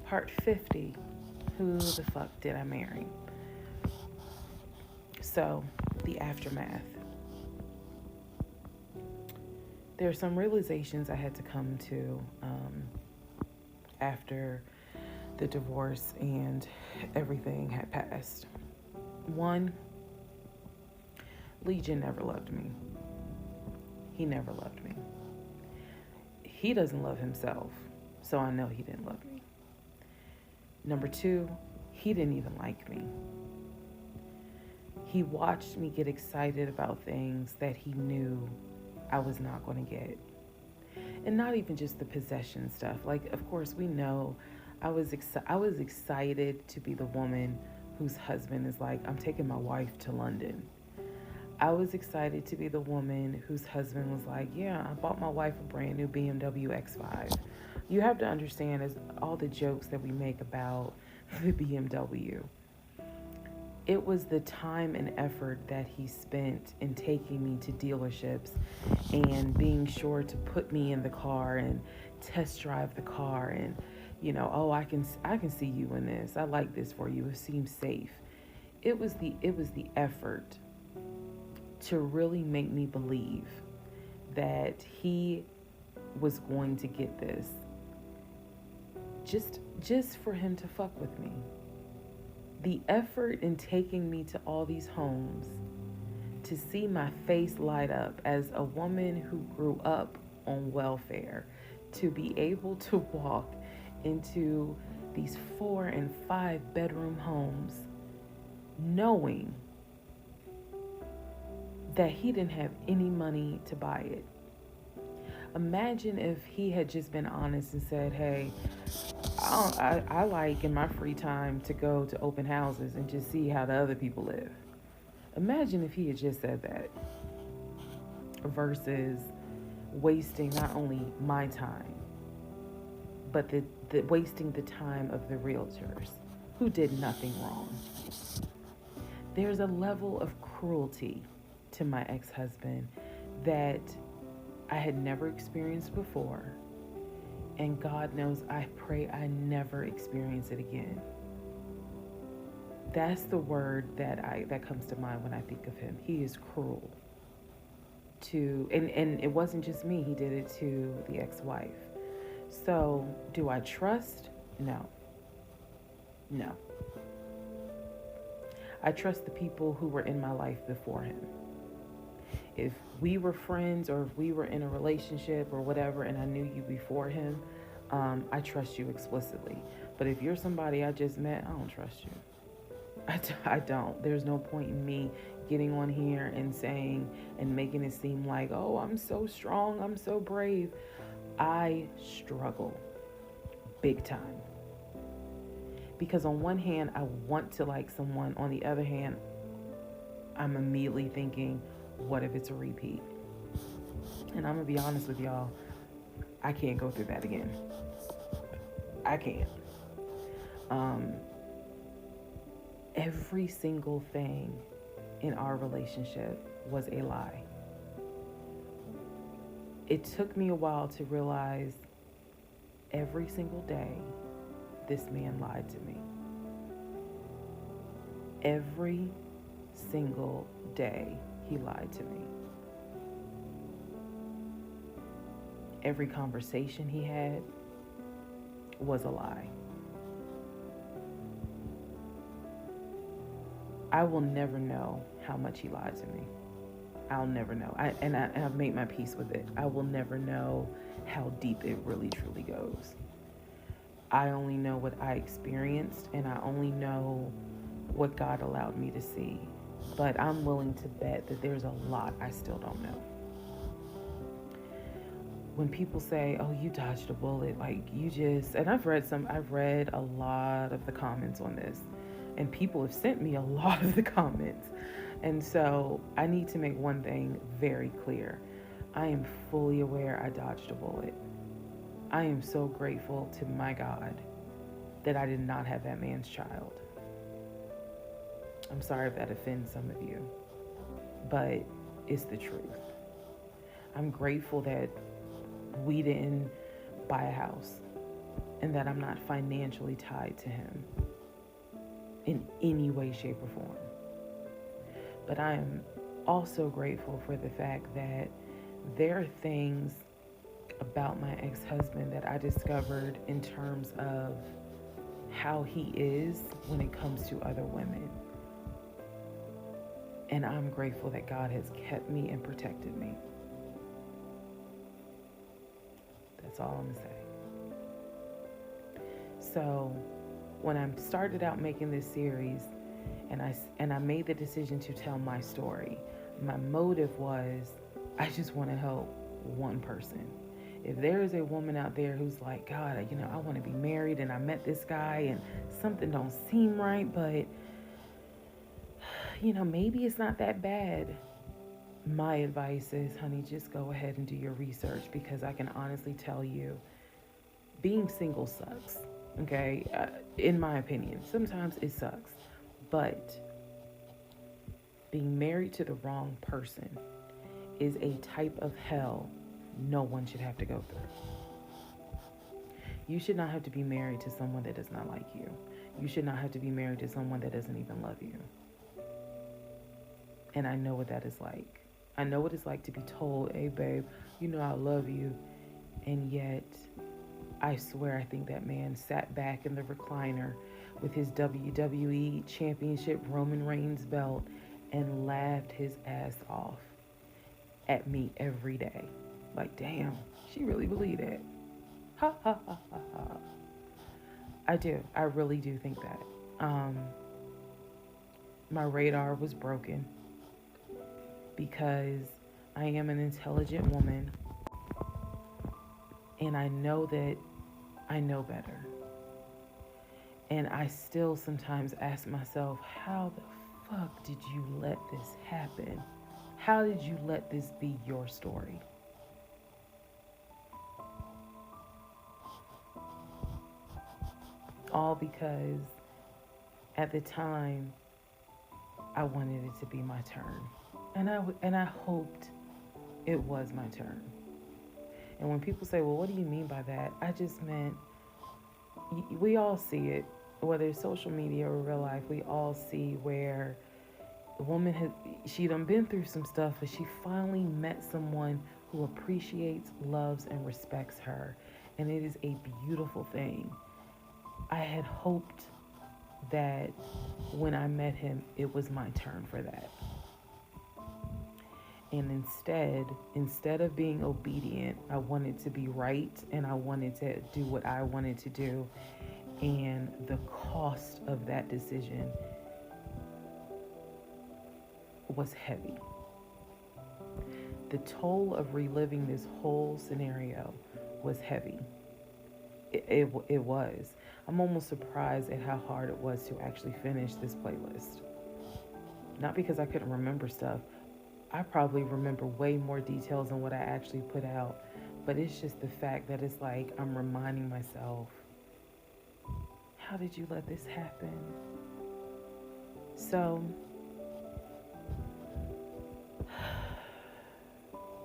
Part 50. Who the fuck did I marry? So, the aftermath. There are some realizations I had to come to after the divorce and everything had passed. One, Legion never loved me. He never loved me. He doesn't love himself, so I know he didn't love me. Number two, he didn't even like me. He watched me get excited about things that he knew I was not going to get. And not even just the possession stuff. Like, of course, we know I was excited to be the woman whose husband is like, I'm taking my wife to London. I was excited to be the woman whose husband was like, yeah, I bought my wife a brand new BMW X5. You have to understand, as all the jokes that we make about the BMW, it was the time and effort that he spent in taking me to dealerships and being sure to put me in the car and test drive the car and, oh, I can see you in this. I like this for you. It seems safe. It was the effort to really make me believe that he was going to get this just for him to fuck with me. The effort in taking me to all these homes to see my face light up as a woman who grew up on welfare, to be able to walk into these 4 and 5 bedroom homes knowing that he didn't have any money to buy it. Imagine if he had just been honest and said, hey, I like in my free time to go to open houses and just see how the other people live. Imagine if he had just said that versus wasting not only my time, but the wasting the time of the realtors who did nothing wrong. There's a level of cruelty to my ex-husband that I had never experienced before. And God knows, I pray I never experience it again. That's the word that comes to mind when I think of him. He is cruel. And it wasn't just me, he did it to the ex-wife. So, do I trust? No. I trust the people who were in my life before him. If we were friends or if we were in a relationship or whatever and I knew you before him, I trust you explicitly. But if you're somebody I just met, I don't trust you. I don't. There's no point in me getting on here and saying and making it seem like, oh, I'm so strong, I'm so brave. I struggle big time. Because on one hand, I want to like someone. On the other hand, I'm immediately thinking, what if it's a repeat? And I'm going to be honest with y'all, I can't go through that again. I can't. Every single thing in our relationship was a lie. It took me a while to realize every single day this man lied to me. Every single day he lied to me. Every conversation he had was a lie. I will never know how much he lied to me. I'll never know. I've made my peace with it. I will never know how deep it really truly goes. I only know what I experienced, and I only know what God allowed me to see. But I'm willing to bet that there's a lot I still don't know. When people say, oh, you dodged a bullet, like you just, and I've read a lot of the comments on this, and people have sent me a lot of the comments. And so I need to make one thing very clear. I am fully aware I dodged a bullet. I am so grateful to my God that I did not have that man's child. I'm sorry if that offends some of you, but it's the truth. I'm grateful that we didn't buy a house. and that I'm not financially tied to him in any way, shape, or form. But I am also grateful for the fact that there are things about my ex-husband that I discovered in terms of how he is when it comes to other women. And I'm grateful that God has kept me and protected me. That's all I'm going to say. So when I started out making this series and I made the decision to tell my story, my motive was I just want to help one person. If there is a woman out there who's like, God, I want to be married and I met this guy and something don't seem right, but maybe it's not that bad. My advice is, honey, just go ahead and do your research, because I can honestly tell you, being single sucks, okay? In my opinion, sometimes it sucks, but being married to the wrong person is a type of hell no one should have to go through. You should not have to be married to someone that does not like you. You should not have to be married to someone that doesn't even love you. And I know what that is like. I know what it's like to be told, hey, babe, I love you. And yet, I swear, I think that man sat back in the recliner with his WWE Championship Roman Reigns belt and laughed his ass off at me every day. Like, damn, she really believed it. Ha, ha, ha, ha, ha. I do. I really do think that. My radar was broken because I am an intelligent woman, and I know that I know better. And I still sometimes ask myself, how the fuck did you let this happen? How did you let this be your story? All because at the time I wanted it to be my turn. And I hoped it was my turn. And when people say, well, what do you mean by that? I just meant, we all see it, whether it's social media or real life, we all see where the woman she done been through some stuff, but she finally met someone who appreciates, loves, and respects her. And it is a beautiful thing. I had hoped that when I met him, it was my turn for that. And instead of being obedient, I wanted to be right, and I wanted to do what I wanted to do. And the cost of that decision was heavy. The toll of reliving this whole scenario was heavy. It was. I'm almost surprised at how hard it was to actually finish this playlist. Not because I couldn't remember stuff. I probably remember way more details than what I actually put out. But it's just the fact that it's like I'm reminding myself, how did you let this happen? So,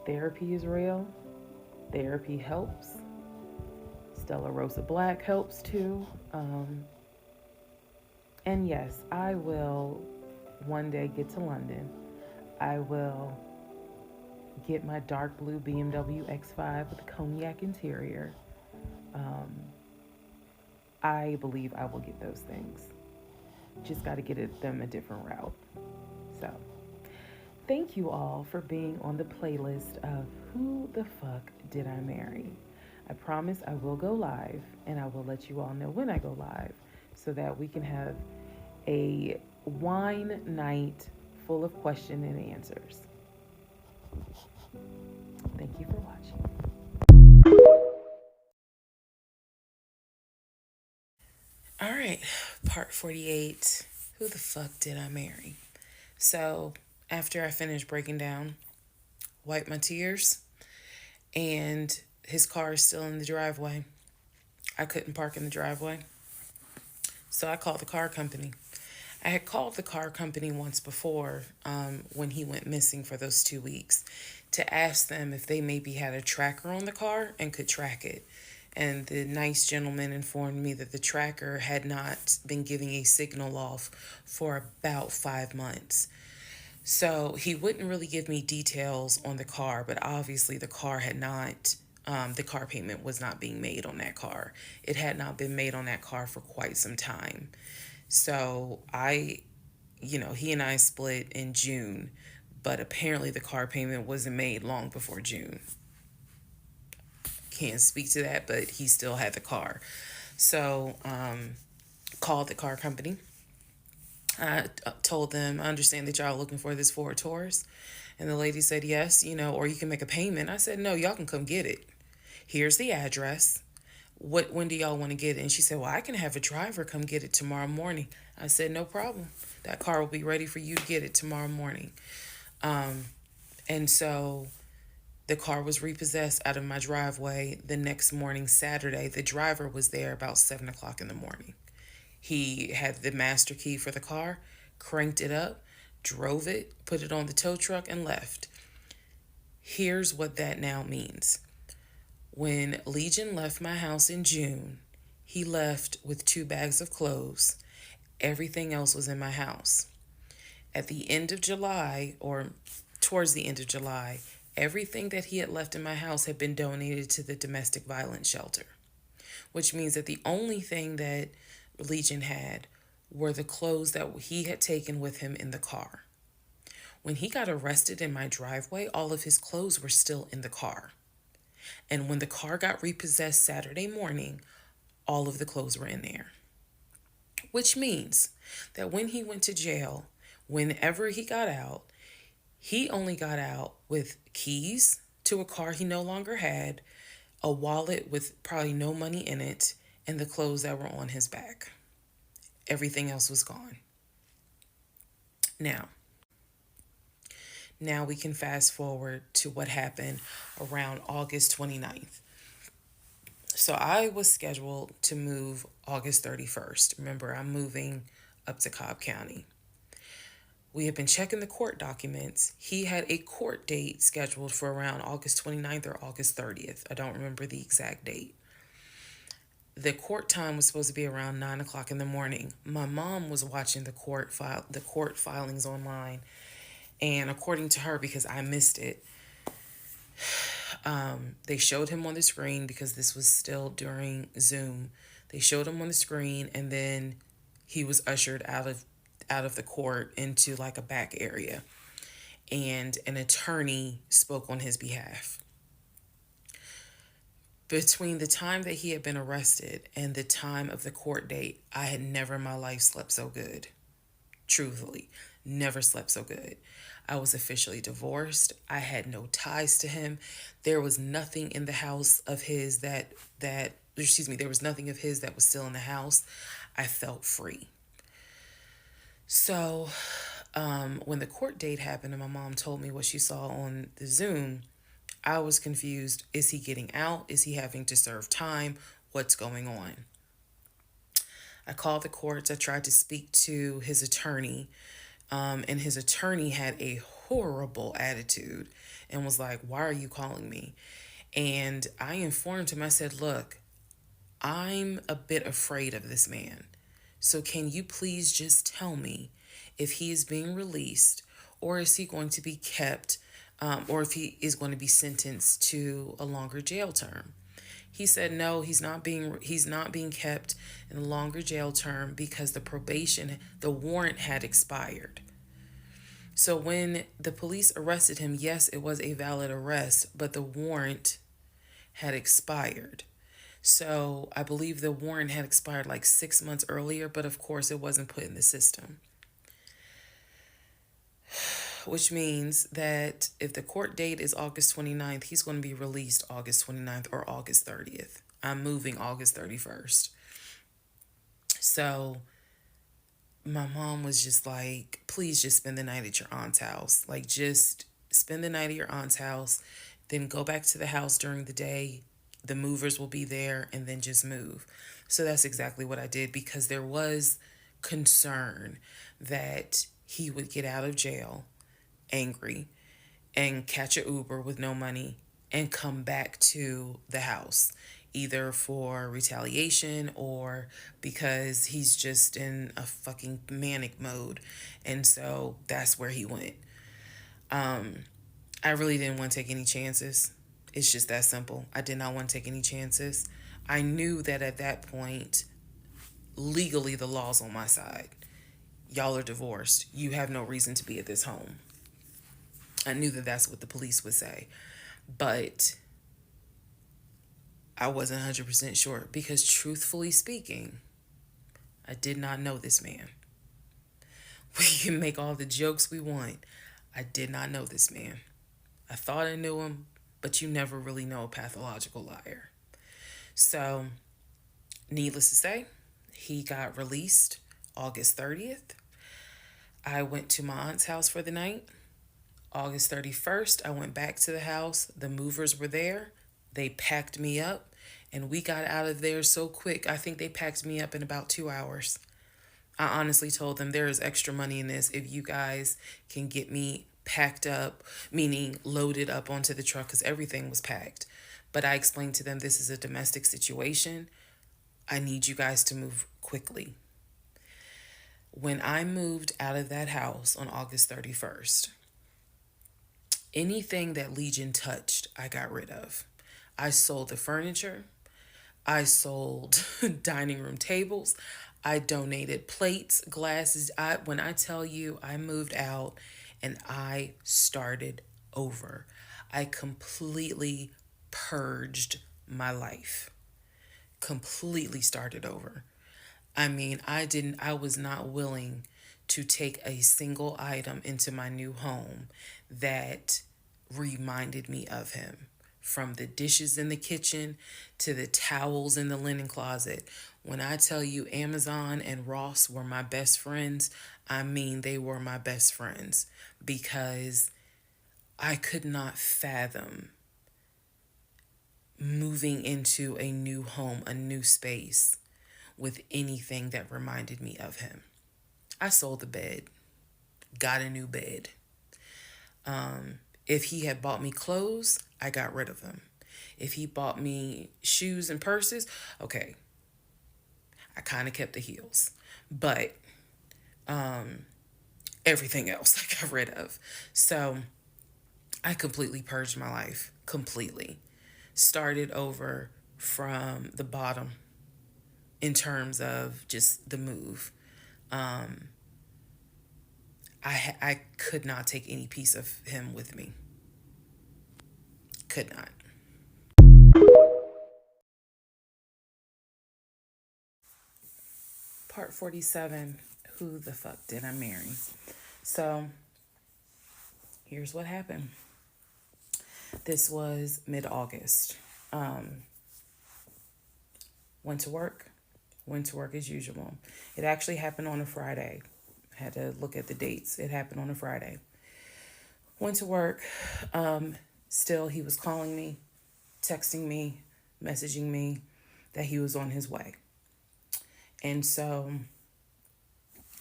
therapy is real. Therapy helps. Stella Rosa Black helps too. And yes, I will one day get to London. I will get my dark blue BMW X5 with a cognac interior. I believe I will get those things. Just got to get them a different route. So, thank you all for being on the playlist of Who the Fuck Did I Marry? I promise I will go live, and I will let you all know when I go live so that we can have a wine night full of question and answers. Thank you for watching. All right, part 48. Who the fuck did I marry? So, after I finished breaking down, wiped my tears, and his car is still in the driveway. I couldn't park in the driveway. So I called the car company. I had called the car company once before when he went missing for those 2 weeks to ask them if they maybe had a tracker on the car and could track it. And the nice gentleman informed me that the tracker had not been giving a signal off for about 5 months. So he wouldn't really give me details on the car, but obviously the car had not, the car payment was not being made on that car. It had not been made on that car for quite some time. So he and I split in June, but apparently the car payment wasn't made long before June. Can't speak to that, but he still had the car. So, called the car company. I told them, I understand that y'all are looking for this Ford Taurus. And the lady said, yes, or you can make a payment. I said, no, y'all can come get it. Here's the address. When do y'all want to get it? And she said, well, I can have a driver come get it tomorrow morning. I said, no problem. That car will be ready for you to get it tomorrow morning. And so the car was repossessed out of my driveway the next morning, Saturday. The driver was there about 7 o'clock in the morning. He had the master key for the car, cranked it up, drove it, put it on the tow truck, and left. Here's what that now means. When Legion left my house in June, he left with 2 bags of clothes. Everything else was in my house. At the end of July, or towards the end of July, everything that he had left in my house had been donated to the domestic violence shelter, which means that the only thing that Legion had were the clothes that he had taken with him in the car. When he got arrested in my driveway, all of his clothes were still in the car. And when the car got repossessed Saturday morning, all of the clothes were in there. Which means that when he went to jail, whenever he got out, he only got out with keys to a car he no longer had, a wallet with probably no money in it, and the clothes that were on his back. Everything else was gone. Now we can fast forward to what happened around August 29th. So I was scheduled to move August 31st. Remember, I'm moving up to Cobb County. We had been checking the court documents. He had a court date scheduled for around August 29th or August 30th. I don't remember the exact date. The court time was supposed to be around 9 o'clock in the morning. My mom was watching the court filings online. And according to her, because I missed it, they showed him on the screen because this was still during Zoom. They showed him on the screen, and then he was ushered out of the court into like a back area, and an attorney spoke on his behalf. Between the time that he had been arrested and the time of the court date, I had never in my life slept so good. Truthfully, never slept so good. I was officially divorced. I had no ties to him. There was nothing in the house of his there was nothing of his that was still in the house. I felt free. So, when the court date happened and my mom told me what she saw on the Zoom, I was confused. Is he getting out? Is he having to serve time? What's going on? I called the courts. I tried to speak to his attorney, and his attorney had a horrible attitude and was like, why are you calling me? And I informed him, I said, look, I'm a bit afraid of this man. So can you please just tell me if he is being released, or is he going to be kept, or if he is going to be sentenced to a longer jail term? He said no, he's not being kept in a longer jail term because the warrant had expired. So when the police arrested him, yes, it was a valid arrest, but the warrant had expired. So I believe the warrant had expired like 6 months earlier, but of course it wasn't put in the system. Which means that if the court date is August 29th, he's going to be released August 29th or August 30th. I'm moving August 31st. So my mom was just like, please just spend the night at your aunt's house. Like, just spend the night at your aunt's house, then go back to the house during the day. The movers will be there, and then just move. So that's exactly what I did, because there was concern that he would get out of jail angry and catch an Uber with no money and come back to the house. either for retaliation or because he's just in a fucking manic mode. And so that's where he went. I really didn't want to take any chances. It's just that simple. I did not want to take any chances. I knew that at that point, legally, the law's on my side. Y'all are divorced. You have no reason to be at this home. I knew that that's what the police would say. But I wasn't 100% sure because, truthfully speaking, I did not know this man. We can make all the jokes we want. I did not know this man. I thought I knew him, but you never really know a pathological liar. So, needless to say, he got released August 30th. I went to my aunt's house for the night. August 31st, I went back to the house. The movers were there. They packed me up, and we got out of there so quick. I think they packed me up in about 2 hours. I honestly told them there is extra money in this if you guys can get me packed up, meaning loaded up onto the truck, because everything was packed. But I explained to them this is a domestic situation. I need you guys to move quickly. When I moved out of that house on August 31st, anything that Legion touched, I got rid of. I sold the furniture. I sold dining room tables. I donated plates, glasses. When I tell you I moved out and I started over, I completely purged my life. Completely started over. I mean, I was not willing to take a single item into my new home that reminded me of him. From the dishes in the kitchen to the towels in the linen closet. When I tell you Amazon and Ross were my best friends, I mean they were my best friends because I could not fathom moving into a new home, a new space with anything that reminded me of him. I sold the bed, got a new bed. If he had bought me clothes, I got rid of them. If he bought me shoes and purses, okay, I kind of kept the heels. But everything else I got rid of. So I completely purged my life, completely. Started over from the bottom in terms of just the move. I could not take any piece of him with me. Could not. Part 47, who the fuck did I marry? So, here's what happened. This was mid-August. Went to work as usual. It actually happened on a Friday. Had to look at the dates. It happened on a Friday. Went to work. Still, he was calling me, texting me, messaging me that he was on his way. And so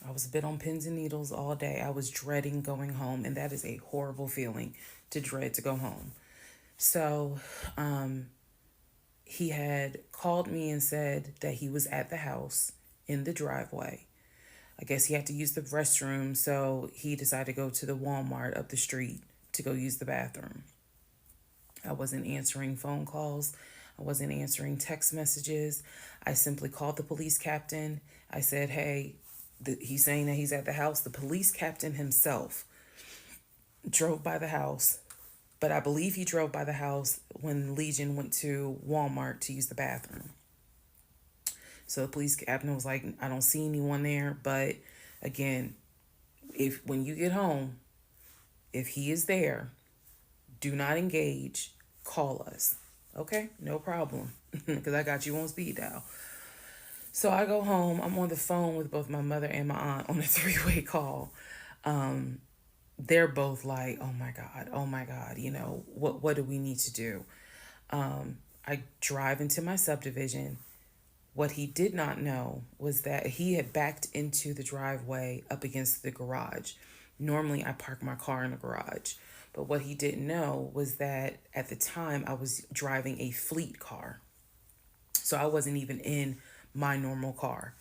I was a bit on pins and needles all day. I was dreading going home, and that is a horrible feeling to dread to go home. So he had called me and said that he was at the house in the driveway. I guess he had to use the restroom, so he decided to go to the Walmart up the street to go use the bathroom. I wasn't answering phone calls. I wasn't answering text messages. I simply called the police captain. I said, hey, he's saying that he's at the house. The police captain himself drove by the house, but I believe he drove by the house when Legion went to Walmart to use the bathroom. So the police captain was like, I don't see anyone there, but again, when you get home, if he is there, do not engage, call us. Okay, no problem, because I got you on speed dial. So I go home. I'm on the phone with both my mother and my aunt on a 3-way call. They're both like, oh my God, what do we need to do? I drive into my subdivision. What he did not know was that he had backed into the driveway up against the garage. Normally, I park my car in the garage. But what he didn't know was that at the time I was driving a fleet car. So I wasn't even in my normal car.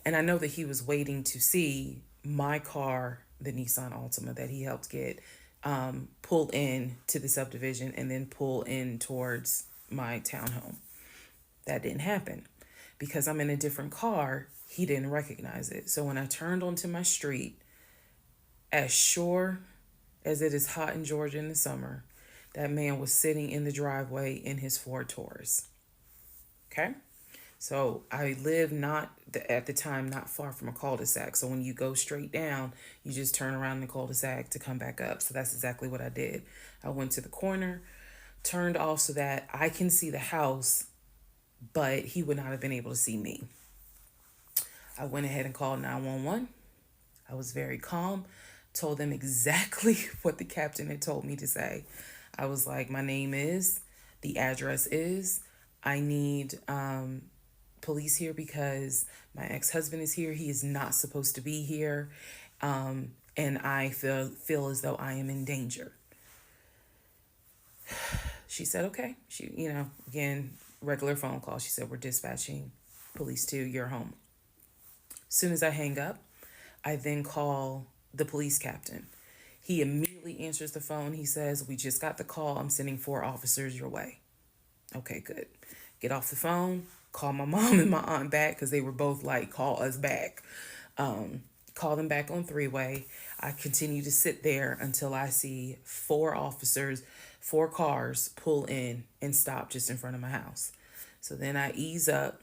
And I know that he was waiting to see my car, the Nissan Altima that he helped get, pull in to the subdivision and then pull in towards my townhome. That didn't happen because I'm in a different car. He didn't recognize it. So when I turned onto my street, as sure as it is hot in Georgia in the summer, that man was sitting in the driveway in his Ford Taurus. Okay? So I live not at the time not far from a cul-de-sac. So when you go straight down, you just turn around in the cul-de-sac to come back up. So that's exactly what I did. I went to the corner, turned off so that I can see the house, but he would not have been able to see me. I went ahead and called 911. I was very calm, told them exactly what the captain had told me to say. I was like, my name is, the address is, I need police here because my ex-husband is here. He is not supposed to be here. And I feel as though I am in danger. She said, okay. She, again, regular phone call. She said, we're dispatching police to your home. As soon as I hang up, I then call the police captain. He immediately answers the phone. He says, we just got the call. I'm sending 4 officers your way. Okay, good. Get off the phone, call my mom and my aunt back because they were both like, call us back. Call them back on 3-way. I continue to sit there until I see 4 officers, 4 cars pull in and stop just in front of my house. So then I ease up.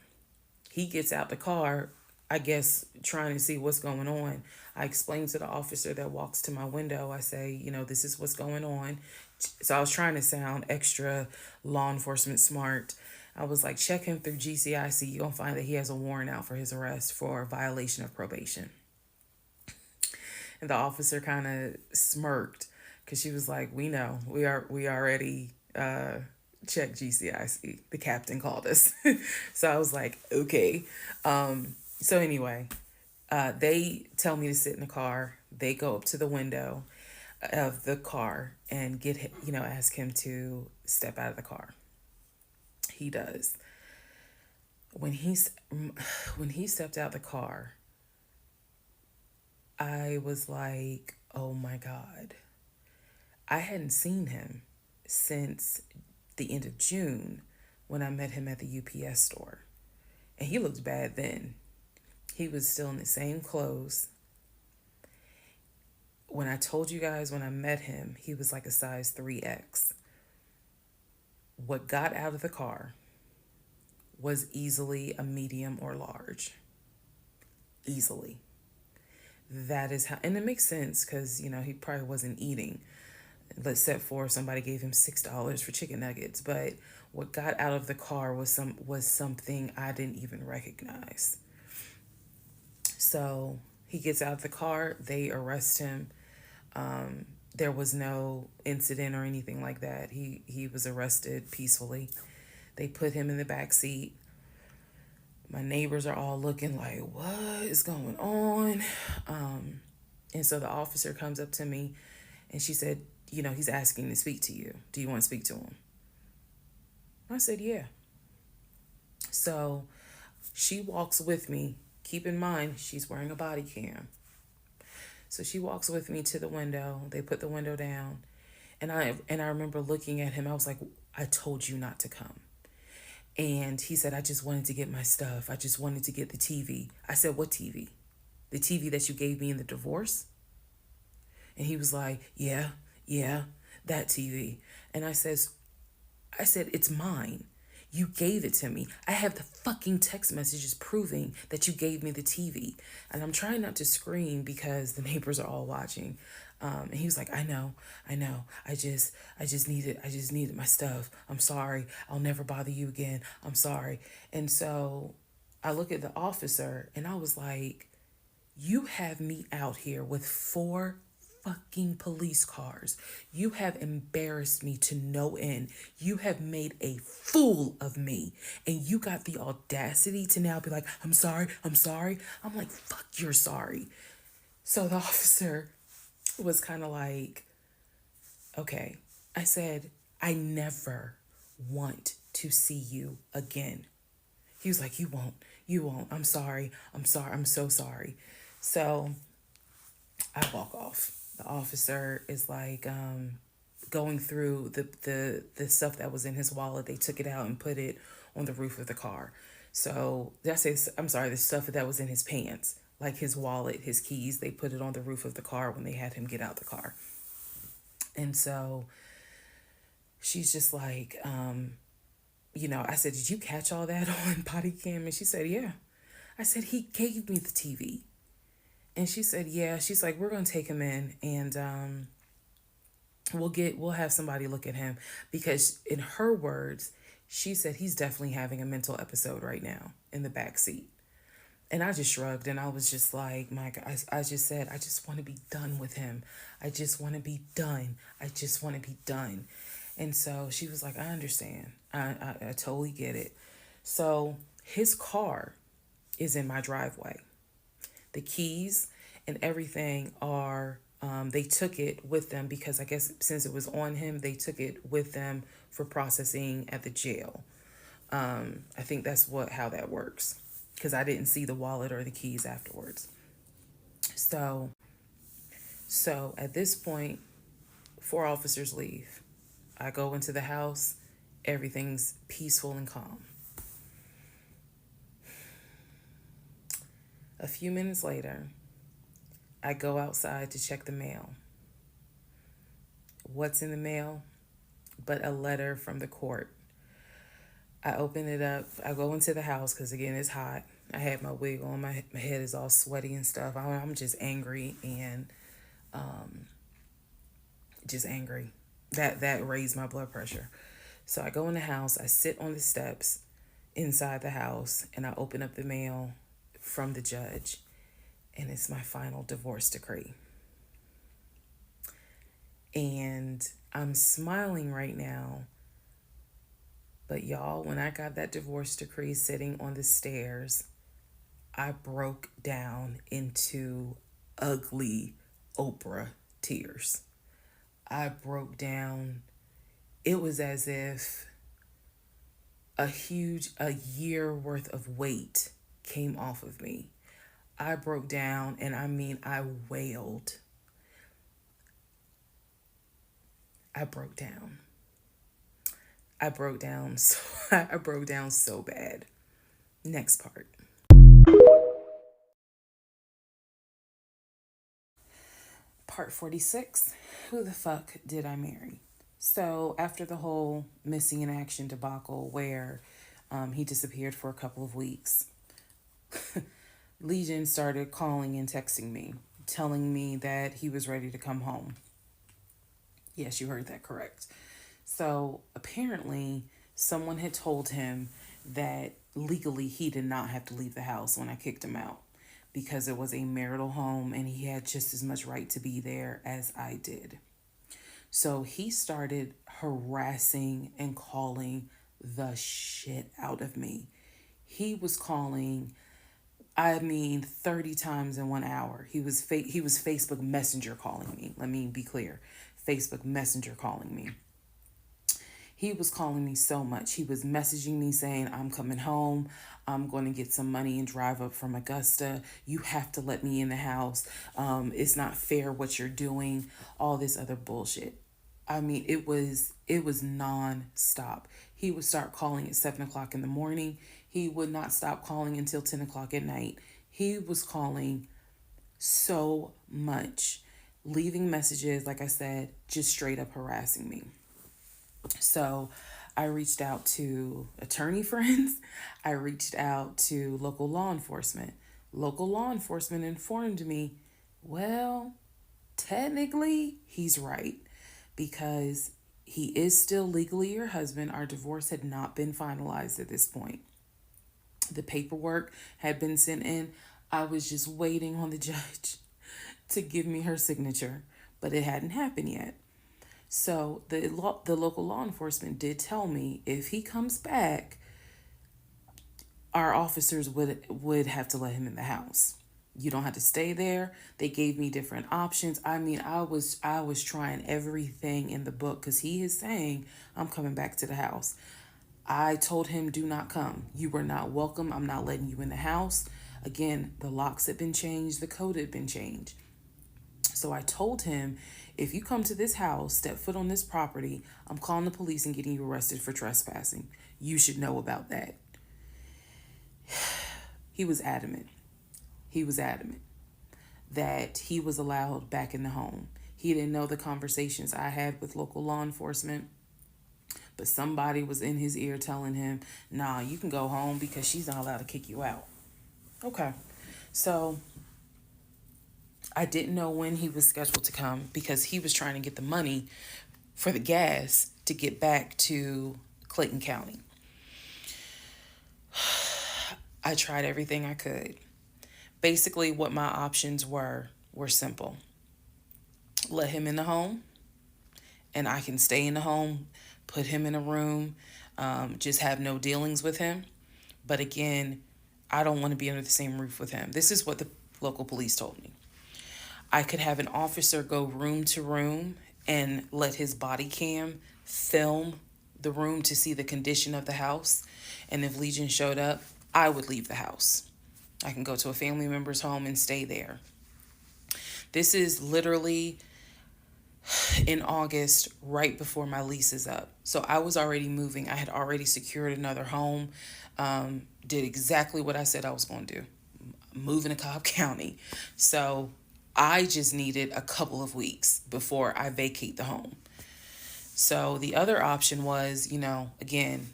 He gets out the car, I guess, trying to see what's going on. I explain to the officer that walks to my window. I say, this is what's going on. So I was trying to sound extra law enforcement smart. I was like, check him through GCIC. You're going to find that he has a warrant out for his arrest for violation of probation. And the officer kind of smirked because she was like, we know. We already checked GCIC. The captain called us. So I was like, okay. So anyway, they tell me to sit in the car. They go up to the window of the car and ask him to step out of the car. He does. When he stepped out the car, I was like, oh my God. I hadn't seen him since the end of June when I met him at the UPS store. And he looked bad then. He was still in the same clothes. When I told you guys when I met him, he was like a size 3X. What got out of the car was easily a medium or large. Easily. That is how, and it makes sense because, he probably wasn't eating. Let's set for somebody gave him $6 for chicken nuggets. But what got out of the car was something I didn't even recognize. So he gets out of the car, they arrest him. There was no incident or anything like that. He was arrested peacefully. They put him in the back seat. My neighbors are all looking like, what is going on? And so the officer comes up to me and she said, he's asking to speak to you. Do you want to speak to him? I said, yeah. So she walks with me. Keep in mind, she's wearing a body cam. So she walks with me to the window. They put the window down. And I remember looking at him. I was like, I told you not to come. And he said, I just wanted to get my stuff. I just wanted to get the TV. I said, what TV? The TV that you gave me in the divorce? And he was like, yeah, that TV. And I said, it's mine. You gave it to me. I have the fucking text messages proving that you gave me the TV. And I'm trying not to scream because the neighbors are all watching. And he was like, I know. I just needed my stuff. I'm sorry. I'll never bother you again. I'm sorry. And so I look at the officer and I was like, you have me out here with 4 fucking police cars. You have embarrassed me to no end. You have made a fool of me. And you got the audacity to now be like, I'm sorry. I'm like, fuck, you're sorry. So the officer was kind of like, okay. I said, I never want to see you again. He was like, you won't. I'm sorry. I'm sorry. I'm so sorry. So I walk off. The officer is like, going through the stuff that was in his wallet. They took it out and put it on the roof of the car. So that's his, I'm sorry, the stuff that was in his pants, like his wallet, his keys, they put it on the roof of the car when they had him get out the car. And so she's just like, I said, did you catch all that on body cam? And she said, yeah. I said, he gave me the TV. And she said, yeah. She's like, we're going to take him in and we'll have somebody look at him, because in her words, she said he's definitely having a mental episode right now in the back seat. And I just shrugged and I was just like, my God, I just said, I just want to be done with him. I just want to be done. I just want to be done. And so she was like, I understand. I totally get it. So his car is in my driveway. The keys and everything are, they took it with them because I guess since it was on him, they took it with them for processing at the jail. I think that's how that works, because I didn't see the wallet or the keys afterwards. So, so at this point, 4 officers leave. I go into the house. Everything's peaceful and calm. A few minutes later, I go outside to check the mail. What's in the mail but a letter from the court? I open it up. I go into the house because, again, it's hot. I had my wig on. My head is all sweaty and stuff. I'm just angry and just angry. That raised my blood pressure. So I go in the house. I sit on the steps inside the house and I open up the mail from the judge. And it's my final divorce decree. And I'm smiling right now. But y'all, when I got that divorce decree sitting on the stairs, I broke down into ugly Oprah tears. I broke down. It was as if a year worth of weight came off of me. I broke down, and I mean, I wailed. I broke down. I broke down so I broke down so bad. Next part. Part 46. Who the fuck did I marry? So after the whole missing in action debacle where he disappeared for a couple of weeks, Legion started calling and texting me, telling me that he was ready to come home. Yes, you heard that correct. So apparently someone had told him that legally he did not have to leave the house when I kicked him out, because it was a marital home and he had just as much right to be there as I did. So he started harassing and calling the shit out of me. He was calling, 30 times in 1 hour. He was Facebook Messenger calling me. Let me be clear. Facebook Messenger calling me. He was calling me so much. He was messaging me saying, I'm coming home. I'm going to get some money and drive up from Augusta. You have to let me in the house. It's not fair what you're doing. All this other bullshit. It was nonstop. He would start calling at 7 o'clock in the morning. He would not stop calling until 10 o'clock at night. He was calling so much, leaving messages, like I said, just straight up harassing me. So I reached out to attorney friends. I reached out to local law enforcement. Local law enforcement informed me, well, technically he's right, because he is still legally your husband. Our divorce had not been finalized at this point. The paperwork had been sent in. I was just waiting on the judge to give me her signature, but it hadn't happened yet. So the local law enforcement did tell me if he comes back, our officers would have to let him in the house. You don't have to stay there. They gave me different options. I was trying everything in the book, because he is saying I'm coming back to the house. I told him, do not come. You were not welcome. I'm not letting you in the house. Again, the locks had been changed, the code had been changed. So I told him, if you come to this house, step foot on this property, I'm calling the police and getting you arrested for trespassing. You should know about that. He was adamant. He was adamant that he was allowed back in the home. He didn't know the conversations I had with local law enforcement, but somebody was in his ear telling him, nah, you can go home because she's not allowed to kick you out. Okay. So I didn't know when he was scheduled to come because he was trying to get the money for the gas to get back to Clayton County. I tried everything I could. Basically, what my options were simple. Let him in the home, and I can stay in the home, put him in a room, just have no dealings with him. But again, I don't want to be under the same roof with him. This is what the local police told me. I could have an officer go room to room and let his body cam film the room to see the condition of the house. And if Legion showed up, I would leave the house. I can go to a family member's home and stay there. This is literally in August, right before my lease is up. So I was already moving. I had already secured another home, did exactly what I said I was going to do, moving to Cobb County. So I just needed a couple of weeks before I vacate the home. So the other option was, again,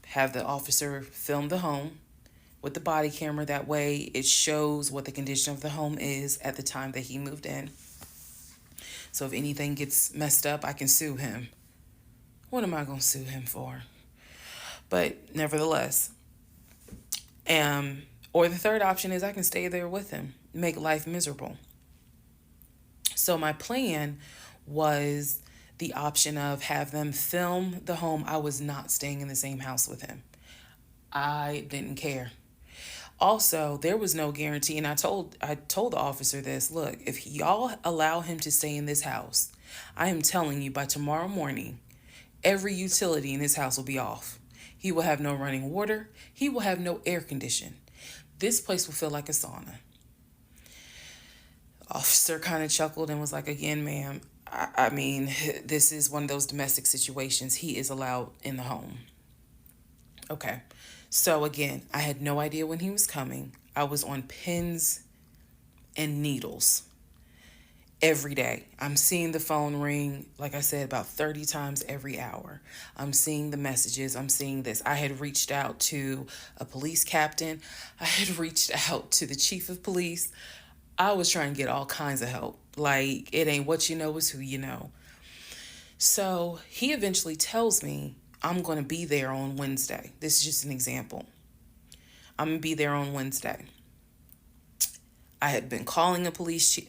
have the officer film the home with the body camera. That way it shows what the condition of the home is at the time that he moved in. So if anything gets messed up, I can sue him. What am I going to sue him for? But nevertheless, or the third option is I can stay there with him, make life miserable. So my plan was the option of have them film the home. I was not staying in the same house with him. I didn't care. Also, there was no guarantee, and I told the officer this, look, if y'all allow him to stay in this house, I am telling you by tomorrow morning, every utility in his house will be off. He will have no running water. He will have no air condition. This place will feel like a sauna. Officer kind of chuckled and was like, again, ma'am, I mean, this is one of those domestic situations. He is allowed in the home. Okay. So again, I had no idea when he was coming. I was on pins and needles every day. I'm seeing the phone ring, like I said, about 30 times every hour. I'm seeing the messages. I'm seeing this. I had reached out to a police captain. I had reached out to the chief of police. I was trying to get all kinds of help. Like, it ain't what you know, is who you know. So he eventually tells me, I'm going to be there on Wednesday. This is just an example. I'm going to be there on Wednesday. I had been calling a police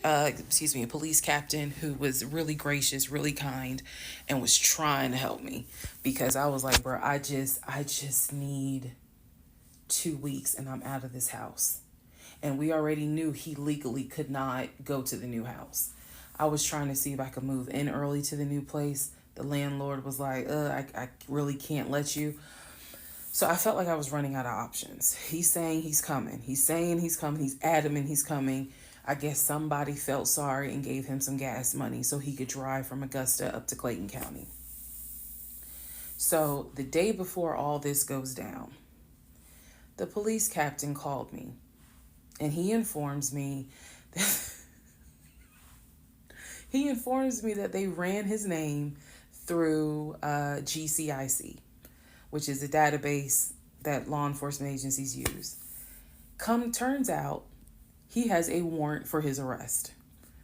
captain who was really gracious, really kind, and was trying to help me because I was like, bro, I just need 2 weeks and I'm out of this house. And we already knew he legally could not go to the new house. I was trying to see if I could move in early to the new place. The landlord was like, I really can't let you. So I felt like I was running out of options. He's saying he's coming. He's saying he's coming. He's adamant he's coming. I guess somebody felt sorry and gave him some gas money so he could drive from Augusta up to Clayton County. So the day before all this goes down, the police captain called me and he informs me that they ran his name through GCIC, which is a database that law enforcement agencies use. Turns out, he has a warrant for his arrest.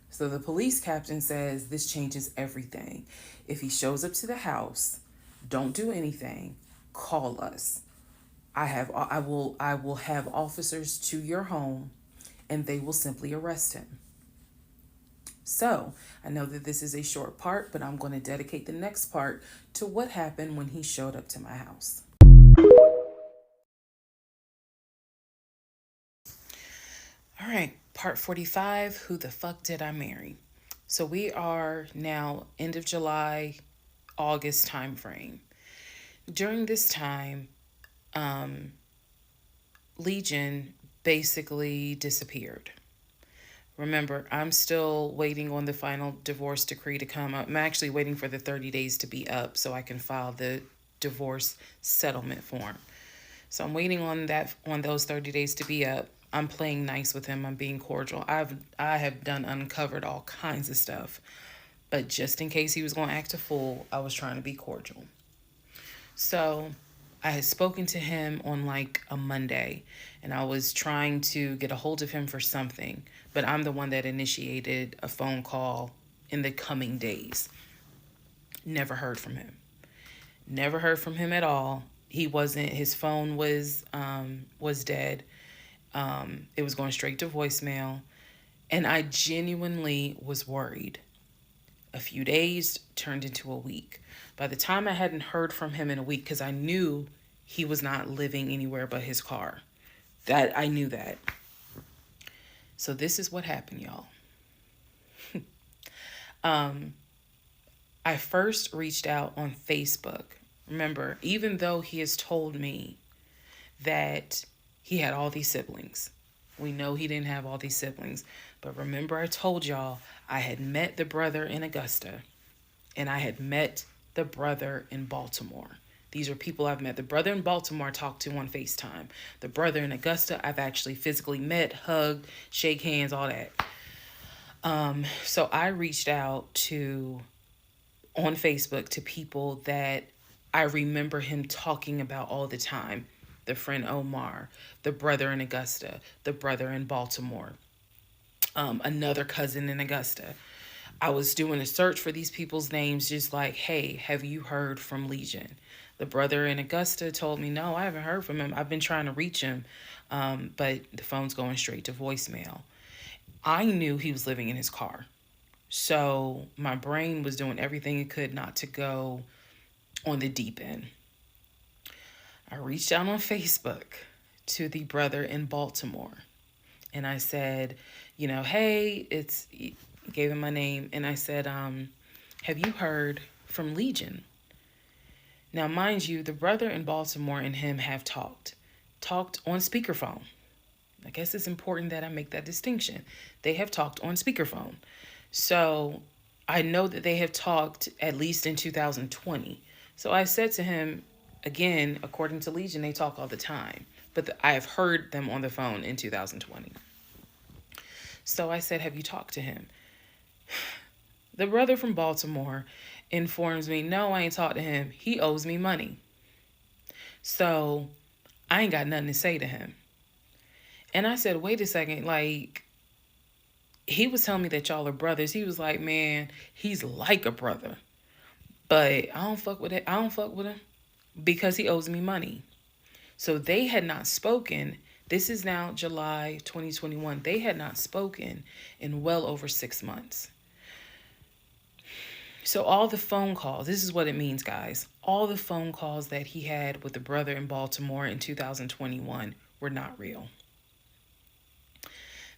So the police captain says this changes everything. If he shows up to the house, don't do anything, call us. I will have officers to your home and they will simply arrest him. So I know that this is a short part, but I'm going to dedicate the next part to what happened when he showed up to my house. All right, part 45, who the fuck did I marry? So we are now end of July, August time frame. During this time, Legion basically disappeared. Remember, I'm still waiting on the final divorce decree to come up. I'm actually waiting for the 30 days to be up so I can file the divorce settlement form. So I'm waiting on those 30 days to be up. I'm playing nice with him. I'm being cordial. I have done uncovered all kinds of stuff. But just in case he was going to act a fool, I was trying to be cordial. So I had spoken to him on like a Monday, and I was trying to get a hold of him for something, but I'm the one that initiated a phone call in the coming days. Never heard from him. Never heard from him at all. He wasn't. His phone was dead. It was going straight to voicemail, and I genuinely was worried. A few days turned into a week. By the time I hadn't heard from him in a week, because I knew he was not living anywhere but his car. That I knew that. So this is what happened, y'all. I first reached out on Facebook. Remember, even though he has told me that he had all these siblings, we know he didn't have all these siblings. But remember, I told y'all I had met the brother in Augusta and I had met the brother in Baltimore. These are people I've met. The brother in Baltimore I talked to on FaceTime. The brother in Augusta I've actually physically met, hugged, shake hands, all that. So I reached out on Facebook to people that I remember him talking about all the time. The friend Omar, the brother in Augusta, the brother in Baltimore, another cousin in Augusta. I was doing a search for these people's names, just like, hey, have you heard from Legion? The brother in Augusta told me, no, I haven't heard from him. I've been trying to reach him, but the phone's going straight to voicemail. I knew he was living in his car. So my brain was doing everything it could not to go on the deep end. I reached out on Facebook to the brother in Baltimore. And I said, hey, gave him my name. And I said, have you heard from Legion? Now, mind you, the brother in Baltimore and him have talked on speakerphone. I guess it's important that I make that distinction. They have talked on speakerphone. So I know that they have talked at least in 2020. So I said to him, again, according to Legion, they talk all the time. But I have heard them on the phone in 2020. So I said, have you talked to him? The brother from Baltimore informs me, no, I ain't talked to him. He owes me money. So I ain't got nothing to say to him. And I said, wait a second, like, he was telling me that y'all are brothers. He was like, man, he's like a brother. But I don't fuck with it. I don't fuck with him because he owes me money. So they had not spoken. This is now July 2021. They had not spoken in well over 6 months. So all the phone calls, this is what it means, guys. All the phone calls that he had with the brother in Baltimore in 2021 were not real.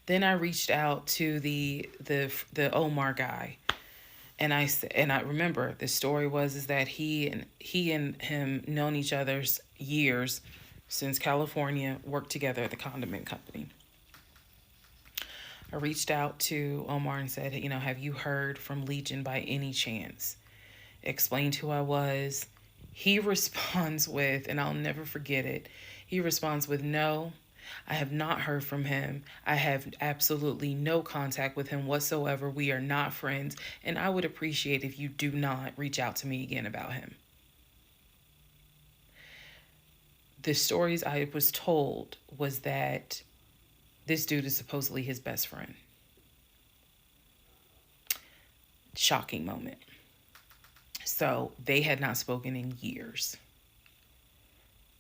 Then I reached out to the Omar guy. And I remember the story is that he and him known each other's years since California, worked together at the condiment company. I reached out to Omar and said, have you heard from Legion by any chance? Explained who I was. He responds with, and I'll never forget it, he responds with, no, I have not heard from him. I have absolutely no contact with him whatsoever. We are not friends, and I would appreciate if you do not reach out to me again about him. The stories I was told was that this dude is supposedly his best friend. Shocking moment. So they had not spoken in years.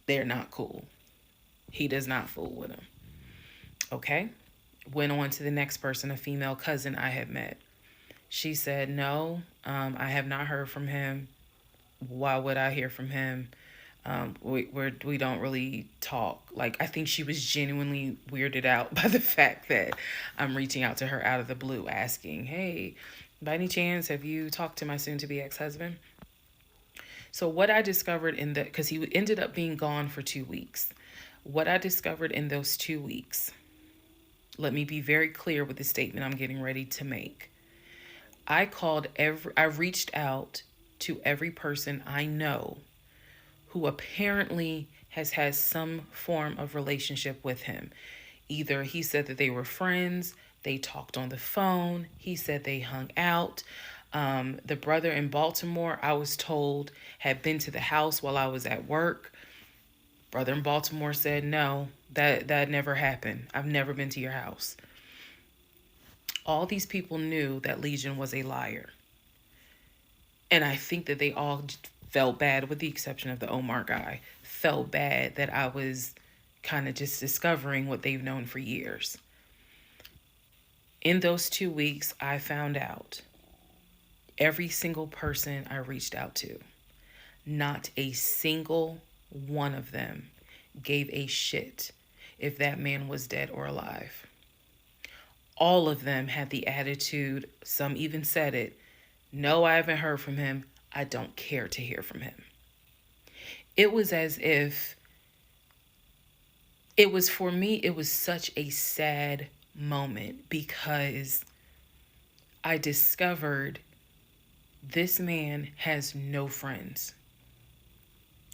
They're not cool. He does not fool with him. Okay. Went on to the next person, a female cousin I had met. She said, no, I have not heard from him. Why would I hear from him? We don't really talk. Like, I think she was genuinely weirded out by the fact that I'm reaching out to her out of the blue, asking, hey, by any chance, have you talked to my soon-to-be ex-husband? So what I discovered because he ended up being gone for 2 weeks. What I discovered in those 2 weeks, let me be very clear with the statement I'm getting ready to make. I reached out to every person I know who apparently has had some form of relationship with him. Either he said that they were friends, they talked on the phone, he said they hung out. The brother in Baltimore, I was told, had been to the house while I was at work. Brother in Baltimore said, no, that never happened. I've never been to your house. All these people knew that Legion was a liar. And I think that they all felt bad, with the exception of the Omar guy, felt bad that I was kind of just discovering what they've known for years. In those 2 weeks, I found out every single person I reached out to, not a single one of them gave a shit if that man was dead or alive. All of them had the attitude, some even said it, no, I haven't heard from him. I don't care to hear from him. It was as if, for me, it was such a sad moment because I discovered this man has no friends.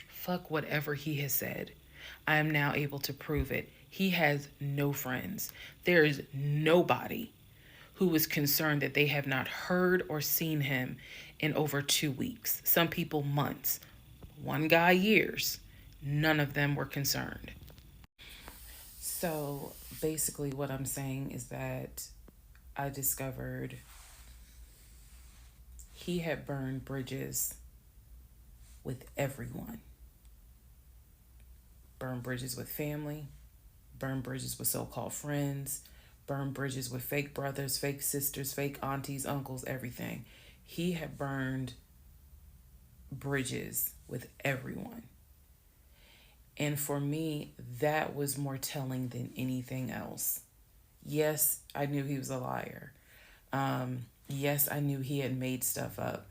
Fuck whatever he has said. I am now able to prove it. He has no friends. There is nobody who is concerned that they have not heard or seen him in over 2 weeks. Some people months. One guy years. None of them were concerned. So basically what I'm saying is that I discovered he had burned bridges with everyone. Burned bridges with family, burned bridges with so-called friends, burned bridges with fake brothers, fake sisters, fake aunties, uncles, everything. He had burned bridges with everyone. And for me, that was more telling than anything else. Yes, I knew he was a liar. Yes, I knew he had made stuff up.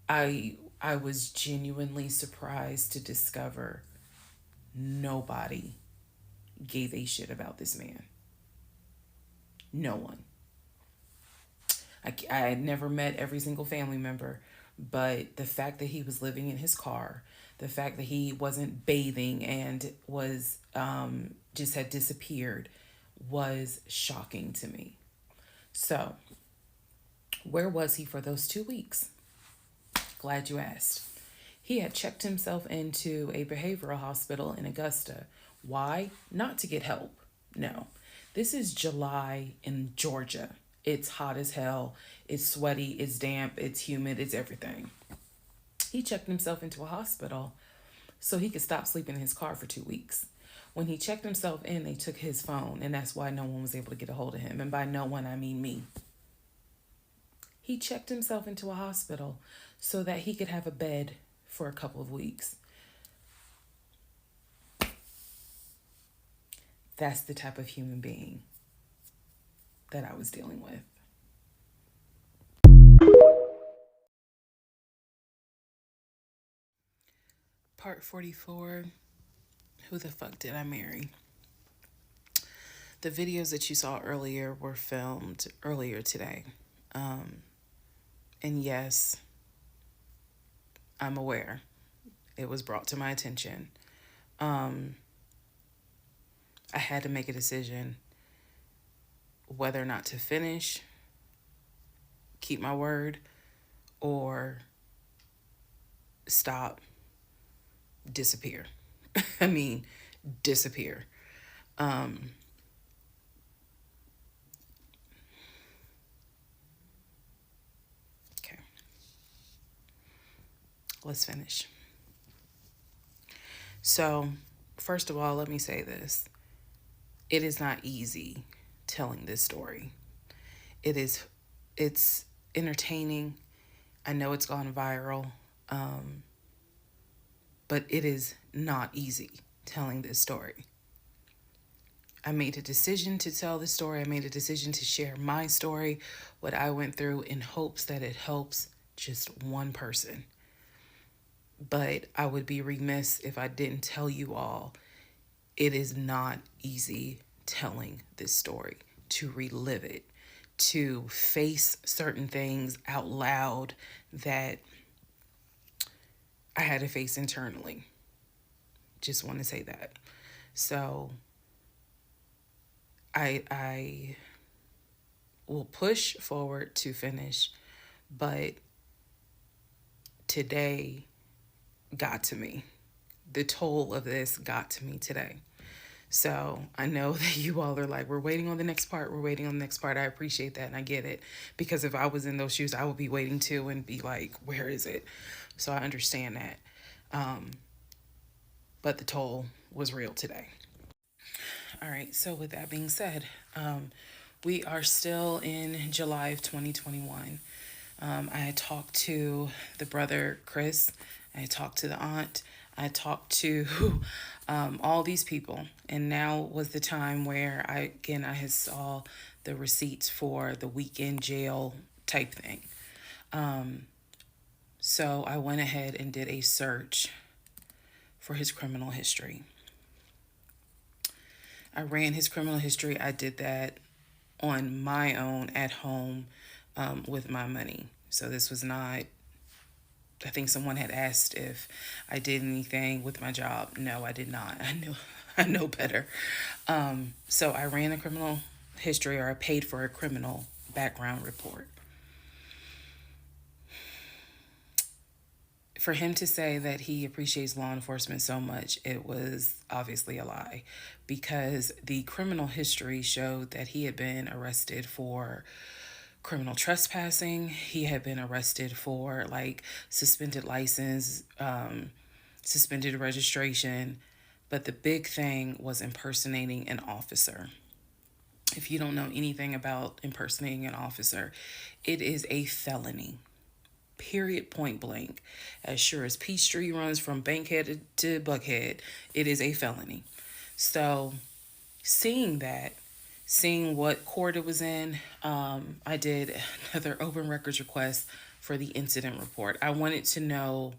I was genuinely surprised to discover nobody gave a shit about this man. No one. I had never met every single family member, but the fact that he was living in his car, the fact that he wasn't bathing and was just had disappeared was shocking to me. So, where was he for those 2 weeks? Glad you asked. He had checked himself into a behavioral hospital in Augusta. Why? Not to get help. No. This is July in Georgia. It's hot as hell. It's sweaty. It's damp. It's humid. It's everything. He checked himself into a hospital so he could stop sleeping in his car for 2 weeks. When he checked himself in, they took his phone, and that's why no one was able to get a hold of him. And by no one, I mean me. He checked himself into a hospital so that he could have a bed for a couple of weeks. That's the type of human being that I was dealing with. Part 44, who the fuck did I marry? The videos that you saw earlier were filmed earlier today. And yes, I'm aware. It was brought to my attention. I had to make a decision whether or not to finish, keep my word, or stop, disappear. I mean, disappear. Okay. Let's finish. So, first of all, let me say this. It is not easy telling this story. It's entertaining. I know it's gone viral. But it is not easy telling this story. I made a decision to tell this story. I made a decision to share my story, what I went through, in hopes that it helps just one person. But I would be remiss if I didn't tell you all, it is not easy telling this story, to relive it, to face certain things out loud that I had to face internally. Just want to say that. So I will push forward to finish, but today got to me. The toll of this got to me today. So I know that you all are like, we're waiting on the next part. We're waiting on the next part. I appreciate that and I get it. Because if I was in those shoes, I would be waiting too and be like, where is it? So I understand that. But the toll was real today. All right. So with that being said, we are still in July of 2021. I had talked to the brother Chris. I had talked to the aunt. I talked to all these people, and now was the time where I had saw the receipts for the weekend jail type thing. So I went ahead and did a search for his criminal history. I ran his criminal history. I did that on my own at home with my money. So this was not, I think someone had asked if I did anything with my job. No, I did not. I know better. So I ran a criminal history, or I paid for a criminal background report. For him to say that he appreciates law enforcement so much, it was obviously a lie, because the criminal history showed that he had been arrested for criminal trespassing. He had been arrested for like suspended license, suspended registration. But the big thing was impersonating an officer. If you don't know anything about impersonating an officer, it is a felony. Period, point blank. As sure as Peachtree runs from Bankhead to Buckhead, it is a felony. So, seeing that, seeing what court it was in, I did another open records request for the incident report. I wanted to know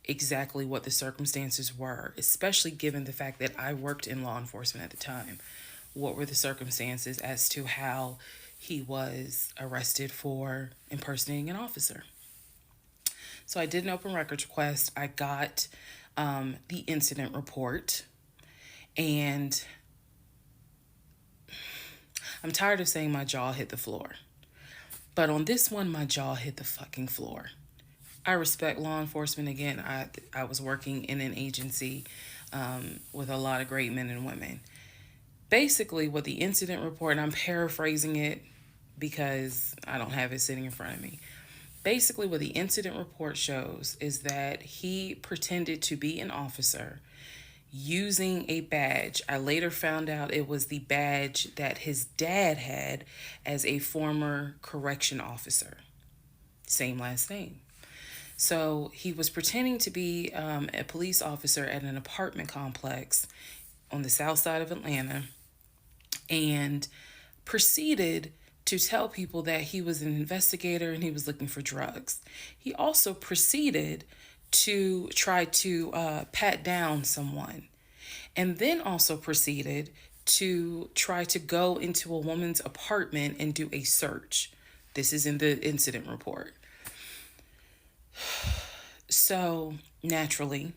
exactly what the circumstances were, especially given the fact that I worked in law enforcement at the time. What were the circumstances as to how he was arrested for impersonating an officer? So I did an open records request. I got the incident report, and I'm tired of saying my jaw hit the floor. But on this one, my jaw hit the fucking floor. I respect law enforcement. Again, I was working in an agency with a lot of great men and women. Basically, what the incident report, and I'm paraphrasing it because I don't have it sitting in front of me. Basically, what the incident report shows is that he pretended to be an officer using a badge. I later found out it was the badge that his dad had as a former correction officer. Same last name. So he was pretending to be a police officer at an apartment complex on the south side of Atlanta, and proceeded to tell people that he was an investigator and he was looking for drugs. He also proceeded to try to pat down someone, and then also proceeded to try to go into a woman's apartment and do a search. This is in the incident report. So naturally,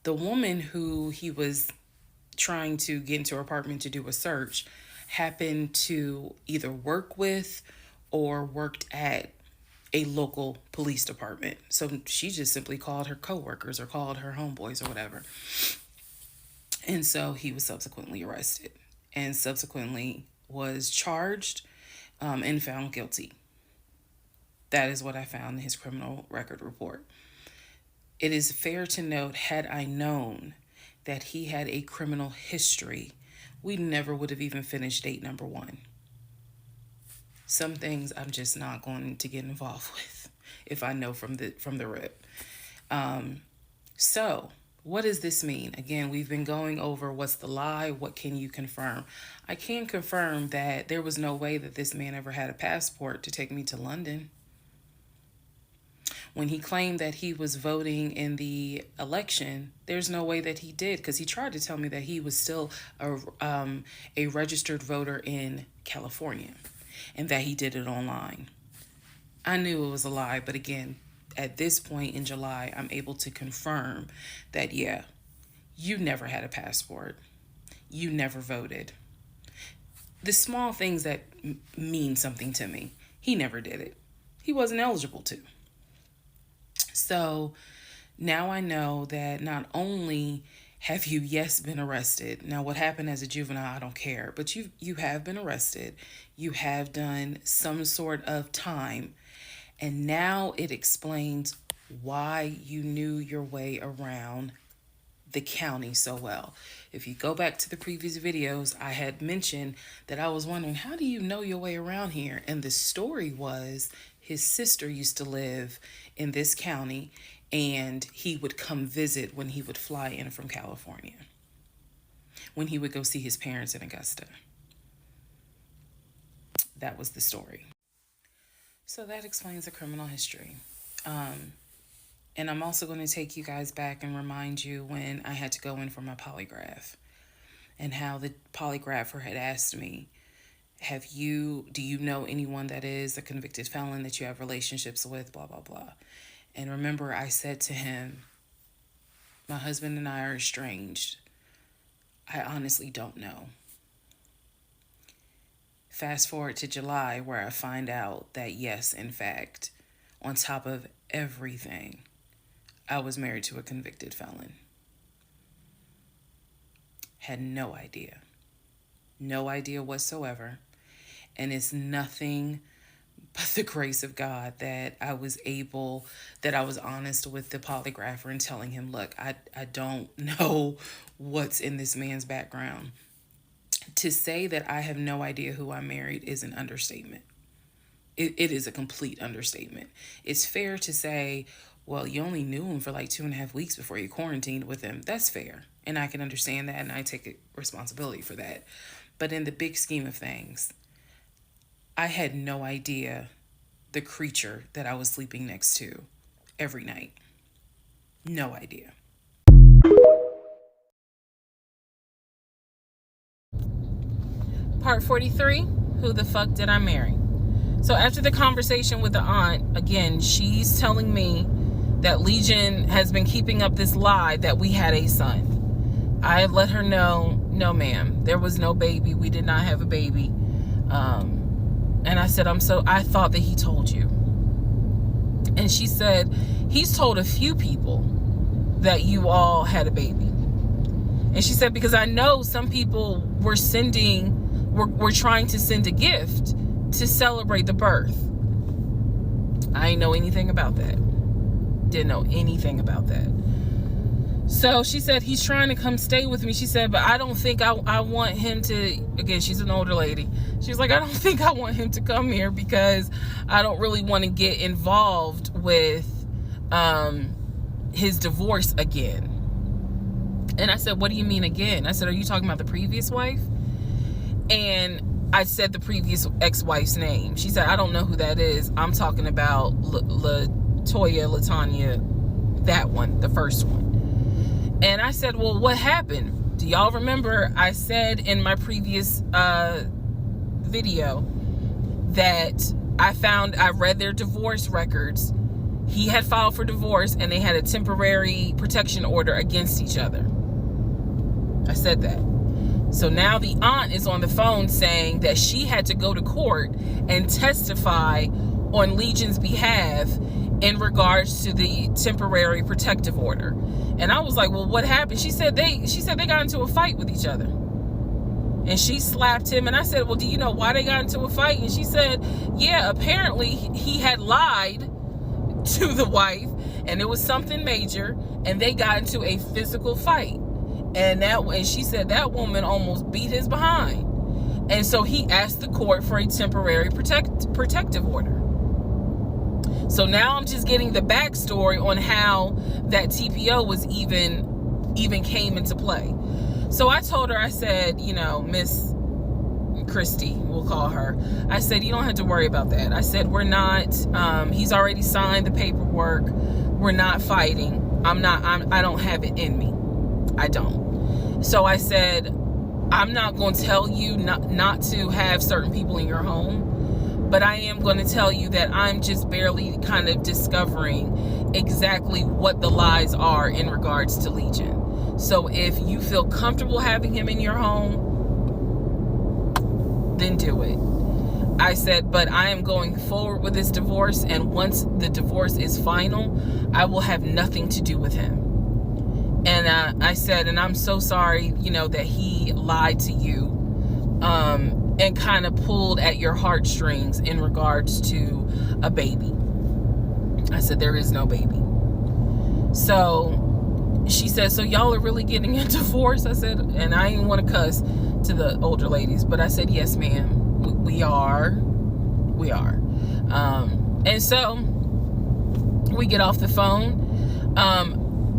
the woman who he was trying to get into her apartment to do a search happened to either work with or worked at a local police department. So she just simply called her coworkers or called her homeboys or whatever. And so he was subsequently arrested and subsequently was charged and found guilty. That is what I found in his criminal record report. It is fair to note, had I known that he had a criminal history, we never would have even finished date number one. Some things I'm just not going to get involved with if I know from the rip. So what does this mean? Again, we've been going over what's the lie, what can you confirm? I can confirm that there was no way that this man ever had a passport to take me to London. When he claimed that he was voting in the election, there's no way that he did, because he tried to tell me that he was still a registered voter in California and that he did it online. I knew it was a lie, but again, at this point in July, I'm able to confirm that, yeah, you never had a passport. You never voted. The small things that mean something to me, he never did it. He wasn't eligible to. So now I know that not only have you, yes, been arrested. Now, what happened as a juvenile, I don't care. But you have been arrested. You have done some sort of time. And now it explains why you knew your way around the county so well. If you go back to the previous videos, I had mentioned that I was wondering, how do you know your way around here? And the story was his sister used to live in this county, and he would come visit when he would fly in from California, when he would go see his parents in Augusta. That was the story. So that explains the criminal history. And I'm also going to take you guys back and remind you when I had to go in for my polygraph, and how the polygrapher had asked me, do you know anyone that is a convicted felon that you have relationships with, blah, blah, blah. And remember, I said to him, my husband and I are estranged. I honestly don't know. Fast forward to July, where I find out that, yes, in fact, on top of everything, I was married to a convicted felon. Had no idea. No idea whatsoever. And it's nothing but the grace of God that I was honest with the polygrapher and telling him, look, I don't know what's in this man's background. To say that I have no idea who I married is an understatement. It is a complete understatement. It's fair to say, well, you only knew him for like 2.5 weeks before you quarantined with him. That's fair. And I can understand that, and I take responsibility for that. But in the big scheme of things, I had no idea the creature that I was sleeping next to every night. No idea. Part 43, who the fuck did I marry? So after the conversation with the aunt, again, she's telling me that Legion has been keeping up this lie that we had a son. I let her know, no ma'am, there was no baby. We did not have a baby. And I said, I thought that he told you. And she said, he's told a few people that you all had a baby. And she said, because I know some people were trying to send a gift to celebrate the birth. I didn't know anything about that. Didn't know anything about that. So she said, he's trying to come stay with me. She said, but I don't think I want him to, again, she's an older lady. She's like, I don't think I want him to come here because I don't really want to get involved with his divorce again. And I said, what do you mean again? I said, are you talking about the previous wife? And I said the previous ex-wife's name. She said, I don't know who that is. I'm talking about LaTanya, that one, the first one. And I said, well, what happened? Do y'all remember I said in my previous video that I read their divorce records. He had filed for divorce and they had a temporary protection order against each other. I said that. So now the aunt is on the phone saying that she had to go to court and testify on Legion's behalf in regards to the temporary protective order. And I was like, well, what happened? She said they got into a fight with each other. And she slapped him. And I said, well, do you know why they got into a fight? And she said, yeah, apparently he had lied to the wife and it was something major and they got into a physical fight. And she said that woman almost beat his behind. And so he asked the court for a temporary protective order. So now I'm just getting the backstory on how that TPO was even came into play. So I told her, I said, Miss Christy, we'll call her. I said, you don't have to worry about that. I said, we're not, he's already signed the paperwork. We're not fighting. I don't have it in me. I don't. So I said, I'm not going to tell you not to have certain people in your home, but I am going to tell you that I'm just barely kind of discovering exactly what the lies are in regards to Legion. So if you feel comfortable having him in your home, then do it. I said, but I am going forward with this divorce, and once the divorce is final, I will have nothing to do with him. And I said, and I'm so sorry, that he lied to you, and kind of pulled at your heartstrings in regards to a baby. I said, there is no baby. So she said, so y'all are really getting a divorce? I said, and I didn't want to cuss to the older ladies, but I said, yes, ma'am, we are. And so we get off the phone.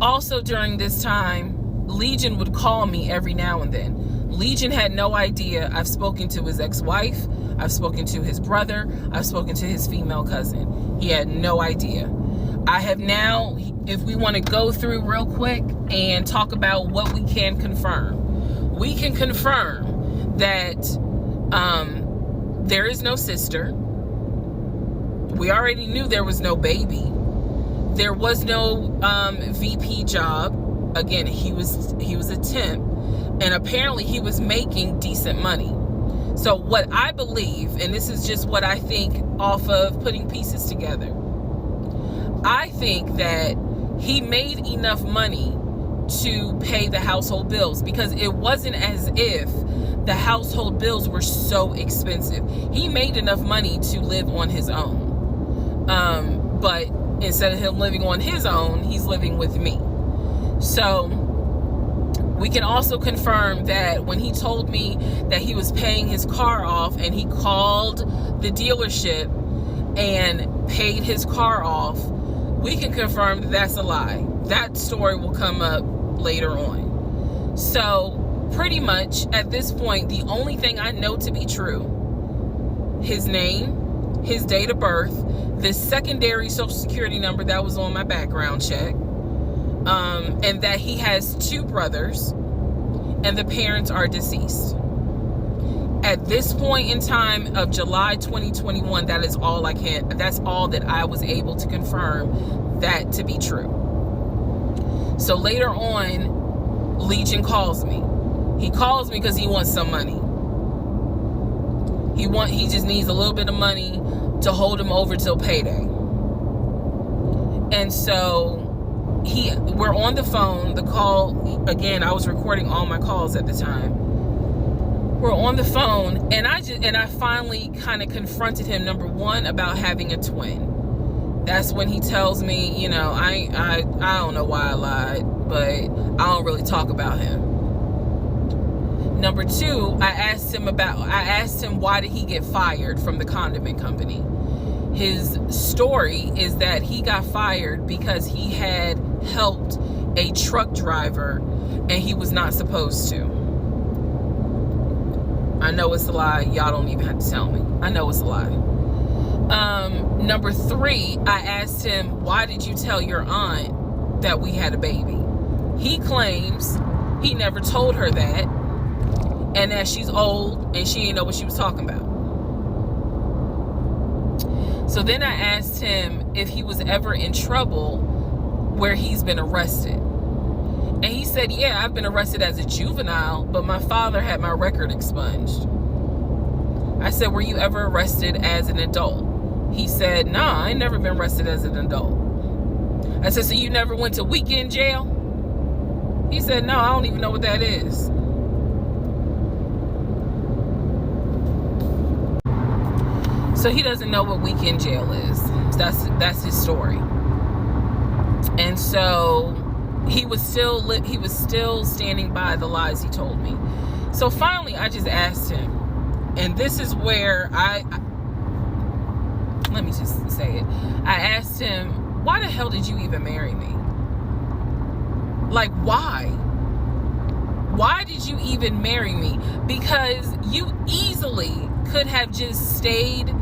Also during this time, Legion would call me every now and then. Legion had no idea. I've spoken to his ex-wife. I've spoken to his brother. I've spoken to his female cousin. He had no idea. I have now, if we want to go through real quick and talk about what we can confirm. We can confirm that there is no sister. We already knew there was no baby. There was no VP job. Again, he was a temp, and apparently he was making decent money. So what I believe, and this is just what I think off of putting pieces together, I think that he made enough money to pay the household bills, because it wasn't as if the household bills were so expensive. He made enough money to live on his own. But instead of him living on his own, he's living with me. So we can also confirm that when he told me that he was paying his car off and he called the dealership and paid his car off, we can confirm that that's a lie. That story will come up later on. So pretty much at this point, the only thing I know to be true, his name, his date of birth, the secondary social security number that was on my background check, and that he has 2 brothers and the parents are deceased. At this point in time of July 2021, that's all that I was able to confirm that to be true. So later on, Legion calls me. He calls me because he wants some money. He just needs a little bit of money to hold him over till payday. And so we're on the phone. The call, again, I was recording all my calls at the time. We're on the phone, and I finally kind of confronted him, number one, about having a twin. That's when he tells me, I don't know why I lied, but I don't really talk about him. Number two, I asked him why did he get fired from the condiment company. His story is that he got fired because he had helped a truck driver and he was not supposed to. I know it's a lie. Y'all don't even have to tell me. I know it's a lie. Number three, I asked him, why did you tell your aunt that we had a baby? He claims he never told her that, and that she's old and she didn't know what she was talking about. So then I asked him if he was ever in trouble where he's been arrested. And he said, yeah, I've been arrested as a juvenile, but my father had my record expunged. I said, were you ever arrested as an adult? He said, nah, I ain't never been arrested as an adult. I said, so you never went to weekend jail? He said, no, I don't even know what that is. So he doesn't know what weekend jail is. That's his story. And so he was still standing by the lies he told me. So finally, I just asked him, and this is where let me just say it. I asked him, why the hell did you even marry me? Like, why? Why did you even marry me? Because you easily could have just stayed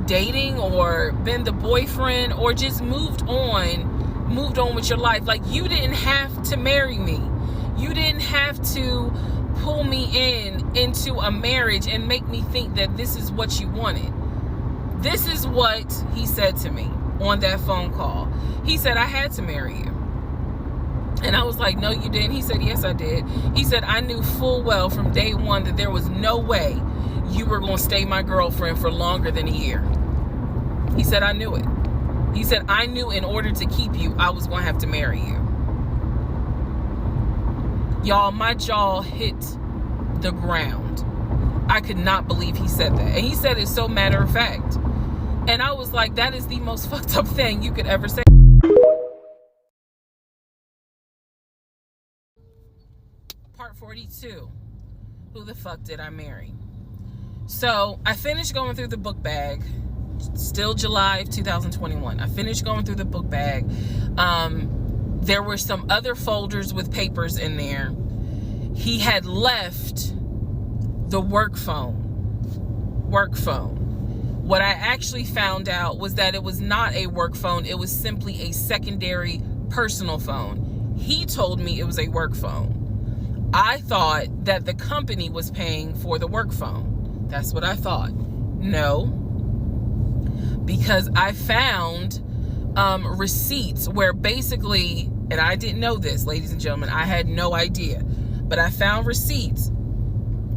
dating or been the boyfriend or just moved on with your life. Like, you didn't have to marry me. You didn't have to pull me into a marriage and make me think that this is what you wanted. This is what he said to me on that phone call. He said, I had to marry you. And I was like, no, you didn't. He said, yes, I did. He said, I knew full well from day one that there was no way you were going to stay my girlfriend for longer than a year. He said, I knew it. He said, I knew in order to keep you, I was going to have to marry you. Y'all, my jaw hit the ground. I could not believe he said that. And he said it so matter of fact. And I was like, that is the most fucked up thing you could ever say. Part 42. Who the fuck did I marry? So I finished going through the book bag. Still July of 2021. I finished going through the book bag. There were some other folders with papers in there. He had left the work phone. What I actually found out was that it was not a work phone. It was simply a secondary personal phone. He told me it was a work phone. I thought that the company was paying for the work phone. That's what I thought. No, because I found receipts where basically, and I didn't know this, ladies and gentlemen, I had no idea, but I found receipts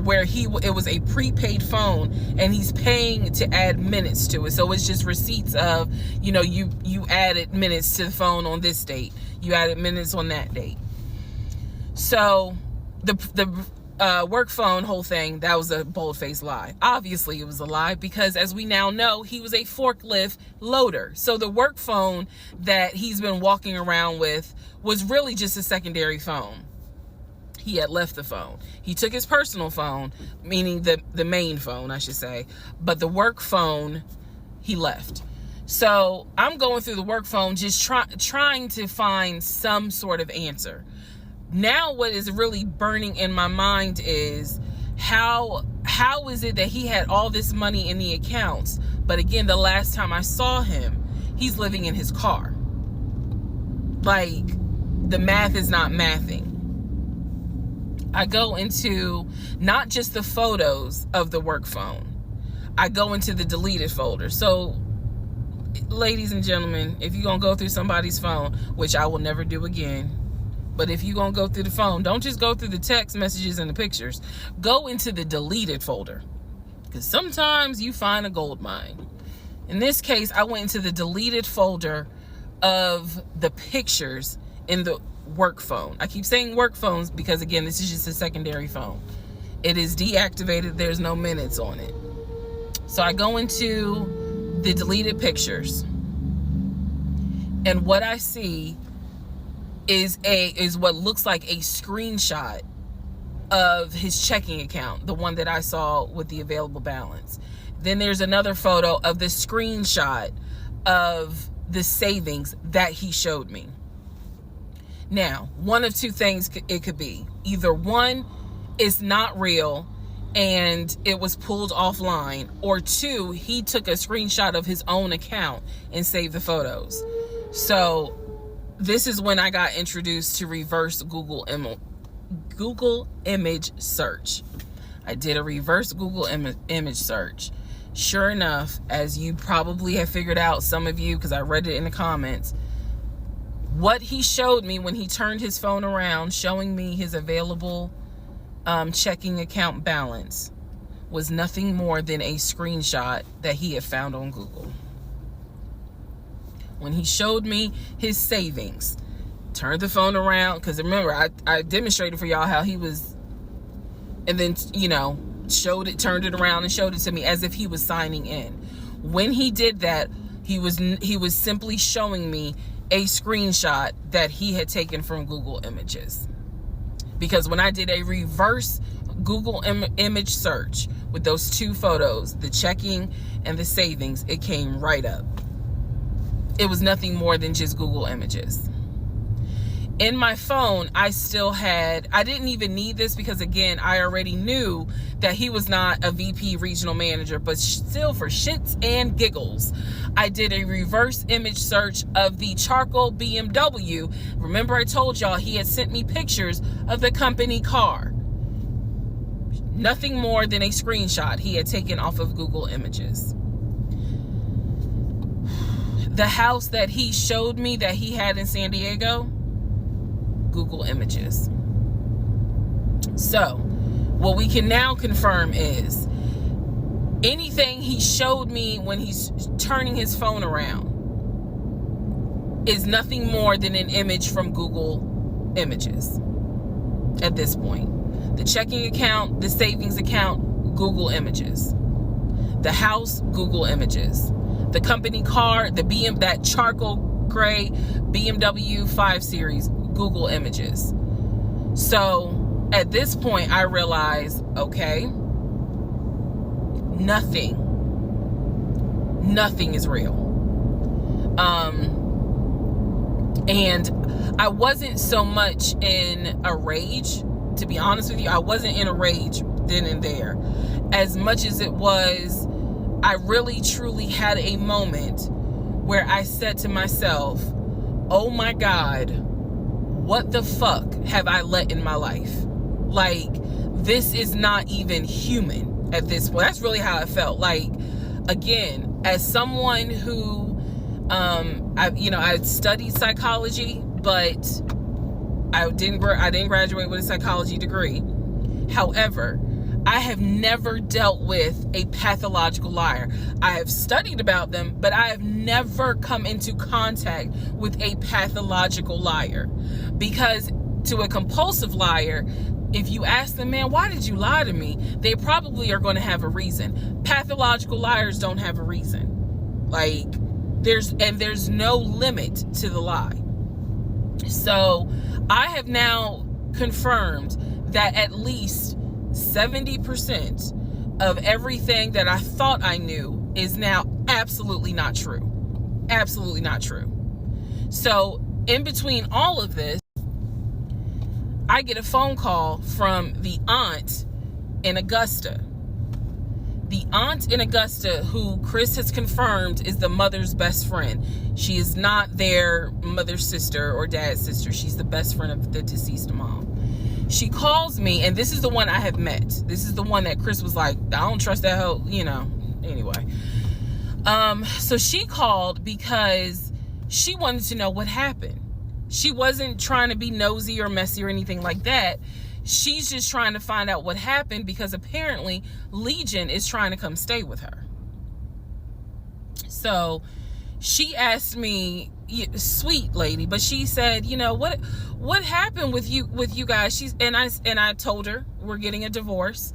where it was a prepaid phone and he's paying to add minutes to it. So it's just receipts of, you added minutes to the phone on this date, you added minutes on that date. So the work phone whole thing, that was a bold-faced lie. Obviously it was a lie, because as we now know, he was a forklift loader. So the work phone that he's been walking around with was really just a secondary phone. He had left the phone. He took his personal phone, meaning the main phone, I should say, but the work phone he left. So I'm going through the work phone, just trying to find some sort of answer. Now what is really burning in my mind is how is it that he had all this money in the accounts, but again, the last time I saw him, he's living in his car. Like, the math is not mathing. I go into not just the photos of the work phone, I go into the deleted folder. So, ladies and gentlemen, if you're gonna go through somebody's phone, which I will never do again, but if you're going to go through the phone, don't just go through the text messages and the pictures. Go into the deleted folder, because sometimes you find a gold mine. In this case, I went into the deleted folder of the pictures in the work phone. I keep saying work phones because, again, this is just a secondary phone. It is deactivated. There's no minutes on it. So I go into the deleted pictures, and what I see is what looks like a screenshot of his checking account, the one that I saw with the available balance. Then there's another photo of the screenshot of the savings that he showed me. Now, one of two things it could be. Either one, it's not real and it was pulled offline, or two, he took a screenshot of his own account and saved the photos. So this is when I got introduced to reverse Google image search. I did a reverse Google image search. Sure enough, as you probably have figured out, some of you, because I read it in the comments, what he showed me when he turned his phone around, showing me his available checking account balance, was nothing more than a screenshot that he had found on Google. When he showed me his savings, turned the phone around, because remember, I demonstrated for y'all how he was, and then, turned it around and showed it to me as if he was signing in. When he did that, he was simply showing me a screenshot that he had taken from Google Images. Because when I did a reverse Google image search with those two photos, the checking and the savings, it came right up. It was nothing more than just Google Images. in my phone, I didn't even need this because, again, I already knew that he was not a VP regional manager, but still, for shits and giggles, I did a reverse image search of the charcoal BMW. Remember, I told y'all he had sent me pictures of the company car. Nothing more than a screenshot he had taken off of Google Images. The house that he showed me that he had in San Diego, Google Images. So, what we can now confirm is anything he showed me when he's turning his phone around is nothing more than an image from Google Images at this point. The checking account, the savings account, Google Images. The house, Google Images. The company car, that charcoal gray BMW 5 Series, Google Images. So at this point, I realize, okay, nothing is real. And I wasn't so much in a rage, to be honest with you. I wasn't in a rage then and there, as much as it was, I really truly had a moment where I said to myself, oh my God, what the fuck have I let in my life? Like, this is not even human at this point. That's really how I felt. Like, again, as someone who, I studied psychology, but I didn't graduate with a psychology degree. However, I have never dealt with a pathological liar. I have studied about them, but I have never come into contact with a pathological liar. Because to a compulsive liar, if you ask them, man, why did you lie to me? They probably are going to have a reason. Pathological liars don't have a reason. Like, there's no limit to the lie. So I have now confirmed that at least 70% of everything that I thought I knew is now absolutely not true. Absolutely not true. So in between all of this, I get a phone call from the aunt in Augusta. The aunt in Augusta, who Chris has confirmed is the mother's best friend. She is not their mother's sister or dad's sister. She's the best friend of the deceased mom. She calls me, and this is the one I have met. This is the one that Chris was like, I don't trust that hoe, anyway. So she called because she wanted to know what happened. She wasn't trying to be nosy or messy or anything like that. She's just trying to find out what happened because apparently Legion is trying to come stay with her. So she asked me, sweet lady, but she said, what happened with you guys? And I told her we're getting a divorce.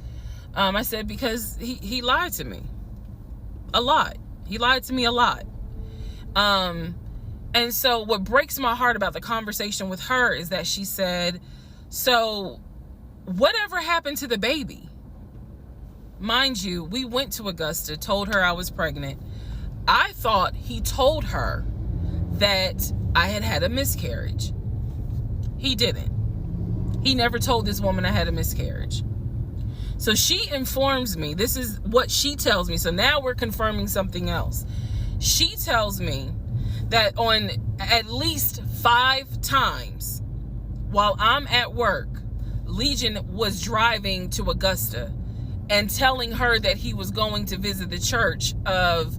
I said, because he lied to me a lot. He lied to me a lot. And so what breaks my heart about the conversation with her is that she said, so whatever happened to the baby? Mind you, we went to Augusta, told her I was pregnant. I thought he told her that I had a miscarriage. He didn't. He never told this woman I had a miscarriage. So she informs me, this is what she tells me. So now we're confirming something else. She tells me that on at least 5 times while I'm at work, Legion was driving to Augusta and telling her that he was going to visit the church of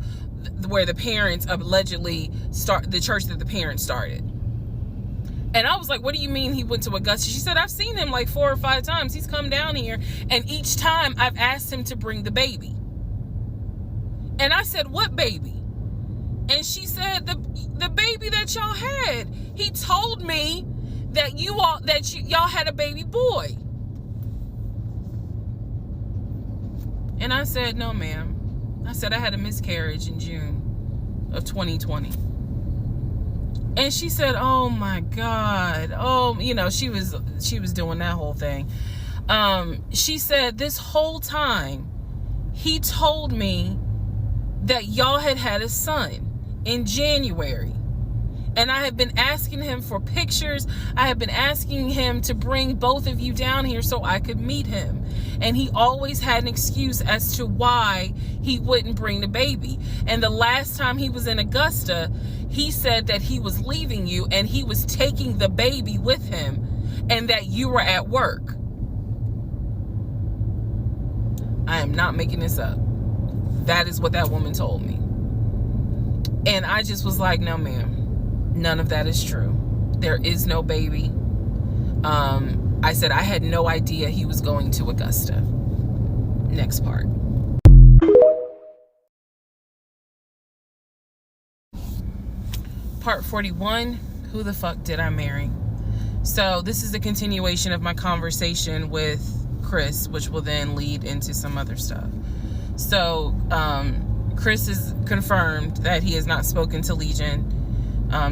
where the parents allegedly the church that the parents started. And I was like, what do you mean he went to Augusta? She said, I've seen him like 4 or 5 times. He's come down here, and each time I've asked him to bring the baby. And I said, what baby? And she said, the baby that y'all had. He told me that y'all had a baby boy. And I said, no, ma'am. I said I had a miscarriage in June of 2020. And she said, oh my God. Oh, she was doing that whole thing. She said this whole time he told me that y'all had a son in January. And I have been asking him for pictures. I have been asking him to bring both of you down here so I could meet him. And he always had an excuse as to why he wouldn't bring the baby. And the last time he was in Augusta, he said that he was leaving you and he was taking the baby with him and that you were at work. I am not making this up. That is what that woman told me. And I just was like, no, ma'am. None of that is true. There is no baby. I said I had no idea he was going to Augusta. Next part. Part 41, who the fuck did I marry? So this is a continuation of my conversation with Chris, which will then lead into some other stuff. So Chris has confirmed that he has not spoken to Legion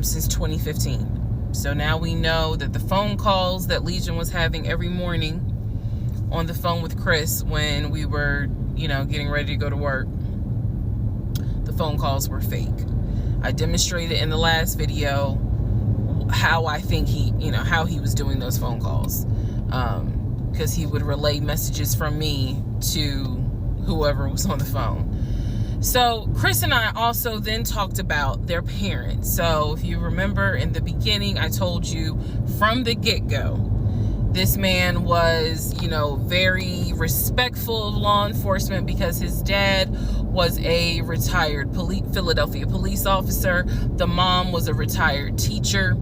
since 2015. So now we know that the phone calls that Legion was having every morning on the phone with Chris when we were, getting ready to go to work, the phone calls were fake. I demonstrated in the last video how I think how he was doing those phone calls. Because he would relay messages from me to whoever was on the phone. So Chris and I also then talked about their parents. So if you remember in the beginning, I told you from the get-go, this man was, very respectful of law enforcement because his dad was a retired Philadelphia police officer. The mom was a retired teacher.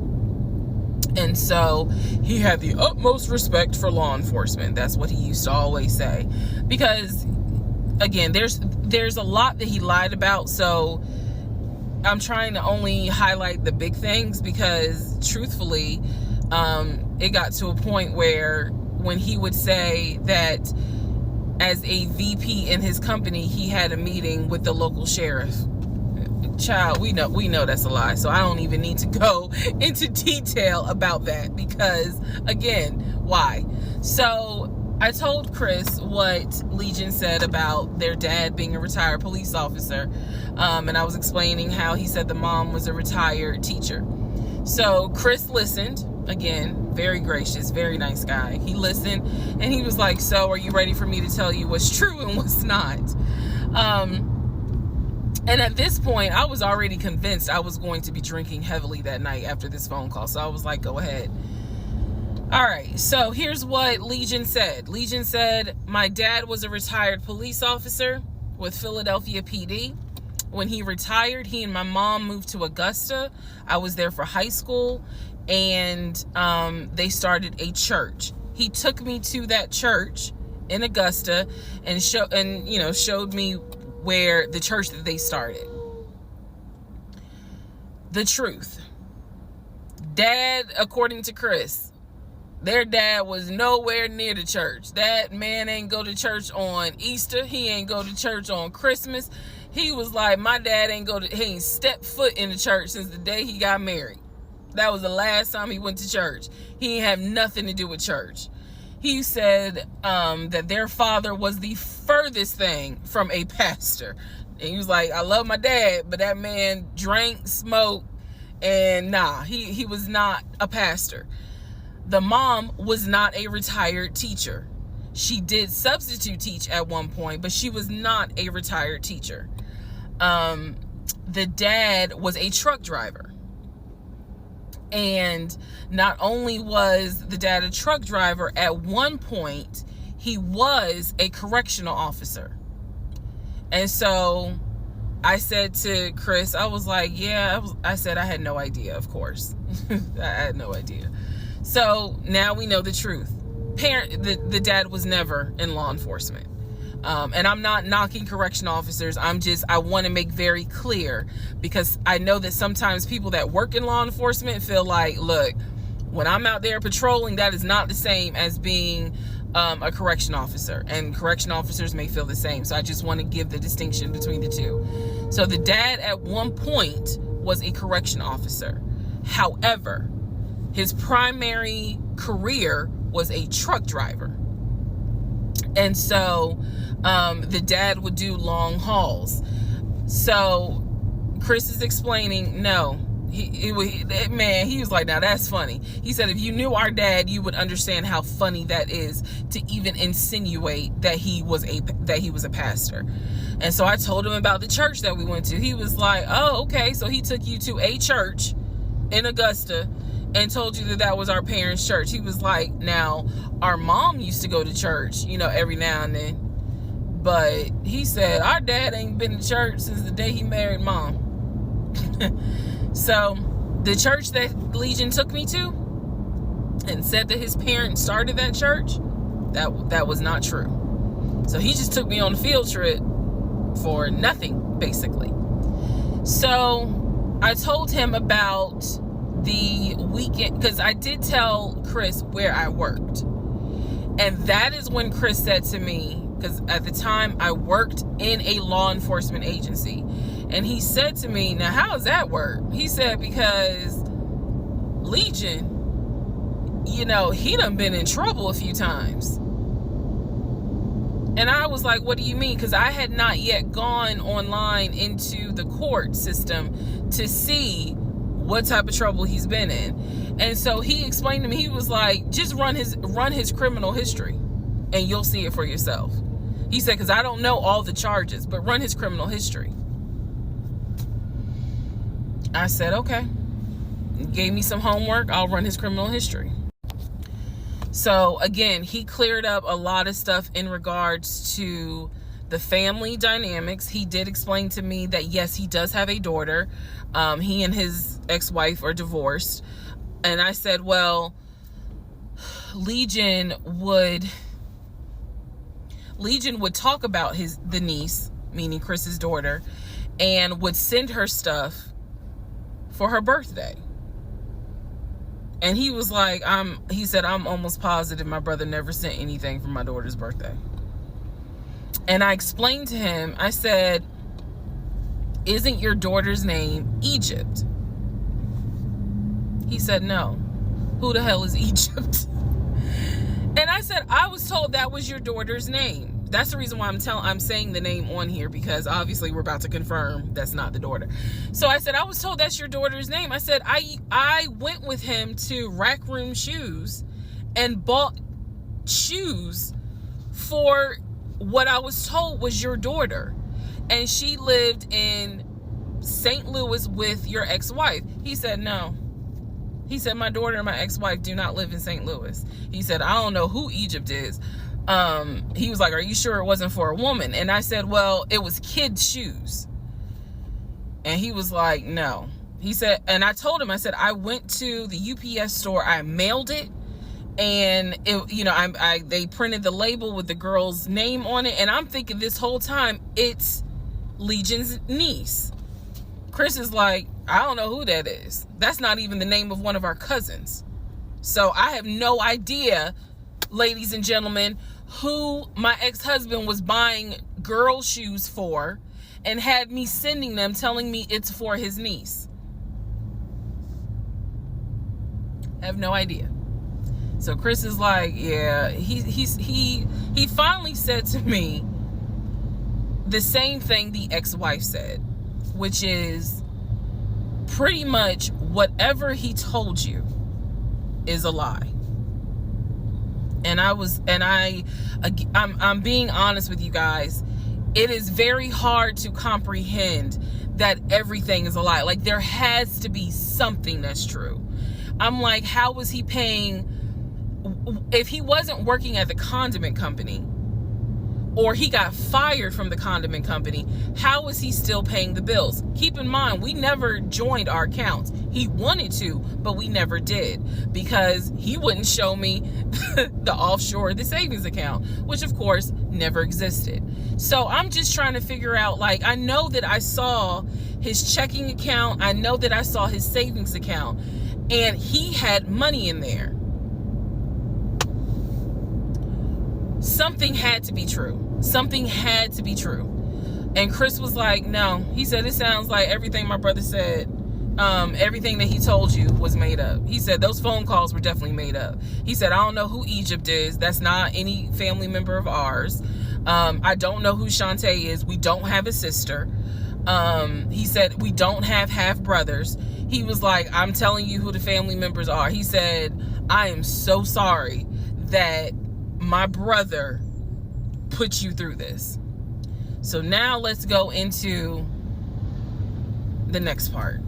And so he had the utmost respect for law enforcement. That's what he used to always say. Because, again, there's a lot that he lied about. So I'm trying to only highlight the big things because, truthfully, it got to a point where when he would say that as a VP in his company, he had a meeting with the local sheriff. Child, we know that's a lie, so I don't even need to go into detail about that because, again, why? So I told Chris what Legion said about their dad being a retired police officer, and I was explaining how he said the mom was a retired teacher. So Chris listened. Again, very gracious, very nice guy. He listened, and he was like, so are you ready for me to tell you what's true and what's not? And at this point, I was already convinced I was going to be drinking heavily that night after this phone call. So I was like, go ahead. All right. So here's what Legion said. Legion said, my dad was a retired police officer with Philadelphia PD. When he retired, he and my mom moved to Augusta. I was there for high school, and they started a church. He took me to that church in Augusta and showed me where the church that they started. The truth. Dad, according to Chris, their dad was nowhere near the church. That man ain't go to church on Easter. He ain't go to church on Christmas. He was like, my dad he ain't stepped foot in the church since the day he got married. That was the last time he went to church. He ain't have nothing to do with church. He said that their father was the furthest thing from a pastor. And he was like, I love my dad, but that man drank, smoked, and he was not a pastor. The mom was not a retired teacher. She did substitute teach at one point, but she was not a retired teacher. The dad was a truck driver. And not only was the dad a truck driver, at one point, he was a correctional officer. And so I said to Chris, I was like, I said I had no idea, of course. I had no idea. So now we know the truth. The dad was never in law enforcement. And I'm not knocking correctional officers. I want to make very clear, because I know that sometimes people that work in law enforcement feel like, look, when I'm out there patrolling, that is not the same as being a correction officer, and correction officers may feel the same. So I just want to give the distinction between the two. So the dad at one point was a correction officer. However, his primary career was a truck driver. And so the dad would do long hauls. So Chris is explaining, no, he was like, now that's funny. He said, if you knew our dad, you would understand how funny that is to even insinuate that he was a pastor. And so I told him about the church that we went to. He was like, oh, okay. So he took you to a church in Augusta and told you that was our parents' church. He was like, now, our mom used to go to church, every now and then. But he said, our dad ain't been to church since the day he married mom. So the church that Legion took me to and said that his parents started that church, that was not true. So he just took me on a field trip for nothing, basically. So I told him about the weekend, because I did tell Chris where I worked. And that is when Chris said to me, because at the time I worked in a law enforcement agency, and he said to me, now how does that work? He said, because Legion, he done been in trouble a few times. And I was like, what do you mean? Because I had not yet gone online into the court system to see what type of trouble he's been in. And so he explained to me, he was like, just run his criminal history and you'll see it for yourself. He said, because I don't know all the charges, but run his criminal history. I said, okay. He gave me some homework. I'll run his criminal history. So again, he cleared up a lot of stuff in regards to the family dynamics. He did explain to me that, yes, he does have a daughter. He and his ex-wife are divorced. And I said, well, Legion would talk about the niece, meaning Chris's daughter, and would send her stuff for her birthday. And he was like, he said, I'm almost positive my brother never sent anything for my daughter's birthday. And I explained to him, I said, isn't your daughter's name Egypt? He said, no. Who the hell is Egypt? And I said, I was told that was your daughter's name. That's the reason why I'm saying the name on here, because obviously we're about to confirm that's not the daughter. So I said, I was told that's your daughter's name. I said, I went with him to Rack Room Shoes and bought shoes for what I was told was your daughter. And she lived in St. Louis with your ex-wife. He said, no. He said, my daughter and my ex-wife do not live in St. Louis. He said, I don't know who Egypt is. He was like, are you sure it wasn't for a woman? And I said, well, it was kids' shoes. And he was like, no. He said, and I told him, I said, I went to the UPS store, I mailed it, and it, they printed the label with the girl's name on it, and I'm thinking this whole time it's Legion's niece. Chris is like, I don't know who that is. That's not even the name of one of our cousins. So I have no idea, ladies and gentlemen, who my ex-husband was buying girl shoes for and had me sending them, telling me it's for his niece. I have no idea. So Chris is like, yeah, he finally said to me the same thing the ex-wife said, which is pretty much whatever he told you is a lie. And I'm being honest with you guys. It is very hard to comprehend that everything is a lie. Like, there has to be something that's true. I'm like, how was he paying? If he wasn't working at the condiment company, or he got fired from the condiment company, how was he still paying the bills? Keep in mind, we never joined our accounts. He wanted to, but we never did, because he wouldn't show me the offshore, the savings account, which of course never existed. So I'm just trying to figure out, like, I know that I saw his checking account. I know that I saw his savings account, and he had money in there. Something had to be true. Something had to be true. And Chris was like, no. He said, it sounds like everything my brother said, everything that he told you was made up. He said, those phone calls were definitely made up. He said, I don't know who Egypt is. That's not any family member of ours. I don't know who Shantae is. We don't have a sister. He said, we don't have half brothers. He was like, I'm telling you who the family members are. He said, I am so sorry that my brother put you through this. So now let's go into the next part.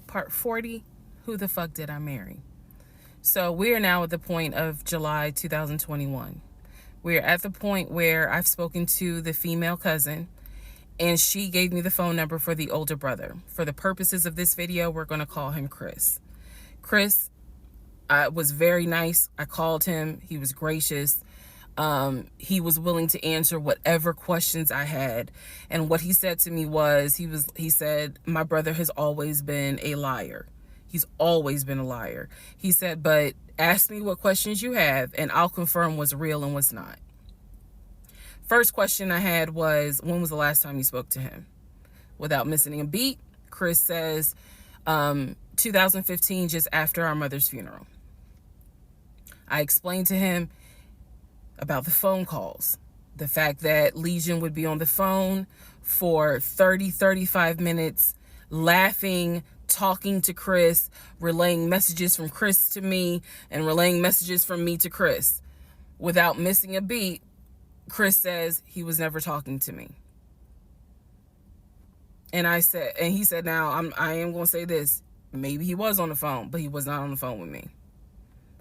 Part 40, who the fuck did I marry? So we are now at the point of July 2021. We're at the point where I've spoken to the female cousin, and she gave me the phone number for the older brother. For the purposes of this video, we're going to call him Chris. Chris was very nice. I called him. He was gracious. He was willing to answer whatever questions I had. And what he said to me was, he said, my brother has always been a liar. He's always been a liar. He said, but ask me what questions you have and I'll confirm what's real and what's not. First question I had was, when was the last time you spoke to him? Without missing a beat, Chris says, 2015, just after our mother's funeral. I explained to him about the phone calls, the fact that Legion would be on the phone for 35 minutes, laughing, talking to Chris, relaying messages from Chris to me, and relaying messages from me to Chris. Without missing a beat, Chris says he was never talking to me. And he said, now I am going to say this. Maybe he was on the phone, but he was not on the phone with me.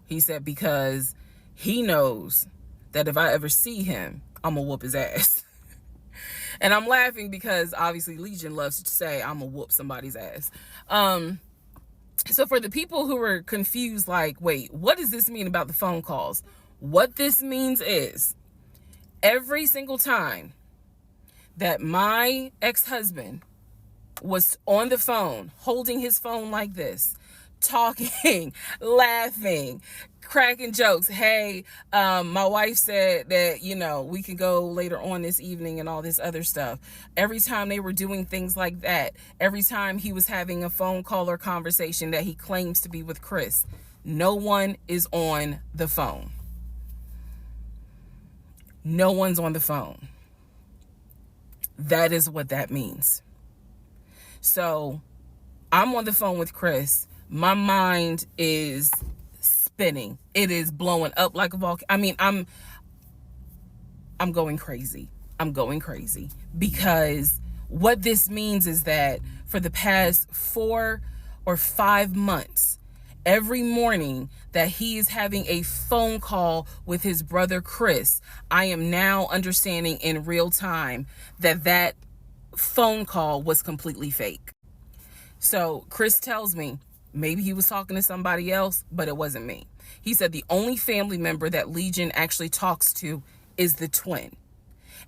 He said, because he knows that if I ever see him, I'm going to whoop his ass. And I'm laughing because obviously Legion loves to say I'm going to whoop somebody's ass. So for the people who were confused, like, wait, what does this mean about the phone calls? What this means is every single time that my ex-husband was on the phone, holding his phone like this, talking, laughing, cracking jokes. Hey, my wife said that, we can go later on this evening and all this other stuff. Every time they were doing things like that, every time he was having a phone call or conversation that he claims to be with Chris, no one is on the phone. No one's on the phone. That is what that means. So I'm on the phone with Chris. My mind is spinning. It is blowing up like a volcano. I mean, I'm going crazy. I'm going crazy because what this means is that for the past 4 or 5 months, every morning that he is having a phone call with his brother Chris, I am now understanding in real time that phone call was completely fake. So Chris tells me maybe he was talking to somebody else, but it wasn't me. He said the only family member that Legion actually talks to is the twin.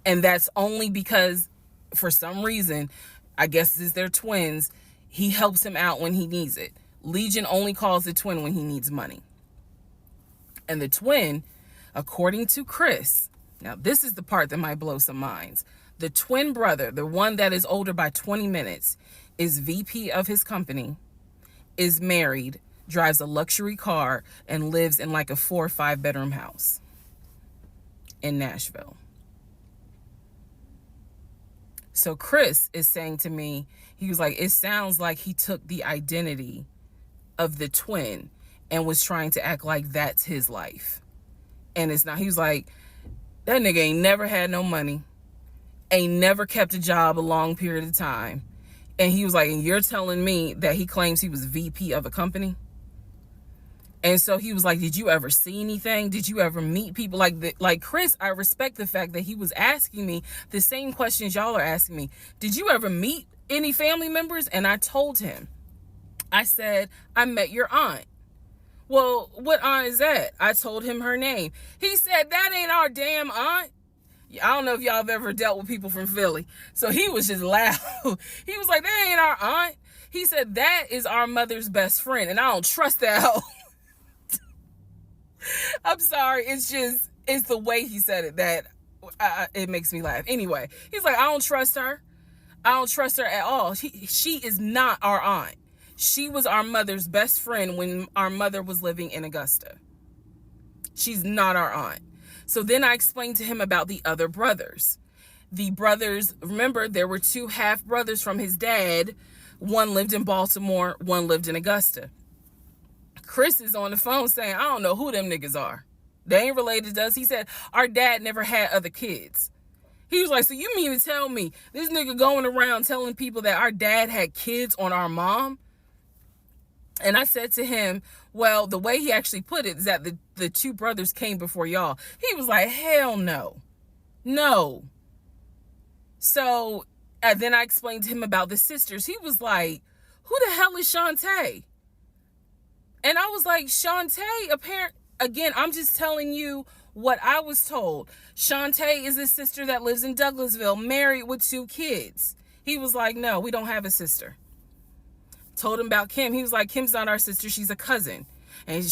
And that's only because for some reason, I guess it's their twins, he helps him out when he needs it. Legion only calls the twin when he needs money. And the twin, according to Chris, now this is the part that might blow some minds. The twin brother, the one that is older by 20 minutes, is VP of his company, is married, drives a luxury car, and lives in like a 4 or 5 bedroom house in Nashville. So Chris is saying to me, he was like, it sounds like he took the identity of the twin and was trying to act like that's his life. And it's not. He was like, that nigga ain't never had no money, ain't never kept a job a long period of time. And he was like, and you're telling me that he claims he was VP of a company? And so he was like, did you ever see anything? Did you ever meet people like Chris? I respect the fact that he was asking me the same questions y'all are asking me. Did you ever meet any family members? And I told him, I said, I met your aunt. Well, what aunt is that? I told him her name. He said, that ain't our damn aunt. I don't know if y'all have ever dealt with people from Philly. So he was just loud. He was like, that ain't our aunt. He said, that is our mother's best friend. And I don't trust that hoe. I'm sorry. It's the way he said it that it makes me laugh. Anyway, he's like, I don't trust her. I don't trust her at all. She is not our aunt. She was our mother's best friend when our mother was living in Augusta. She's not our aunt. So then I explained to him about the other brothers. The brothers, remember, there were 2 half brothers from his dad. One lived in Baltimore, one lived in Augusta. Chris is on the phone saying, I don't know who them niggas are. They ain't related to us. He said, our dad never had other kids. He was like, so you mean to tell me this nigga going around telling people that our dad had kids on our mom? And I said to him, well, the way he actually put it is that the 2 brothers came before y'all. He was like, hell no. No. So then I explained to him about the sisters. He was like, who the hell is Shantae? And I was like, Shantae, again, I'm just telling you what I was told. Shantae is a sister that lives in Douglasville, married with 2 kids. He was like, no, we don't have a sister. Told him about Kim. He was like, Kim's not our sister, she's a cousin. And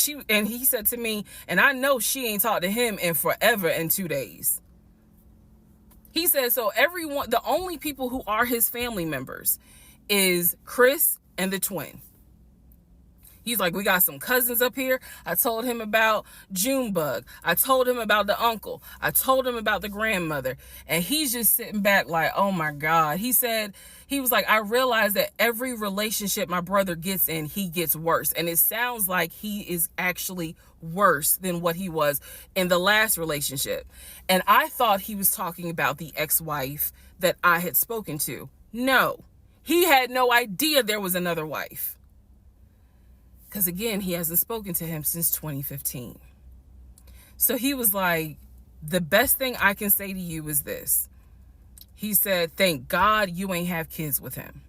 he said to me, and I know she ain't talked to him in forever in 2 days. He said, so everyone, the only people who are his family members is Chris and the twin. He's like, we got some cousins up here. I told him about Junebug. I told him about the uncle. I told him about the grandmother. And he's just sitting back like, oh my God. He was like, I realized that every relationship my brother gets in, he gets worse. And it sounds like he is actually worse than what he was in the last relationship. And I thought he was talking about the ex-wife that I had spoken to. No, he had no idea there was another wife. Because again, he hasn't spoken to him since 2015. So he was like, the best thing I can say to you is this. He said, thank God you ain't have kids with him.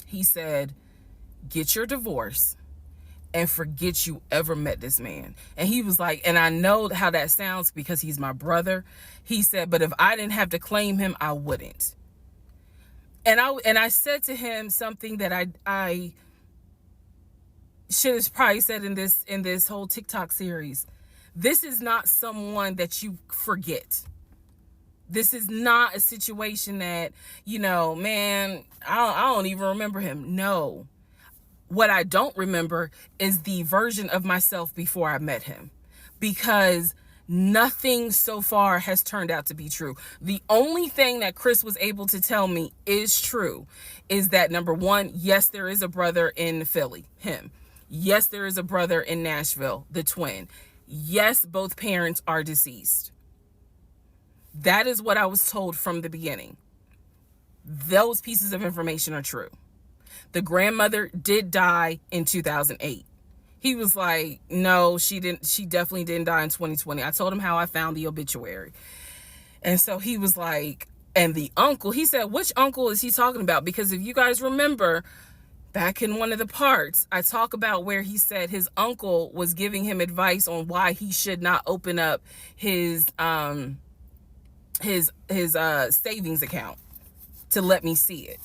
He said, get your divorce and forget you ever met this man. And he was like, and I know how that sounds because he's my brother. He said, but if I didn't have to claim him, I wouldn't. And I said to him something that I should have probably said in this whole TikTok series. This is not someone that you forget. This is not a situation that, man, I don't even remember him. No. What I don't remember is the version of myself before I met him, because nothing so far has turned out to be true. The only thing that Chris was able to tell me is true is that, number one, yes, there is a brother in Philly, him. Yes, there is a brother in Nashville, the twin. Yes, both parents are deceased. That is what I was told from the beginning. Those pieces of information are true. The grandmother did die in 2008. He was like, no, she definitely didn't die in 2020. I told him how I found the obituary. And so he was like, and the uncle, he said, which uncle is he talking about? Because if you guys remember, back in one of the parts, I talk about where he said his uncle was giving him advice on why he should not open up his savings account to let me see it.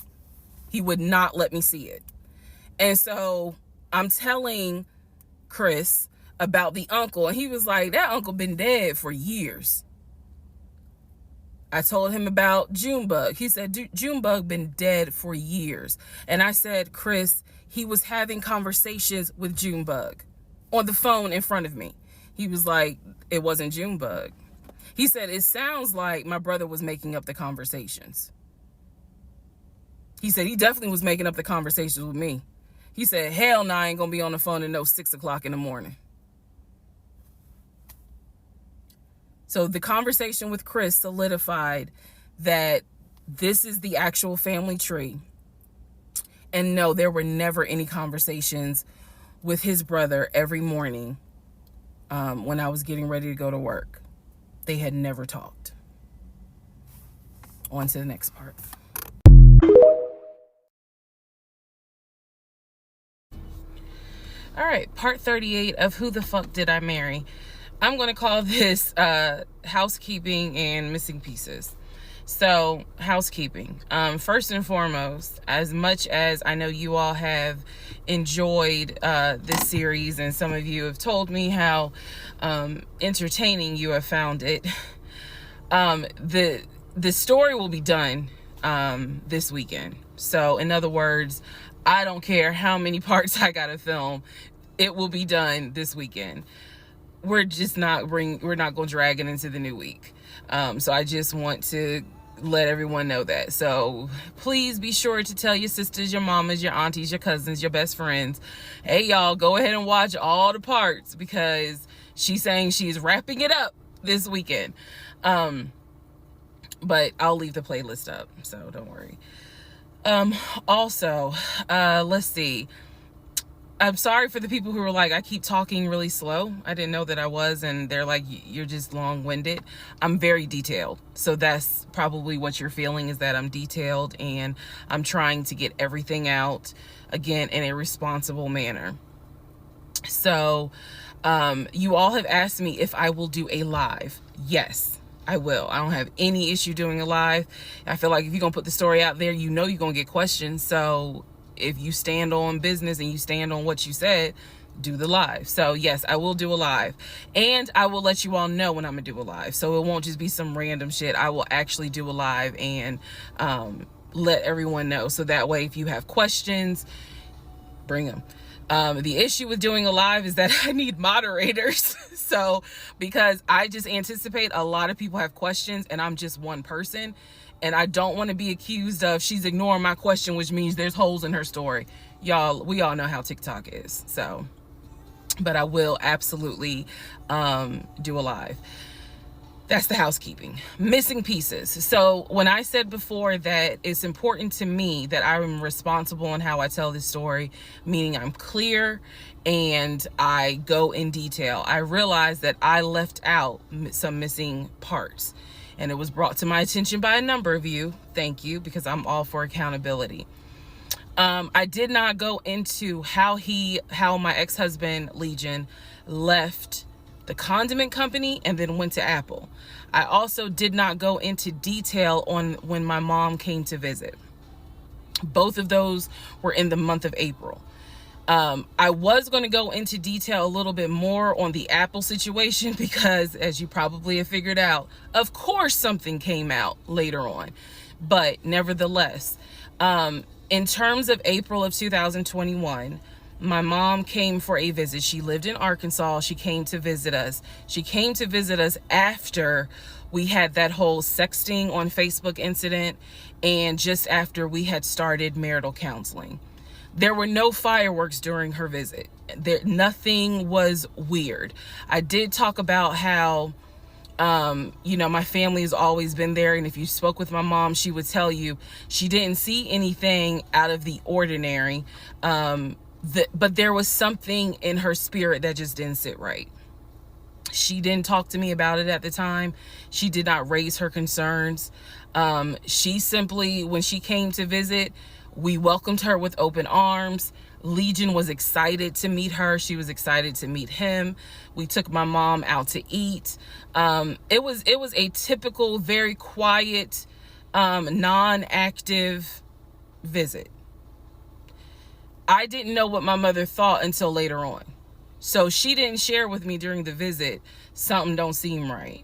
He would not let me see it. And so I'm telling Chris about the uncle, and he was like, that uncle been dead for years. I told him about Junebug. He said, Junebug been dead for years. And I said, Chris, he was having conversations with Junebug on the phone in front of me. He was like, it wasn't Junebug. He said, it sounds like my brother was making up the conversations. He said, he definitely was making up the conversations with me. He said, hell no, I ain't gonna be on the phone at no 6 o'clock in the morning. So the conversation with Chris solidified that this is the actual family tree. And no, there were never any conversations with his brother every morning when I was getting ready to go to work. They had never talked. On to the next part. All right, part 38 of Who the Fuck Did I Marry? I'm going to call this housekeeping and missing pieces. So, housekeeping. First and foremost, as much as I know you all have enjoyed this series, and some of you have told me how entertaining you have found it, the story will be done this weekend. So, in other words, I don't care how many parts I got to film, it will be done this weekend. we're not going to drag it into the new week. So I just want to let everyone know that. So please be sure to tell your sisters, your mamas, your aunties, your cousins, your best friends, hey y'all, go ahead and watch all the parts, because she's saying she's wrapping it up this weekend. But I'll leave the playlist up, so don't worry. Also, let's see. I'm sorry for the people who were like, I keep talking really slow. I didn't know that I was, and they're like, you're just long-winded. I'm very detailed. So that's probably what you're feeling, is that I'm detailed and I'm trying to get everything out, again, in a responsible manner. So, you all have asked me if I will do a live. Yes, I will. I don't have any issue doing a live. I feel like if you're going to put the story out there, you know you're going to get questions. So if you stand on business and you stand on what you said, do the live. So yes, I will do a live, and I will let you all know when I'm gonna do a live. So it won't just be some random shit. I will actually do a live and let everyone know. So that way, if you have questions, bring them. The issue with doing a live is that I need moderators. So because I just anticipate a lot of people have questions and I'm just one person, and I don't want to be accused of she's ignoring my question, which means there's holes in her story. Y'all, we all know how TikTok is. So, but I will absolutely do a live. That's the housekeeping. Missing pieces. So when I said before that it's important to me that I am responsible in how I tell this story, meaning I'm clear and I go in detail, I realized that I left out some missing parts. And it was brought to my attention by a number of you. Thank you, because I'm all for accountability. I did not go into how my ex-husband, Legion, left the condiment company and then went to Apple. I also did not go into detail on when my mom came to visit. Both of those were in the month of April. I was going to go into detail a little bit more on the Apple situation because, as you probably have figured out, of course something came out later on. But nevertheless, in terms of April of 2021, my mom came for a visit. She lived in Arkansas. She came to visit us. She came to visit us after we had that whole sexting on Facebook incident and just after we had started marital counseling. There were no fireworks during her visit. Nothing was weird. I did talk about how, my family has always been there. And if you spoke with my mom, she would tell you she didn't see anything out of the ordinary. But there was something in her spirit that just didn't sit right. She didn't talk to me about it at the time. She did not raise her concerns. She simply, when she came to visit, we welcomed her with open arms. Legion was excited to meet her. She was excited to meet him. We took my mom out to eat. It was a typical, very quiet, non-active visit. I didn't know what my mother thought until later on. So she didn't share with me during the visit, something don't seem right.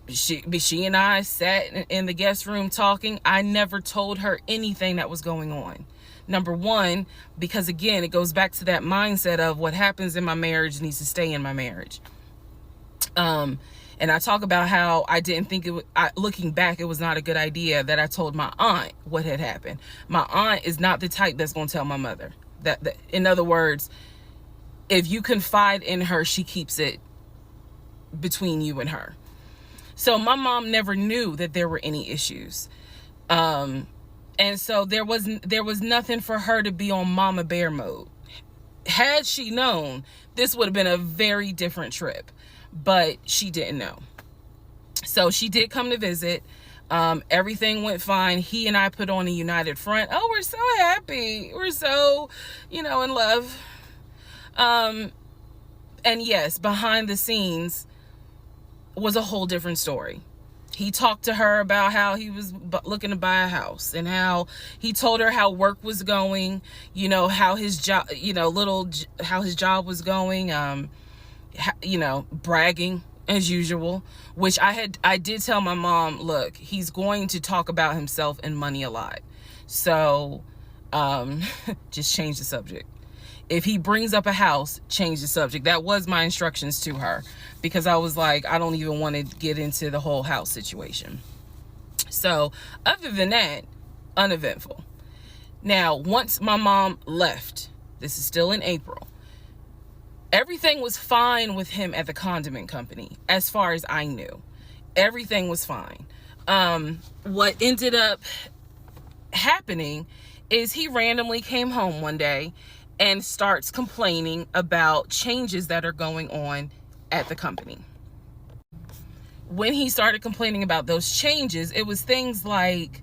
She and I sat in the guest room talking. I never told her anything that was going on. Number one, because again, it goes back to that mindset of what happens in my marriage needs to stay in my marriage. And I talk about how I didn't think looking back, it was not a good idea that I told my aunt what had happened. My aunt is not the type that's going to tell my mother. That in other words, if you confide in her, she keeps it between you and her. So my mom never knew that there were any issues. And so there was nothing for her to be on mama bear mode. Had she known, this would have been a very different trip, but she didn't know. So she did come to visit. Everything went fine. He and I put on a united front. Oh, we're so happy. We're so, in love. And yes, behind the scenes was a whole different story. He talked to her about how he was looking to buy a house and how he told her how work was going, how his job, how his job was going, bragging as usual, which I did tell my mom, look, he's going to talk about himself and money a lot. So, just change the subject. If he brings up a house, change the subject. That was my instructions to her, because I was like, I don't even want to get into the whole house situation. So other than that, uneventful. Now, once my mom left, this is still in April, everything was fine with him at the condiment company. As far as I knew, everything was fine. What ended up happening is he randomly came home one day and starts complaining about changes that are going on at the company. When he started complaining about those changes, it was things like,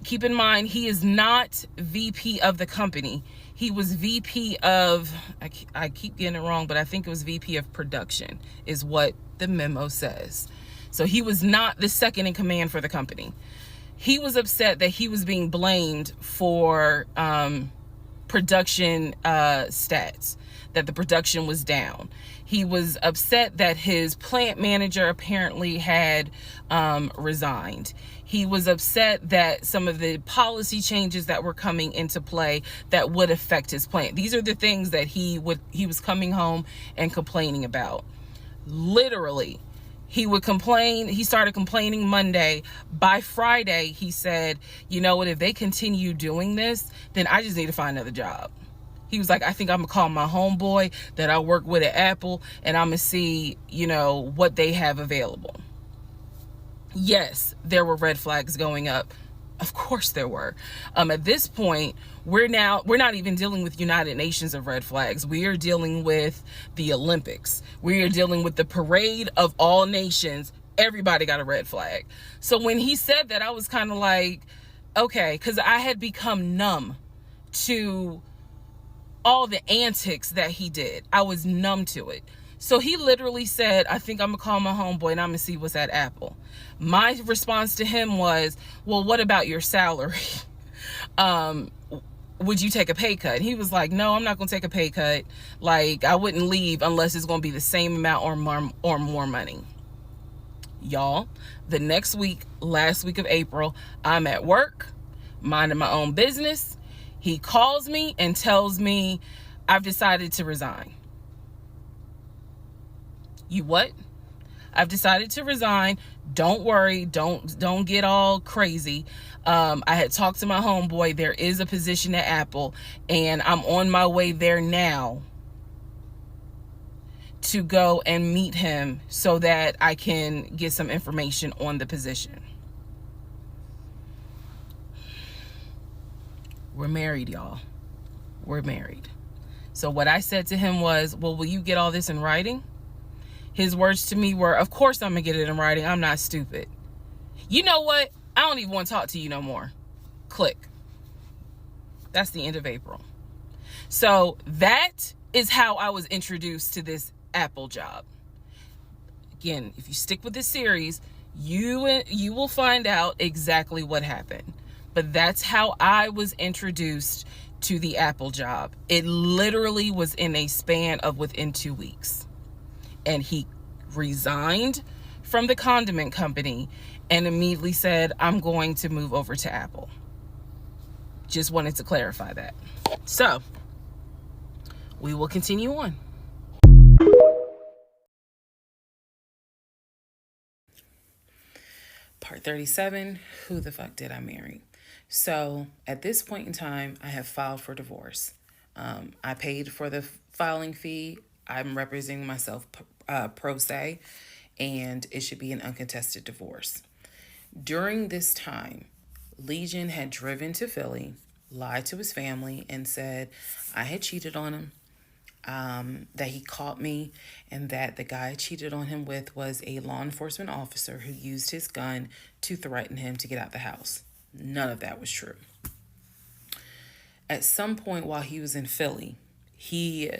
keep in mind, he is not VP of the company. He was VP of, I keep getting it wrong, but I think it was VP of production is what the memo says. So he was not the second in command for the company. He was upset that he was being blamed for production stats, that the production was down. He was upset that his plant manager apparently had resigned. He was upset that some of the policy changes that were coming into play that would affect his plant. These are the things that he was coming home and complaining about. Literally, he would complain. He started complaining Monday. By Friday, he said, you know what, if they continue doing this, then I just need to find another job. He was like, I think I'm gonna call my homeboy that I work with at Apple, and I'm gonna see, what they have available. Yes, there were red flags going up. Of course there were. At this point, we're not even dealing with United Nations of red flags. We are dealing with the Olympics. We are dealing with the parade of all nations. Everybody got a red flag. So when he said that, I was kind of like, okay, because I had become numb to all the antics that he did. I was numb to it. So he literally said, I think I'm gonna call my homeboy and I'm gonna see what's at Apple. My response to him was, well, what about your salary? Would you take a pay cut? He was like, no, I'm not gonna take a pay cut. Like, I wouldn't leave unless it's gonna be the same amount or more money. Y'all, the next week, last week of April, I'm at work, minding my own business. He calls me and tells me, I've decided to resign. You what? I've decided to resign. Don't worry. Don't get all crazy. I had talked to my homeboy. There is a position at Apple, and I'm on my way there now to go and meet him so that I can get some information on the position. We're married, y'all. We're married. So what I said to him was, well, will you get all this in writing? His words to me were, of course I'm gonna get it in writing. I'm not stupid. You know what? I don't even want to talk to you no more. Click. That's the end of April. So that is how I was introduced to this Apple job. Again, if you stick with this series, you will find out exactly what happened. But that's how I was introduced to the Apple job. It literally was in a span of within 2 weeks. And he resigned from the condiment company and immediately said, I'm going to move over to Apple. Just wanted to clarify that. So we will continue on. Part 37, who the fuck did I marry? So at this point in time, I have filed for divorce. I paid for the filing fee. I'm representing myself pro se, and it should be an uncontested divorce. During this time, Legion had driven to Philly, lied to his family, and said I had cheated on him, that he caught me, and that the guy I cheated on him with was a law enforcement officer who used his gun to threaten him to get out the house. None of that was true. At some point while he was in Philly, he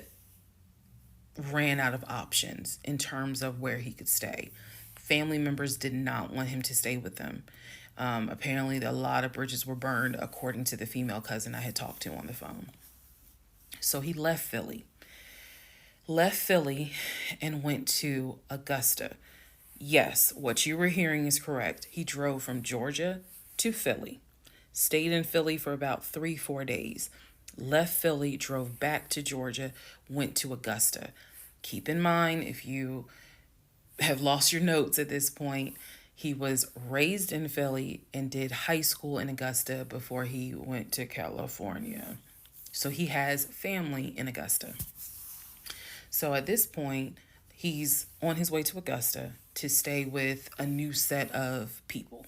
ran out of options in terms of where he could stay. Family members did not want him to stay with them. Apparently, a lot of bridges were burned, according to the female cousin I had talked to on the phone. So he left Philly and went to Augusta. Yes, what you were hearing is correct. He drove from Georgia to Philly, stayed in Philly for about 3-4 days. left Philly, drove back to Georgia, went to Augusta. Keep in mind, if you have lost your notes at this point, he was raised in Philly and did high school in Augusta before he went to California. So he has family in Augusta. So at this point, he's on his way to Augusta to stay with a new set of people.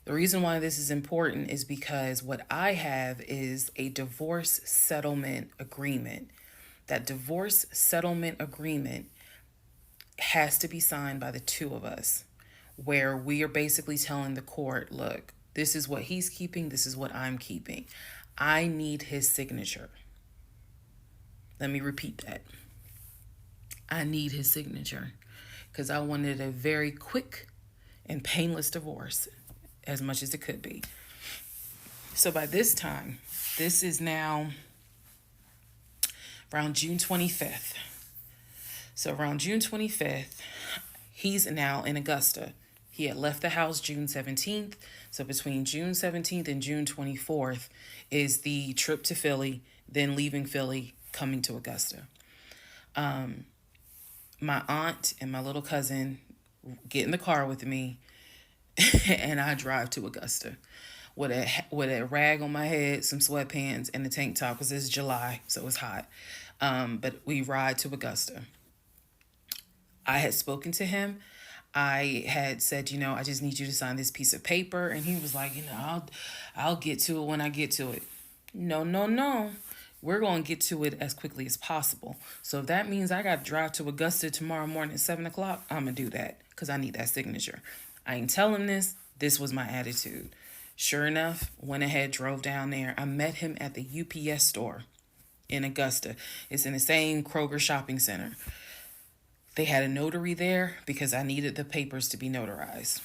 The reason why this is important is because what I have is a divorce settlement agreement. That divorce settlement agreement has to be signed by the two of us, where we are basically telling the court, look, this is what he's keeping, this is what I'm keeping. I need his signature. Let me repeat that. I need his signature because I wanted a very quick and painless divorce, as much as it could be. So by this time, this is now around June 25th. So around June 25th, he's now in Augusta. He had left the house June 17th. So between June 17th and June 24th is the trip to Philly, then leaving Philly, coming to Augusta. My aunt and my little cousin get in the car with me and I drive to Augusta with a rag on my head, some sweatpants, and a tank top because it's July, so it's hot. But we ride to Augusta. I had spoken to him. I had said, I just need you to sign this piece of paper, and he was like, I'll get to it when I get to it. No. We're going to get to it as quickly as possible. So if that means I got to drive to Augusta tomorrow morning at 7 o'clock, I'm going to do that because I need that signature. I ain't telling this. This was my attitude. Sure enough, went ahead, drove down there. I met him at the UPS store in Augusta. It's in the same Kroger shopping center. They had a notary there because I needed the papers to be notarized.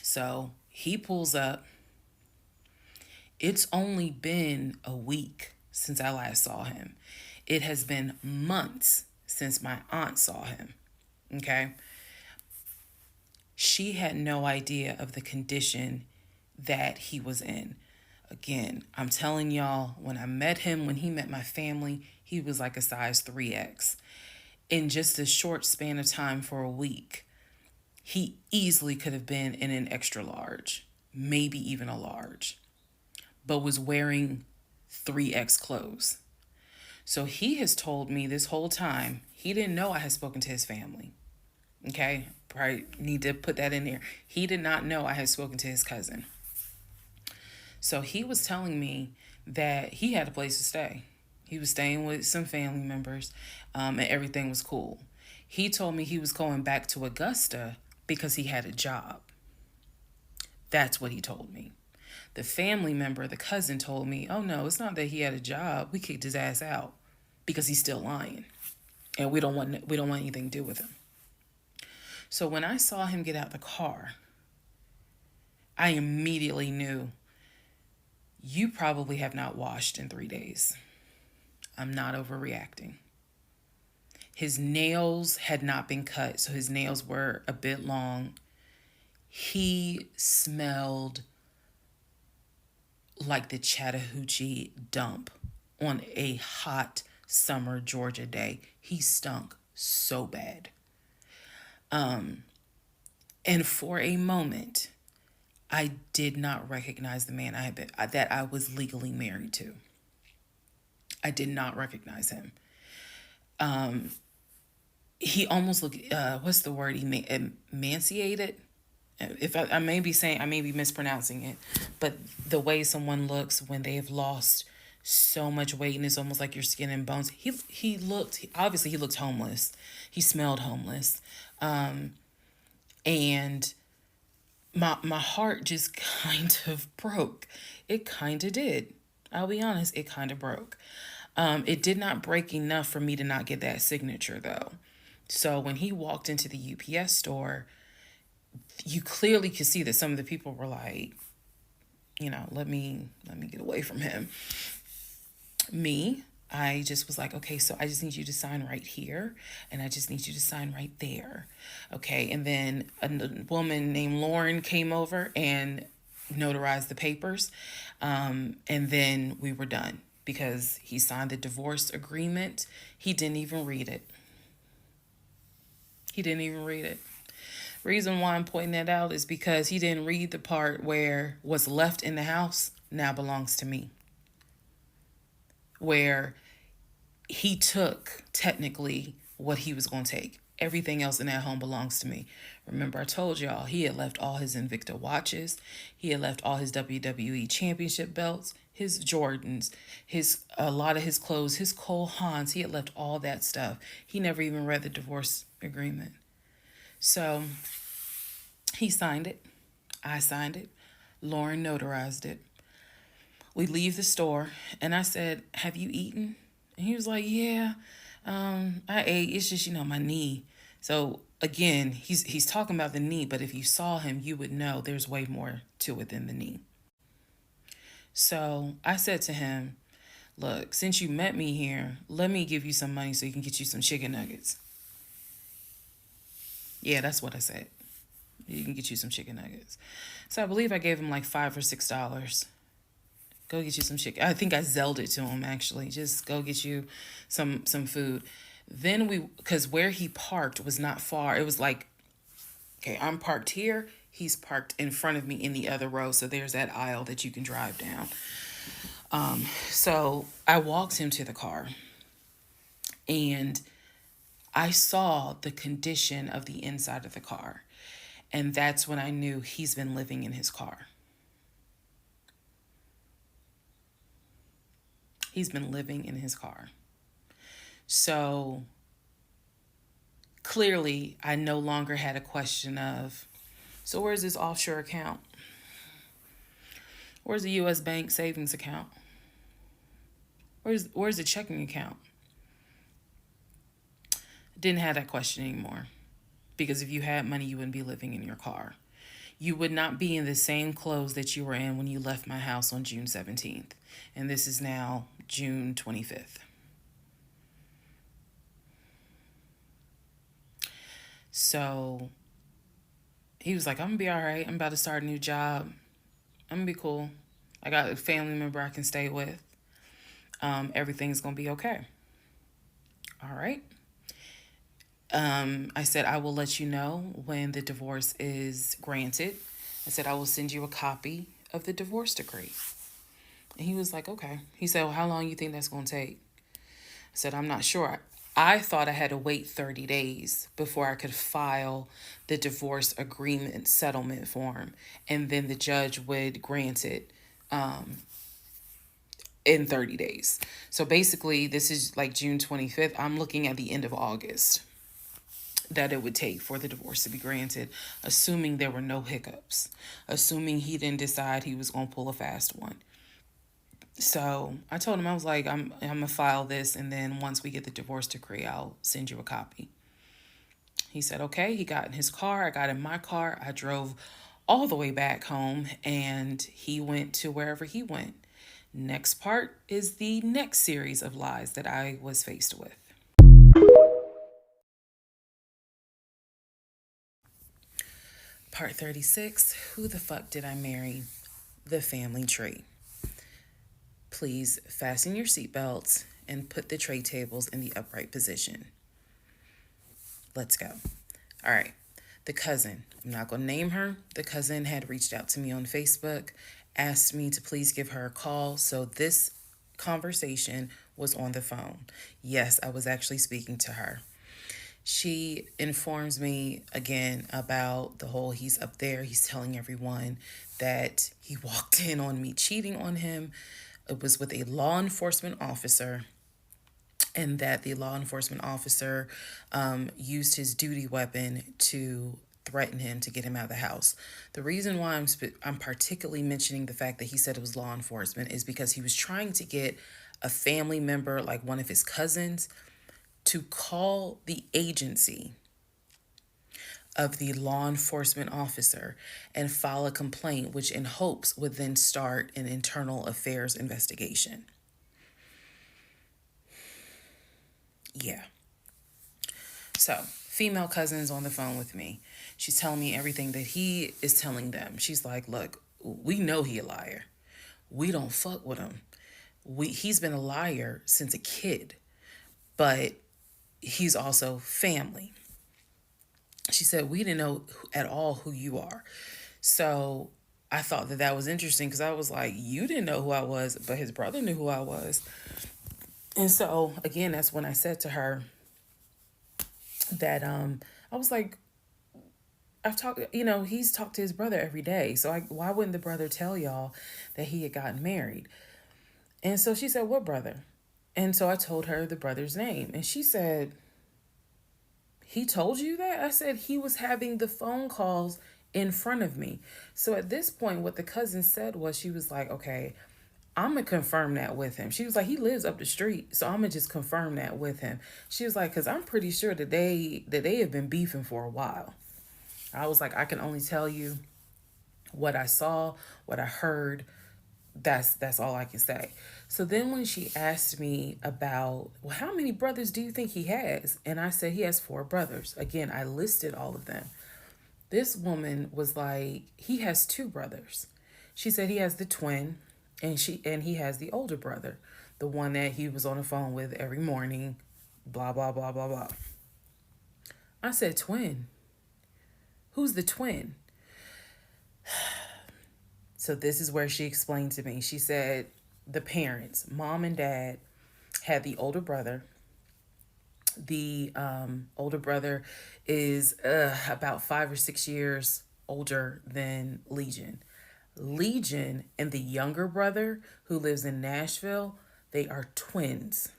So he pulls up. It's only been a week since I last saw him. It has been months since my aunt saw him. Okay? She had no idea of the condition that he was in. Again, I'm telling y'all, when I met him, when he met my family, he was like a size 3X. In just a short span of time for a week, he easily could have been in an extra large, maybe even a large, but was wearing 3X clothes. So he has told me this whole time, he didn't know I had spoken to his family. Okay, probably need to put that in there. He did not know I had spoken to his cousin. So he was telling me that he had a place to stay. He was staying with some family members, and everything was cool. He told me he was going back to Augusta because he had a job. That's what he told me. The family member, the cousin, told me, oh no, it's not that he had a job. We kicked his ass out because he's still lying. And we don't want anything to do with him. So when I saw him get out the car, I immediately knew, you probably have not washed in 3 days. I'm not overreacting. His nails had not been cut, so his nails were a bit long. He smelled like the Chattahoochee dump on a hot summer Georgia day. He stunk so bad. And for a moment, I did not recognize the man that I was legally married to. I did not recognize him. He almost looked, what's the word? Emaciated. If I may be mispronouncing it, but the way someone looks when they have lost so much weight and it's almost like your skin and bones. He looked homeless. He smelled homeless. And my heart just kind of broke. It kind of did. I'll be honest, it kind of broke. It did not break enough for me to not get that signature though. So when he walked into the UPS store, you clearly could see that some of the people were like, let me get away from him. Me, I just was like, okay, so I just need you to sign right here, and I just need you to sign right there. Okay, and then a woman named Lauren came over, and notarized the papers, and then we were done because he signed the divorce agreement. He didn't even read it. He didn't even read it. Reason why I'm pointing that out is because he didn't read the part where what's left in the house now belongs to me. Where he took technically what he was going to take. Everything else in that home belongs to me. Remember, I told y'all he had left all his Invicta watches. He had left all his WWE championship belts, his Jordans, a lot of his clothes, his Cole Haans. He had left all that stuff. He never even read the divorce agreement. So he signed it. I signed it. Lauren notarized it. We leave the store, and I said, "Have you eaten?" And he was like, "Yeah, I ate. It's just, my knee." So again, he's talking about the knee, but if you saw him, you would know there's way more to it than the knee. So I said to him, "Look, since you met me here, let me give you some money so you can get you some chicken nuggets." Yeah, that's what I said. You can get you some chicken nuggets. So I believe I gave him like $5 or $6. Go get you some chicken. I think I Zelled it to him, actually. Just go get you some food. Then because where he parked was not far. It was like, okay, I'm parked here. He's parked in front of me in the other row. So there's that aisle that you can drive down. So I walked him to the car, and I saw the condition of the inside of the car. And that's when I knew he's been living in his car. He's been living in his car. So clearly, I no longer had a question of, so where's this offshore account? Where's the U.S. bank savings account? Where's the checking account? Didn't have that question anymore. Because if you had money, you wouldn't be living in your car. You would not be in the same clothes that you were in when you left my house on June 17th. And this is now June 25th. So he was like, "I'm going to be all right. I'm about to start a new job. I'm going to be cool. I got a family member I can stay with. Everything's going to be okay." All right. I said, "I will let you know when the divorce is granted." I said, "I will send you a copy of the divorce decree." And he was like, "Okay." He said, "Well, how long you think that's going to take?" I said, "I'm not sure." I thought I had to wait 30 days before I could file the divorce agreement settlement form, and then the judge would grant it in 30 days. So basically, this is like June 25th. I'm looking at the end of August that it would take for the divorce to be granted, assuming there were no hiccups, assuming he didn't decide he was going to pull a fast one. So I told him, I was like, I'm going to file this, and then once we get the divorce decree, I'll send you a copy. He said, okay. He got in his car. I got in my car. I drove all the way back home, and he went to wherever he went. Next part is the next series of lies that I was faced with. Part 36, who the fuck did I marry? The family tree. Please fasten your seatbelts and put the tray tables in the upright position. Let's go. All right. The cousin, I'm not going to name her. The cousin had reached out to me on Facebook, asked me to please give her a call. So this conversation was on the phone. Yes, I was actually speaking to her. She informs me again about the whole he's up there. He's telling everyone that he walked in on me cheating on him. It was with a law enforcement officer, and that the law enforcement officer used his duty weapon to threaten him to get him out of the house. The reason why I'm particularly mentioning the fact that he said it was law enforcement is because he was trying to get a family member, like one of his cousins, to call the agency of the law enforcement officer and file a complaint, which in hopes would then start an internal affairs investigation. Yeah. So, female cousin's on the phone with me. She's telling me everything that he is telling them. She's like, look, we know he a liar. We don't fuck with him. He's been a liar since a kid, but he's also family. She said, we didn't know at all who you are. So I thought that that was interesting because I was like, you didn't know who I was, but his brother knew who I was. And so again, that's when I said to her that I was like, I've talked, he's talked to his brother every day. So why wouldn't the brother tell y'all that he had gotten married? And so she said, what brother? And so I told her the brother's name. And she said, he told you that? I said, he was having the phone calls in front of me. So at this point, what the cousin said was, she was like, okay, I'm going to confirm that with him. She was like, he lives up the street, so I'm going to just confirm that with him. She was like, because I'm pretty sure that they have been beefing for a while. I was like, I can only tell you what I saw, what I heard. That's all I can say. So then when she asked me about, well, how many brothers do you think he has? And I said he has 4 brothers. Again, I listed all of them. This woman was like, he has 2 brothers. She said he has the twin and he has the older brother, the one that he was on the phone with every morning, blah, blah, blah, blah, blah. I said, twin? Who's the twin? So this is where she explained to me. She said the parents, mom and dad, had the older brother. The older brother is about 5 or 6 years older than Legion. Legion and the younger brother, who lives in Nashville, they are twins.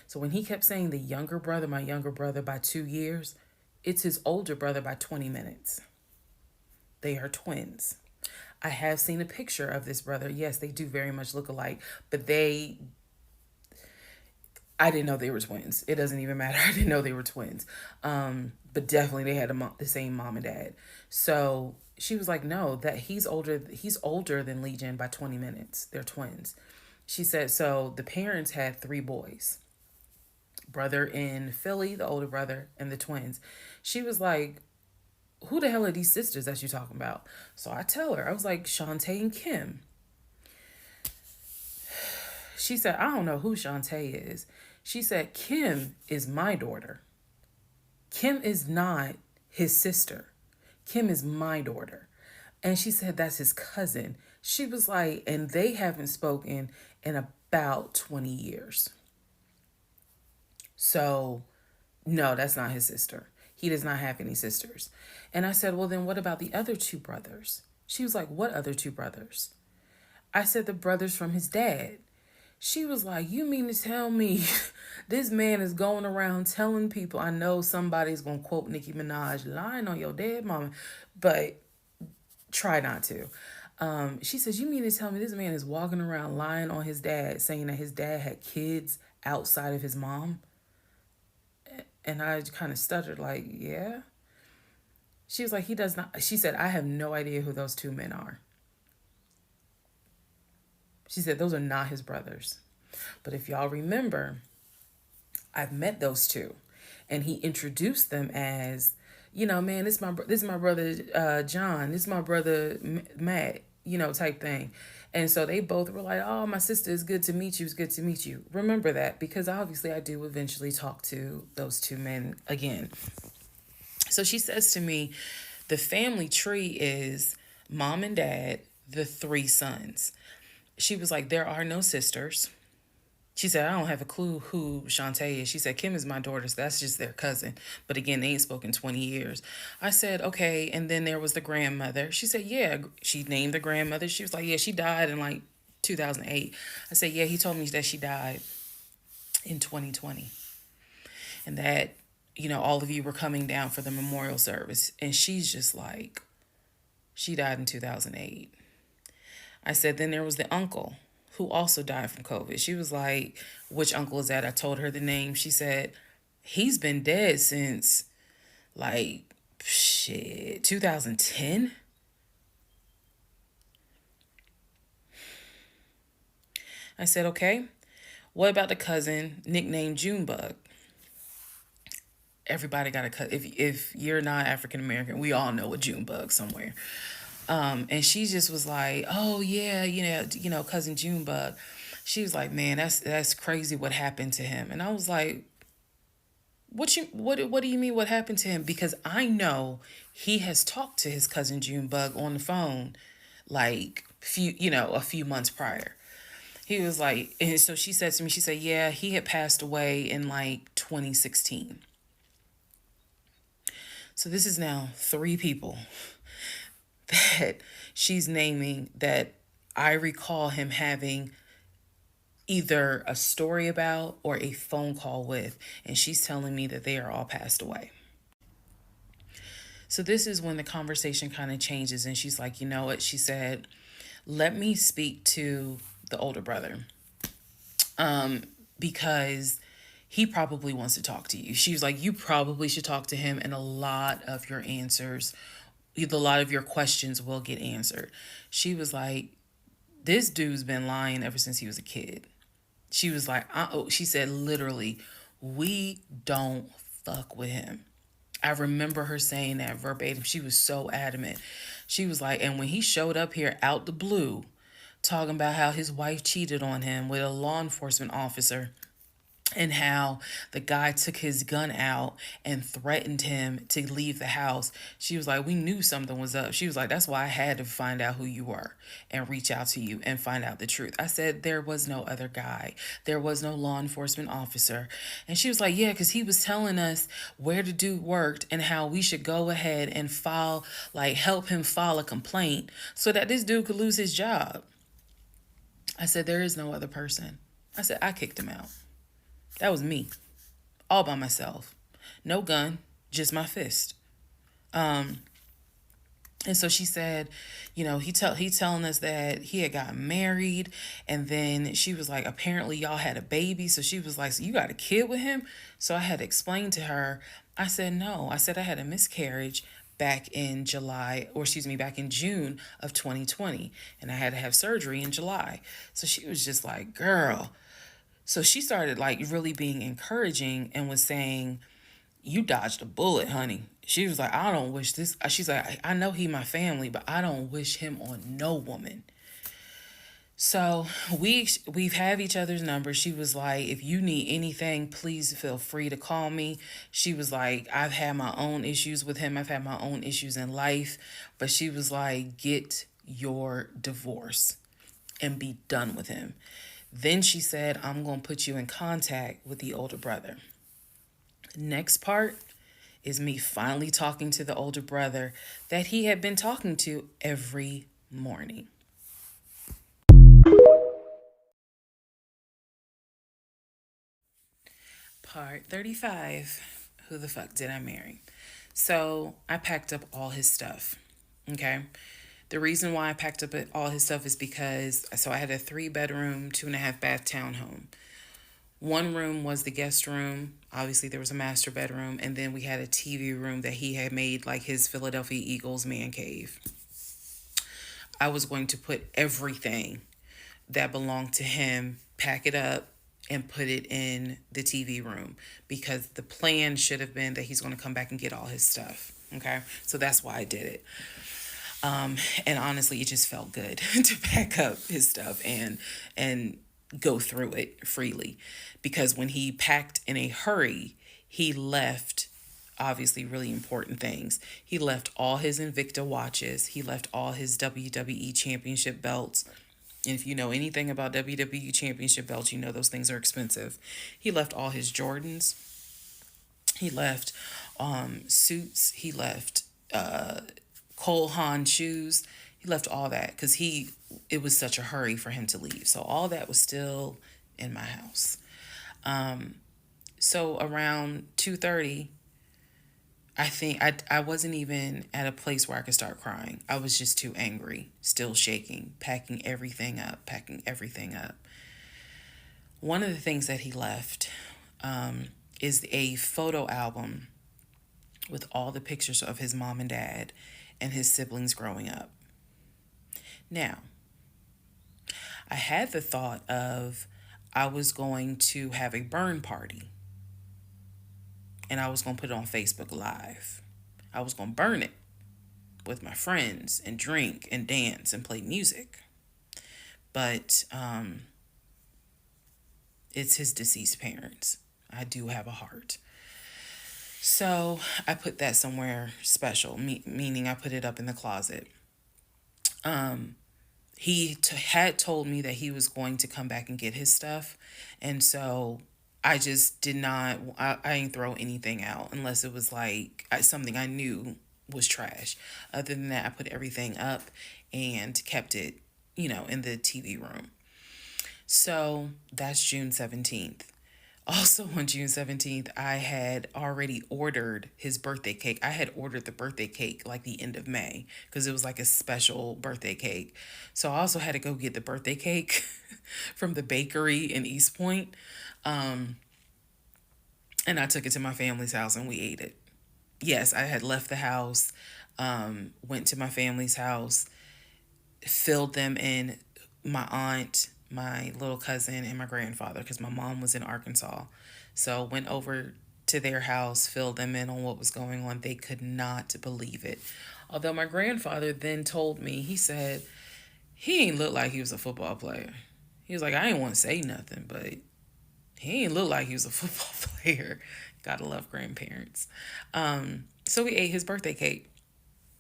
So when he kept saying the younger brother, my younger brother by 2 years, it's his older brother by 20 minutes. They are twins. I have seen a picture of this brother. Yes, they do very much look alike, but I didn't know they were twins. It doesn't even matter. I didn't know they were twins. But definitely they had the same mom and dad. So she was like, no, that he's older than Legion by 20 minutes. They're twins. She said, so the parents had 3 boys. Brother in Philly, the older brother, and the twins. She was like, who the hell are these sisters that you're talking about? So I tell her, I was like, Shantae and Kim. She said, I don't know who Shantae is. She said, Kim is my daughter. Kim is not his sister. Kim is my daughter. And she said, that's his cousin. She was like, and they haven't spoken in about 20 years. So, no, that's not his sister. He does not have any sisters. And I said, well, then what about the other 2 brothers? She was like, what other 2 brothers? I said, the brothers from his dad. She was like, you mean to tell me this man is going around telling people, I know somebody's going to quote Nicki Minaj, lying on your dead mama, but try not to. She says, you mean to tell me this man is walking around lying on his dad, saying that his dad had kids outside of his mom? And I kind of stuttered like, yeah. She was like, he does not. She said, I have no idea who those 2 men are. She said, those are not his brothers. But if y'all remember, I've met those 2. And he introduced them as, man, this is my brother John. This is my brother Matt, type thing. And so they both were like, oh, my sister, it's good to meet you. It's good to meet you. Remember that, because obviously I do eventually talk to those 2 men again. So she says to me, the family tree is mom and dad, the 3 sons. She was like, there are no sisters. She said, I don't have a clue who Shantae is. She said, Kim is my daughter, so that's just their cousin. But again, they ain't spoken 20 years. I said, okay. And then there was the grandmother. She said, yeah. She named the grandmother. She was like, yeah, she died in like 2008. I said, yeah, he told me that she died in 2020. And that, all of you were coming down for the memorial service. And she's just like, she died in 2008. I said, then there was the uncle who also died from COVID. She was like, which uncle is that? I told her the name. She said, he's been dead since 2010. I said, okay, what about the cousin nicknamed Junebug? Everybody got a cousin. If you're not African American, we all know a Junebug somewhere. And she just was like, "Oh yeah, cousin Junebug." She was like, "Man, that's crazy what happened to him." And I was like, what do you mean what happened to him? Because I know he has talked to his cousin Junebug on the phone like a few months prior. He was like, and so she said to me, she said, "Yeah, he had passed away in like 2016." So this is now three people that she's naming that I recall him having either a story about or a phone call with, and she's telling me that they are all passed away. So this is when the conversation kind of changes, and she's like, "You know what?" She said, "Let me speak to the older brother, because he probably wants to talk to you." She was like, "You probably should talk to him, and a lot of your answers, a lot of your questions will get answered." She was like, "This dude's been lying ever since he was a kid." She was like, she said, literally, "We don't fuck with him." I remember her saying that verbatim. She was so adamant. She was like, and when he showed up here out the blue, talking about how his wife cheated on him with a law enforcement officer, and how the guy took his gun out and threatened him to leave the house. She was like, "We knew something was up." She was like, "That's why I had to find out who you were and reach out to you and find out the truth." I said, "There was no other guy. There was no law enforcement officer." And she was like, "Yeah, because he was telling us where the dude worked and how we should go ahead and help him file a complaint so that this dude could lose his job." I said, "There is no other person." I said, "I kicked him out. That was me, all by myself. No gun, just my fist." And so she said, he telling us that he had got married, and then she was like, apparently y'all had a baby. So she was like, "So you got a kid with him?" So I had to explain to her. I said, "No." I said, "I had a miscarriage back in back in June of 2020, and I had to have surgery in July." So she was just like, "Girl." So she started like really being encouraging and was saying, "You dodged a bullet, honey." She was like, "I don't wish this." She's like, "I know he my family, but I don't wish him on no woman." So we've have each other's numbers. She was like, "If you need anything, please feel free to call me." She was like, "I've had my own issues with him. I've had my own issues in life." But she was like, "Get your divorce and be done with him." Then she said, "I'm going to put you in contact with the older brother." Next part is me finally talking to the older brother that he had been talking to every morning. Part 35. Who the fuck did I marry? So I packed up all his stuff. Okay. The reason why I packed up all his stuff is because I had a 3-bedroom, 2.5 bath townhome. One room was the guest room. Obviously, there was a master bedroom. And then we had a TV room that he had made like his Philadelphia Eagles man cave. I was going to put everything that belonged to him, pack it up, and put it in the TV room, because the plan should have been that he's going to come back and get all his stuff. Okay. So that's why I did it. And honestly, it just felt good to pack up his stuff and go through it freely, because when he packed in a hurry, he left obviously really important things. He left all his Invicta watches. He left all his WWE championship belts. And if you know anything about WWE championship belts, you know those things are expensive. He left all his Jordans. He left suits. He left Cole Haan shoes. He left all that because it was such a hurry for him to leave. So all that was still in my house. So around 2:30, I think I wasn't even at a place where I could start crying. I was just too angry, still shaking, packing everything up. One of the things that he left is a photo album with all the pictures of his mom and dad and his siblings growing up. Now, I had the thought of I was going to have a burn party, and I was going to put it on Facebook Live. I was going to burn it with my friends and drink and dance and play music. But it's his deceased parents. I do have a heart. So I put that somewhere special, meaning I put it up in the closet. He had told me that he was going to come back and get his stuff. And so I just did not, I didn't throw anything out unless it was like something I knew was trash. Other than that, I put everything up and kept it, in the TV room. So that's June 17th. Also on June 17th, I had already ordered his birthday cake. I had ordered the birthday cake like the end of May because it was like a special birthday cake. So I also had to go get the birthday cake from the bakery in East Point. And I took it to my family's house and we ate it. Yes, I had left the house, went to my family's house, filled them in, my aunt, my little cousin, and my grandfather, because my mom was in Arkansas. So went over to their house, filled them in on what was going on. They could not believe it. Although my grandfather then told me, he said, he ain't look like he was a football player. He was like, I ain't want to say nothing, but he ain't look like he was a football player. Gotta love grandparents. So we ate his birthday cake.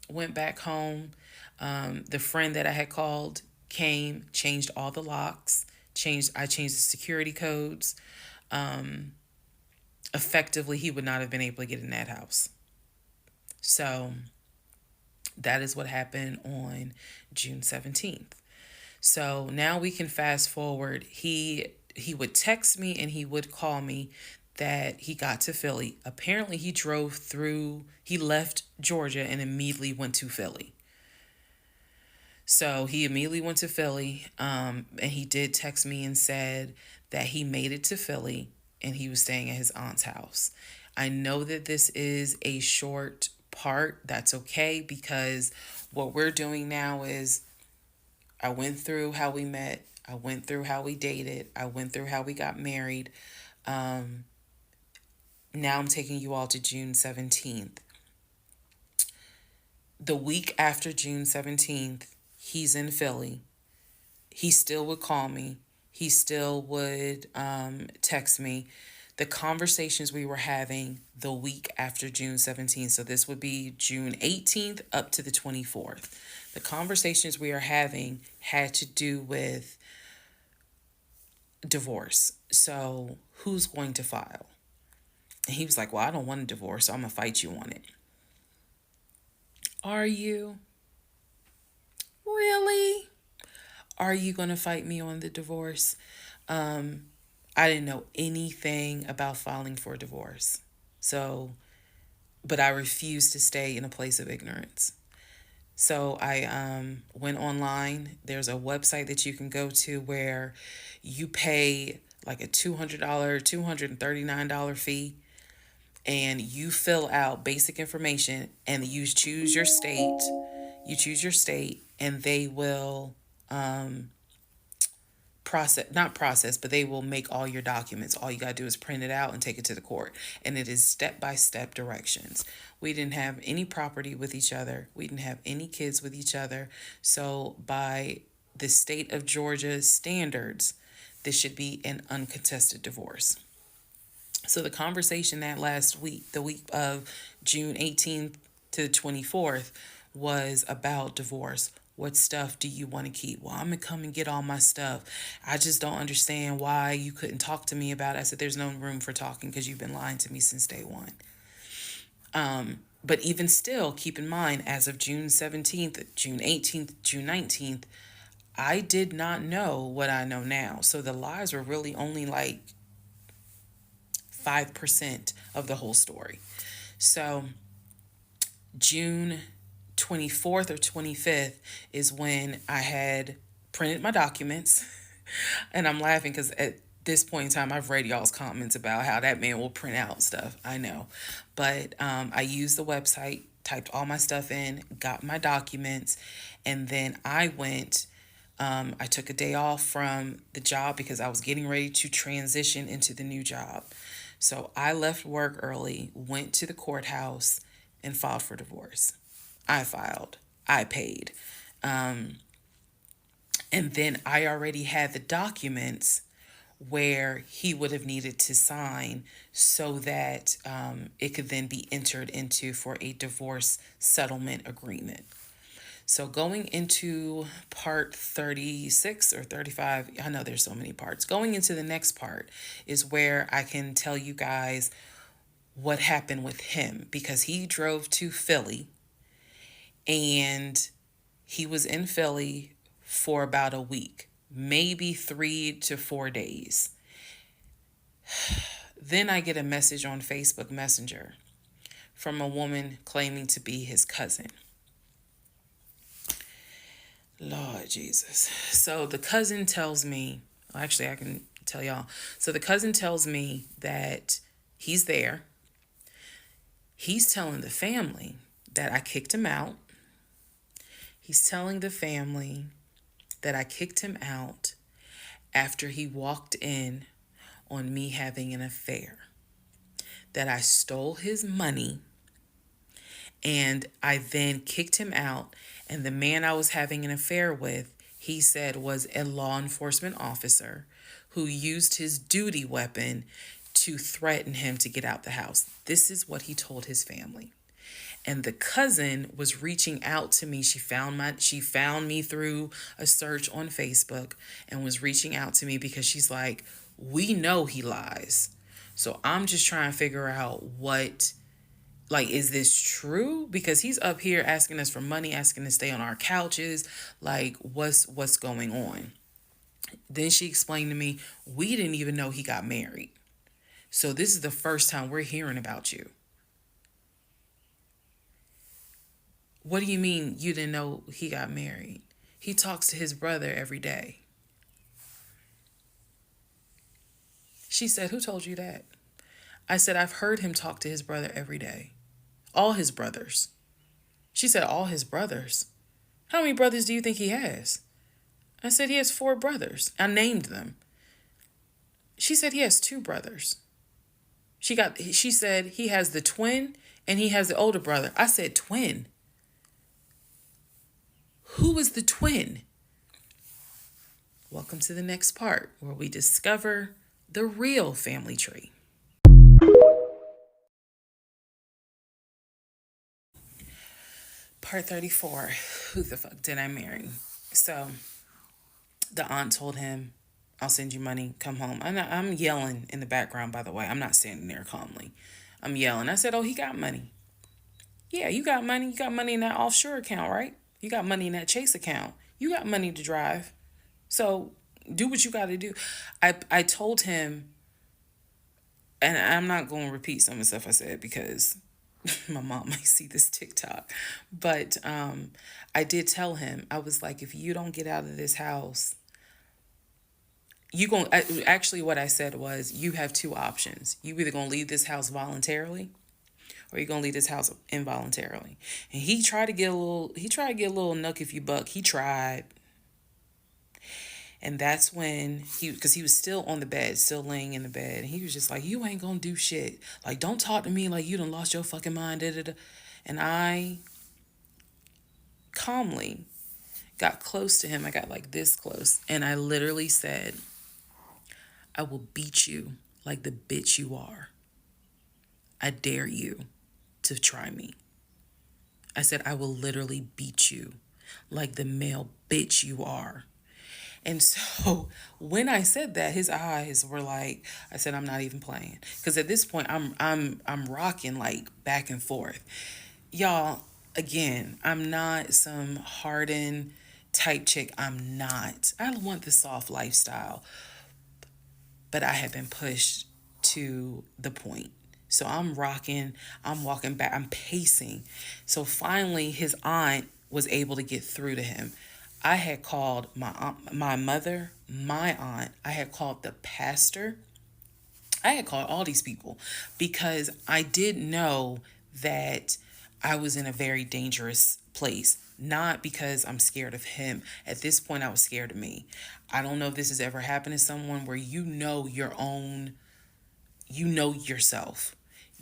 Went back home. The friend that I had called came, changed all the locks, I changed the security codes. Effectively, he would not have been able to get in that house. So that is what happened on June 17th. So now we can fast forward. He would text me and he would call me that he got to Philly. Apparently he left Georgia and immediately went to Philly. So he immediately went to Philly, and he did text me and said that he made it to Philly and he was staying at his aunt's house. I know that this is a short part. That's okay, because what we're doing now is I went through how we met. I went through how we dated. I went through how we got married. Now I'm taking you all to June 17th. The week after June 17th, he's in Philly. He still would call me. He still would text me. The conversations we were having the week after June 17th, so this would be June 18th up to the 24th. The conversations we are having had to do with divorce. So who's going to file? And he was like, well, I don't want a divorce, so I'm going to fight you on it. Are you? Really? Are you going to fight me on the divorce? I didn't know anything about filing for divorce. So, but I refused to stay in a place of ignorance. So I went online. There's a website that you can go to where you pay like a $200, $239 fee, and you fill out basic information and you choose your state. And they will but they will make all your documents. All you got to do is print it out and take it to the court. And it is step-by-step directions. We didn't have any property with each other. We didn't have any kids with each other. So by the state of Georgia's standards, this should be an uncontested divorce. So the conversation that last week, the week of June 18th to the 24th, was about divorce. What stuff do you want to keep? Well, I'm going to come and get all my stuff. I just don't understand why you couldn't talk to me about it. I said, there's no room for talking because you've been lying to me since day one. But even still, keep in mind, as of June 17th, June 18th, June 19th, I did not know what I know now. So the lies were really only like 5% of the whole story. So June 24th or 25th is when I had printed my documents. And I'm laughing because at this point in time, I've read y'all's comments about how that man will print out stuff. I know. But I used the website, typed all my stuff in, got my documents, and then I went. I took a day off from the job because I was getting ready to transition into the new job. So I left work early, went to the courthouse, and filed for divorce. I filed, I paid. And then I already had the documents where he would have needed to sign so that it could then be entered into for a divorce settlement agreement. So going into part 36 or 35, I know there's so many parts. Going into the next part is where I can tell you guys what happened with him, because he drove to Philly and he was in Philly for about a week, maybe 3 to 4 days. Then I get a message on Facebook Messenger from a woman claiming to be his cousin. Lord Jesus. So the cousin tells me, well, actually, I can tell y'all. So the cousin tells me that he's there. He's telling the family that I kicked him out. He's telling the family that I kicked him out after he walked in on me having an affair, that I stole his money, and I then kicked him out. And the man I was having an affair with, he said, was a law enforcement officer who used his duty weapon to threaten him to get out the house. This is what he told his family. And the cousin was reaching out to me. She found me through a search on Facebook and was reaching out to me because she's like, we know he lies. So I'm just trying to figure out is this true? Because he's up here asking us for money, asking to stay on our couches. Like, what's going on? Then she explained to me, we didn't even know he got married. So this is the first time we're hearing about you. What do you mean you didn't know he got married? He talks to his brother every day. She said, who told you that? I said, I've heard him talk to his brother every day. All his brothers. She said, all his brothers? How many brothers do you think he has? I said, he has 4 brothers. I named them. She said, he has 2 brothers. She said, he has the twin and he has the older brother. I said, twin? Who is the twin? Welcome to the next part where we discover the real family tree. Part 34, who the fuck did I marry? So the aunt told him, I'll send you money, come home. I'm yelling in the background, by the way. I'm not standing there calmly. I'm yelling. I said, oh, he got money. Yeah, you got money. You got money in that offshore account, right? You got money in that Chase account. You got money to drive. So do what you got to do. I told him, and I'm not going to repeat some of the stuff I said because my mom might see this TikTok. But I did tell him, I was like, if you don't get out of this house, actually what I said was, you have 2 options. You either going to leave this house voluntarily or you're going to leave this house involuntarily. And he tried to get a little nuck if you buck. He tried. And that's when because he was still on the bed, still laying in the bed. And he was just like, you ain't going to do shit. Like, don't talk to me like you done lost your fucking mind. Da, da, da. And I calmly got close to him. I got like this close. And I literally said, I will beat you like the bitch you are. I dare you to try me. I said, I will literally beat you like the male bitch you are. And so when I said that, his eyes were like, I said, I'm not even playing. Because at this point, I'm rocking like back and forth. Y'all, again, I'm not some hardened type chick. I'm not. I want the soft lifestyle. But I have been pushed to the point. So I'm rocking, I'm walking back, I'm pacing. So finally, his aunt was able to get through to him. I had called my aunt, my mother, my aunt. I had called the pastor. I had called all these people because I did know that I was in a very dangerous place. Not because I'm scared of him. At this point, I was scared of me. I don't know if this has ever happened to someone where you know yourself.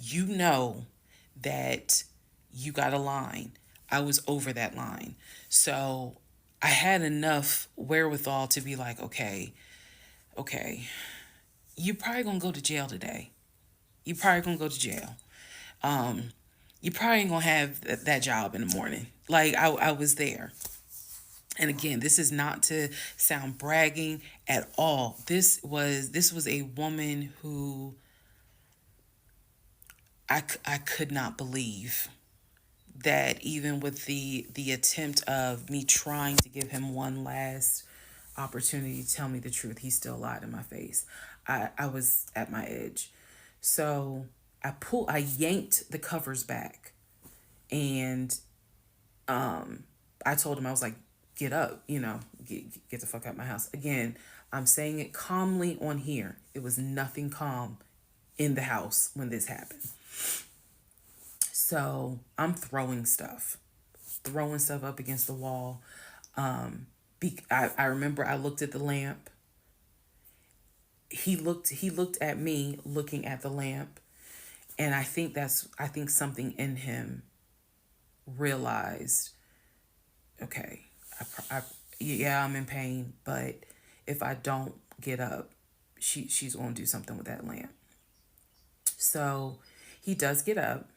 You know that you got a line. I was over that line. So I had enough wherewithal to be like, okay, you probably gonna go to jail today. You probably gonna go to jail. You probably ain't gonna have that job in the morning. Like I was there. And again, this is not to sound bragging at all. This was a woman who I could not believe that even with the attempt of me trying to give him one last opportunity to tell me the truth, he still lied in my face. I was at my edge. So I yanked the covers back, and I told him, I was like, get up, get the fuck out of my house. Again, I'm saying it calmly on here. It was nothing calm in the house when this happened. So I'm throwing stuff up against the wall. I remember I looked at the lamp. He looked at me looking at the lamp, and I think something in him realized, okay, yeah, I'm in pain, but if I don't get up, she's going to do something with that lamp. So he does get up.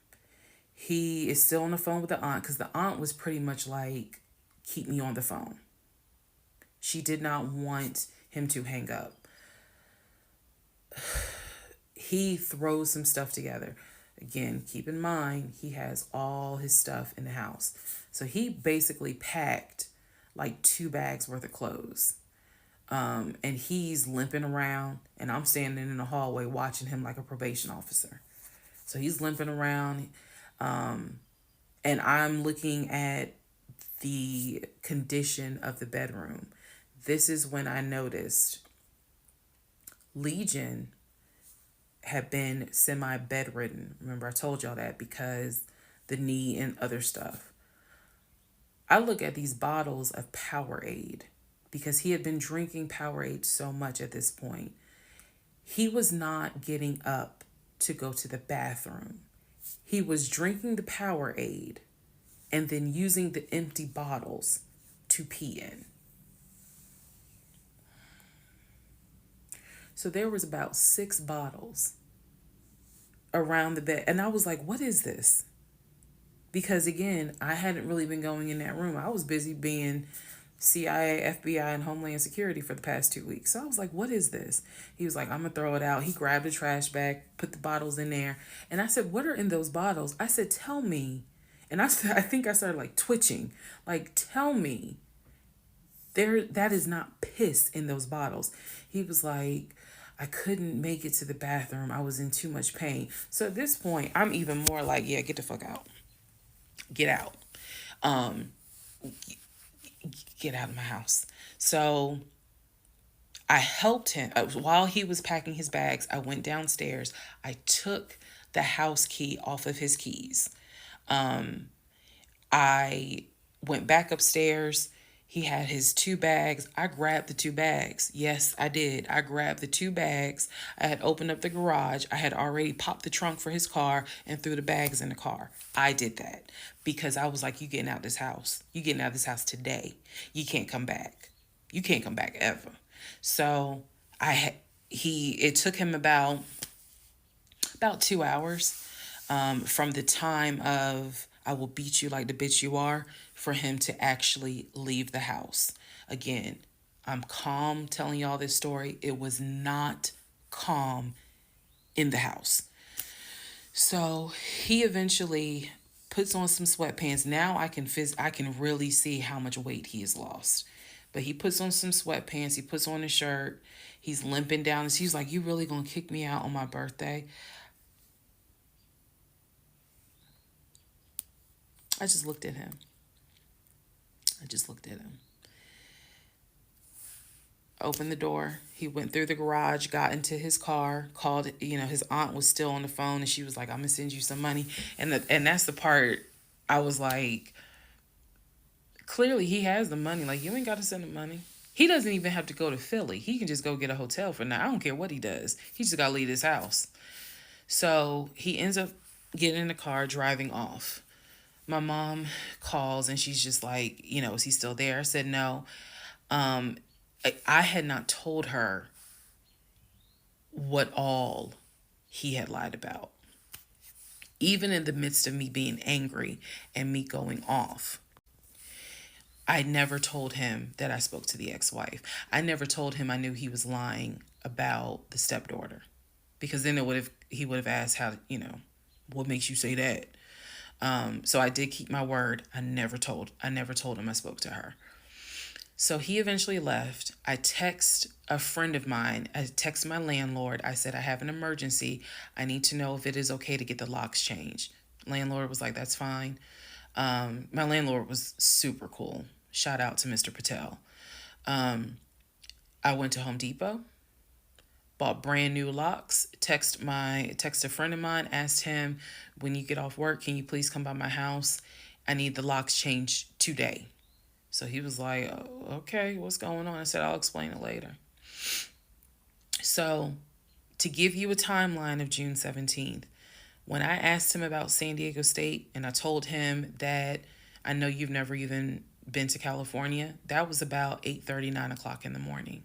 He is still on the phone with the aunt, because the aunt was pretty much like, keep me on the phone. She did not want him to hang up. He throws some stuff together. Again, keep in mind, he has all his stuff in the house. So he basically packed like 2 bags worth of clothes. And he's limping around, and I'm standing in the hallway watching him like a probation officer. So he's limping around, and I'm looking at the condition of the bedroom. This is when I noticed Legion had been semi-bedridden. Remember, I told y'all that, because the knee and other stuff. I look at these bottles of Powerade, because he had been drinking Powerade so much at this point. He was not getting up to go to the bathroom. He was drinking the Powerade and then using the empty bottles to pee in. So there was about 6 bottles around the bed. And I was like, what is this? Because again, I hadn't really been going in that room. I was busy being CIA, FBI, and Homeland Security for the past 2 weeks. So I was like, what is this? He was like, I'm going to throw it out. He grabbed a trash bag, put the bottles in there. And I said, what are in those bottles? I said, tell me. And I think I started like twitching. Like, tell me. That is not piss in those bottles. He was like, I couldn't make it to the bathroom. I was in too much pain. So at this point, I'm even more like, yeah, get the fuck out. Get out. Get out of my house. So I helped him. While he was packing his bags, I went downstairs. I took the house key off of his keys. I went back upstairs. He had his 2 bags. I grabbed the 2 bags. Yes, I did. I grabbed the 2 bags. I had opened up the garage. I had already popped the trunk for his car and threw the bags in the car. I did that because I was like, you getting out this house. You getting out of this house today. You can't come back. You can't come back ever. So it took him about 2 hours from the time of I will beat you like the bitch you are for him to actually leave the house. Again, I'm calm telling y'all this story. It was not calm in the house. So he eventually puts on some sweatpants. Now I can really see how much weight he has lost. But he puts on some sweatpants. He puts on a shirt. He's limping down. And he's like, you really gonna kick me out on my birthday? I just looked at him. Opened the door. He went through the garage, got into his car, called, his aunt was still on the phone, and she was like, I'm going to send you some money. And that's the part I was like, clearly he has the money. Like, you ain't got to send him money. He doesn't even have to go to Philly. He can just go get a hotel for now. I don't care what he does. He just got to leave his house. So he ends up getting in the car, driving off. My mom calls and she's just like, is he still there? I said no. I had not told her what all he had lied about. Even in the midst of me being angry and me going off, I never told him that I spoke to the ex-wife. I never told him I knew he was lying about the stepdaughter, because then he would have asked how, what makes you say that? So I did keep my word. I never told him I spoke to her. So he eventually left. I text a friend of mine. I text my landlord. I said, I have an emergency. I need to know if it is okay to get the locks changed. Landlord was like, that's fine. My landlord was super cool. Shout out to Mr. Patel. I went to Home Depot, bought brand new locks, text a friend of mine, asked him, when you get off work, can you please come by my house? I need the locks changed today. So he was like, oh, okay, what's going on? I said, I'll explain it later. So to give you a timeline of June 17th, when I asked him about San Diego State and I told him that I know you've never even been to California, that was about 8:30, 9 o'clock in the morning.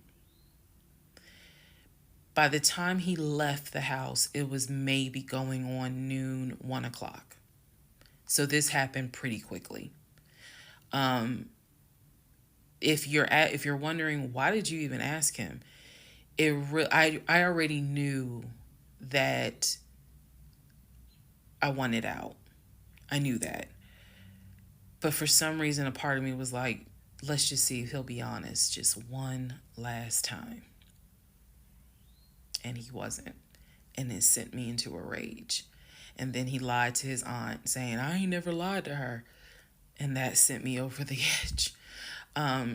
By the time he left the house, it was maybe going on noon, 1 o'clock. So this happened pretty quickly. If you're wondering, why did you even ask him? I already knew that I wanted out. I knew that. But for some reason, a part of me was like, let's just see if he'll be honest just one last time. And he wasn't. And it sent me into a rage. And then he lied to his aunt saying, I ain't never lied to her. And that sent me over the edge.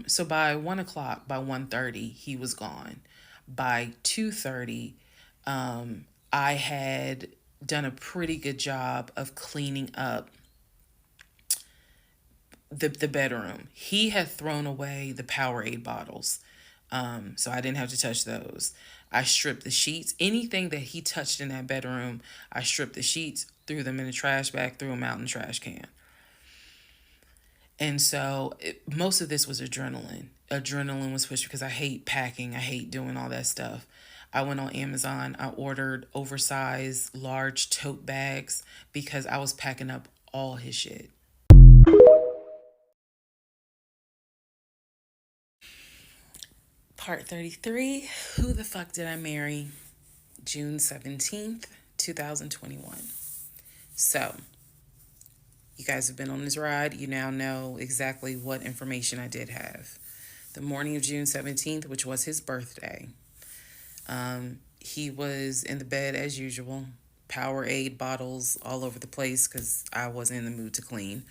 So by 1 o'clock, by 1:30, he was gone. By 2:30, I had done a pretty good job of cleaning up the bedroom. He had thrown away the Powerade bottles. So I didn't have to touch those. I stripped the sheets. Anything that he touched in that bedroom, I stripped the sheets, threw them in the trash bag, threw them out in the trash can. And so most of this was adrenaline. Adrenaline was pushed because I hate packing. I hate doing all that stuff. I went on Amazon. I ordered oversized, large tote bags because I was packing up all his shit. Part 33, who the fuck did I marry? June 17th, 2021. So, you guys have been on this ride. You now know exactly what information I did have. The morning of June 17th, which was his birthday, he was in the bed as usual. Powerade bottles all over the place because I wasn't in the mood to clean.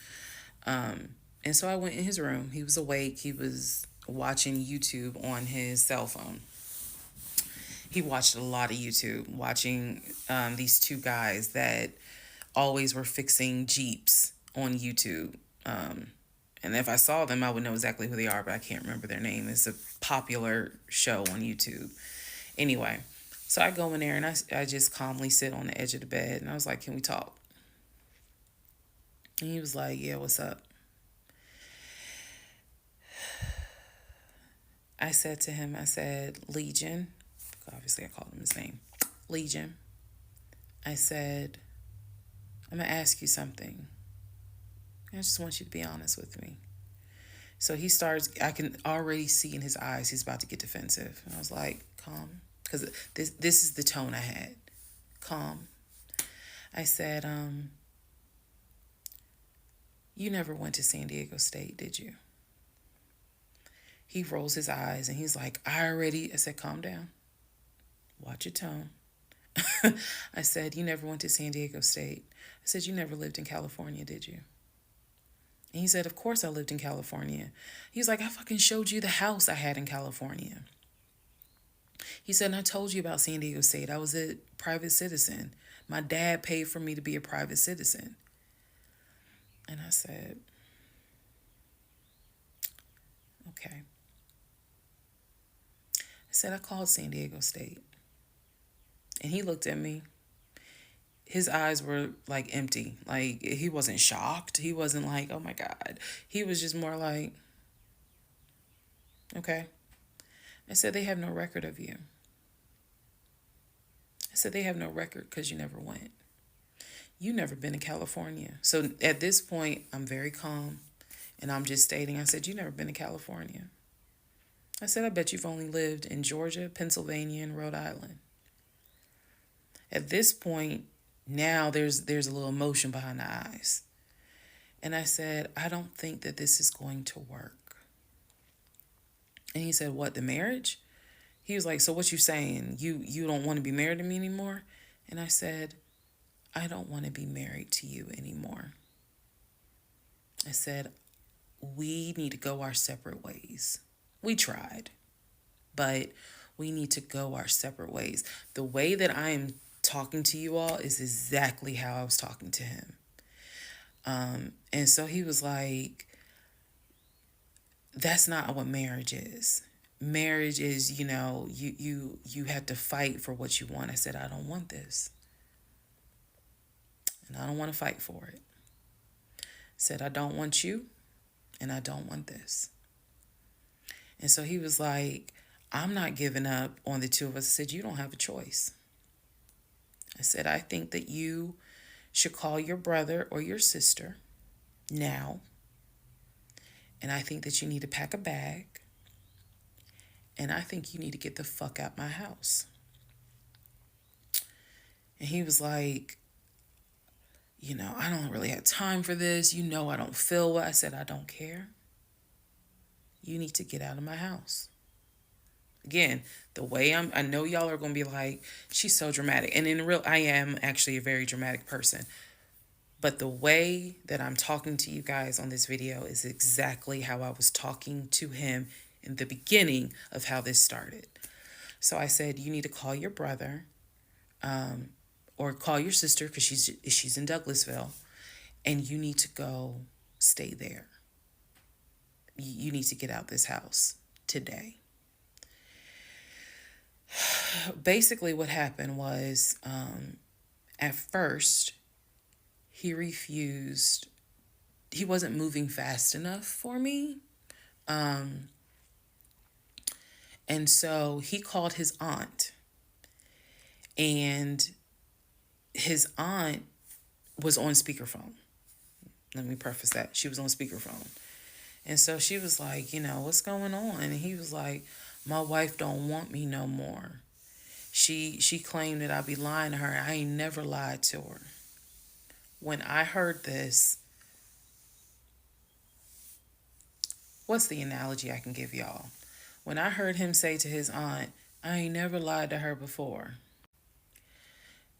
And so I went in his room. He was awake. He was watching YouTube on his cell phone. He watched a lot of YouTube, watching these two guys that always were fixing Jeeps on YouTube. And if I saw them, I would know exactly who they are, but I can't remember their name. It's a popular show on YouTube. Anyway, so I go in there and I just calmly sit on the edge of the bed. And I was like, can we talk? And he was like, yeah, what's up? I said to him, Legion. Obviously, I called him his name. Legion. I said, I'm going to ask you something. I just want you to be honest with me. So he starts, I can already see in his eyes, he's about to get defensive. And I was like, calm. Because this is the tone I had. Calm. I said, you never went to San Diego State, did you? He rolls his eyes and he's like, I said, calm down. Watch your tone. I said, you never went to San Diego State. I said, you never lived in California, did you? And he said, of course I lived in California. He was like, I fucking showed you the house I had in California. He said, and I told you about San Diego State. I was a private citizen. My dad paid for me to be a private citizen. And I said, okay. I said, I called San Diego State. And he looked at me. his eyes were like empty. Like he wasn't shocked. He wasn't like, oh my God. He was just more like, okay. I said, they have no record of you. I said, they have no record because you never went. You never been to California. So at this point, I'm very calm and I'm just stating, I said, you never been to California. I said, I bet you've only lived in Georgia, Pennsylvania, and Rhode Island. At this point, now there's a little emotion behind the eyes. And I said, I don't think that this is going to work. And he said, what, the marriage? He was like, so what you saying? You don't want to be married to me anymore? And I said, I don't want to be married to you anymore. I said, we need to go our separate ways. We tried, but we need to go our separate ways. The way that I am talking to you all is exactly how I was talking to him. And so he was like, that's not what marriage is. Marriage is, you have to fight for what you want. I said, I don't want this. And I don't want to fight for it. I said, I don't want you and I don't want this. And so he was like, I'm not giving up on the two of us. I said, you don't have a choice. I said, I think that you should call your brother or your sister now. And I think that you need to pack a bag. And I think you need to get the fuck out my house. And he was like, I don't really have time for this. I don't feel well. I said, I don't care. You need to get out of my house. Again, the way I know y'all are going to be like, she's so dramatic. And I am actually a very dramatic person. But the way that I'm talking to you guys on this video is exactly how I was talking to him in the beginning of how this started. So I said, you need to call your brother, or call your sister because she's in Douglasville, and you need to go stay there. You need to get out this house today. Basically what happened was, at first, he refused. He wasn't moving fast enough for me. And so he called his aunt. And his aunt was on speakerphone. Let me preface that. She was on speakerphone. And so she was like, what's going on? And he was like, my wife don't want me no more. She claimed that I be lying to her. I ain't never lied to her. When I heard this, what's the analogy I can give y'all? When I heard him say to his aunt, I ain't never lied to her before,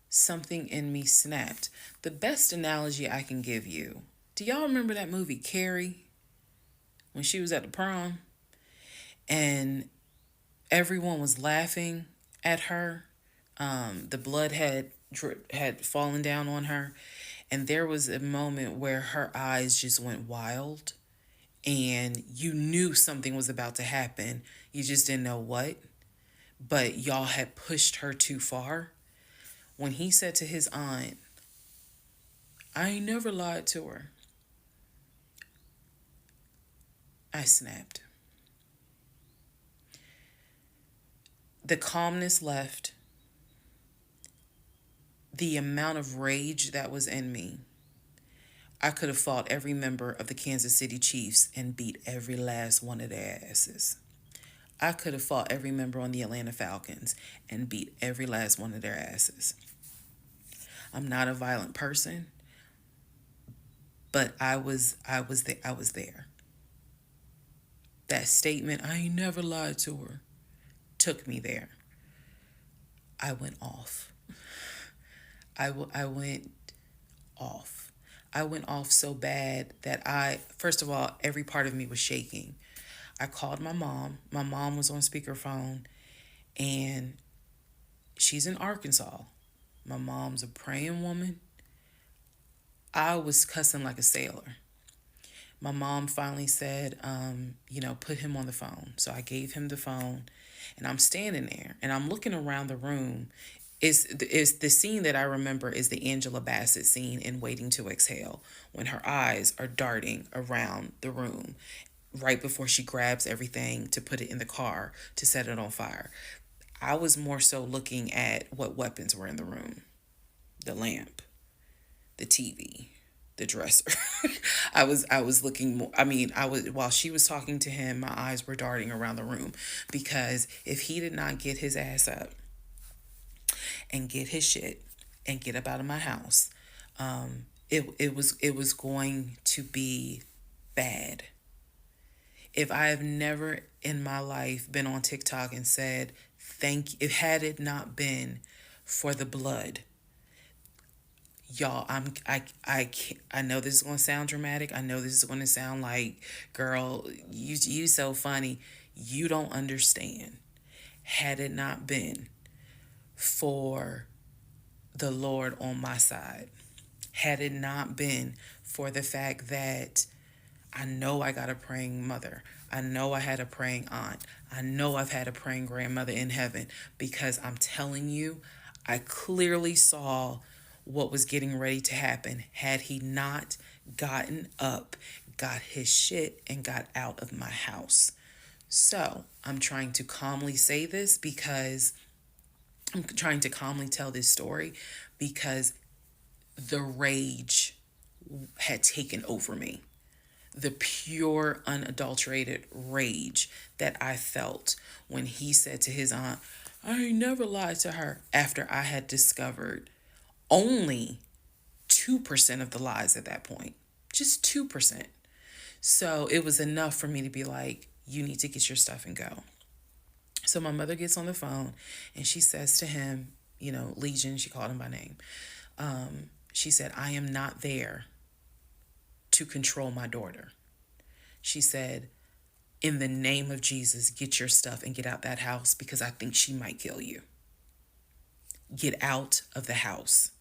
something in me snapped. The best analogy I can give you, do y'all remember that movie Carrie? When she was at the prom and everyone was laughing at her. The blood had fallen down on her. And there was a moment where her eyes just went wild and you knew something was about to happen. You just didn't know what. But y'all had pushed her too far. When he said to his aunt, I ain't never lied to her, I snapped. The calmness left. The amount of rage that was in me. I could have fought every member of the Kansas City Chiefs and beat every last one of their asses. I could have fought every member on the Atlanta Falcons and beat every last one of their asses. I'm not a violent person, but I was there. That statement, I ain't never lied to her, took me there. I went off. I went off. I went off so bad that first of all, every part of me was shaking. I called my mom. My mom was on speakerphone, and she's in Arkansas. My mom's a praying woman. I was cussing like a sailor. My mom finally said, put him on the phone. So I gave him the phone, and I'm standing there, and I'm looking around the room. is the scene that I remember is the Angela Bassett scene in Waiting to Exhale, when her eyes are darting around the room right before she grabs everything to put it in the car to set it on fire. I was more so looking at what weapons were in the room: the lamp, the TV, the dresser. I was looking more. I mean, I was while she was talking to him, my eyes were darting around the room, because if he did not get his ass up and get his shit and get up out of my house, it was going to be bad. If I have never in my life been on TikTok and said thank, if had it not been for the blood, y'all, I know this is gonna sound dramatic. I know this is gonna sound like, girl, you so funny. You don't understand. Had it not been for the Lord on my side, had it not been for the fact that I know I got a praying mother, I know I had a praying aunt, I know I've had a praying grandmother in heaven, because I'm telling you, I clearly saw what was getting ready to happen had he not gotten up, got his shit, and got out of my house. So I'm trying to calmly say this because I'm trying to calmly tell this story because the rage had taken over me. The pure, unadulterated rage that I felt when he said to his aunt, I ain't never lied to her, after I had discovered only 2% of the lies at that point. Just 2%. So it was enough for me to be like, you need to get your stuff and go. So my mother gets on the phone and she says to him, Legion, she called him by name. She said, I am not there to control my daughter. She said, in the name of Jesus, get your stuff and get out that house, because I think she might kill you. Get out of the house.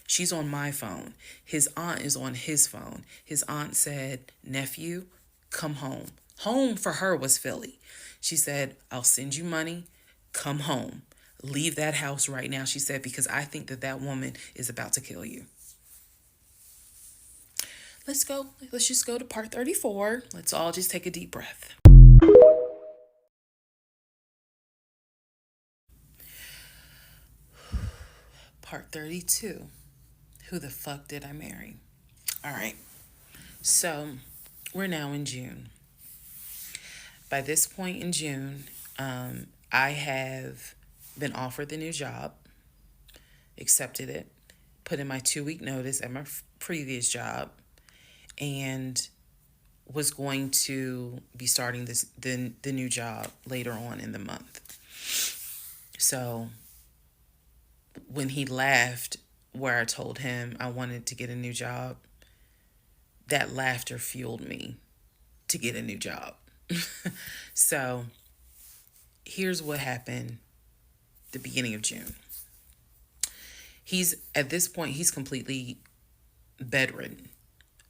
She's on my phone. His aunt is on his phone. His aunt said, nephew, come home. Home for her was Philly. She said, I'll send you money. Come home. Leave that house right now, she said, because I think that woman is about to kill you. Let's go. Let's just go to part 34. Let's all just take a deep breath. Part 32. Who the fuck did I marry? All right. So we're now in June. By this point in June, I have been offered the new job, accepted it, put in my 2-week notice at my previous job, and was going to be starting the new job later on in the month. So when he laughed, where I told him I wanted to get a new job, that laughter fueled me to get a new job. So here's what happened the beginning of June. At this point, he's completely bedridden.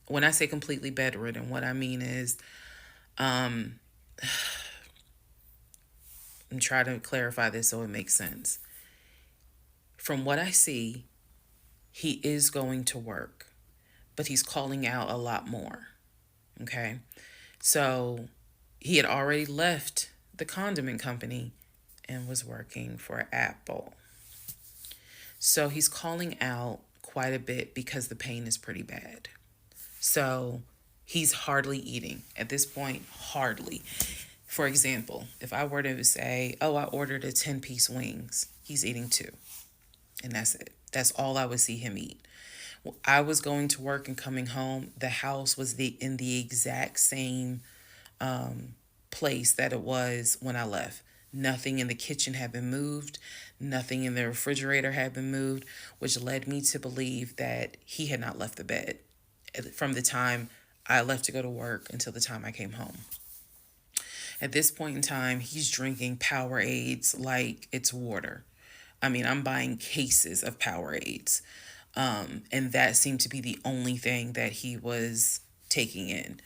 When I say completely bedridden, what I mean is, I'm trying to clarify this so it makes sense. From what I see, he is going to work, but he's calling out a lot more. Okay? So he had already left the condiment company and was working for Apple. So he's calling out quite a bit because the pain is pretty bad. So he's hardly eating at this point, hardly. For example, if I were to say, I ordered a 10-piece wings, he's eating 2. And that's it. That's all I would see him eat. I was going to work and coming home. The house was in the exact same place that it was when I left. Nothing in the kitchen had been moved. Nothing in the refrigerator had been moved, which led me to believe that he had not left the bed from the time I left to go to work until the time I came home. At this point in time, he's drinking Powerades like it's water. I mean, I'm buying cases of Powerades. And that seemed to be the only thing that he was taking in.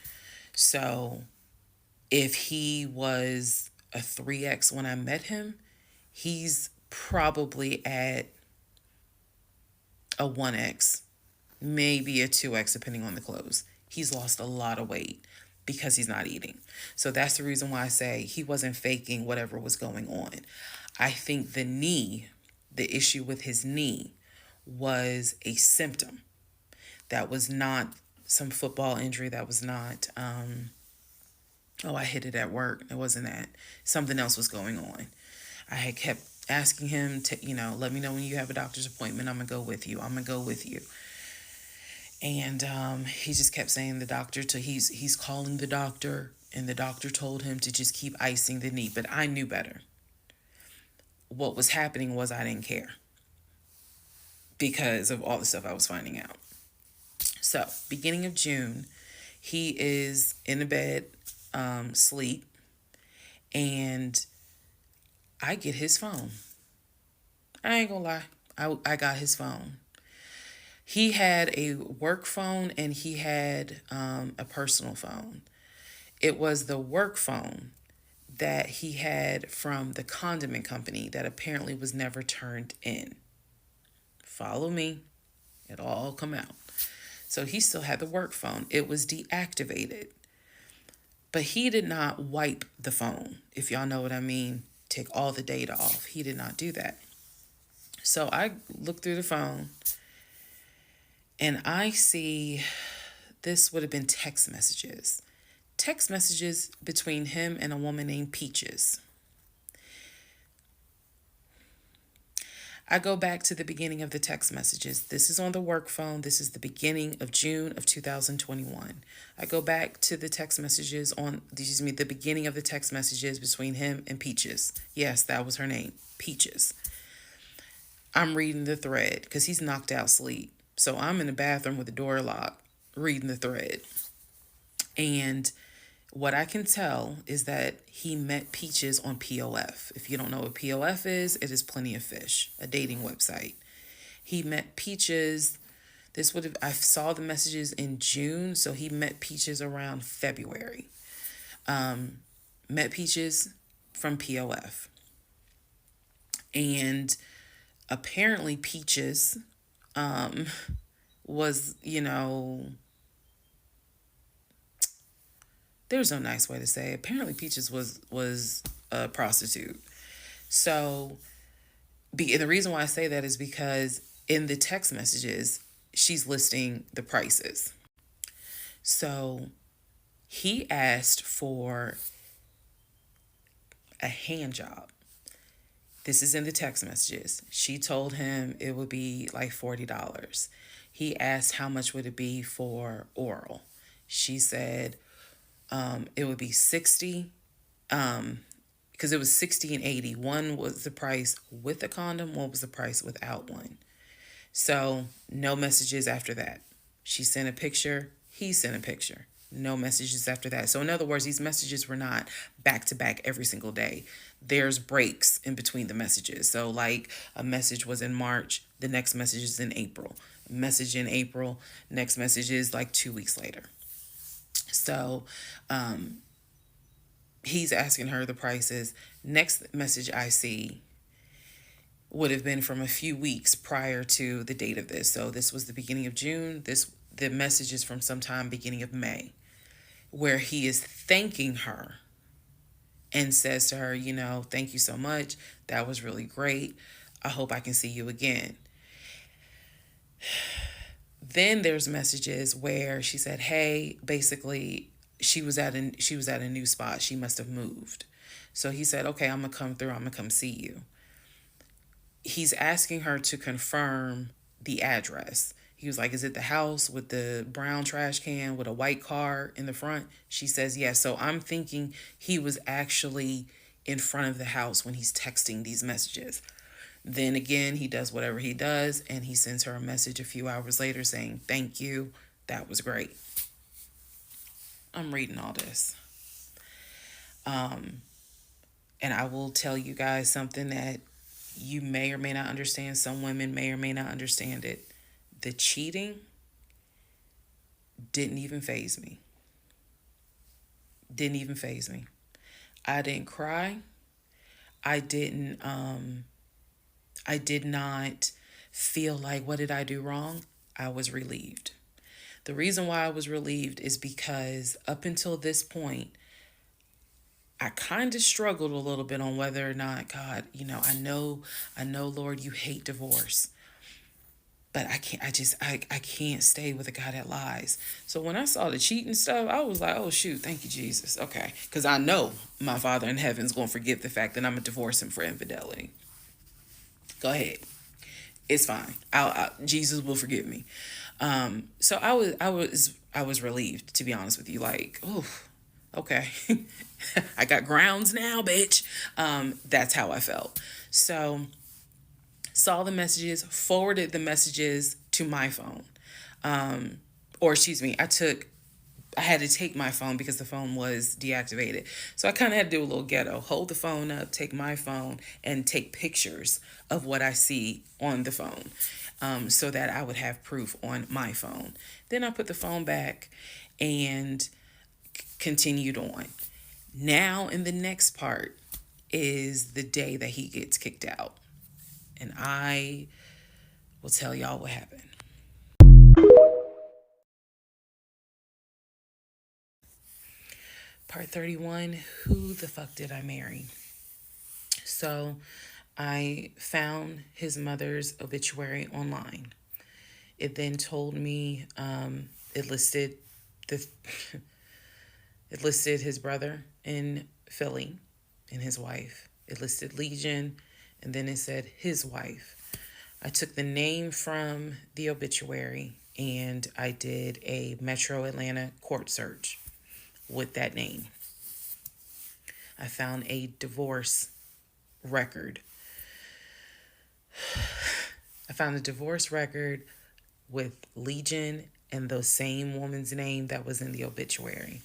So if he was a 3X when I met him, he's probably at a 1X, maybe a 2X, depending on the clothes. He's lost a lot of weight because he's not eating. So that's the reason why I say he wasn't faking whatever was going on. I think the issue with his knee was a symptom. That was not some football injury. That was not, oh, I hit it at work. It wasn't that. Something else was going on. I had kept asking him to, let me know when you have a doctor's appointment. I'm going to go with you. I'm going to go with you. And he just kept saying he's calling the doctor, and the doctor told him to just keep icing the knee. But I knew better. What was happening was I didn't care because of all the stuff I was finding out. So, beginning of June, he is in the bed, sleep, and I get his phone. I ain't gonna lie. I got his phone. He had a work phone and he had a personal phone. It was the work phone that he had from the condiment company that apparently was never turned in. Follow me. It'll all come out. So he still had the work phone. It was deactivated. But he did not wipe the phone, if y'all know what I mean. Take all the data off. He did not do that. So I looked through the phone and I see this would have been text messages. Text messages between him and a woman named Peaches. I go back to the beginning of the text messages. This is on the work phone. This is the beginning of June of 2021. I go back to the text messages the beginning of the text messages between him and Peaches. Yes, that was her name, Peaches. I'm reading the thread because he's knocked out sleep. So I'm in the bathroom with the door locked, reading the thread. And what I can tell is that he met Peaches on POF. If you don't know what POF is, it is Plenty of Fish, a dating website. He met Peaches. I saw the messages in June, so he met Peaches around February. Met Peaches from POF. And apparently Peaches was, there's no nice way to say it. Apparently Peaches was a prostitute. So the reason why I say that is because in the text messages, she's listing the prices. So he asked for a hand job. This is in the text messages. She told him it would be like $40. He asked how much would it be for oral. She said it would be $60, because it was $60 and $80. One was the price with a condom, one was the price without one. So no messages after that. She sent a picture, he sent a picture. No messages after that. So in other words, these messages were not back to back every single day. There's breaks in between the messages. So like a message was in March, the next message is in April. A message in April, next message is like 2 weeks later. So he's asking her the prices. Next message I see would have been from a few weeks prior to the date of this. So this was the beginning of June. The message is from sometime beginning of May, where he is thanking her and says to her, thank you so much. That was really great. I hope I can see you again. Then there's messages where she said, hey, basically she was at a new spot. She must have moved. So he said, okay, I'm going to come through. I'm going to come see you. He's asking her to confirm the address. He was like, is it the house with the brown trash can with a white car in the front? She says, yes. So I'm thinking he was actually in front of the house when he's texting these messages. Then again, he does whatever he does, and he sends her a message a few hours later saying, thank you. That was great. I'm reading all this. And I will tell you guys something that you may or may not understand. Some women may or may not understand it. The cheating didn't even faze me. Didn't even faze me. I didn't cry. I did not feel like, what did I do wrong? I was relieved. The reason why I was relieved is because up until this point, I kind of struggled a little bit on whether or not, God, I know, Lord, you hate divorce, but I can't stay with a guy that lies. So when I saw the cheating stuff, I was like, oh shoot, thank you, Jesus. Okay. Because I know my Father in heaven's going to forgive the fact that I'm going to divorce him for infidelity. Go ahead. It's fine. Jesus will forgive me. So I was relieved, to be honest with you. Like, oh, okay. I got grounds now, bitch. That's how I felt. So saw the messages, forwarded the messages to my phone. Or excuse me, I had to take my phone because the phone was deactivated. So I kind of had to do a little ghetto. Hold the phone up, take my phone, and take pictures of what I see on the phone, so that I would have proof on my phone. Then I put the phone back and continued on. Now, in the next part is the day that he gets kicked out. And I will tell y'all what happened. Part 31, who the fuck did I marry? So I found his mother's obituary online. It then told me, it listed the it listed his brother in Philly and his wife. It listed Legion, and then it said his wife. I took the name from the obituary and I did a Metro Atlanta court search with that name. I found a divorce record. I found a divorce record with Legion and the same woman's name that was in the obituary.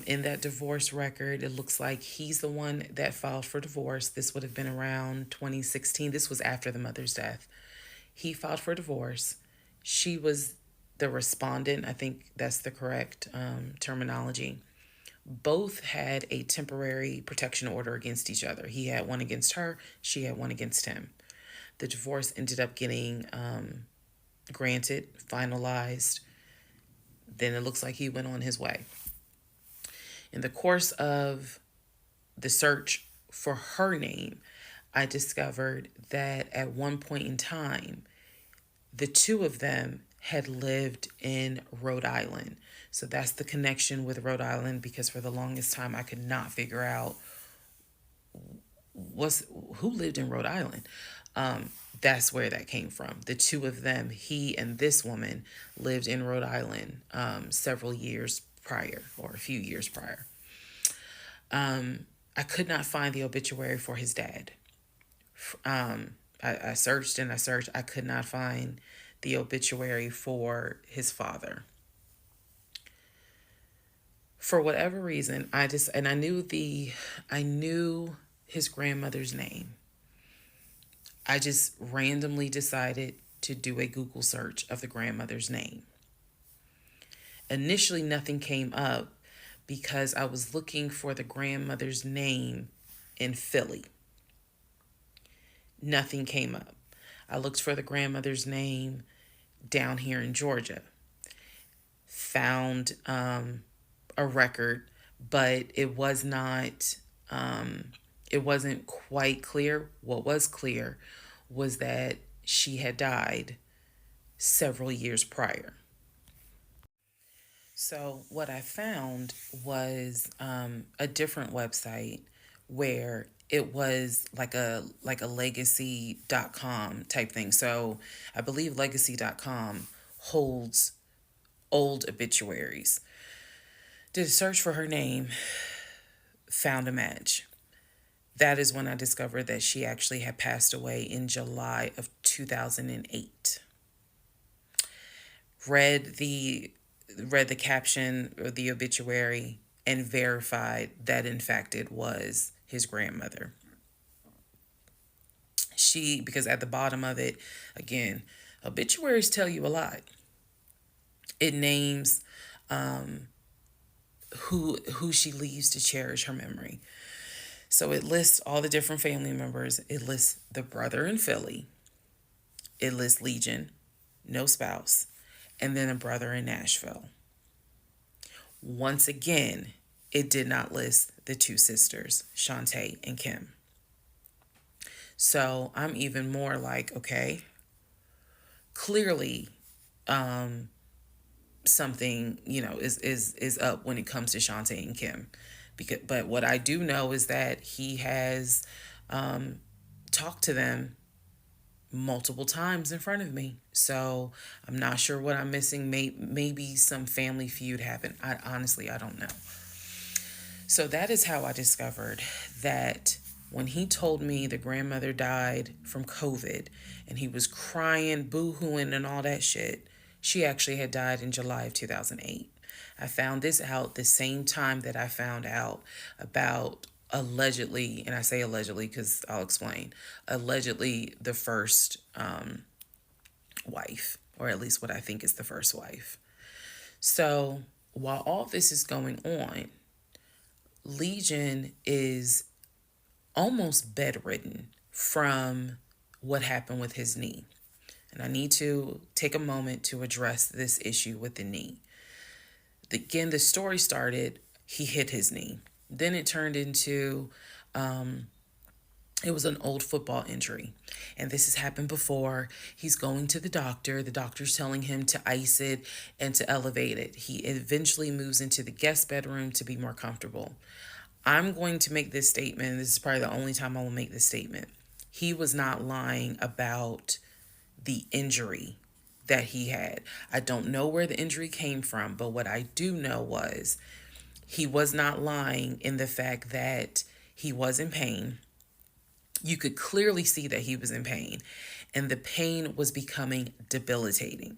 In that divorce record, it looks like he's the one that filed for divorce. This would have been around 2016. This was after the mother's death. He filed for divorce. She was the respondent. I think that's the correct terminology. Both had a temporary protection order against each other. He had one against her. She had one against him. The divorce ended up getting granted, finalized. Then it looks like he went on his way. In the course of the search for her name, I discovered that at one point in time, the two of them had lived in Rhode Island. So that's the connection with Rhode Island, because for the longest time I could not figure out who lived in Rhode Island. That's where that came from. The two of them, he and this woman, lived in Rhode Island several years prior, or a few years prior. I could not find the obituary for his dad. I searched and I searched. I could not find the obituary for his father. For whatever reason, I knew his grandmother's name. I just randomly decided to do a Google search of the grandmother's name. Initially, nothing came up because I was looking for the grandmother's name in Philly. Nothing came up. I looked for the grandmother's name down here in Georgia. Found a record, but it wasn't quite clear. What was clear was that she had died several years prior. So what I found was a different website where it was like a legacy.com type thing. So I believe legacy.com holds old obituaries. Did a search for her name, found a match. That is when I discovered that she actually had passed away in July of 2008. Read the caption of the obituary and verified that in fact it was his grandmother. Because at the bottom of it, again, obituaries tell you a lot. It names who she leaves to cherish her memory. So it lists all the different family members. It lists the brother in Philly. It lists Legion, no spouse, and then a brother in Nashville. Once again, it did not list the two sisters, Shantae and Kim. So I'm even more like, okay, clearly something, is up when it comes to Shantae and Kim. But what I do know is that he has talked to them multiple times in front of me. So I'm not sure what I'm missing. Maybe some family feud happened. I don't know. So that is how I discovered that when he told me the grandmother died from COVID and he was crying, boo-hooing and all that shit, she actually had died in July of 2008. I found this out the same time that I found out about allegedly, and I say allegedly because I'll explain, allegedly the first wife, or at least what I think is the first wife. So while all this is going on, Legion is almost bedridden from what happened with his knee. And I need to take a moment to address this issue with the knee. Again, the story started, he hit his knee. Then it turned into, it was an old football injury. And this has happened before. He's going to the doctor. The doctor's telling him to ice it and to elevate it. He eventually moves into the guest bedroom to be more comfortable. I'm going to make this statement. This is probably the only time I will make this statement. He was not lying about the injury that he had. I don't know where the injury came from, but what I do know was he was not lying in the fact that he was in pain. You could clearly see that he was in pain, and the pain was becoming debilitating.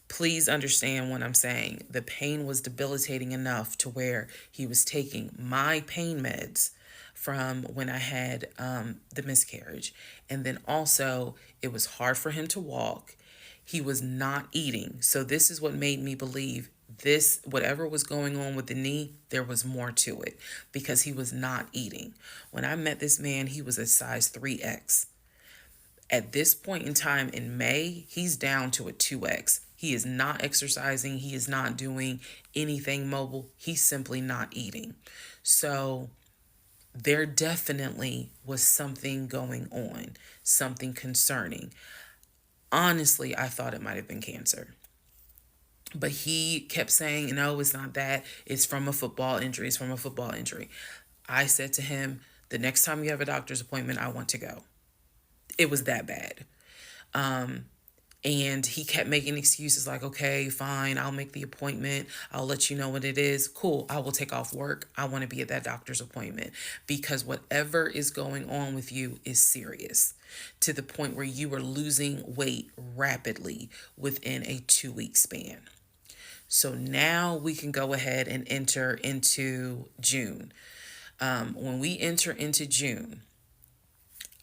Please understand what I'm saying. The pain was debilitating enough to where he was taking my pain meds from when I had the miscarriage. And then also, it was hard for him to walk. He was not eating. So this is what made me believe this, whatever was going on with the knee, there was more to it because he was not eating. When I met this man, he was a size 3X. At this point in time in May, he's down to a 2X. He is not exercising. He is not doing anything mobile. He's simply not eating. So there definitely was something going on, something concerning. Honestly, I thought it might have been cancer. But he kept saying, no, it's not that. It's from a football injury. It's from a football injury. I said to him, the next time you have a doctor's appointment, I want to go. It was that bad. And he kept making excuses like, okay, fine, I'll make the appointment. I'll let you know what it is. Cool, I will take off work. I want to be at that doctor's appointment because whatever is going on with you is serious to the point where you are losing weight rapidly within a 2-week span. So now we can go ahead and enter into June. When we enter into June,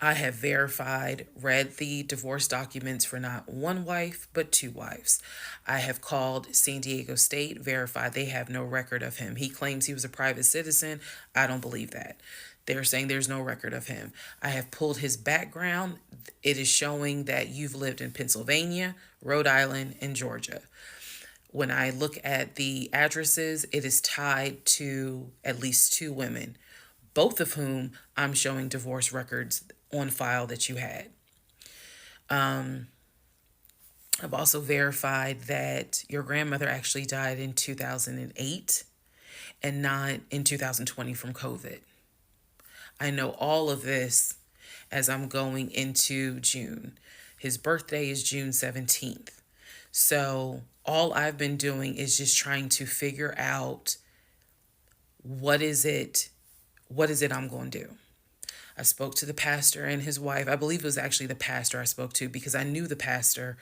I have verified, read the divorce documents for not one wife, but 2 wives. I have called San Diego State, verified they have no record of him. He claims he was a private citizen. I don't believe that. They're saying there's no record of him. I have pulled his background. It is showing that you've lived in Pennsylvania, Rhode Island, and Georgia. When I look at the addresses, it is tied to at least 2 women, both of whom I'm showing divorce records on file that you had. I've also verified that your grandmother actually died in 2008 and not in 2020 from COVID. I know all of this as I'm going into June. His birthday is June 17th. So all I've been doing is just trying to figure out what is it I'm going to do. I spoke to the pastor and his wife. I believe it was actually the pastor I spoke to because I knew the pastor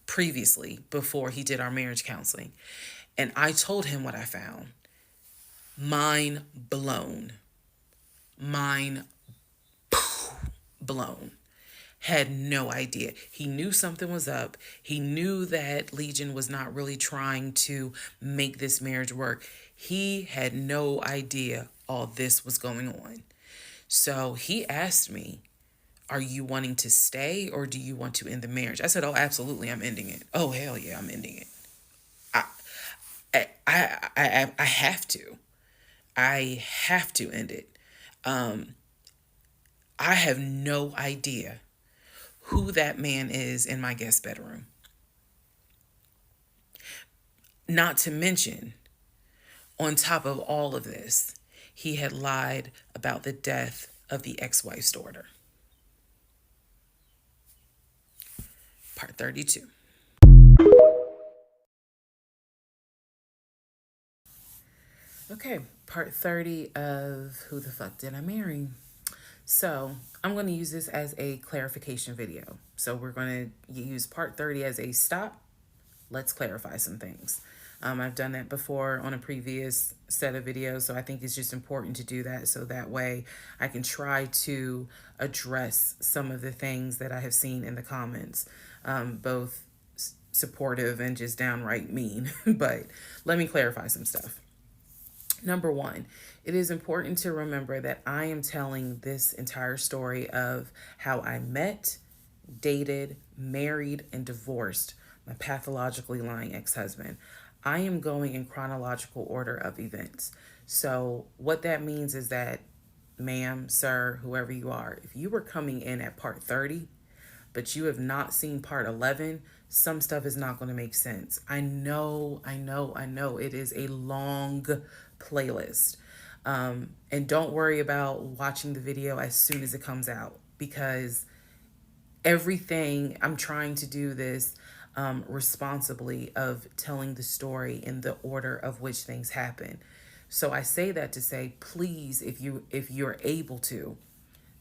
previously before he did our marriage counseling. And I told him what I found. Mind blown. Mind blown. Had no idea. He knew something was up. He knew that Legion was not really trying to make this marriage work. He had no idea all this was going on. So he asked me, are you wanting to stay or do you want to end the marriage? I said, oh, absolutely, I'm ending it. Oh, hell yeah, I'm ending it. I have to. I have to end it. I have no idea who that man is in my guest bedroom. Not to mention, on top of all of this, he had lied about the death of the ex-wife's daughter. Part 32. Okay, part 30 of Who the Fuck Did I Marry? So I'm going to use this as a clarification video. So we're going to use part 30 as a stop. Let's clarify some things. I've done that before on a previous set of videos, so I think it's just important to do that so that way I can try to address some of the things that I have seen in the comments, both supportive and just downright mean. But let me clarify some stuff. Number one, it is important to remember that I am telling this entire story of how I met, dated, married, and divorced my pathologically lying ex-husband. I am going in chronological order of events. So what that means is that, ma'am, sir, whoever you are, if you were coming in at part 30, but you have not seen part 11, some stuff is not going to make sense. I know. It is a long playlist. And don't worry about watching the video as soon as it comes out, because everything, I'm trying to do this responsibly of telling the story in the order of which things happen. So I say that to say, please, if you're able to,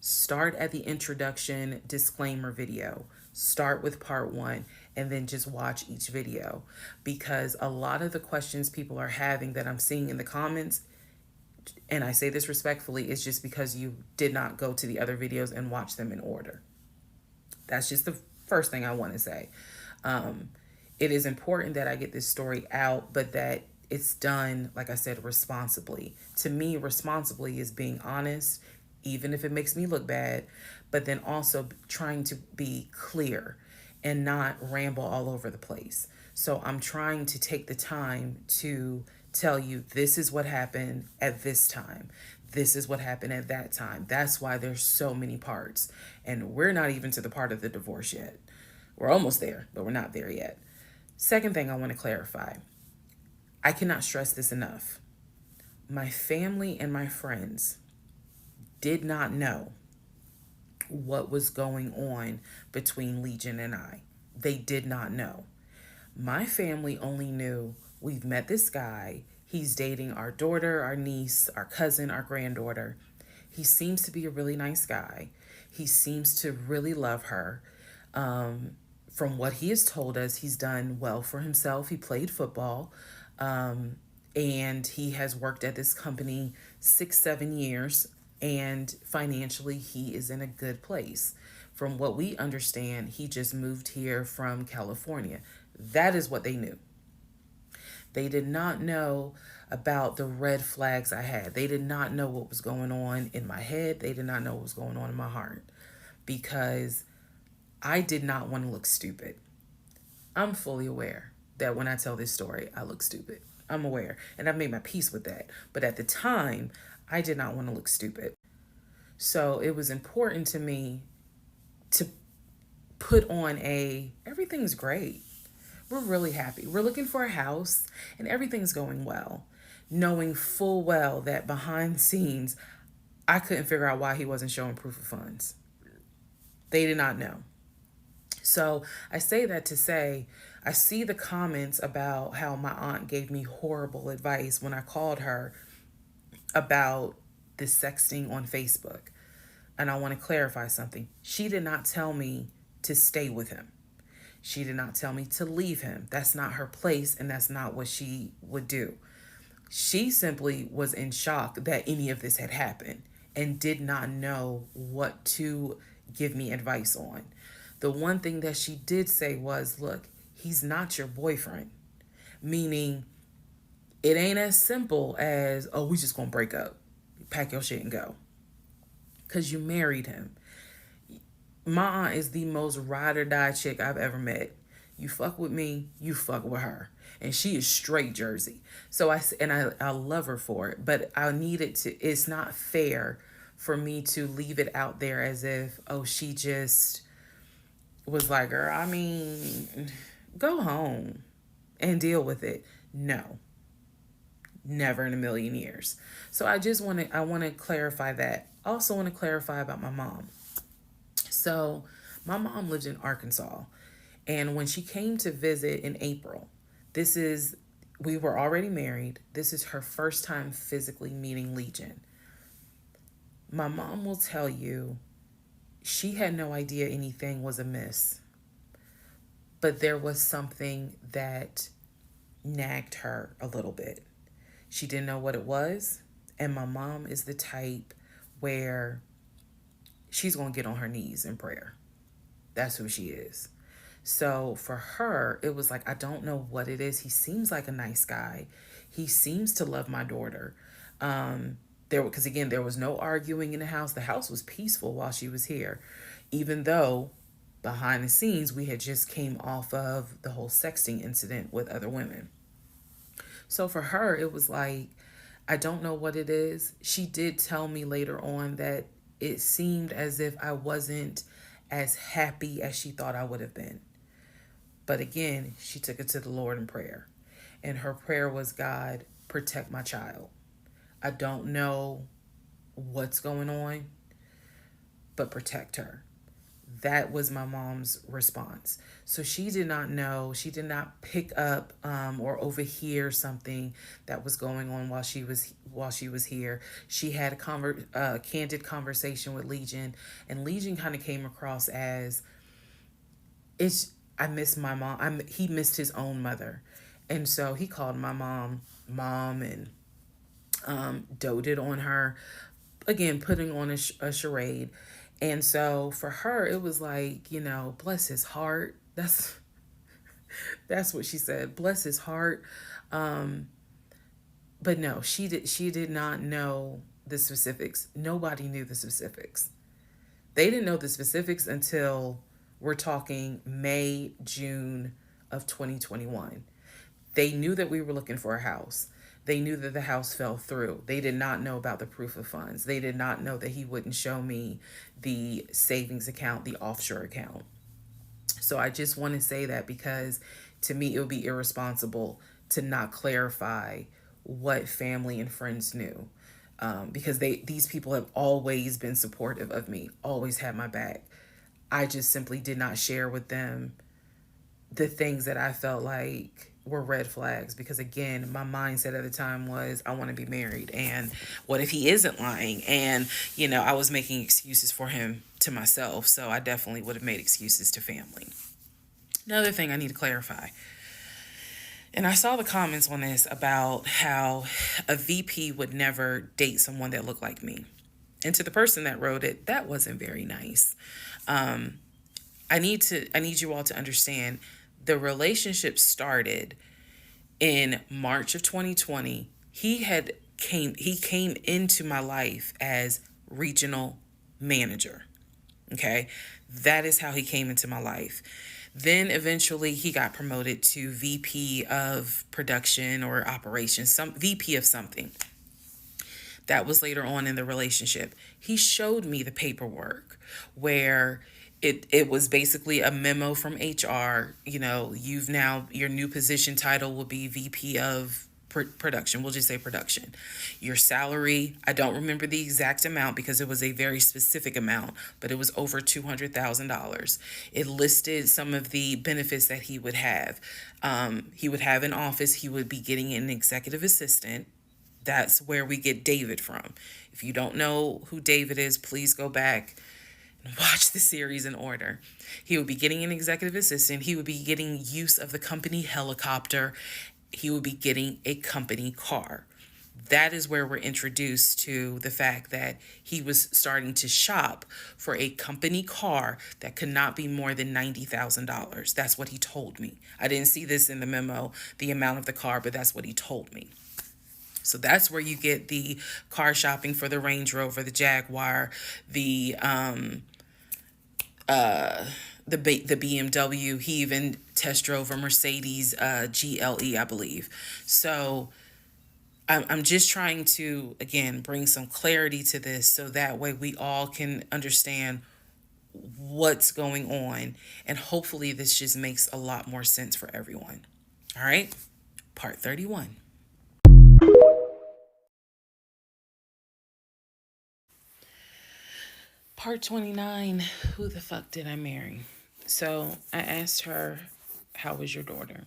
start at the introduction disclaimer video. Start with part 1 and then just watch each video, because a lot of the questions people are having that I'm seeing in the comments, and I say this respectfully, is just because you did not go to the other videos and watch them in order. That's just the first thing I want to say. It is important that I get this story out, but that it's done, like I said, responsibly. To me, responsibly is being honest, even if it makes me look bad, but then also trying to be clear and not ramble all over the place. So I'm trying to take the time to tell you, this is what happened at this time. This is what happened at that time. That's why there's so many parts. And we're not even to the part of the divorce yet. We're almost there, but we're not there yet. Second thing I want to clarify. I cannot stress this enough. My family and my friends did not know what was going on between Legion and I. They did not know. My family only knew, we've met this guy. He's dating our daughter, our niece, our cousin, our granddaughter. He seems to be a really nice guy. He seems to really love her. From what he has told us, he's done well for himself. He played football. And he has worked at this company 6-7 years. And financially, he is in a good place. From what we understand, he just moved here from California. That is what they knew. They did not know about the red flags I had. They did not know what was going on in my head. They did not know what was going on in my heart, because I did not want to look stupid. I'm fully aware that when I tell this story, I look stupid. I'm aware, and I've made my peace with that. But at the time, I did not want to look stupid. So it was important to me to put on everything's great. We're really happy. We're looking for a house and everything's going well, knowing full well that behind the scenes, I couldn't figure out why he wasn't showing proof of funds. They did not know. So I say that to say, I see the comments about how my aunt gave me horrible advice when I called her about the sexting on Facebook. And I want to clarify something. She did not tell me to stay with him. She did not tell me to leave him. That's not her place, and that's not what she would do. She simply was in shock that any of this had happened and did not know what to give me advice on. The one thing that she did say was, look, he's not your boyfriend. Meaning, it ain't as simple as, oh, we just gonna break up. Pack your shit and go. Because you married him. My aunt is the most ride or die chick I've ever met. You fuck with me, you fuck with her. And she is straight Jersey. So I love her for it, but I need it to, it's not fair for me to leave it out there as if, oh, she just was like, girl, I mean, go home and deal with it. No, never in a million years. So I want to clarify that. I also want to clarify about my mom. So, my mom lived in Arkansas, and when she came to visit in April, this is we were already married. This is her first time physically meeting Legion. My mom will tell you she had no idea anything was amiss, but there was something that nagged her a little bit. She didn't know what it was, and my mom is the type where she's going to get on her knees in prayer. That's who she is. So for her, it was like, I don't know what it is. He seems like a nice guy. He seems to love my daughter. Because again, there was no arguing in the house. The house was peaceful while she was here, even though behind the scenes we had just came off of the whole sexting incident with other women. So for her, it was like, I don't know what it is. She did tell me later on that it seemed as if I wasn't as happy as she thought I would have been. But again, she took it to the Lord in prayer. And her prayer was, God, protect my child. I don't know what's going on, but protect her. That was my mom's response. So she did not know, she did not pick up or overhear something that was going on while she was here. She had a candid conversation with Legion, and Legion kind of came across as, I miss my mom. He missed his own mother, and so he called my mom and doted on her, again putting on a charade. And so for her, it was like, bless his heart. That's what she said. Bless his heart. But no, she did not know the specifics. Nobody knew the specifics. They didn't know the specifics until we're talking May, June of 2021. They knew that we were looking for a house. They knew that the house fell through. They did not know about the proof of funds. They did not know that he wouldn't show me the savings account, the offshore account. So I just want to say that because to me, it would be irresponsible to not clarify what family and friends knew. Because these people have always been supportive of me, always had my back. I just simply did not share with them the things that I felt like were red flags, because again, my mindset at the time was, I want to be married, and what if he isn't lying? And I was making excuses for him to myself, so I definitely would have made excuses to family. Another thing I need to clarify, and I saw the comments on this about how a VP would never date someone that looked like me. And to the person that wrote it, that wasn't very nice. I need you all to understand, the relationship started in March of 2020. He came into my life as regional manager. Okay? That is how he came into my life. Then eventually he got promoted to VP of production or operations, some VP of something. That was later on in the relationship. He showed me the paperwork where it was basically a memo from HR. Your new position title will be VP of production. We'll just say production. Your salary, I don't remember the exact amount because it was a very specific amount, but it was over $200,000. It listed some of the benefits that he would have. He would have an office. He would be getting an executive assistant. That's where we get David from. If you don't know who David is, please go back and watch the series in order. He would be getting an executive assistant. He would be getting use of the company helicopter. He would be getting a company car. That is where we're introduced to the fact that he was starting to shop for a company car that could not be more than $90,000. That's what he told me. I didn't see this in the memo, the amount of the car, but that's what he told me. So that's where you get the car shopping for the Range Rover, the Jaguar, the the BMW. He even test drove a Mercedes GLE, I believe. So I'm just trying to, again, bring some clarity to this so that way we all can understand what's going on. And hopefully this just makes a lot more sense for everyone. All right, part 31. Part 29, who the fuck did I marry? So I asked her, how was your daughter?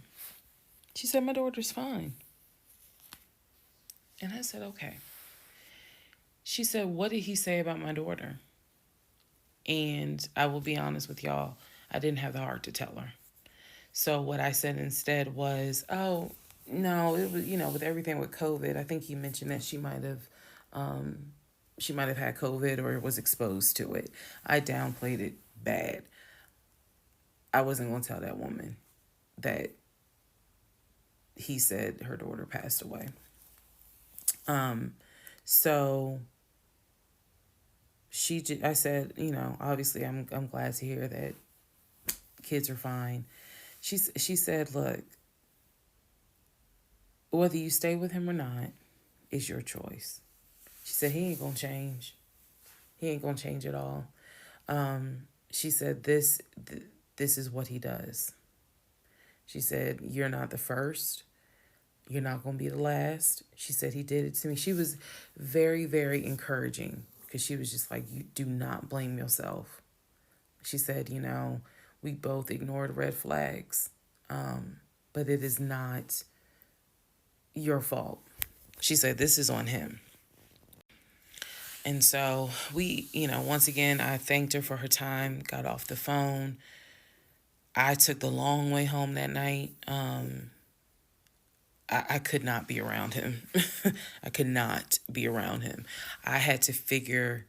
She said, my daughter's fine. And I said, okay. She said, what did he say about my daughter? And I will be honest with y'all, I didn't have the heart to tell her. So what I said instead was, oh, no, it was, with everything with COVID, I think he mentioned that she might have had COVID or was exposed to it. I downplayed it bad. I wasn't going to tell that woman that he said her daughter passed away. So I said, obviously I'm glad to hear that kids are fine. She said, look, whether you stay with him or not is your choice. She said, he ain't going to change. He ain't going to change at all. She said, this is what he does. She said, you're not the first. You're not going to be the last. She said, he did it to me. She was very, very encouraging because she was just like, you do not blame yourself. She said, we both ignored red flags, but it is not your fault. She said, this is on him. And so we, once again, I thanked her for her time, got off the phone. I took the long way home that night. I could not be around him. I could not be around him. I had to figure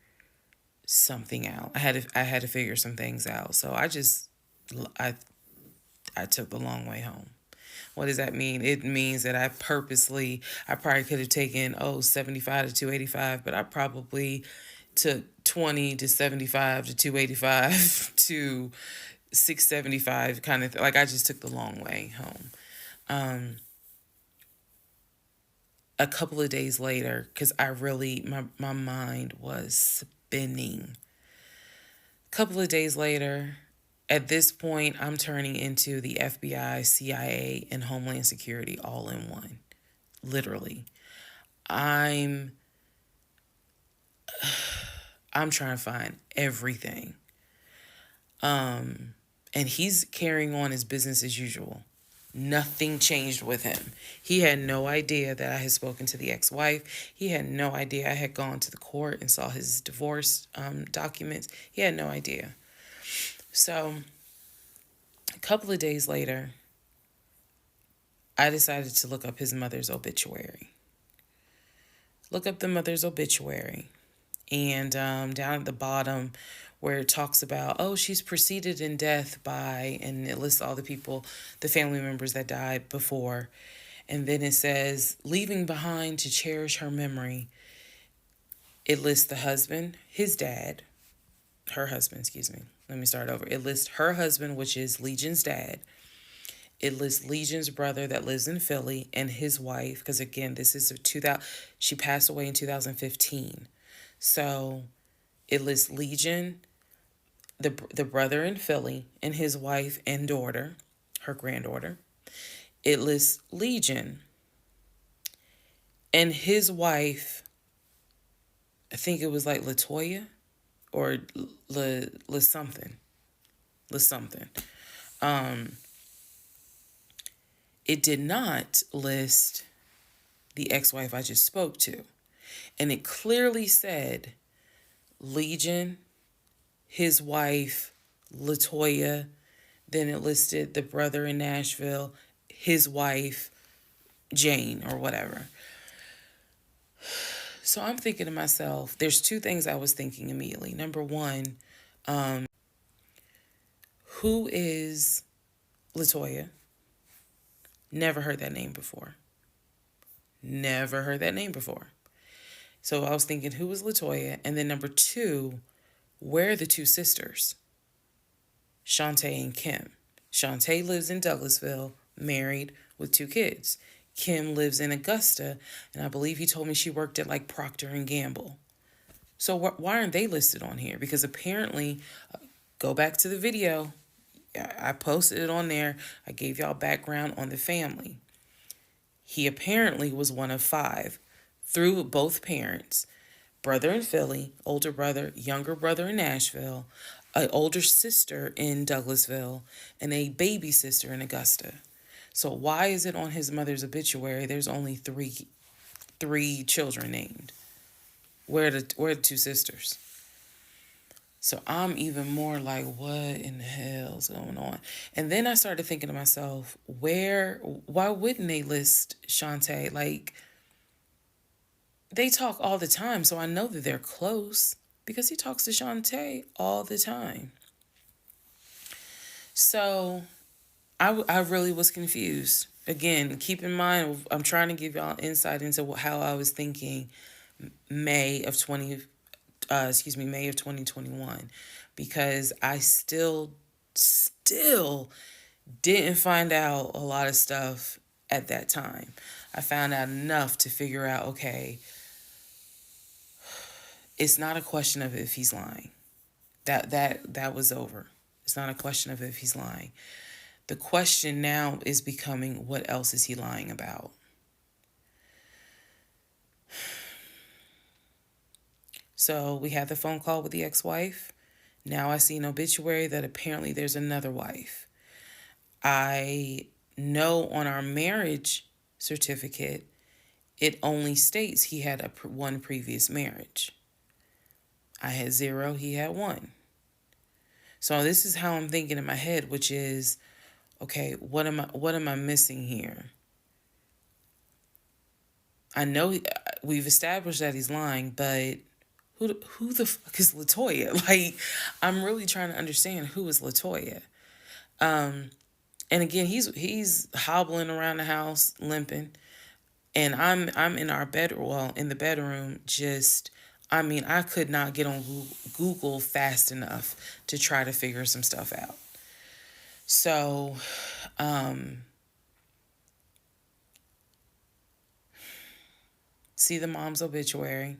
something out. I had to figure some things out. So I took the long way home. What does that mean? It means that I probably could have taken 75 to 285, but I probably took 20 to 75 to 285 to 675 kind of like I just took the long way home. A couple of days later, because my mind was spinning. A couple of days later, at this point, I'm turning into the FBI, CIA, and Homeland Security all in one. Literally. I'm trying to find everything. And he's carrying on his business as usual. Nothing changed with him. He had no idea that I had spoken to the ex-wife. He had no idea I had gone to the court and saw his divorce documents. He had no idea. So a couple of days later, I decided to look up his mother's obituary. Look up the mother's obituary. And down at the bottom where it talks about, she's preceded in death by, and it lists all the people, the family members that died before. And then it says, leaving behind to cherish her memory. It lists the husband, her husband, excuse me. Let me start over. It lists her husband, which is Legion's dad. It lists Legion's brother that lives in Philly and his wife, because again, this is she passed away in 2015. So it lists Legion, the brother in Philly, and his wife and daughter, her granddaughter. It lists Legion and his wife, I think it was like Latoya or La something. It did not list the ex-wife I just spoke to. And it clearly said Legion, his wife, Latoya. Then it listed the brother in Nashville, his wife, Jane, or whatever. So I'm thinking to myself, there's two things I was thinking immediately. Number one, who is Latoya? Never heard that name before. So I was thinking, who was Latoya? And then number two, where are the two sisters? Shantae and Kim. Shantae lives in Douglasville, married with 2 kids. Kim lives in Augusta, and I believe he told me she worked at like Procter and Gamble. So why aren't they listed on here? Because apparently, go back to the video. I posted it on there. I gave y'all background on the family. He apparently was one of 5 through both parents. Brother in Philly, older brother, younger brother in Nashville, an older sister in Douglasville, and a baby sister in Augusta. So why is it on his mother's obituary there's only three children named? Where are the 2 sisters? So I'm even more like, what in the hell's going on? And then I started thinking to myself, why wouldn't they list Shantae? Like, they talk all the time, so I know that they're close because he talks to Shantae all the time. So I really was confused. Again, keep in mind, I'm trying to give y'all insight into how I was thinking May of 2021, because I still didn't find out a lot of stuff at that time. I found out enough to figure out, okay, it's not a question of if he's lying. That was over. It's not a question of if he's lying. The question now is becoming, what else is he lying about? So we had the phone call with the ex-wife. Now I see an obituary that apparently there's another wife. I know on our marriage certificate, it only states he had one previous marriage. I had 0, he had 1. So this is how I'm thinking in my head, which is, okay, what am I missing here? I know we've established that he's lying, but who the fuck is Latoya? Like, I'm really trying to understand who is Latoya. And again, he's hobbling around the house, limping, and I'm in our in the bedroom, just, I could not get on Google fast enough to try to figure some stuff out. So, see the mom's obituary,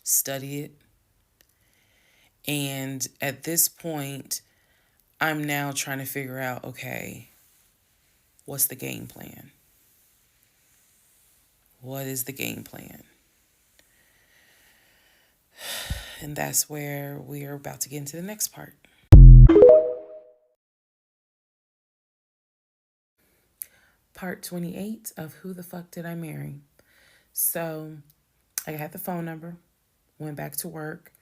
study it, and at this point, I'm now trying to figure out, okay, what's the game plan? What is the game plan? And that's where we are about to get into the next part. Part 28 of Who the Fuck Did I Marry? So I had the phone number, went back to work.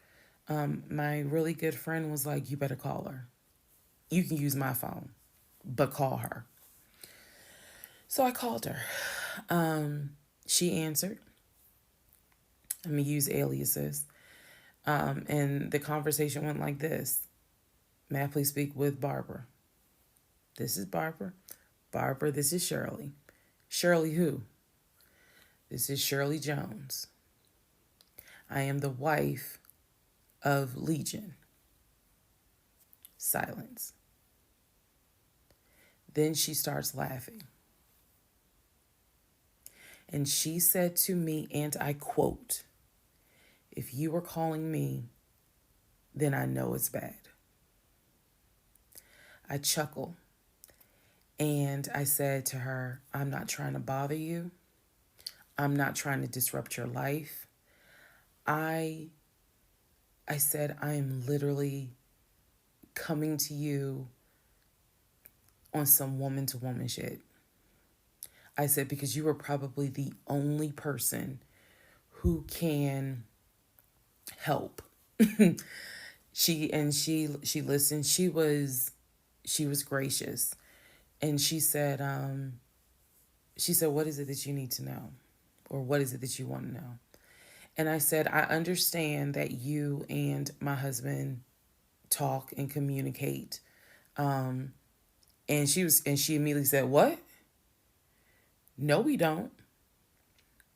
My really good friend was like, you better call her. You can use my phone, but call her. So I called her. She answered. I'm going to use aliases. And the conversation went like this. May I please speak with Barbara? This is Barbara. Barbara, this is Shirley. Shirley who? This is Shirley Jones. I am the wife of Legion. Silence. Then she starts laughing. And she said to me, and I quote, if you were calling me, then I know it's bad. I chuckle and I said to her, I'm not trying to bother you. I'm not trying to disrupt your life. I said, I am literally coming to you on some woman-to-woman shit. I said, because you are probably the only person who can help. She listened. She was gracious. And she said, what is it that you need to know? Or what is it that you want to know? And I said, I understand that you and my husband talk and communicate. And she immediately said, what? No, we don't.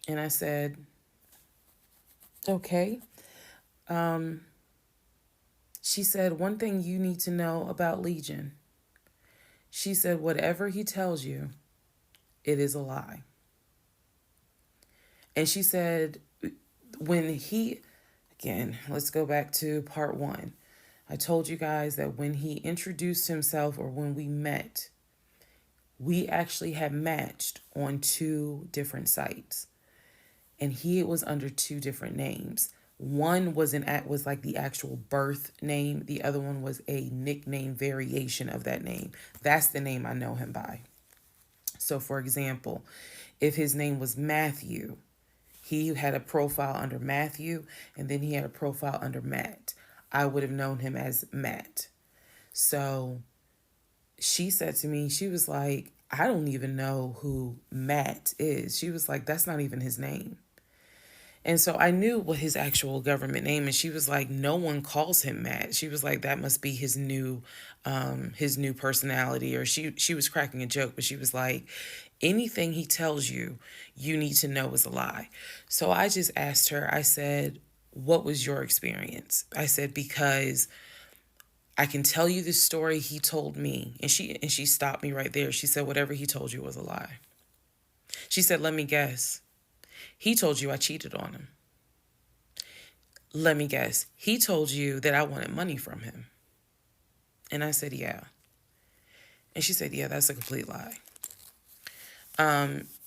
And I said, okay. She said, one thing you need to know about Legion. She said, whatever he tells you, it is a lie. And she said, when he, again, let's go back to part one. I told you guys that when he introduced himself or when we met, we actually had matched on 2 different sites. And he was under 2 different names. One was was like the actual birth name. The other one was a nickname variation of that name. That's the name I know him by. So for example, if his name was Matthew, he had a profile under Matthew, and then he had a profile under Matt. I would have known him as Matt. So she said to me, she was like, I don't even know who Matt is. She was like, that's not even his name. And so I knew what his actual government name, and she was like, no one calls him Matt. She was like, that must be his new personality. Or she was cracking a joke, but she was like, anything he tells you, you need to know is a lie. So I just asked her, I said, what was your experience? I said, because I can tell you the story he told me. And she stopped me right there. She said, whatever he told you was a lie. She said, let me guess. He told you I cheated on him. Let me guess. He told you that I wanted money from him. And I said, yeah. And she said, yeah, that's a complete lie.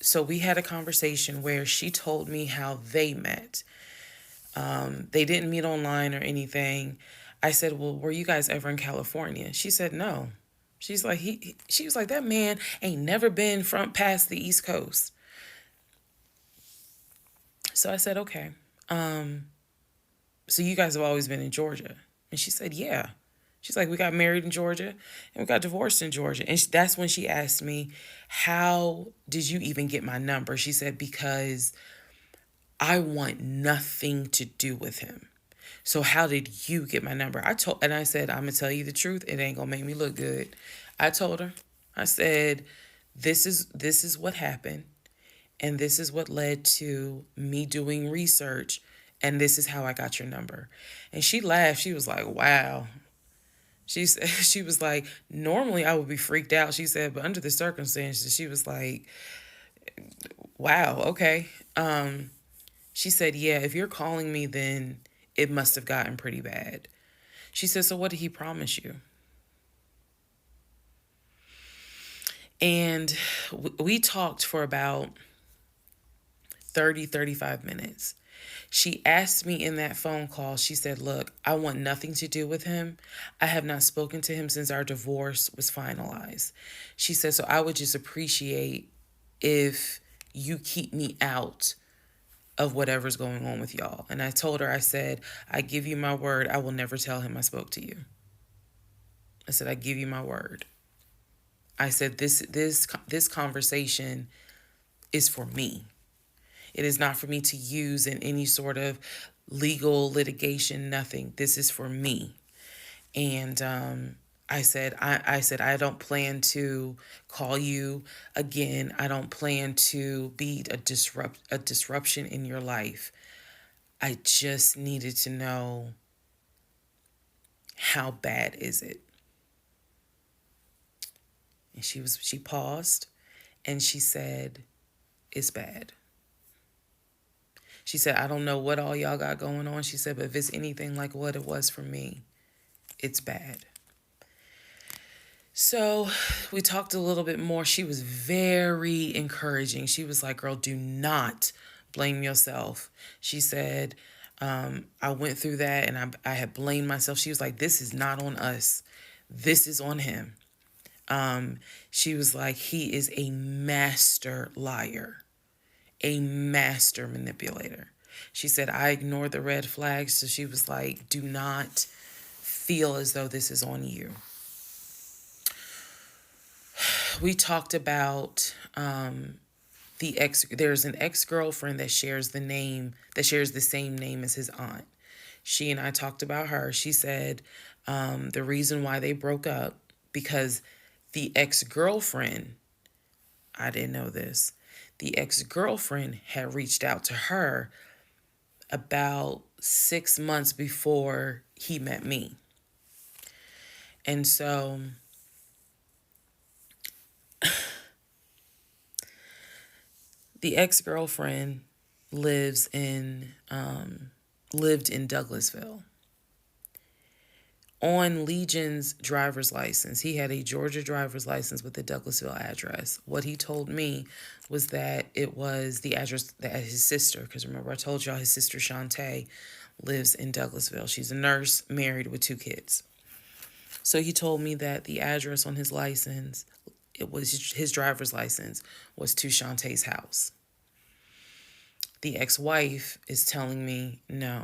So we had a conversation where she told me how they met. They didn't meet online or anything. I said, well, were you guys ever in California? She said, no. She's like, she was like, that man ain't never been past the East Coast. So I said, okay. So you guys have always been in Georgia? And she said, yeah. She's like, we got married in Georgia and we got divorced in Georgia. And that's when she asked me, how did you even get my number? She said, because I want nothing to do with him. So how did you get my number? I said, I'm going to tell you the truth. It ain't going to make me look good. I told her, I said, this is what happened. And this is what led to me doing research. And this is how I got your number. And she laughed. She was like, wow. She was like, normally I would be freaked out. She said, but under the circumstances, she was like, wow, okay. She said, yeah, if you're calling me, then it must have gotten pretty bad. She said, so what did he promise you? And we talked for about 35 minutes. She asked me in that phone call, she said, look, I want nothing to do with him. I have not spoken to him since our divorce was finalized. She said, so I would just appreciate if you keep me out of whatever's going on with y'all. And I told her, I said, I give you my word, I will never tell him I spoke to you. I said, I give you my word. I said, this conversation is for me. It is not for me to use in any sort of legal litigation, nothing. This is for me. And I said, I don't plan to call you again. I don't plan to be a disruption in your life. I just needed to know, how bad is it? And she paused and she said, it's bad. She said, I don't know what all y'all got going on. She said, but if it's anything like what it was for me, it's bad. So we talked a little bit more. She was very encouraging. She was like, girl, do not blame yourself. She said, I went through that and I had blamed myself. She was like, this is not on us. This is on him. She was like, he is a master liar. A master manipulator. She said, I ignored the red flags. So she was like, do not feel as though this is on you. We talked about there's an ex-girlfriend that shares the same name as his aunt. She and I talked about her. She said the reason why they broke up, because the ex-girlfriend, I didn't know this, the ex-girlfriend had reached out to her about 6 months before he met me. And so the ex-girlfriend lives in lived in Douglasville. On Legion's driver's license, he had a Georgia driver's license with the Douglasville address. What he told me was that it was the address that his sister, because remember I told y'all his sister Shantae lives in Douglasville. She's a nurse, married with 2 kids. So he told me that the address on his license, it was his driver's license, was to Shantae's house. The ex-wife is telling me, no,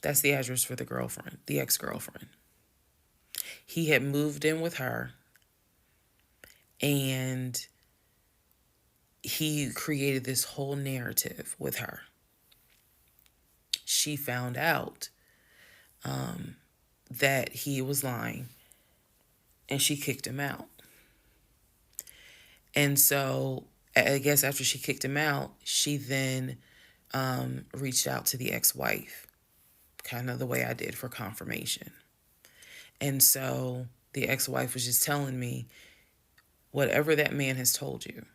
that's the address for the girlfriend, the ex-girlfriend. He had moved in with her and he created this whole narrative with her. She found out that he was lying and she kicked him out. And so I guess after she kicked him out, she then reached out to the ex-wife, kind of the way I did for confirmation. And so the ex-wife was just telling me, whatever that man has told you,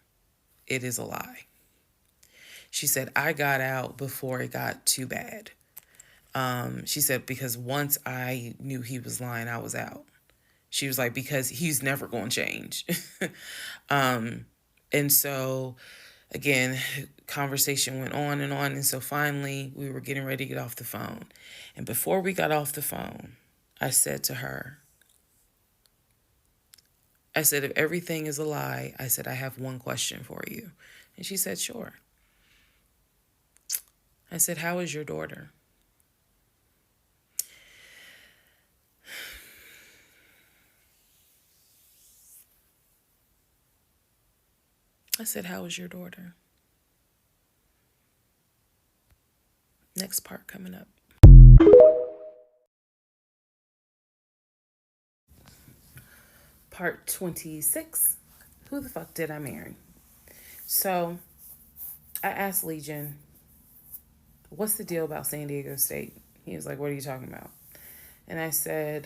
it is a lie. She said, I got out before it got too bad. She said, because once I knew he was lying, I was out. She was like, because he's never going to change. And so, again, conversation went on and on. And so finally, we were getting ready to get off the phone. And before we got off the phone, I said to her, I said, if everything is a lie, I said, I have one question for you. And she said, sure. I said, how is your daughter? I said, how is your daughter? Next part coming up. Part 26. Who the fuck did I marry? So I asked Legion, what's the deal about San Diego State? He was like, what are you talking about? And I said,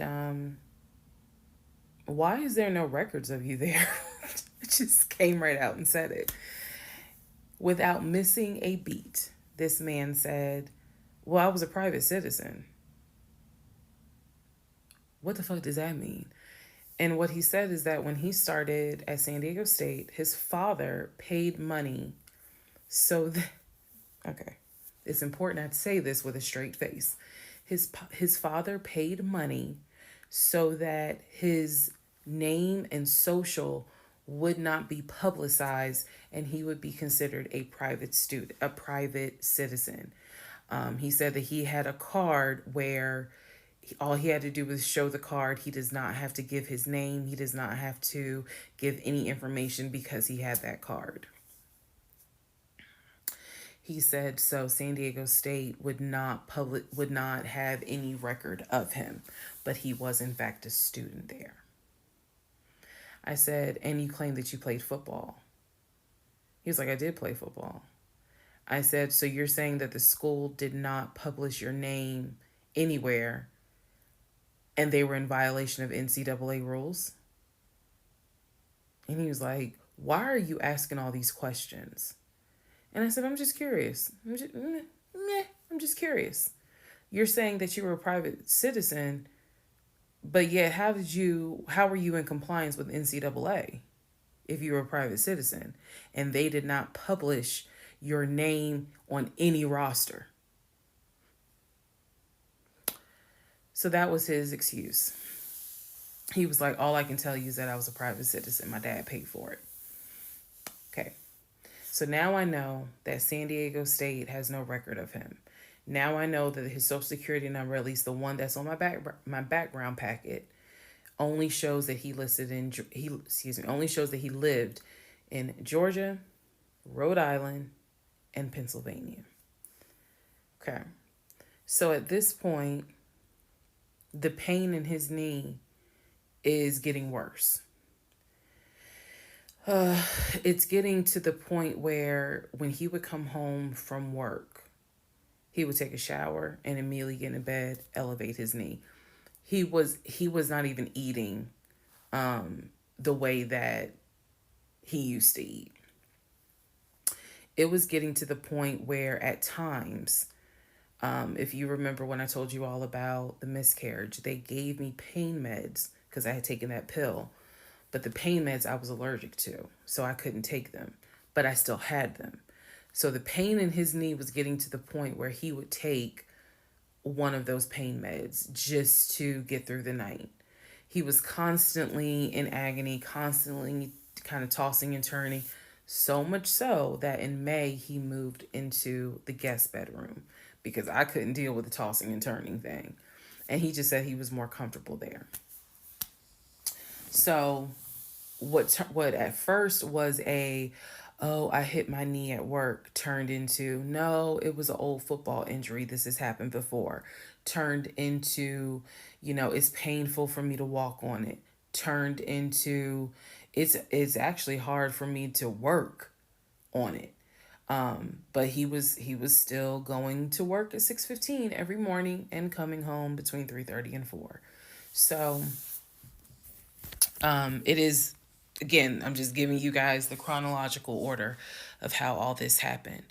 why is there no records of you there? I just came right out and said it. Without missing a beat, this man said, well, I was a private citizen. What the fuck does that mean? And what he said is that when he started at San Diego State, his father paid money so that, okay, it's important I say this with a straight face. His father paid money so that his name and social would not be publicized and he would be considered a private student, a private citizen. He said that he had a card where all he had to do was show the card. He does not have to give his name. He does not have to give any information because he had that card. He said so San Diego State would not have any record of him, but he was in fact a student there. I said, and you claim that you played football. He was like, I did play football. I said, so you're saying that the school did not publish your name anywhere and they were in violation of NCAA rules? And he was like, why are you asking all these questions? And I said, I'm just curious. I'm just curious. You're saying that you were a private citizen, but yet how were you in compliance with NCAA if you were a private citizen and they did not publish your name on any roster? So that was his excuse. He was like, all I can tell you is that I was a private citizen. My dad paid for it. Okay. So now I know that San Diego State has no record of him. Now I know that his social security number, at least the one that's on my background packet, only shows that he lived in Georgia, Rhode Island, and Pennsylvania. Okay. So at this point, the pain in his knee is getting worse. It's getting to the point where when he would come home from work, he would take a shower and immediately get in bed, elevate his knee. he was not even eating the way that he used to eat. It was getting to the point where at times, if you remember when I told you all about the miscarriage, they gave me pain meds because I had taken that pill. But the pain meds I was allergic to, so I couldn't take them. But I still had them. So the pain in his knee was getting to the point where he would take one of those pain meds just to get through the night. He was constantly in agony, constantly kind of tossing and turning, so much so that in May he moved into the guest bedroom because I couldn't deal with the tossing and turning thing. And he just said he was more comfortable there. So what at first was a, oh, I hit my knee at work, turned into, no, it was an old football injury, this has happened before, turned into, it's painful for me to walk on it, turned into, it's actually hard for me to work on it. But he was still going to work at 6:15 every morning and coming home between 3:30 and 4. So it is, again, I'm just giving you guys the chronological order of how all this happened.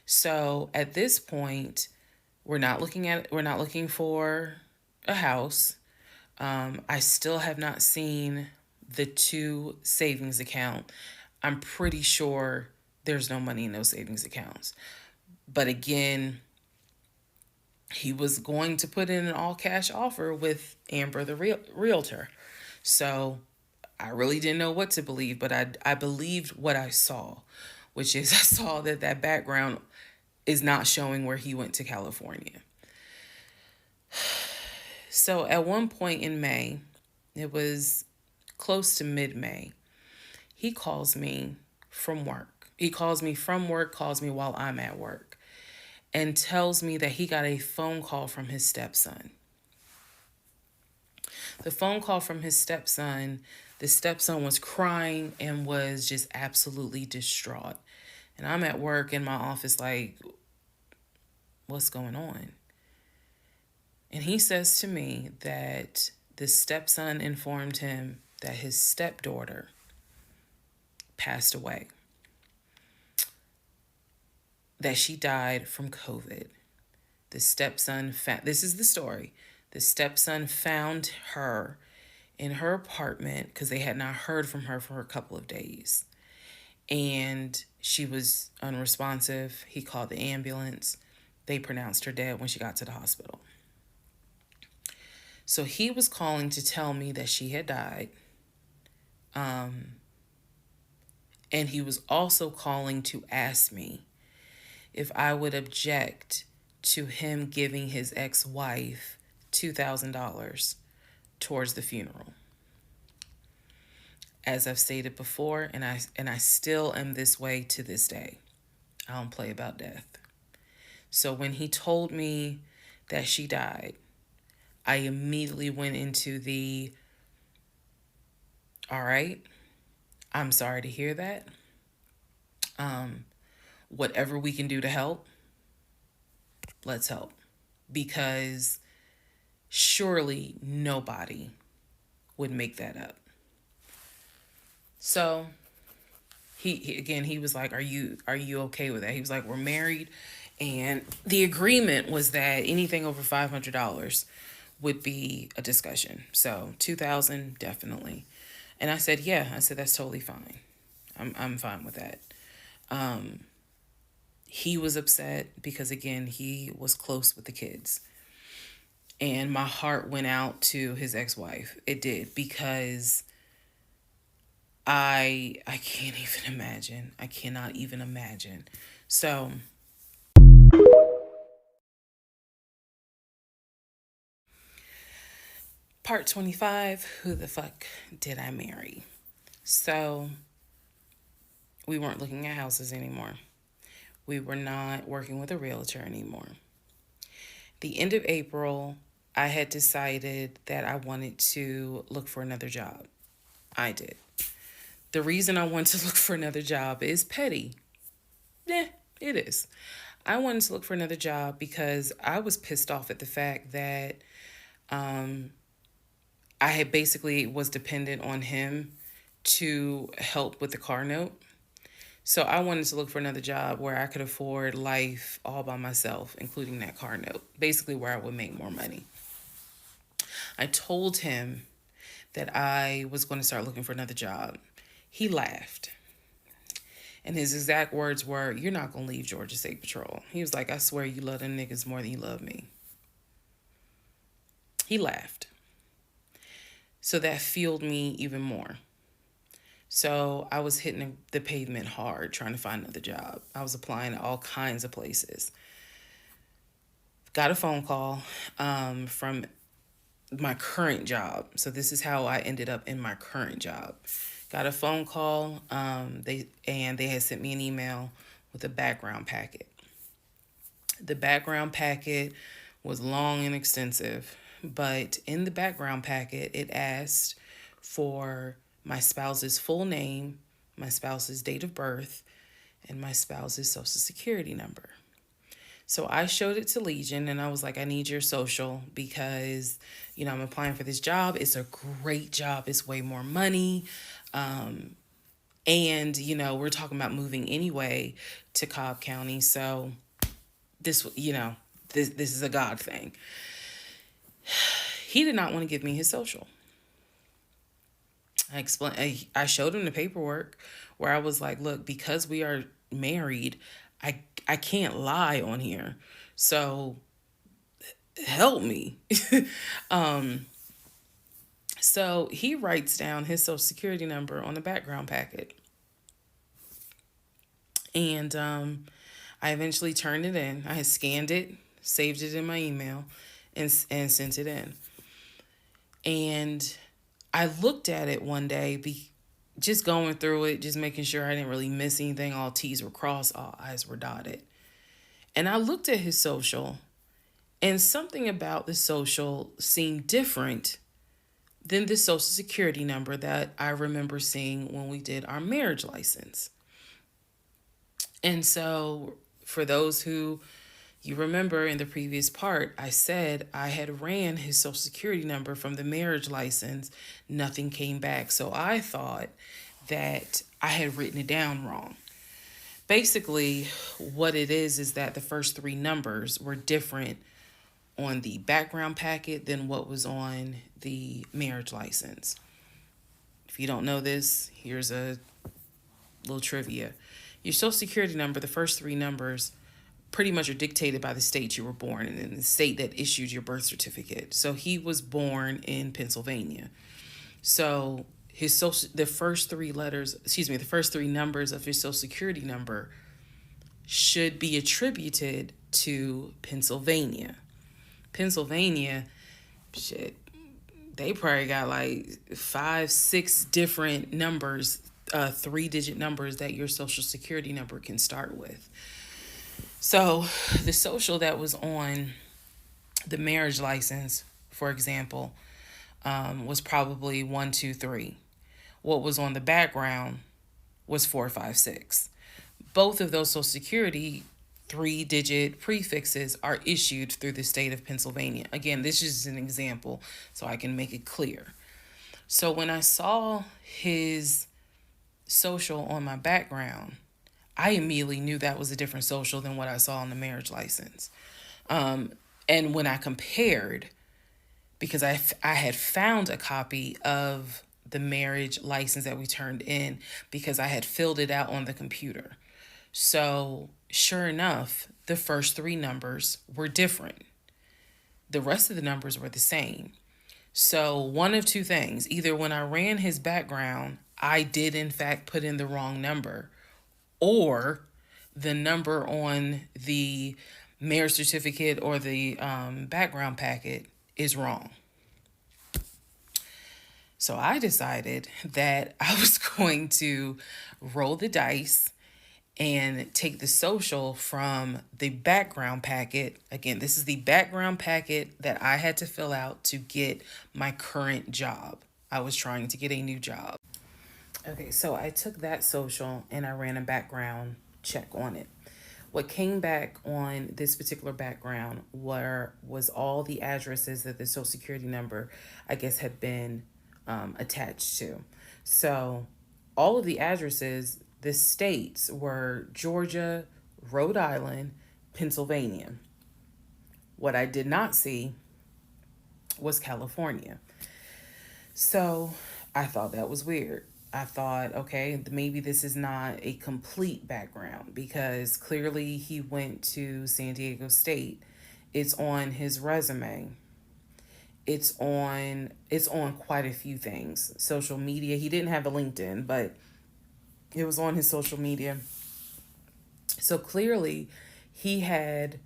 So at this point, we're not looking for a house. I still have not seen the two savings account. I'm pretty sure there's no money in those savings accounts. But again, he was going to put in an all cash offer with Amber, the realtor. So I really didn't know what to believe, but I believed what I saw, which is I saw that background is not showing where he went to California. So at one point in May, it was close to mid-May, he calls me from work. He calls me from work, calls me while I'm at work, and tells me that he got a phone call from his stepson. The phone call from his stepson, the stepson was crying and was just absolutely distraught. And I'm at work in my office like, what's going on? And he says to me that the stepson informed him that his stepdaughter passed away, that she died from COVID. The stepson, this is the story. The stepson found her in her apartment because they had not heard from her for a couple of days. And she was unresponsive. He called the ambulance. They pronounced her dead when she got to the hospital. So he was calling to tell me that she had died. And he was also calling to ask me if I would object to him giving his ex-wife $2,000 towards the funeral. As I've stated before, and I still am this way to this day. I don't play about death. So when he told me that she died, I immediately went into the, all right, I'm sorry to hear that. Whatever we can do to help, let's help. Because surely nobody would make that up. So he was like, are you okay with that? He was like, we're married, and the agreement was that anything over $500 would be a discussion. So $2,000 definitely. And I said, yeah. I said, that's totally fine. I'm fine with that. He was upset because, again, he was close with the kids. And my heart went out to his ex-wife. It did, because I can't even imagine. I cannot even imagine. So part 25, who the fuck did I marry? So we weren't looking at houses anymore. We were not working with a realtor anymore. The end of April, I had decided that I wanted to look for another job. I did. The reason I wanted to look for another job is petty. Yeah, it is. I wanted to look for another job because I was pissed off at the fact that I had basically was dependent on him to help with the car note. So I wanted to look for another job where I could afford life all by myself, including that car note, basically where I would make more money. I told him that I was going to start looking for another job. He laughed. And his exact words were, "You're not going to leave Georgia State Patrol." He was like, "I swear you love them niggas more than you love me." He laughed. So that fueled me even more. So I was hitting the pavement hard trying to find another job. I was applying to all kinds of places. Got a phone call from my current job. So this is how I ended up in my current job. Got a phone call. They had sent me an email with a background packet. The background packet was long and extensive, but in the background packet, it asked for my spouse's full name, my spouse's date of birth, and my spouse's social security number. So I showed it to Legion and I was like, "I need your social because, I'm applying for this job. It's a great job. It's way more money. And, we're talking about moving anyway to Cobb County. So this, this is a God thing." He did not want to give me his social. I showed him the paperwork where I was like, "Look, because we are married, I can't lie on here. So help me." So he writes down his social security number on the background packet. And I eventually turned it in. I had scanned it, saved it in my email, and sent it in. And I looked at it one day, just going through it, just making sure I didn't really miss anything. All T's were crossed, all I's were dotted. And I looked at his social, and something about the social seemed different than the social security number that I remember seeing when we did our marriage license. And so for those who you remember in the previous part, I said I had ran his social security number from the marriage license. Nothing came back. So I thought that I had written it down wrong. Basically, what it is that the first three numbers were different on the background packet than what was on the marriage license. If you don't know this, here's a little trivia. Your social security number, the first three numbers, pretty much are dictated by the state you were born in the state that issued your birth certificate. So he was born in Pennsylvania. So the first three numbers of his social security number should be attributed to Pennsylvania. Pennsylvania, shit, they probably got like 5-6 different numbers, 3-digit numbers that your social security number can start with. So the social that was on the marriage license, for example, was probably 123. What was on the background was 456. Both of those social security 3-digit prefixes are issued through the state of Pennsylvania. Again, this is an example so I can make it clear. So when I saw his social on my background, I immediately knew that was a different social than what I saw on the marriage license. And when I compared, because I had found a copy of the marriage license that we turned in because I had filled it out on the computer. So sure enough, the first three numbers were different. The rest of the numbers were the same. So one of two things: either when I ran his background, I did in fact put in the wrong number, or the number on the marriage certificate or the background packet is wrong. So I decided that I was going to roll the dice and take the social from the background packet. Again, this is the background packet that I had to fill out to get my current job. I was trying to get a new job. Okay, so I took that social and I ran a background check on it. What came back on this particular background was all the addresses that the social security number, I guess, had been attached to. So all of the addresses, the states were Georgia, Rhode Island, Pennsylvania. What I did not see was California. So I thought that was weird. I thought, okay, maybe this is not a complete background because clearly he went to San Diego State. It's on his resume. It's on quite a few things. Social media. He didn't have a LinkedIn, but it was on his social media. So clearly he had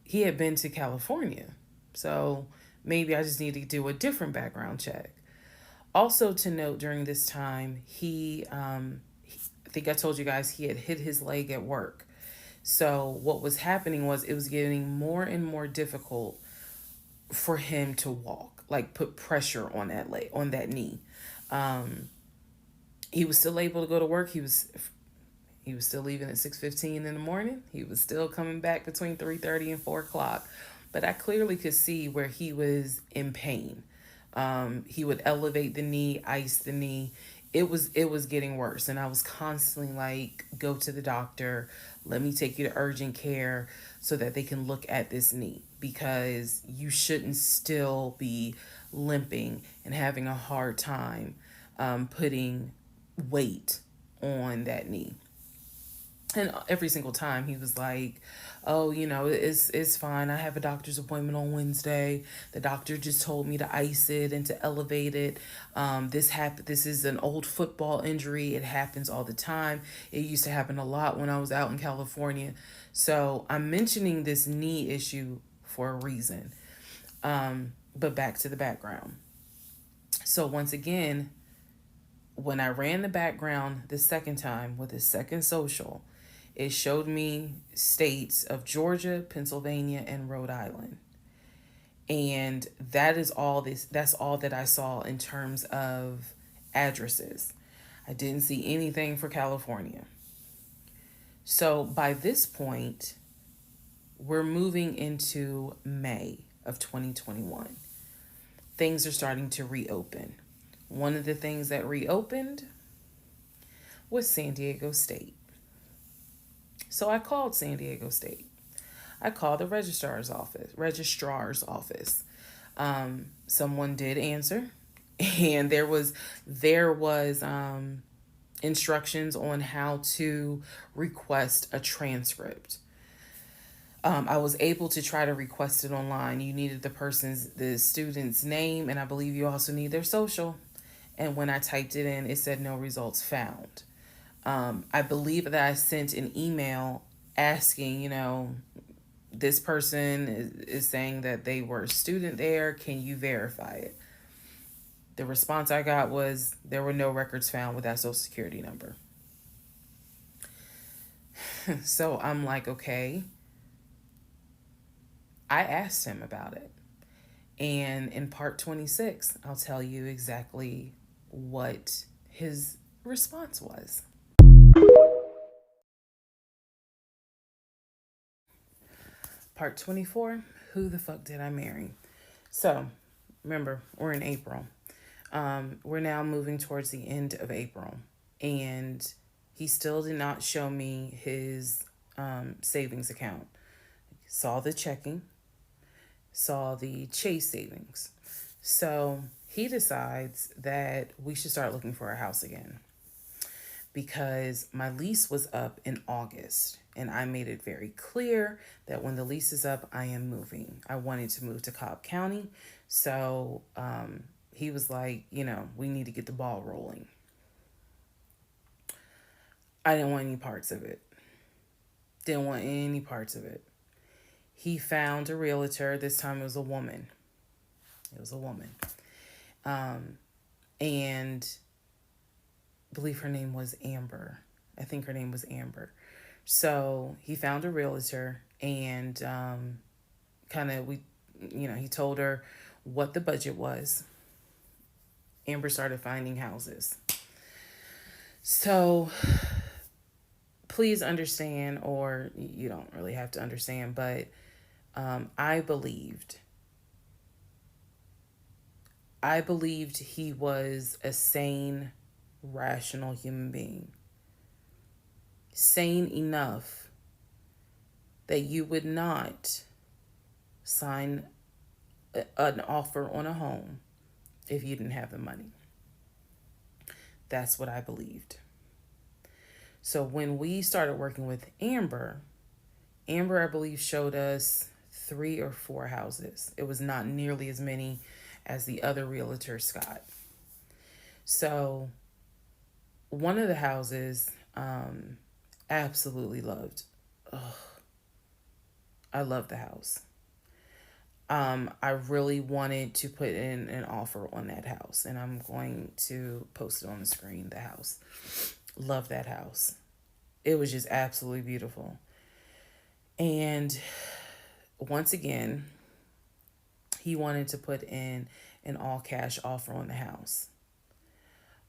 been to California. So maybe I just need to do a different background check. Also to note during this time, I think I told you guys he had hit his leg at work. So what was happening was it was getting more and more difficult for him to walk, like put pressure on that leg, on that knee. Um, he was still able to go to work. He was still leaving at 6:15 in the morning. He was still coming back between 3:30 and 4 o'clock. But I clearly could see where he was in pain. He would elevate the knee, ice the knee. It was getting worse, and I was constantly like, "Go to the doctor. Let me take you to urgent care so that they can look at this knee because you shouldn't still be limping and having a hard time putting weight on that knee." And every single time he was like, "Oh, it's fine. I have a doctor's appointment on Wednesday. The doctor just told me to ice it and to elevate it. This is an old football injury. It happens all the time. It used to happen a lot when I was out in California." So I'm mentioning this knee issue for a reason. But back to the background. So once again, when I ran the background the second time with the second social, it showed me states of Georgia, Pennsylvania, and Rhode Island. And that's all that I saw in terms of addresses. I didn't see anything for California. So by this point, we're moving into May of 2021. Things are starting to reopen. One of the things that reopened was San Diego State. So I called San Diego State. I called the registrar's office. Someone did answer, and there was instructions on how to request a transcript. I was able to try to request it online. You needed the student's name, and I believe you also need their social. And when I typed it in, it said no results found. I believe that I sent an email asking, this person is saying that they were a student there. Can you verify it? The response I got was there were no records found with that social security number. So I'm like, okay. I asked him about it. And in part 26, I'll tell you exactly what his response was. Part 24, who the fuck did I marry? So, remember, we're in April. We're now moving towards the end of April. And he still did not show me his savings account. Saw the checking, saw the Chase savings. So he decides that we should start looking for a house again because my lease was up in August, and I made it very clear that when the lease is up, I am moving. I wanted to move to Cobb County. So he was like, we need to get the ball rolling. I didn't want any parts of it. Didn't want any parts of it. He found a realtor. This time it was a woman. And I believe her name was Amber. I think her name was Amber. So he found a realtor and he told her what the budget was. Amber started finding houses. So please understand, or you don't really have to understand, but I believed he was a sane, rational human being. Sane enough that you would not sign an offer on a home if you didn't have the money. That's what I believed. So when we started working with Amber, I believe, showed us 3 or 4 houses. It was not nearly as many as the other realtor, Scott. So one of the houses, absolutely loved. Ugh, I love the house. I really wanted to put in an offer on that house, and I'm going to post it on the screen. The house. Love that house. It was just absolutely beautiful. And once again, he wanted to put in an all cash offer on the house.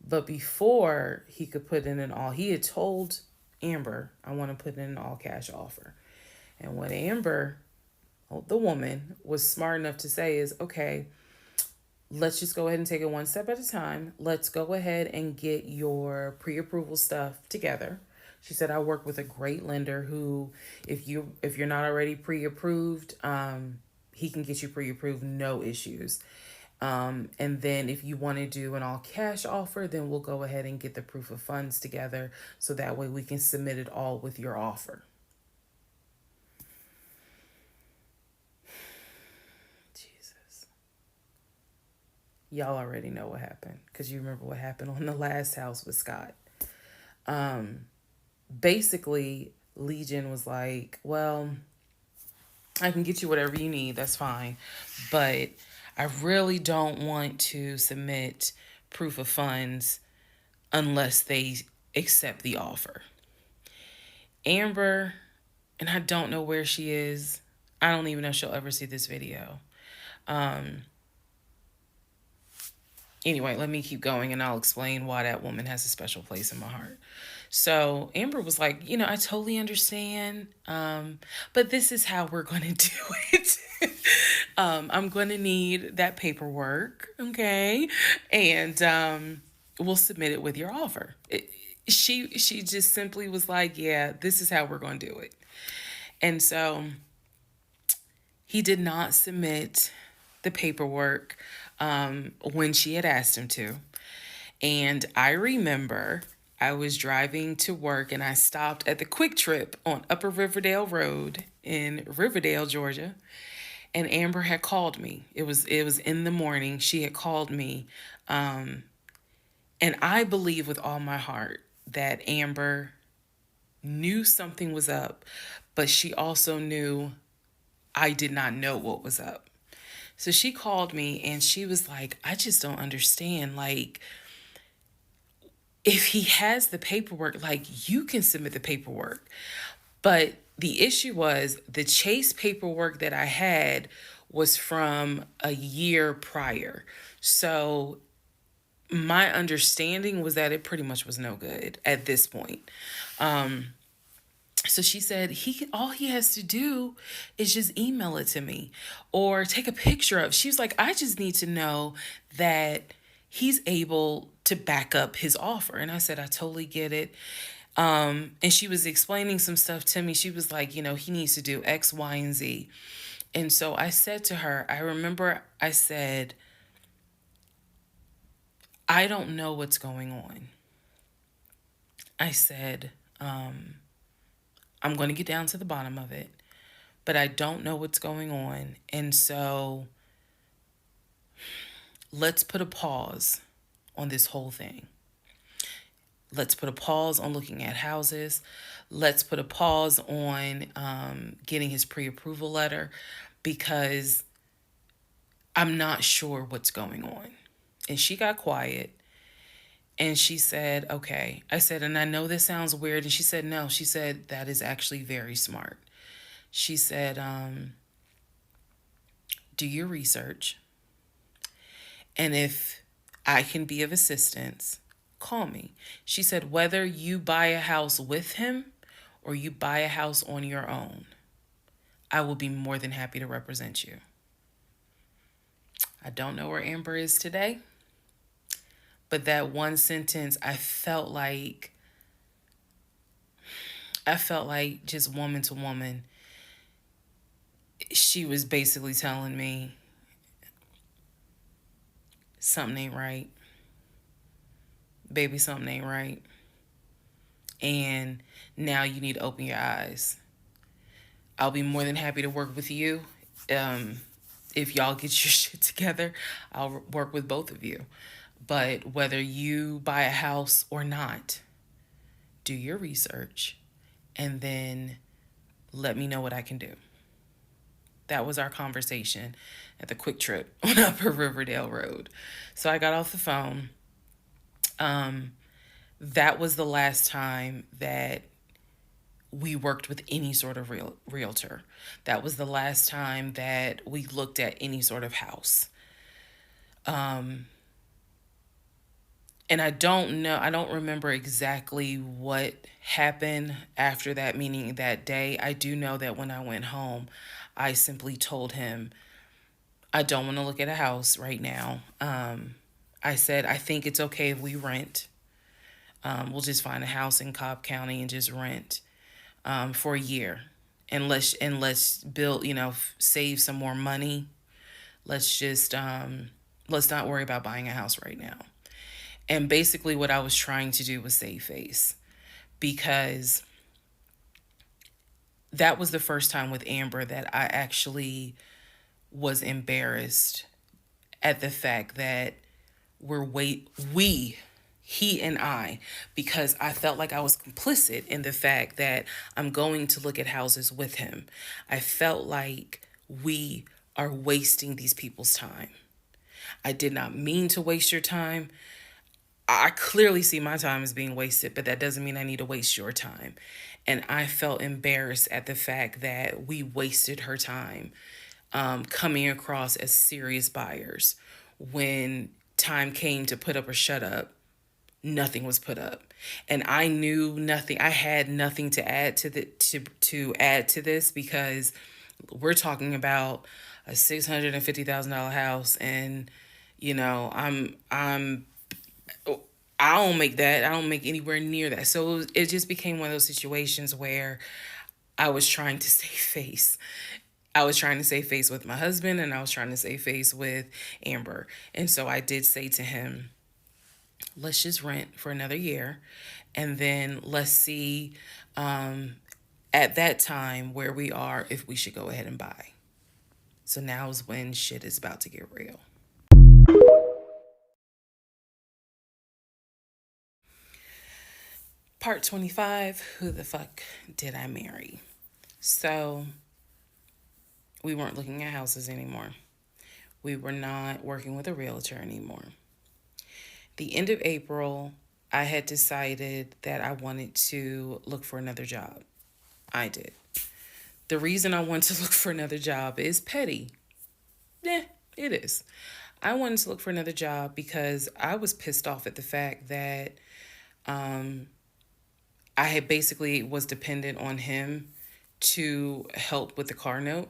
But before he could put in he had told Amber, I want to put in an all cash offer. And what Amber, the woman, was smart enough to say is, okay, let's just go ahead and take it one step at a time. Let's go ahead and get your pre-approval stuff together. She said, I work with a great lender who, if you're not already pre-approved, he can get you pre-approved, no issues. And then if you want to do an all cash offer, then we'll go ahead and get the proof of funds together. So that way we can submit it all with your offer. Y'all already know what happened, because you remember what happened on the last house with Scott. Basically, Legion was like, well, I can get you whatever you need. That's fine. But I really don't want to submit proof of funds unless they accept the offer. Amber, and I don't know where she is. I don't even know if she'll ever see this video. Anyway, let me keep going and I'll explain why that woman has a special place in my heart. So Amber was like, I totally understand, but this is how we're going to do it. I'm going to need that paperwork, okay? And we'll submit it with your offer. She just simply was like, yeah, this is how we're going to do it. And so he did not submit the paperwork when she had asked him to. And I remember I was driving to work and I stopped at the Quick Trip on Upper Riverdale Road in Riverdale, Georgia. And Amber had called me. It was in the morning. She had called me. And I believe with all my heart that Amber knew something was up, but she also knew I did not know what was up. So she called me and she was like, I just don't understand. Like, if he has the paperwork, like, you can submit the paperwork. But the issue was the Chase paperwork that I had was from a year prior. So my understanding was that it pretty much was no good at this point. So she said all he has to do is just email it to me or take a picture of. She was like, I just need to know that he's able to back up his offer. And I said, I totally get it. And she was explaining some stuff to me. She was like, he needs to do X, Y, and Z. And so I said to her, I remember I said, I don't know what's going on. I said, I'm going to get down to the bottom of it, but I don't know what's going on. And so let's put a pause on this whole thing. Let's put a pause on looking at houses. Let's put a pause on getting his pre-approval letter, because I'm not sure what's going on. And she got quiet. And she said, okay. I said, and I know this sounds weird. And she said, no. She said, that is actually very smart. She said, do your research. And if I can be of assistance, call me. She said, whether you buy a house with him or you buy a house on your own, I will be more than happy to represent you. I don't know where Amber is today, but that one sentence, I felt like just woman to woman, she was basically telling me something ain't right. Baby, something ain't right. And now you need to open your eyes. I'll be more than happy to work with you. If y'all get your shit together, I'll work with both of you. But whether you buy a house or not, do your research and then let me know what I can do. That was our conversation at the Quick Trip on Upper Riverdale Road. So I got off the phone. That was the last time that we worked with any sort of realtor. That was the last time that we looked at any sort of house. And I don't remember exactly what happened after that meeting that day. I do know that when I went home, I simply told him, I don't want to look at a house right now. I said, I think it's okay if we rent. We'll just find a house in Cobb County and just rent for a year. And let's build, save some more money. Let's not worry about buying a house right now. And basically what I was trying to do was save face, because that was the first time with Amber that I actually was embarrassed at the fact that he and I, because I felt like I was complicit in the fact that I'm going to look at houses with him. I felt like we are wasting these people's time. I did not mean to waste your time. I clearly see my time as being wasted, but that doesn't mean I need to waste your time. And I felt embarrassed at the fact that we wasted her time coming across as serious buyers. When time came to put up or shut up, nothing was put up. And I knew nothing. I had nothing to add to add to this, because we're talking about a $650,000 house, and I don't make that. I don't make anywhere near that. So it just became one of those situations where I was trying to save face. I was trying to save face with my husband, and I was trying to save face with Amber. And so I did say to him, let's just rent for another year. And then let's see at that time where we are, if we should go ahead and buy. So now is when shit is about to get real. Part 25, who the fuck did I marry? So we weren't looking at houses anymore. We were not working with a realtor anymore. The end of April, I had decided that I wanted to look for another job. I did. The reason I wanted to look for another job is petty. It is. I wanted to look for another job because I was pissed off at the fact that I had basically was dependent on him to help with the car note.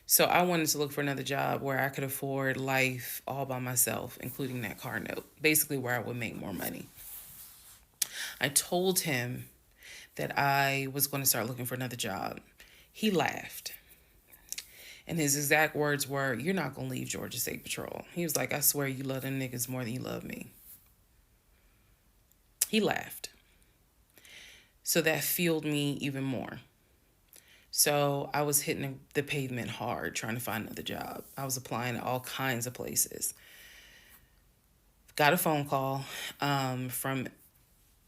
So I wanted to look for another job where I could afford life all by myself, including that car note, basically where I would make more money. I told him that I was going to start looking for another job. He laughed. And his exact words were, "You're not going to leave Georgia State Patrol." He was like, "I swear you love them niggas more than you love me." He laughed. So that fueled me even more. So I was hitting the pavement hard trying to find another job. I was applying to all kinds of places. Got a phone call from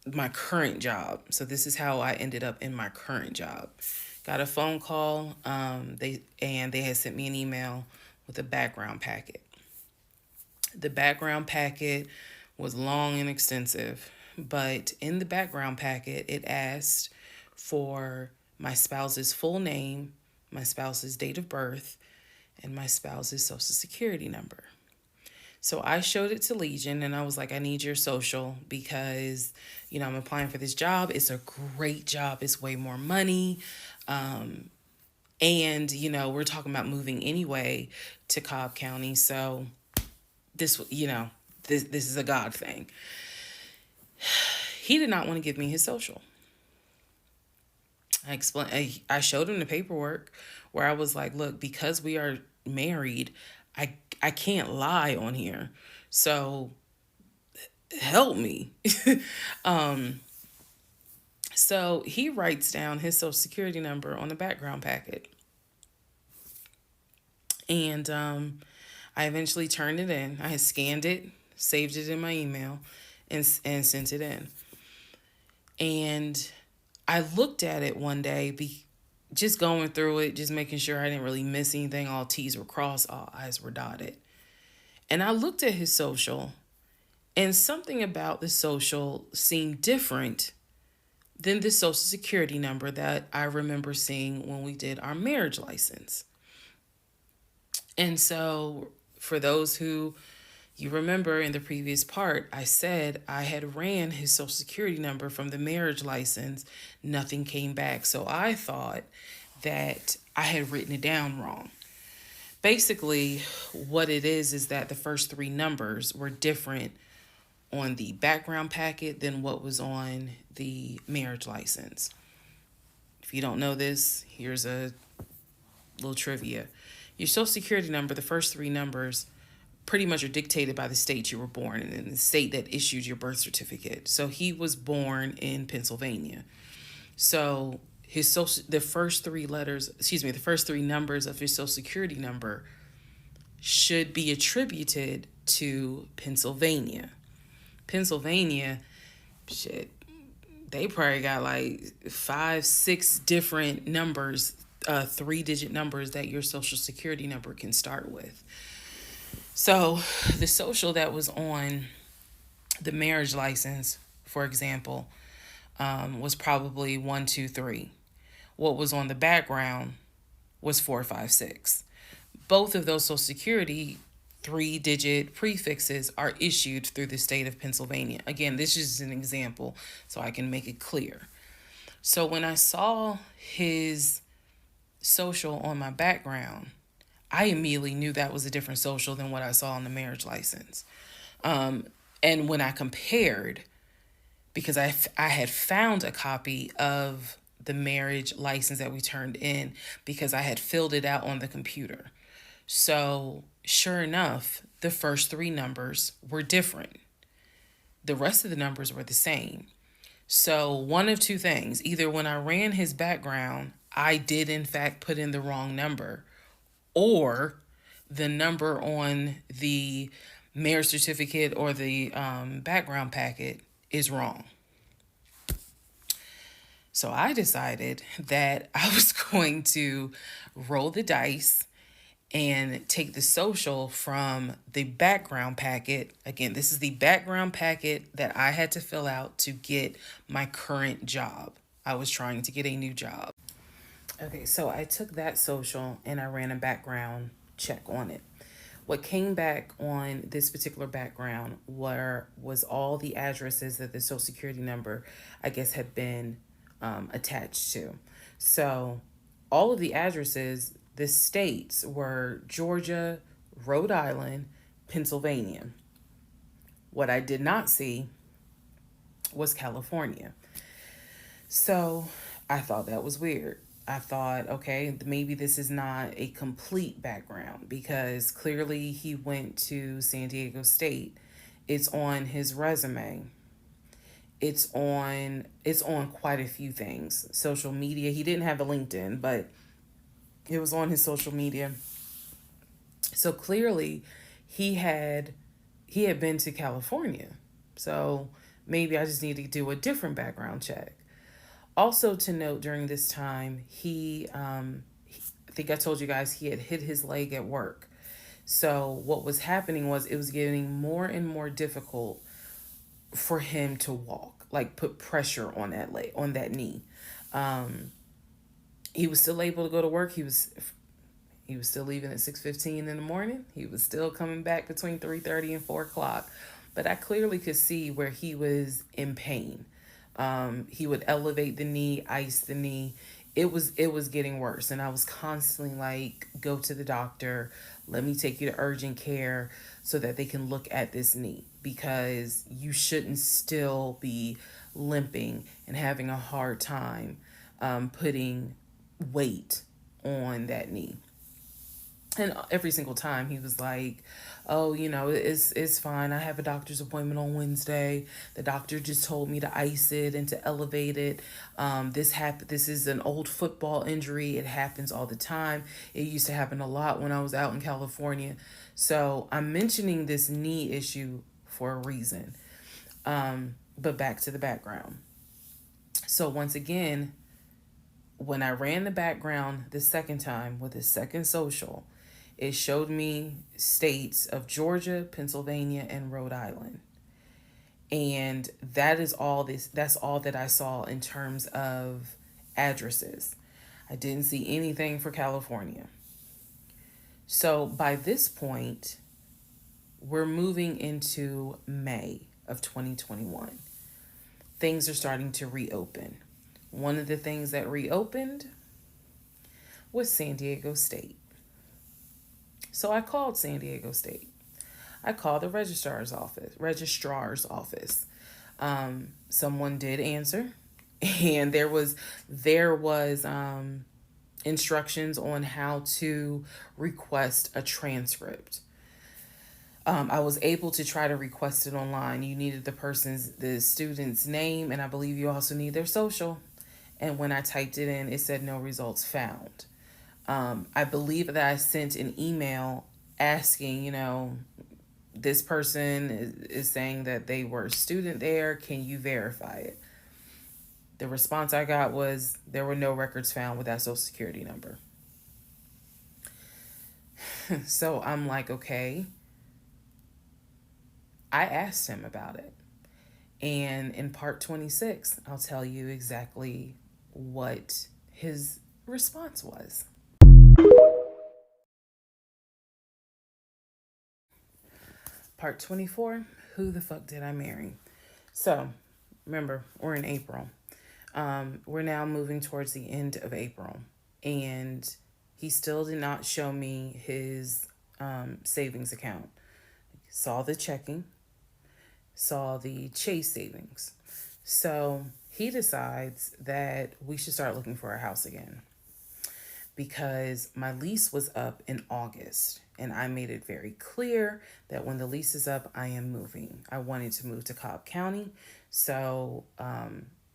my current job. So this is how I ended up in my current job. Got a phone call. They had sent me an email with a background packet. The background packet was long and extensive, but in the background packet, it asked for my spouse's full name, my spouse's date of birth, and my spouse's social security number. So I showed it to Legion and I was like, I need your social because, I'm applying for this job. It's a great job. It's way more money. And, we're talking about moving anyway to Cobb County. So this is a God thing. He did not want to give me his social. I showed him the paperwork where I was like, look, because we are married, I can't lie on here. So help me. So he writes down his social security number on the background packet. And I eventually turned it in. I had scanned it, saved it in my email, and sent it in. And I looked at it one day, just going through it, just making sure I didn't really miss anything. All T's were crossed, all I's were dotted. And I looked at his social, and something about the social seemed different than the social security number that I remember seeing when we did our marriage license. And so, for those who you remember in the previous part, I said I had ran his social security number from the marriage license. Nothing came back. So I thought that I had written it down wrong. Basically, what it is that the first three numbers were different on the background packet than what was on the marriage license. If you don't know this, here's a little trivia. Your social security number, the first three numbers, pretty much are dictated by the state you were born in and the state that issued your birth certificate. So he was born in Pennsylvania. So the first three numbers of his social security number should be attributed to Pennsylvania. Pennsylvania, shit, they probably got like 5-6 different numbers, 3-digit numbers that your social security number can start with. So the social that was on the marriage license, for example, was probably 123. What was on the background was 456. Both of those social security 3-digit prefixes are issued through the state of Pennsylvania. Again, this is an example so I can make it clear. So when I saw his social on my background, I immediately knew that was a different social than what I saw on the marriage license. And when I compared, because I had found a copy of the marriage license that we turned in because I had filled it out on the computer. So sure enough, the first three numbers were different. The rest of the numbers were the same. So one of two things, either when I ran his background, I did in fact put in the wrong number, or the number on the marriage certificate or the background packet is wrong. So I decided that I was going to roll the dice and take the social from the background packet. Again, this is the background packet that I had to fill out to get my current job. I was trying to get a new job. Okay, so I took that social and I ran a background check on it. What came back on this particular background was all the addresses that the social security number, I guess, had been attached to. So all of the addresses, the states were Georgia, Rhode Island, Pennsylvania. What I did not see was California. So I thought that was weird. I thought, okay, maybe this is not a complete background because clearly he went to San Diego State. It's on his resume. It's on quite a few things. Social media. He didn't have a LinkedIn, but it was on his social media. So clearly he had been to California. So maybe I just need to do a different background check. Also to note, during this time, I think I told you guys he had hit his leg at work. So what was happening was it was getting more and more difficult for him to walk, like put pressure on that leg, on that knee. He was still able to go to work. He was still leaving at 6:15 in the morning. He was still coming back between 3:30 and 4 o'clock. But I clearly could see where he was in pain. He would elevate the knee, ice the knee. It was getting worse, and I was constantly like, go to the doctor. Let me take you to urgent care so that they can look at this knee, because you shouldn't still be limping and having a hard time putting weight on that knee. And every single time he was like, oh, it's fine. I have a doctor's appointment on Wednesday. The doctor just told me to ice it and to elevate it. This is an old football injury. It happens all the time. It used to happen a lot when I was out in California. So I'm mentioning this knee issue for a reason. But back to the background. So once again, when I ran the background the second time with the second social, it showed me states of Georgia, Pennsylvania, and Rhode Island. And that's all that I saw in terms of addresses. I didn't see anything for California. So by this point, we're moving into May of 2021. Things are starting to reopen. One of the things that reopened was San Diego State. So I called San Diego State. I called the registrar's office. Someone did answer, and there was instructions on how to request a transcript. I was able to try to request it online. You needed the student's name, and I believe you also need their social. And when I typed it in, it said no results found. I believe that I sent an email asking, this person is saying that they were a student there. Can you verify it? The response I got was there were no records found with that social security number. So I'm like, okay. I asked him about it. And in part 26, I'll tell you exactly what his response was. Part 24, who the fuck did I marry? So, remember, we're in April. We're now moving towards the end of April. And he still did not show me his savings account. Saw the checking, saw the Chase savings. So he decides that we should start looking for a house again, because my lease was up in August, and I made it very clear that when the lease is up, I am moving. I wanted to move to Cobb County. So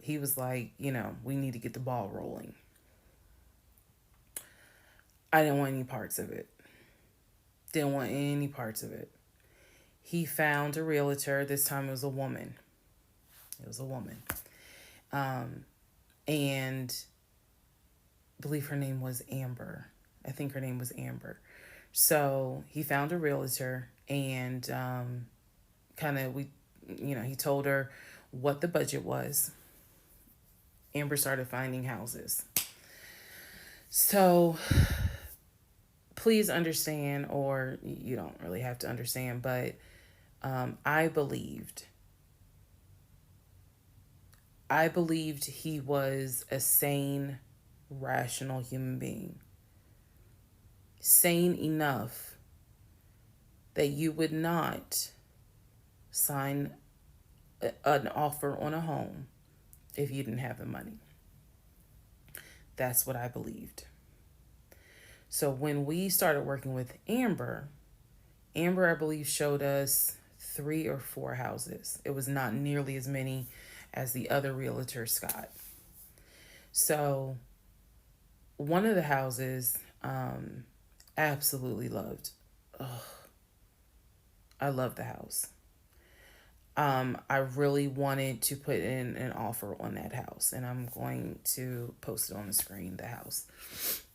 he was like, we need to get the ball rolling. I didn't want any parts of it. Didn't want any parts of it. He found a realtor. This time it was a woman. And I believe her name was Amber. I think her name was Amber. So he found a realtor, and he told her what the budget was. Amber started finding houses. So please understand, or you don't really have to understand, but I believed he was a sane, rational human being. Sane enough that you would not sign an offer on a home if you didn't have the money. That's what I believed. So when we started working with Amber, I believe, showed us 3 or 4 houses. It was not nearly as many as the other realtor, Scott. So one of the houses, absolutely loved. I love the house. I really wanted to put in an offer on that house, and I'm going to post it on the screen, the house.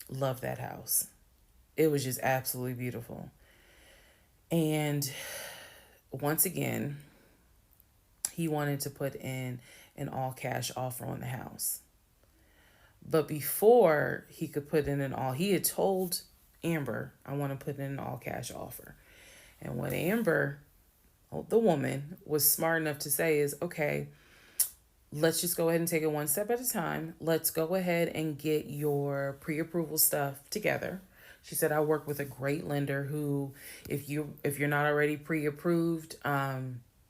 Love that house. It was just absolutely beautiful. And once again, he wanted to put in an all cash offer on the house. But before he could put in he had told Amber, I want to put in an all cash offer. And what Amber, the woman, was smart enough to say is, okay, let's just go ahead and take it one step at a time. Let's go ahead and get your pre-approval stuff together. She said, I work with a great lender who, if you're not already pre-approved,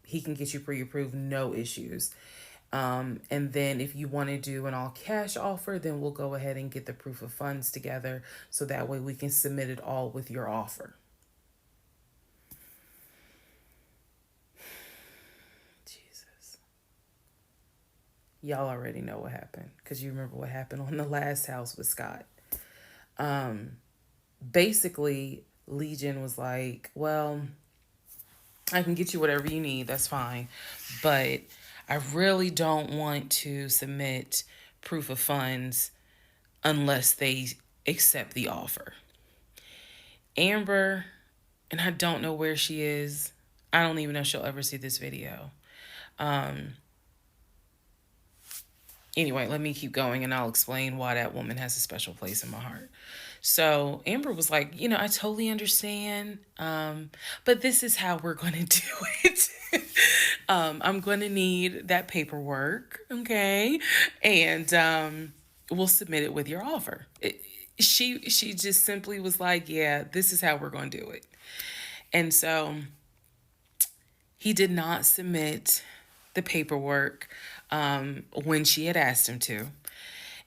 he can get you pre-approved, no issues. And then if you want to do an all cash offer, then we'll go ahead and get the proof of funds together so that way we can submit it all with your offer. Jesus. Y'all already know what happened because you remember what happened on the last house with Scott. Basically, Legion was like, well, I can get you whatever you need. That's fine. But I really don't want to submit proof of funds unless they accept the offer. Amber, and I don't know where she is. I don't even know if she'll ever see this video. Anyway, let me keep going and I'll explain why that woman has a special place in my heart. So Amber was like, I totally understand, but this is how we're going to do it. I'm going to need that paperwork, okay? And we'll submit it with your offer. She just simply was like, yeah, this is how we're going to do it. And so he did not submit the paperwork when she had asked him to.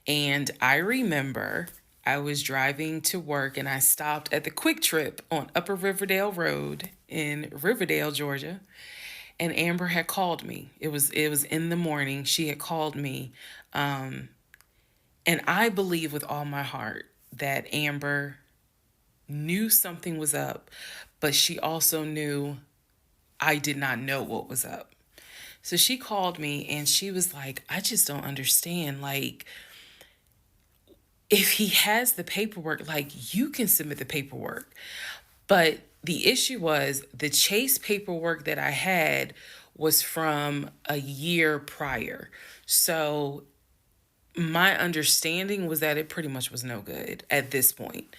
And I remember I was driving to work and I stopped at the Quick Trip on Upper Riverdale Road in Riverdale, Georgia. And Amber had called me. It was in the morning. She had called me. And I believe with all my heart that Amber knew something was up, but she also knew I did not know what was up. So she called me and she was like, I just don't understand. Like, if he has the paperwork, like, you can submit the paperwork. But the issue was the Chase paperwork that I had was from a year prior. So my understanding was that it pretty much was no good at this point.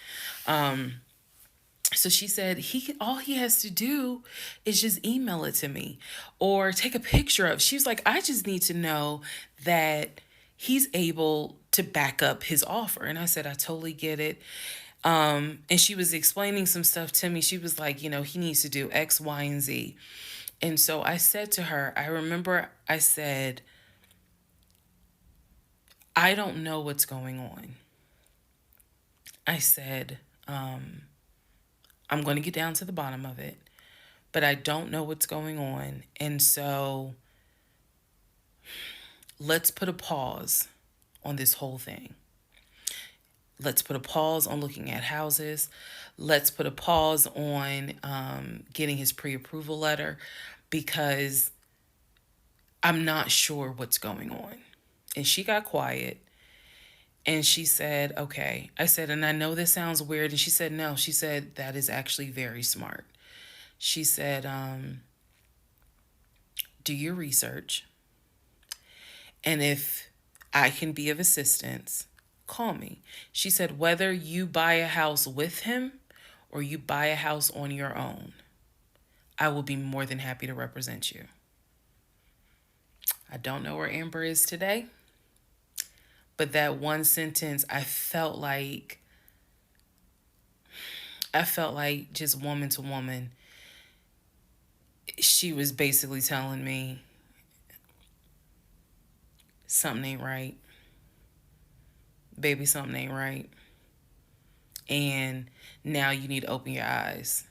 So she said all he has to do is just email it to me or take a picture of. She was like, I just need to know that he's able to back up his offer. And I said, I totally get it. And she was explaining some stuff to me. She was like, he needs to do X, Y, and Z. And so I said to her, I remember I said, I don't know what's going on. I said, I'm going to get down to the bottom of it, but I don't know what's going on. And so let's put a pause on this whole thing. Let's put a pause on looking at houses. Let's put a pause on getting his pre-approval letter because I'm not sure what's going on. And she got quiet and she said, okay. I said, and I know this sounds weird. And she said, no. She said, that is actually very smart. She said, do your research. And if I can be of assistance, call me. She said, whether you buy a house with him or you buy a house on your own, I will be more than happy to represent you. I don't know where Amber is today, but that one sentence, I felt like just woman to woman, she was basically telling me something ain't right. Baby, something ain't right. And now you need to open your eyes.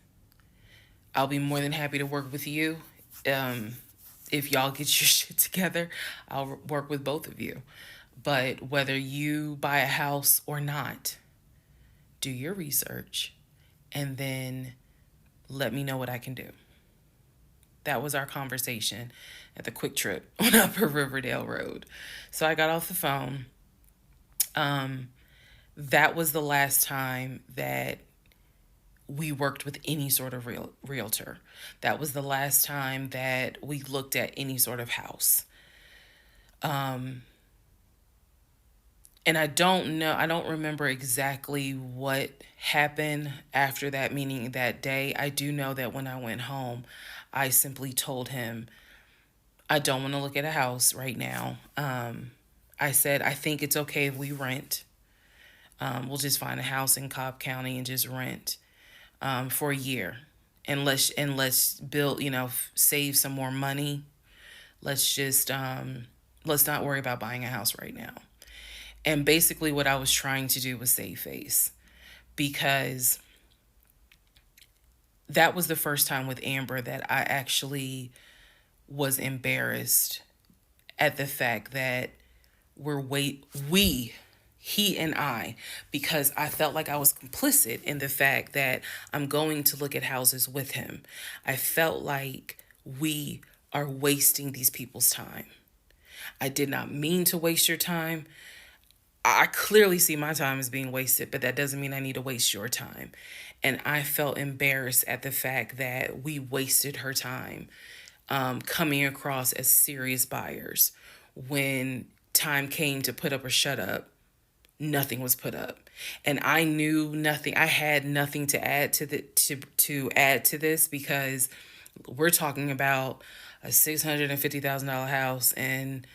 I'll be more than happy to work with you. If y'all get your shit together, I'll work with both of you. But whether you buy a house or not, do your research and then let me know what I can do. That was our conversation at the Quick Trip on Upper Riverdale Road. So I got off the phone. That was the last time that we worked with any sort of realtor. That was the last time that we looked at any sort of house. And I don't remember exactly what happened after that, meaning that day. I do know that when I went home, I simply told him, I don't want to look at a house right now. I said, I think it's okay if we rent. We'll just find a house in Cobb County and just rent for a year. And let's build, save some more money. Let's just let's not worry about buying a house right now. And basically, what I was trying to do was save face, because that was the first time with Amber that I actually was embarrassed at the fact that we, he and I, because I felt like I was complicit in the fact that I'm going to look at houses with him. I felt like we are wasting these people's time. I did not mean to waste your time. I clearly see my time as being wasted, but that doesn't mean I need to waste your time. And I felt embarrassed at the fact that we wasted her time coming across as serious buyers. When time came to put up or shut up, nothing was put up. And I knew nothing. I had nothing to add to add to this, because we're talking about a $650,000 house, and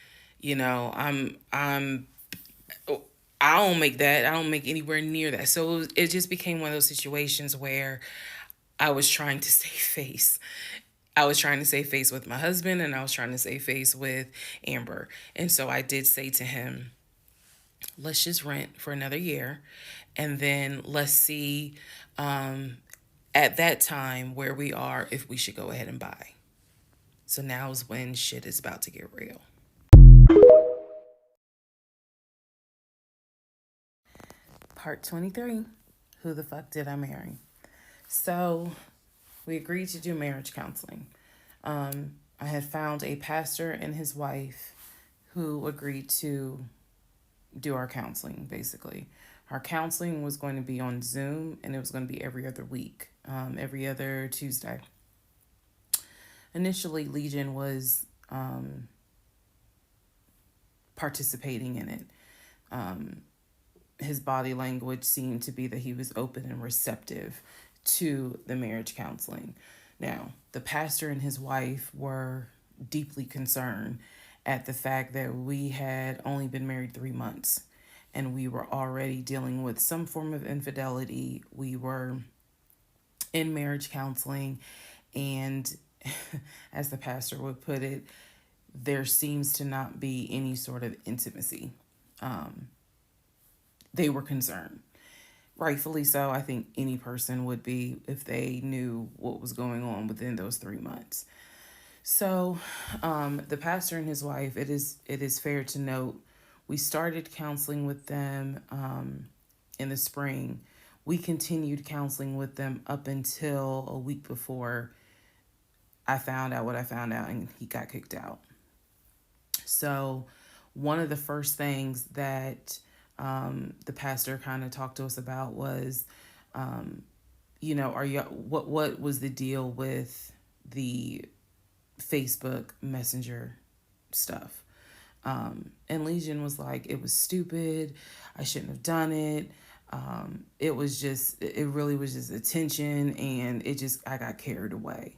I don't make that. I don't make anywhere near that. So it just became one of those situations where I was trying to save face. I was trying to save face with my husband, and I was trying to save face with Amber. And so I did say to him, let's just rent for another year, and then let's see at that time where we are, if we should go ahead and buy. So now is when shit is about to get real. Part 23. Who the fuck did I marry? So we agreed to do marriage counseling. I had found a pastor and his wife who agreed to do our counseling, basically. Our counseling was going to be on Zoom, and it was going to be every other week, every other Tuesday. Initially, Legion was participating in it. His body language seemed to be that he was open and receptive to the marriage counseling. Now, the pastor and his wife were deeply concerned at the fact that we had only been married 3 months, and we were already dealing with some form of infidelity. We were in marriage counseling, and as the pastor would put it, there seems to not be any sort of intimacy. They were concerned. Rightfully so. I think any person would be if they knew what was going on within those 3 months. So the pastor and his wife, it is fair to note, we started counseling with them in the spring. We continued counseling with them up until a week before I found out what I found out, and he got kicked out. So one of the first things that the pastor kind of talked to us about was, what was the deal with the Facebook Messenger stuff? And Legion was like, it was stupid. I shouldn't have done it. It really was just attention, and I got carried away.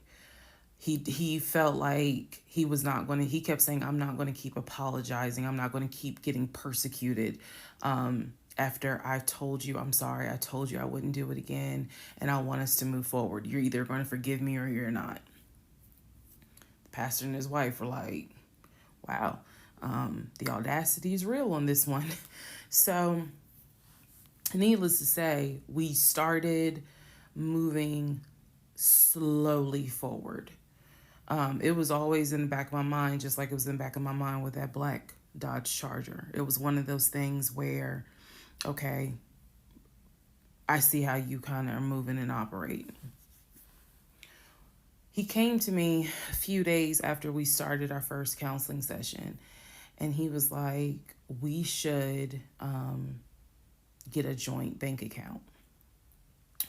He felt like he was not going to, he kept saying, I'm not going to keep apologizing. I'm not going to keep getting persecuted. After I told you, I'm sorry, I told you I wouldn't do it again, and I want us to move forward. You're either going to forgive me or you're not. The pastor and his wife were like, wow, the audacity is real on this one. So needless to say, we started moving slowly forward. It was always in the back of my mind, just like it was in the back of my mind with that black Dodge Charger. It was one of those things where, okay, I see how you kind of are moving and operating. He came to me a few days after we started our first counseling session, and he was like, we should get a joint bank account.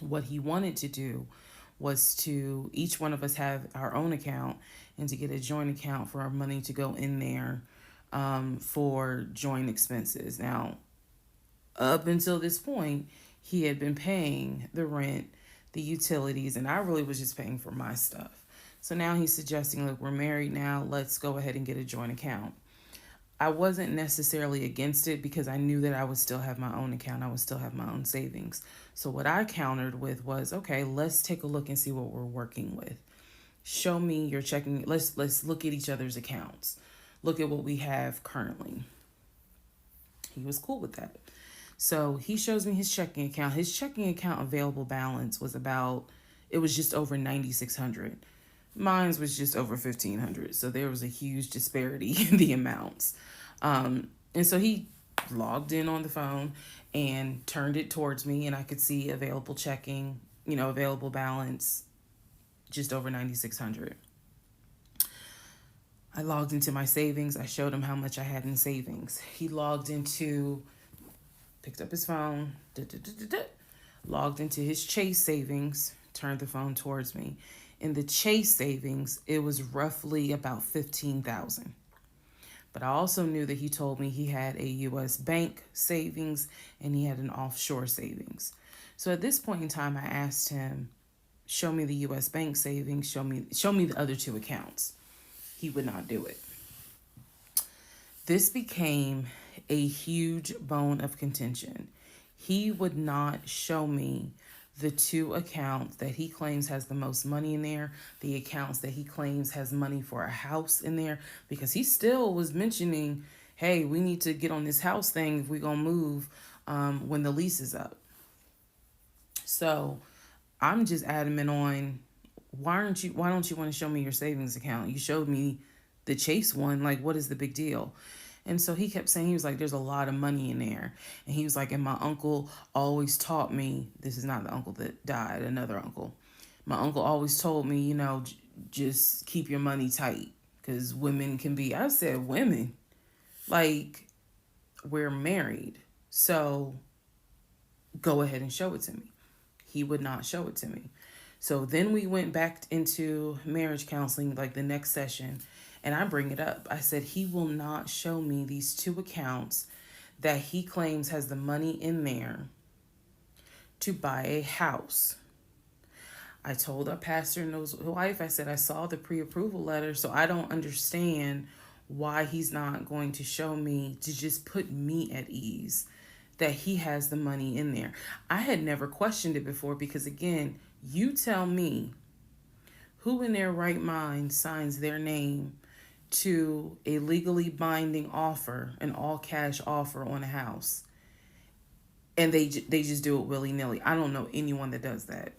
What he wanted to do was to each one of us have our own account, and to get a joint account for our money to go in there for joint expenses. Now, up until this point, he had been paying the rent, the utilities, and I really was just paying for my stuff. So now he's suggesting, look, we're married now, let's go ahead and get a joint account. I wasn't necessarily against it because I knew that I would still have my own account. I would still have my own savings. So what I countered with was, okay, let's take a look and see what we're working with. Show me your checking. Let's look at each other's accounts. Look at what we have currently. He was cool with that. So he shows me his checking account. His checking account available balance was it was just over 9,600. Mine was just over 1,500. So there was a huge disparity in the amounts. And so he logged in on the phone and turned it towards me, and I could see available checking, available balance, just over 9,600. I logged into my savings. I showed him how much I had in savings. He picked up his phone, logged into his Chase savings, turned the phone towards me. In the Chase savings, it was roughly about 15,000. But I also knew that he told me he had a U.S. bank savings and he had an offshore savings. So at this point in time, I asked him, show me the U.S. bank savings, show me the other two accounts. He would not do it. This became a huge bone of contention. He would not show me the two accounts that he claims has the most money in there, the accounts that he claims has money for a house in there, because he still was mentioning, hey, we need to get on this house thing if we're going to move when the lease is up. So I'm just adamant on, why don't you want to show me your savings account? You showed me the Chase one. Like, what is the big deal? And so he kept saying, he was like, there's a lot of money in there. And he was like, and my uncle always taught me, this is not the uncle that died, another uncle. My uncle always told me, just keep your money tight because women can be, I said, women, like, we're married. So go ahead and show it to me. He would not show it to me. So then we went back into marriage counseling, like the next session. And I bring it up. I said, he will not show me these two accounts that he claims has the money in there to buy a house. I told our pastor and his wife, I said, I saw the pre-approval letter, so I don't understand why he's not going to show me, to just put me at ease that he has the money in there. I had never questioned it before because, again, you tell me who in their right mind signs their name to a legally binding offer, an all-cash offer on a house, and they just do it willy-nilly. I don't know anyone that does that.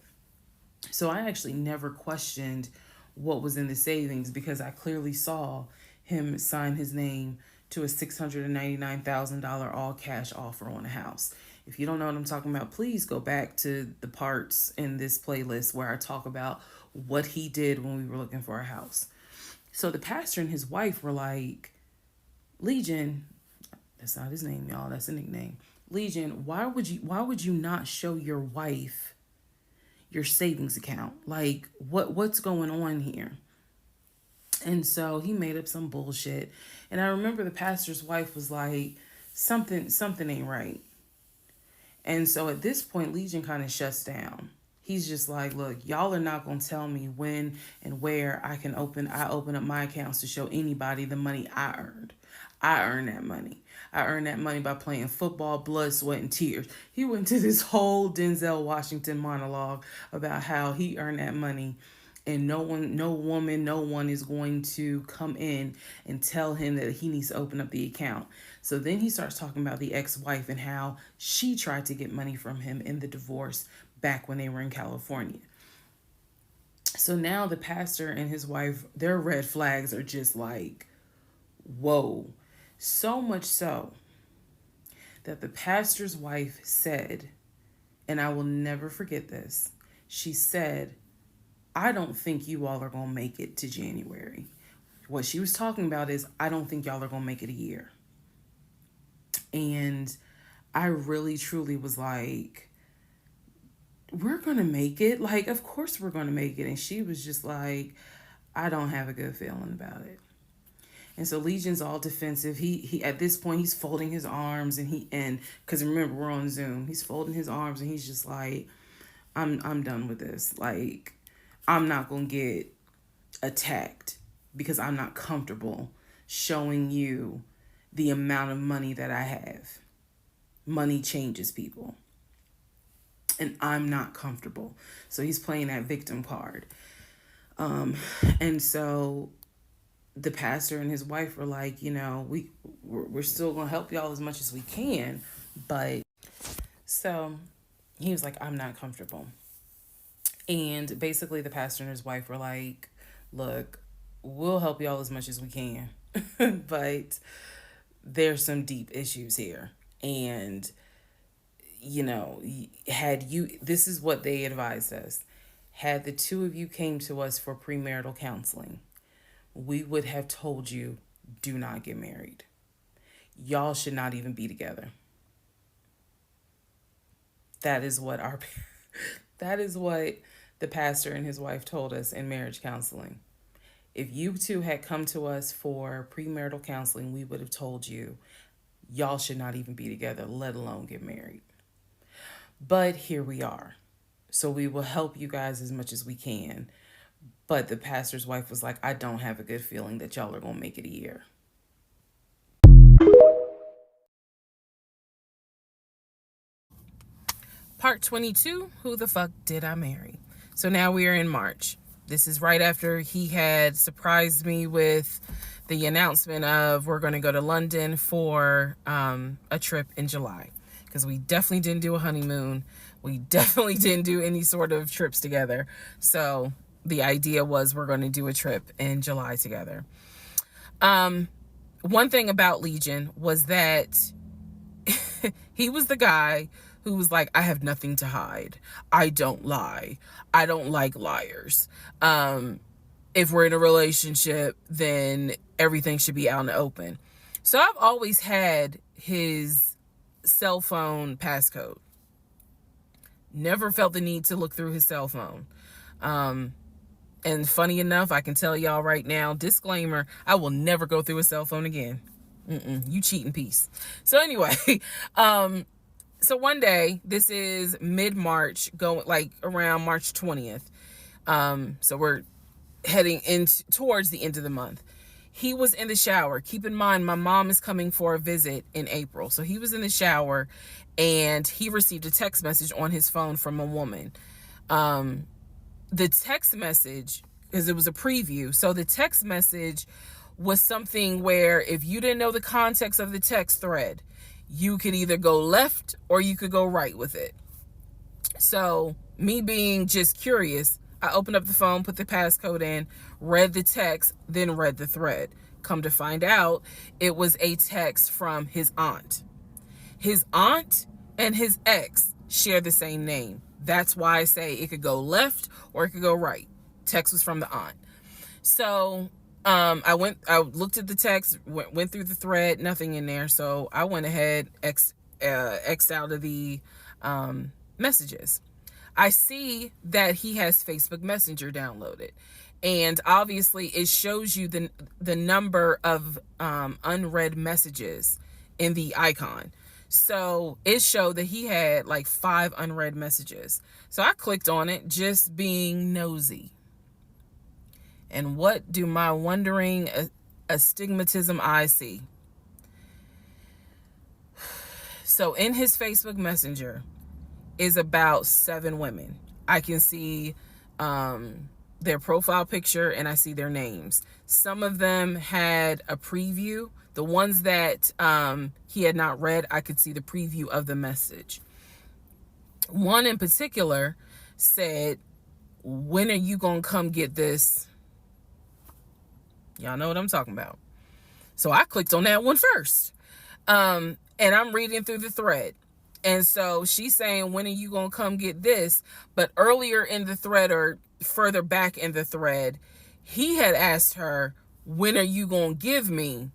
So I actually never questioned what was in the savings because I clearly saw him sign his name to a $699,000 all-cash offer on a house. If you don't know what I'm talking about, please go back to the parts in this playlist where I talk about what he did when we were looking for a house. So the pastor and his wife were like, Legion, that's not his name, y'all, that's a nickname. Legion, why would you not show your wife your savings account? Like, what's going on here? And so he made up some bullshit. And I remember the pastor's wife was like, something ain't right. And so at this point, Legion kind of shuts down. He's just like, look, y'all are not going to tell me when and where I open up my accounts to show anybody the money I earned. I earned that money. I earned that money by playing football, blood, sweat, and tears. He went to this whole Denzel Washington monologue about how he earned that money, and no one is going to come in and tell him that he needs to open up the account. So then he starts talking about the ex-wife and how she tried to get money from him in the divorce back when they were in California. So now the pastor and his wife, their red flags are just like, whoa. So much so that the pastor's wife said, and I will never forget this, she said, I don't think you all are going to make it to January. What she was talking about is, I don't think y'all are going to make it a year. And I really, truly was like, we're going to make it. Like, of course we're going to make it. And she was just like, I don't have a good feeling about it. And so Legion's all defensive. He at this point he's folding his arms and because remember we're on Zoom. He's folding his arms and he's just like, I'm done with this. Like, I'm not gonna get attacked because I'm not comfortable showing you the amount of money that I have. Money changes people. And I'm not comfortable. So he's playing that victim card. And so the pastor and his wife were like, we're still gonna help y'all as much as we can, but so he was like, I'm not comfortable. And basically the pastor and his wife were like, look, we'll help y'all as much as we can, but there's some deep issues here. And this is what they advised us. Had the two of you came to us for premarital counseling, we would have told you, do not get married. Y'all should not even be together. That is what the pastor and his wife told us in marriage counseling. If you two had come to us for premarital counseling, we would have told you, y'all should not even be together, let alone get married. But here we are. So we will help you guys as much as we can. But the pastor's wife was like, I don't have a good feeling that y'all are going to make it a year. Part 22, who the fuck did I marry? So now we are in March. This is right after he had surprised me with the announcement of we're going to go to London for a trip in July. Because we definitely didn't do a honeymoon. We definitely didn't do any sort of trips together. So the idea was we're going to do a trip in July together. One thing about Legion was that he was the guy who was like, I have nothing to hide. I don't lie. I don't like liars. If we're in a relationship, then everything should be out in the open. So I've always had his cell phone passcode. Never felt the need to look through his cell phone. And funny enough, I can tell y'all right now, disclaimer, I will never go through a cell phone again. You cheating piece. So anyway, so one day, this is mid-March, going like around March 20th. So we're heading towards the end of the month. He was in the shower. Keep in mind, my mom is coming for a visit in April. So he was in the shower and he received a text message on his phone from a woman. The text message, because it was a preview. So the text message was something where if you didn't know the context of the text thread, you could either go left or you could go right with it. So me being just curious, I opened up the phone, put the passcode in, read the text, then read the thread. Come to find out, it was a text from his aunt. His aunt and his ex share the same name. That's why I say it could go left or it could go right. Text was from the aunt. So I looked at the text, went through the thread, nothing in there. So I went ahead, X'd out of the messages. I see that he has Facebook Messenger downloaded, and obviously it shows you the number of unread messages in the icon. So it showed that he had like 5 unread messages. So I clicked on it, just being nosy. And what do my wondering astigmatism eyes see? So in his Facebook Messenger is about 7 women. I can see their profile picture and I see their names. Some of them had a preview. The ones that he had not read, I could see the preview of the message. One in particular said, when are you gonna come get this? Y'all know what I'm talking about. So I clicked on that one first. And I'm reading through the thread. And so she's saying, when are you going to come get this? But earlier in the thread, or further back in the thread, he had asked her, when are you going to give me?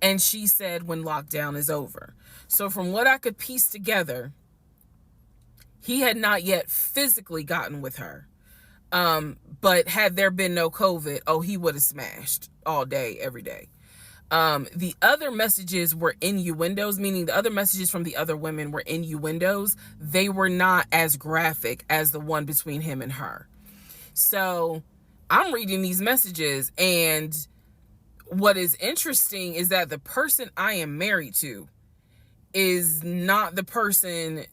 And she said, when lockdown is over. So from what I could piece together, he had not yet physically gotten with her. But had there been no COVID, oh, he would have smashed all day, every day. The other messages were innuendos, meaning the other messages from the other women were innuendos. They were not as graphic as the one between him and her. So I'm reading these messages, and what is interesting is that the person I am married to is not the person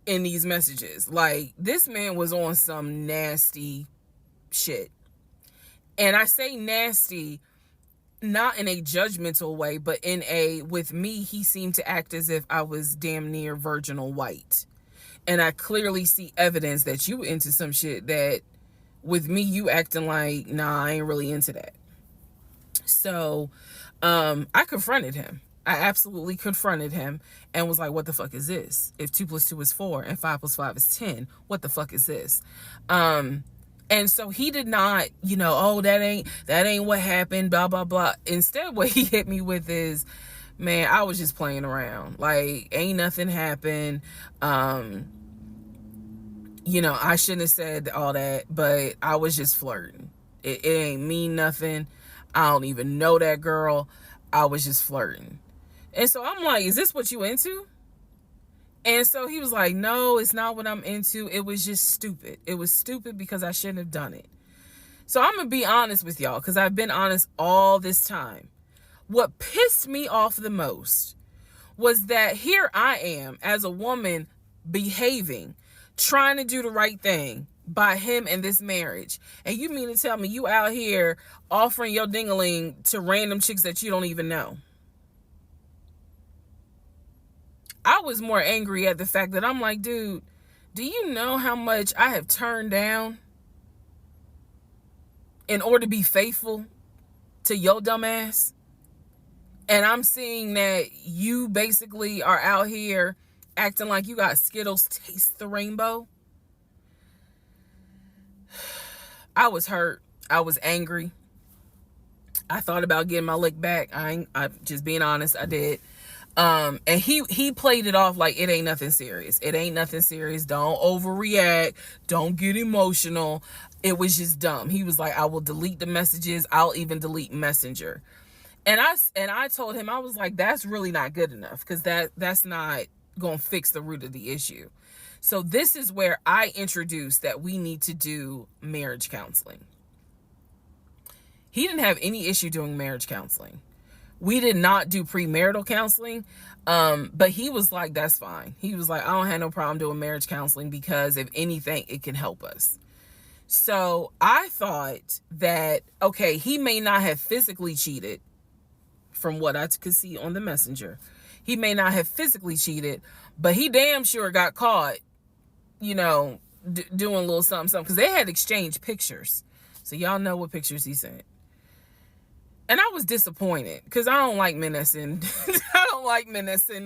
in these messages. Like, this man was on some nasty shit. And I say nasty not in a judgmental way, but in a, with me, he seemed to act as if I was damn near virginal white. And I clearly see evidence that you into some shit that with me, you acting like, nah, I ain't really into that. So I confronted him. I absolutely confronted him and was like, what the fuck is this? If 2 + 2 is 4 and 5 + 5 is 10, what the fuck is this? And so he did not, oh, that ain't what happened, blah, blah, blah. Instead, what he hit me with is, man, I was just playing around. Like, ain't nothing happened. I shouldn't have said all that, but I was just flirting. It ain't mean nothing. I don't even know that girl. I was just flirting. And so I'm like, is this what you into? And so he was like, no, it's not what I'm into. It was just stupid. It was stupid because I shouldn't have done it. So I'm going to be honest with y'all, because I've been honest all this time. What pissed me off the most was that here I am as a woman behaving, trying to do the right thing by him and this marriage. And you mean to tell me you out here offering your ding-a-ling to random chicks that you don't even know? I was more angry at the fact that I'm like, dude, do you know how much I have turned down in order to be faithful to your dumb ass? And I'm seeing that you basically are out here acting like you got Skittles taste the rainbow. I was hurt. I was angry. I thought about getting my lick back. I'm just being honest, I did. And he played it off like it ain't nothing serious. It ain't nothing serious. Don't overreact. Don't get emotional. It was just dumb. He was like, I will delete the messages. I'll even delete Messenger. And I told him, I was like, that's really not good enough, because that's not going to fix the root of the issue. So this is where I introduced that we need to do marriage counseling. He didn't have any issue doing marriage counseling. We did not do premarital counseling, but he was like, that's fine. He was like, I don't have no problem doing marriage counseling because if anything, it can help us. So I thought that, okay, he may not have physically cheated from what I could see on the messenger. He may not have physically cheated, but he damn sure got caught, doing a little something, because they had exchanged pictures. So y'all know what pictures he sent. And I was disappointed because I don't like men that send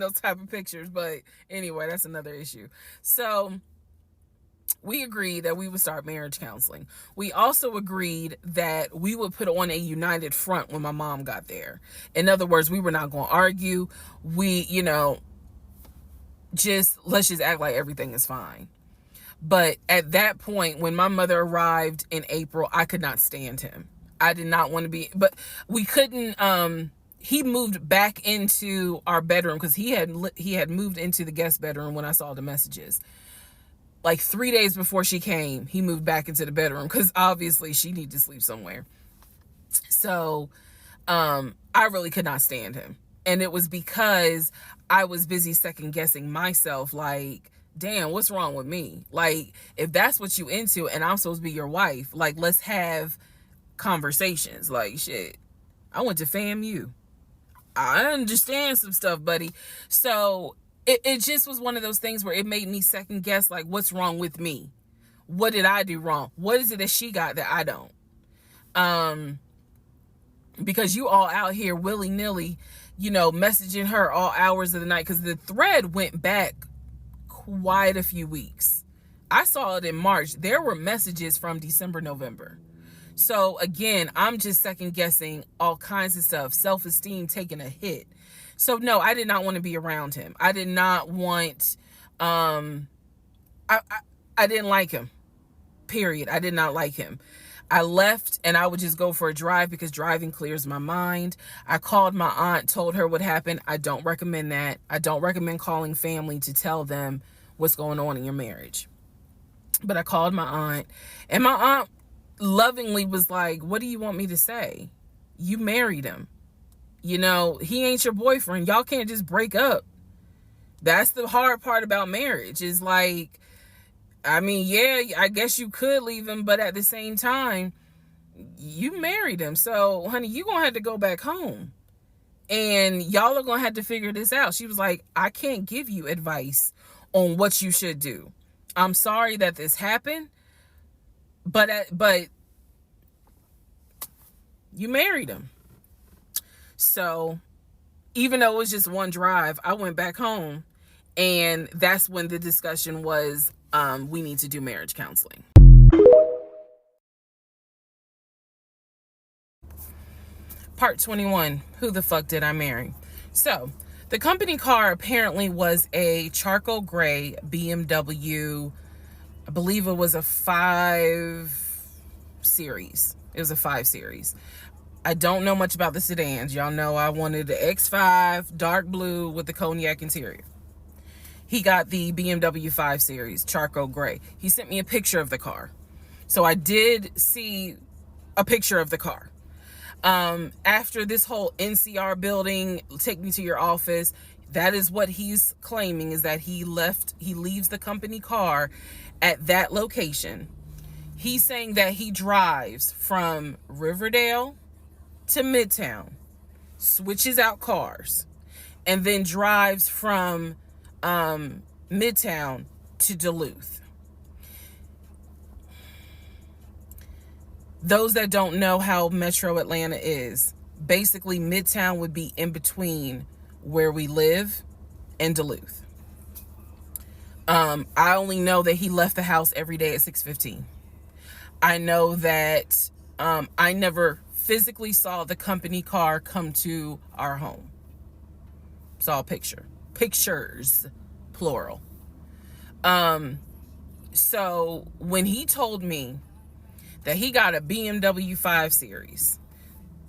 those type of pictures. But anyway, that's another issue. So we agreed that we would start marriage counseling. We also agreed that we would put on a united front when my mom got there. In other words, we were not going to argue. We, let's just act like everything is fine. But at that point, when my mother arrived in April, I could not stand him. I did not want to be, but we couldn't, he moved back into our bedroom because he had moved into the guest bedroom when I saw the messages. Like 3 days before she came, he moved back into the bedroom because obviously she needed to sleep somewhere. So, I really could not stand him. And it was because I was busy second guessing myself. Like, damn, what's wrong with me? Like, if that's what you into and I'm supposed to be your wife, like, let's have conversations. Like, shit, I went to FAMU. I understand some stuff, buddy. So it just was one of those things where it made me second guess, like, what's wrong with me? What did I do wrong? What is it that she got that I don't? Because you all out here willy-nilly, messaging her all hours of the night, because the thread went back quite a few weeks. I saw it in March. There were messages from December, November. So again, I'm just second guessing all kinds of stuff, self-esteem taking a hit. So no, I did not want to be around him. I did not want, I didn't like him. Period. I did not like him. I left and I would just go for a drive because driving clears my mind. I called my aunt, told her what happened. I don't recommend that. I don't recommend calling family to tell them what's going on in your marriage. But I called my aunt, and my aunt lovingly was like, what do you want me to say? You married him. You know, he ain't your boyfriend. Y'all can't just break up. That's the hard part about marriage, is like, I mean, yeah, I guess you could leave him, but at the same time, you married him. So, honey, you gonna have to go back home. And y'all are gonna have to figure this out. She was like, I can't give you advice on what you should do. I'm sorry that this happened, but you married him. So even though it was just one drive, I went back home, and that's when the discussion was, we need to do marriage counseling. Part 21, who the fuck did I marry? So the company car apparently was a charcoal gray BMW. I believe it was a 5 Series. It was a 5 Series. I don't know much about the sedans. Y'all know I wanted the X5, dark blue with the cognac interior. He got the BMW 5 Series, charcoal gray. He sent me a picture of the car. So I did see a picture of the car. After this whole NCR building, take me to your office, that is what he's claiming, is that he leaves the company car at that location. He's saying that he drives from Riverdale to Midtown, switches out cars, and then drives from Midtown to Duluth. Those that don't know how Metro Atlanta is, basically Midtown would be in between where we live and Duluth. I only know that he left the house every day at 6:15. I know that I never physically saw the company car come to our home. Saw a pictures, plural. So when he told me that he got a BMW 5 Series,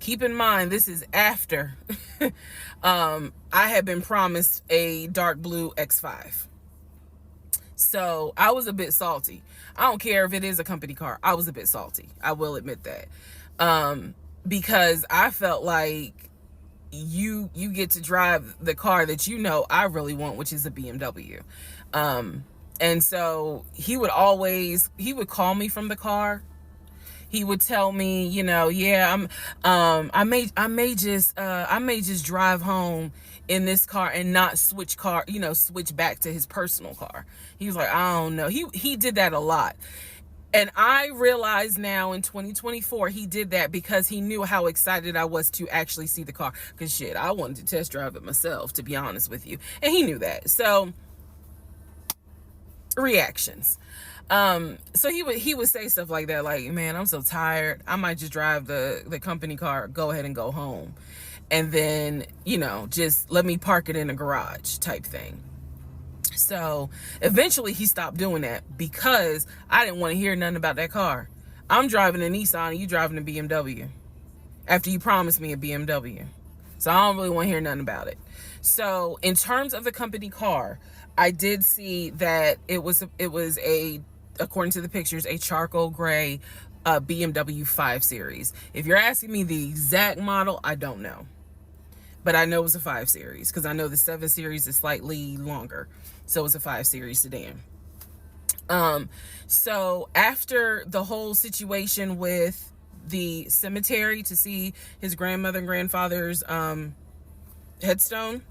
keep in mind, this is after I had been promised a dark blue X5. So I was a bit salty. I don't care if it is a company car. I was a bit salty. I will admit that. Because I felt like you get to drive the car that you know I really want, which is a BMW. And so he would call me from the car. He would tell me, you know, yeah, I may just drive home in this car and not switch back to his personal car. He was like, I don't know. He did that a lot. And I realize now in 2024, he did that because he knew how excited I was to actually see the car. Because shit, I wanted to test drive it myself, to be honest with you. And he knew that. So, reactions. So he would say stuff like that, like, man, I'm so tired, I might just drive the company car, go ahead and go home, and then, you know, just let me park it in a garage type thing. So eventually he stopped doing that because I didn't want to hear nothing about that car. I'm driving a Nissan and you driving a BMW after you promised me a BMW. So I don't really want to hear nothing about it. So in terms of the company car, I did see that it was a, according to the pictures, a charcoal gray BMW 5 Series. If you're asking me the exact model, I don't know. But I know it was a 5 Series because I know the 7 Series is slightly longer. So it's a 5 Series sedan. So after the whole situation with the cemetery to see his grandmother and grandfather's headstone,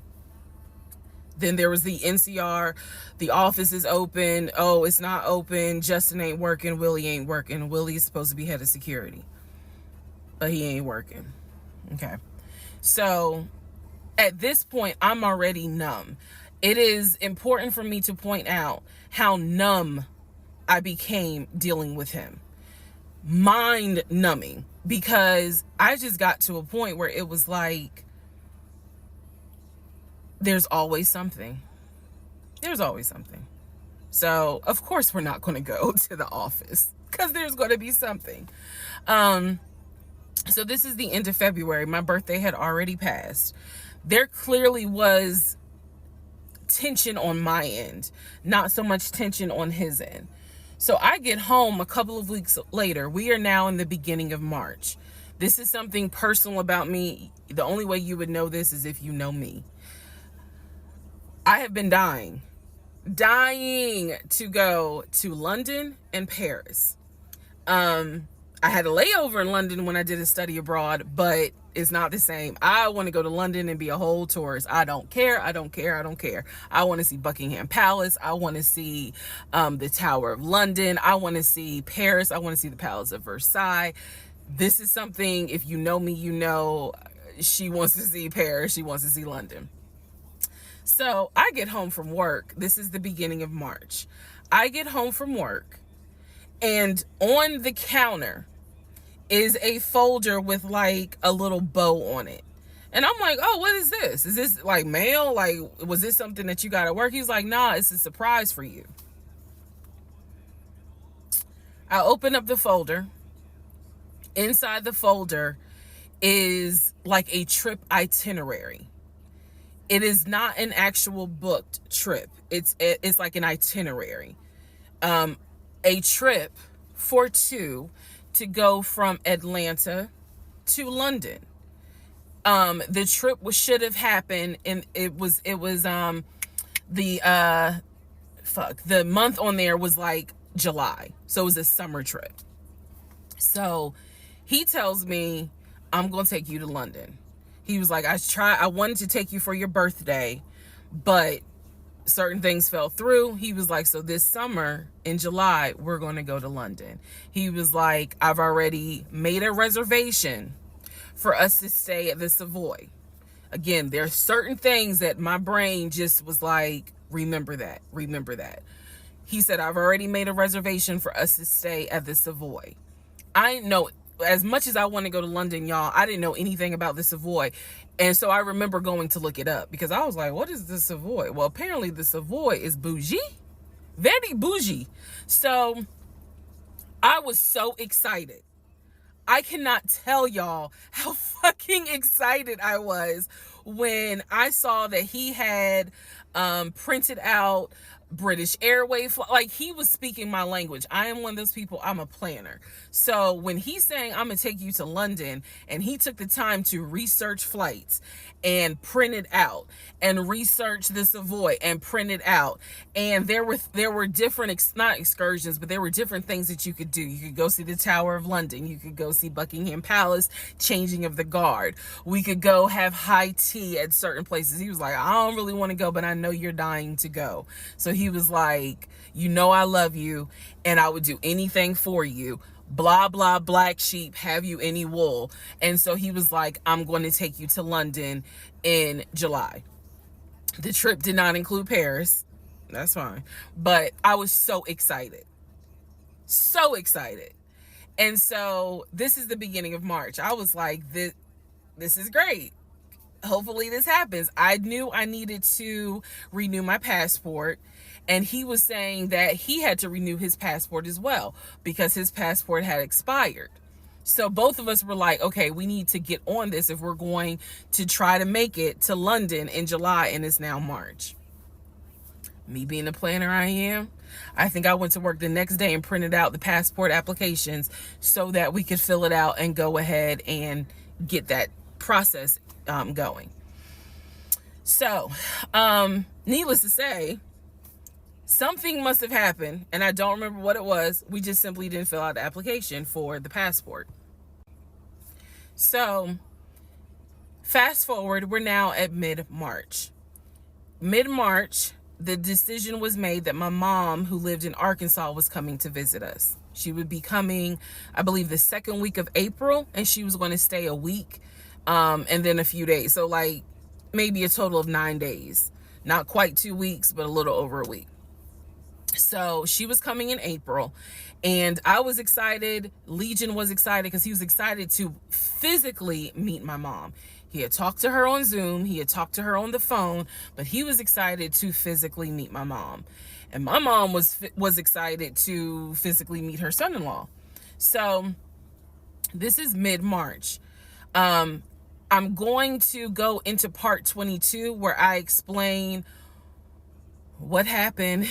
then there was the NCR, the office is open, oh, it's not open, Justin ain't working, Willie ain't working. Willie is supposed to be head of security, but he ain't working. Okay. So at this point, I'm already numb. It is important for me to point out how numb I became dealing with him. Mind numbing, because I just got to a point where it was like, there's always something. There's always something. So, of course, we're not going to go to the office. because there's going to be something. So this is the end of February. My birthday had already passed. There clearly was tension on my end, not so much tension on his end. So I get home a couple of weeks later. We are now in the beginning of March. This is something personal about me. The only way you would know this is if you know me. I have been dying to go to London and Paris. I had a layover in London when I did a study abroad, but it's not the same. I want to go to London and be a whole tourist. I don't care. I want to see Buckingham Palace. I want to see the Tower of London. I want to see Paris. I want to see the Palace of Versailles. This is something, if you know me, you know she wants to see Paris. She wants to see London. So I get home from work. This is the beginning of March. I get home from work, and on the counter is a folder with like a little bow on it. And I'm like, oh, what is this? Is this like mail? Like, was this something that you got at work? He's like, nah, it's a surprise for you. I open up the folder. Inside the folder is like a trip itinerary. It is not an actual booked trip. It's like an itinerary. A trip for two to go from Atlanta to London. The trip should have happened, and it was the month on there was like July. So it was a summer trip. So he tells me, I'm going to take you to London. He was like, I wanted to take you for your birthday, but certain things fell through. He was like, so this summer in July, we're going to go to London. He was like, I've already made a reservation for us to stay at the Savoy. Again, there are certain things that my brain just was like, remember that. He said, I've already made a reservation for us to stay at the Savoy. I know, as much as I want to go to London, y'all, I didn't know anything about the Savoy. And so I remember going to look it up because I was like, what is the Savoy? Well, apparently the Savoy is bougie, very bougie. So I was so excited. I cannot tell y'all how fucking excited I was when I saw that he had printed out British Airways. Like, he was speaking my language. I am one of those people, I'm a planner. So when he's saying, I'm gonna take you to London, and he took the time to research flights and print it out and research the Savoy and print it out, and there were different not excursions, but there were different things that you could do. You could go see the Tower of London, you could go see Buckingham Palace, changing of the guard, we could go have high tea at certain places. He was like, I don't really want to go, but I know you're dying to go. So he was like, you know I love you and I would do anything for you, blah blah, black sheep, have you any wool? And so he was like, I'm going to take you to London in July. The trip did not include Paris. That's fine. But I was so excited. And so this is the beginning of March. I was like, this is great. Hopefully this happens. I knew I needed to renew my passport, and he was saying that he had to renew his passport as well because his passport had expired. So both of us were like, okay, we need to get on this if we're going to try to make it to London in July, and it's now March. Me being the planner I am, I think I went to work the next day and printed out the passport applications so that we could fill it out and go ahead and get that process going. So, needless to say, something must have happened, and I don't remember what it was. We just simply didn't fill out the application for the passport. So, fast forward, we're now at mid-March. Mid-March, the decision was made that my mom, who lived in Arkansas, was coming to visit us. She would be coming, I believe, the second week of April, and she was going to stay a week, and then a few days. So, like, maybe a total of 9 days. Not quite 2 weeks, but a little over a week. So she was coming in April, and I was excited. Legion was excited because he was excited to physically meet my mom. He had talked to her on Zoom, he had talked to her on the phone, but he was excited to physically meet my mom. And my mom was excited to physically meet her son-in-law. So this is mid-March. I'm going to go into part 22 where I explain what happened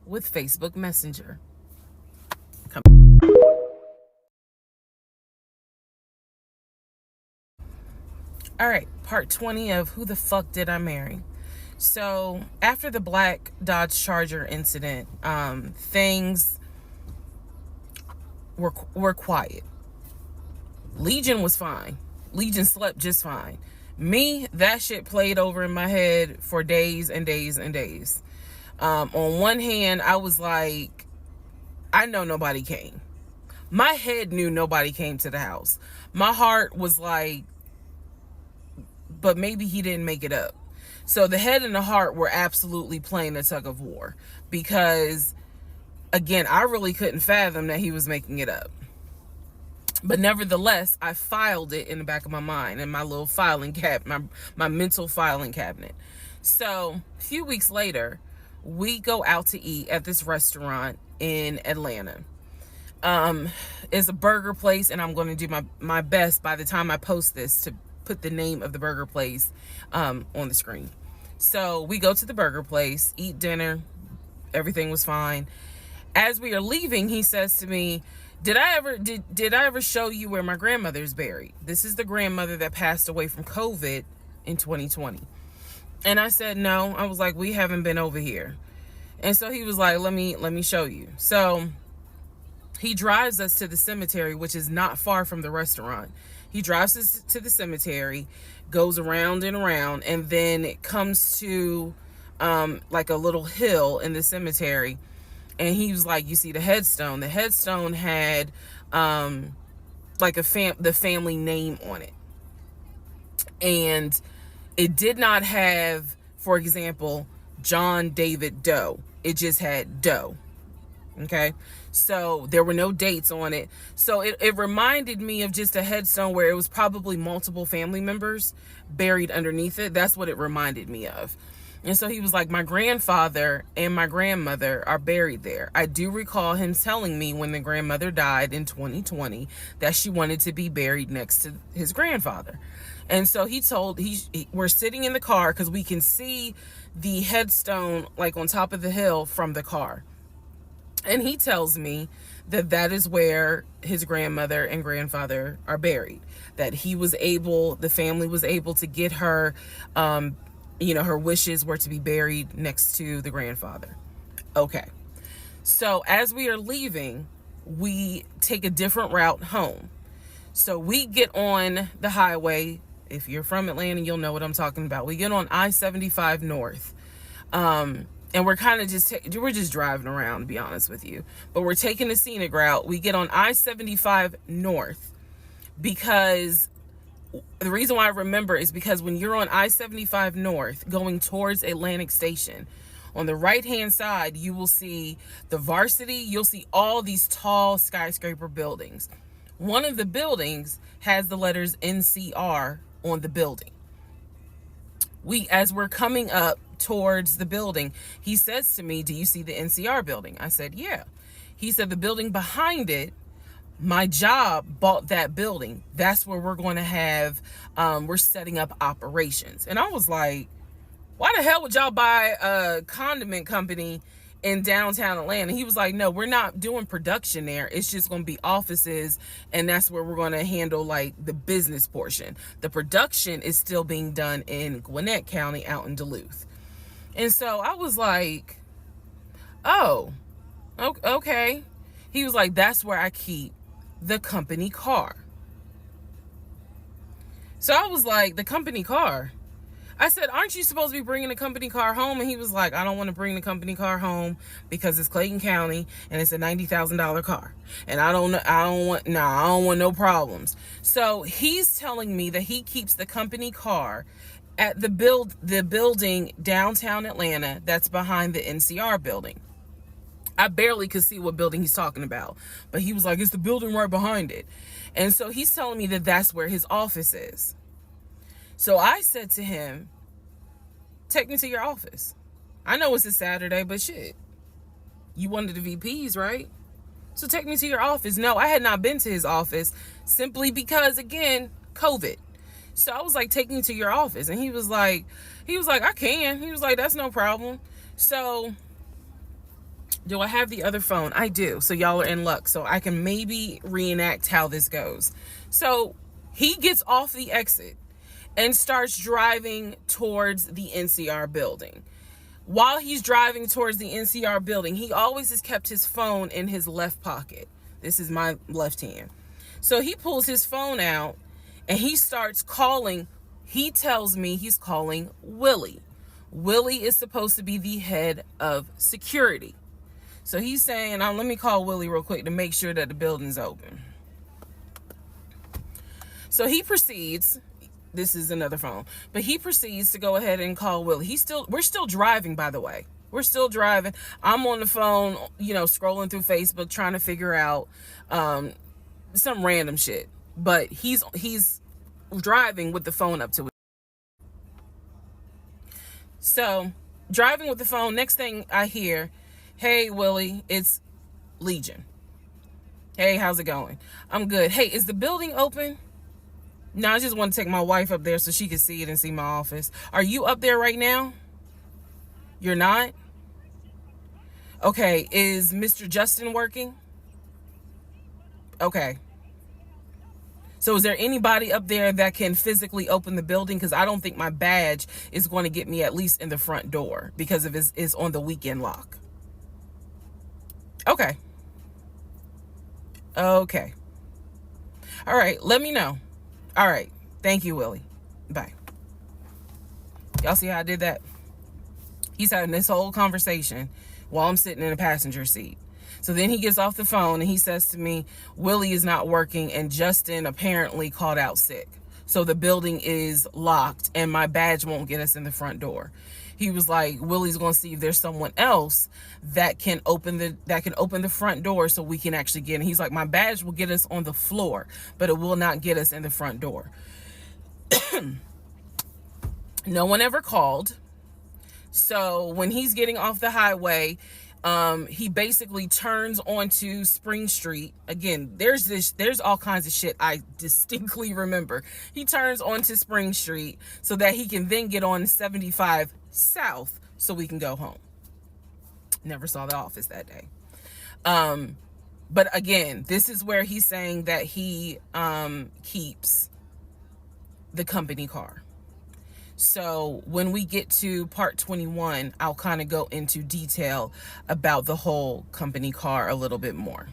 with Facebook Messenger. All right, part 20 of Who the Fuck Did I Marry? So after the black Dodge Charger incident, things were quiet. Legion was fine. Legion slept just fine. Me, that shit played over in my head for days and days and days. On one hand, I was like, I know nobody came. My head knew nobody came to the house. My heart was like, but maybe he didn't make it up. So the head and the heart were absolutely playing a tug of war because, again, I really couldn't fathom that he was making it up. But nevertheless, I filed it in the back of my mind in my little filing cabinet, my mental filing cabinet. So a few weeks later, we go out to eat at this restaurant in Atlanta. It's a burger place, and I'm going to do my best by the time I post this to put the name of the burger place on the screen. So we go to the burger place, eat dinner. Everything was fine. As we are leaving, he says to me, did I ever show you where my grandmother's buried? This is the grandmother that passed away from COVID in 2020. And I said, no. I was like, we haven't been over here. And so he was like, let me show you. So he drives us to the cemetery, which is not far from the restaurant. He drives us to the cemetery, goes around and around, and then it comes to like a little hill in the cemetery. And he was like, you see the headstone. The headstone had like the family name on it. And it did not have, for example, John David Doe. It just had Doe. Okay, so there were no dates on it. So it reminded me of just a headstone where it was probably multiple family members buried underneath it. That's what it reminded me of. And so he was like, my grandfather and my grandmother are buried there. I do recall him telling me when the grandmother died in 2020 that she wanted to be buried next to his grandfather. And so we're sitting in the car because we can see the headstone like on top of the hill from the car. And he tells me that is where his grandmother and grandfather are buried. That the family was able to get her, her wishes were to be buried next to the grandfather. Okay. So as we are leaving, we take a different route home. So we get on the highway. If you're from Atlanta, you'll know what I'm talking about. We get on I-75 North. And we're kind of we're just driving around, to be honest with you. But we're taking the scenic route. We get on I-75 North because the reason why I remember is because when you're on I-75 North going towards Atlantic Station, on the right-hand side, you will see the Varsity. You'll see all these tall skyscraper buildings. One of the buildings has the letters NCR on the building. As we're coming up towards the building, he says to me, do you see the NCR building? I said, yeah. He said, the building behind it, my job bought that building. That's where we're going to have, we're setting up operations. And I was like, why the hell would y'all buy a condiment company in downtown Atlanta? He was like, no, we're not doing production there. It's just going to be offices. And that's where we're going to handle like the business portion. The production is still being done in Gwinnett County out in Duluth. And so I was like, oh, okay. He was like, that's where I keep the company car. So I was like, the company car? I said, aren't you supposed to be bringing the company car home? And he was like, I don't want to bring the company car home because it's Clayton County and it's a $90,000 car. And I don't want no problems. So he's telling me that he keeps the company car at the building downtown Atlanta that's behind the NCR building. I barely could see what building he's talking about, but he was like, it's the building right behind it. And so he's telling me that that's where his office is. So I said to him, take me to your office. I know it's a Saturday, but shit, You wanted the VPs, right? So take me to your office. No, I had not been to his office simply because, again, COVID. So I was like, take me to your office. And he was like, I can. He was like, that's no problem. So do I have the other phone? I do. So y'all are in luck. So I can maybe reenact how this goes. So he gets off the exit and starts driving towards the NCR building. While he's driving towards the NCR building, he always has kept his phone in his left pocket. This is my left hand. So he pulls his phone out and he starts calling. He tells me he's calling Willie. Willie is supposed to be the head of security. So he's saying, let me call Willie real quick to make sure that the building's open. So he proceeds. This is another phone, but he proceeds to go ahead and call Willie. We're still driving, by the way. We're still driving. I'm on the phone, scrolling through Facebook, trying to figure out some random shit. But he's driving with the phone up to it. So driving with the phone. Next thing I hear, hey Willie, it's Legion. Hey, how's it going? I'm good. Hey, is the building open? No, I just want to take my wife up there so she can see it and see my office. Are you up there right now? You're not? Okay, is Mr. Justin working? Okay. So is there anybody up there that can physically open the building? Because I don't think my badge is going to get me at least in the front door because of it's on the weekend lock. Okay. Okay. All right, let me know. All right. Thank you, Willie. Bye. Y'all see how I did that? He's having this whole conversation while I'm sitting in the passenger seat. So then he gets off the phone and he says to me, Willie is not working and Justin apparently called out sick. So the building is locked and my badge won't get us in the front door. He was like, Willie's going to see if there's someone else that can open the front door so we can actually get in. He's like, my badge will get us on the floor, but it will not get us in the front door. No one ever called. So when he's getting off the highway, he basically turns onto Spring Street. Again, there's all kinds of shit I distinctly remember. He turns onto Spring Street so that he can then get on 75 South so we can go home. Never saw the office that day. But again, this is where he's saying that he keeps the company car. So when we get to part 21, I'll kind of go into detail about the whole company car a little bit more.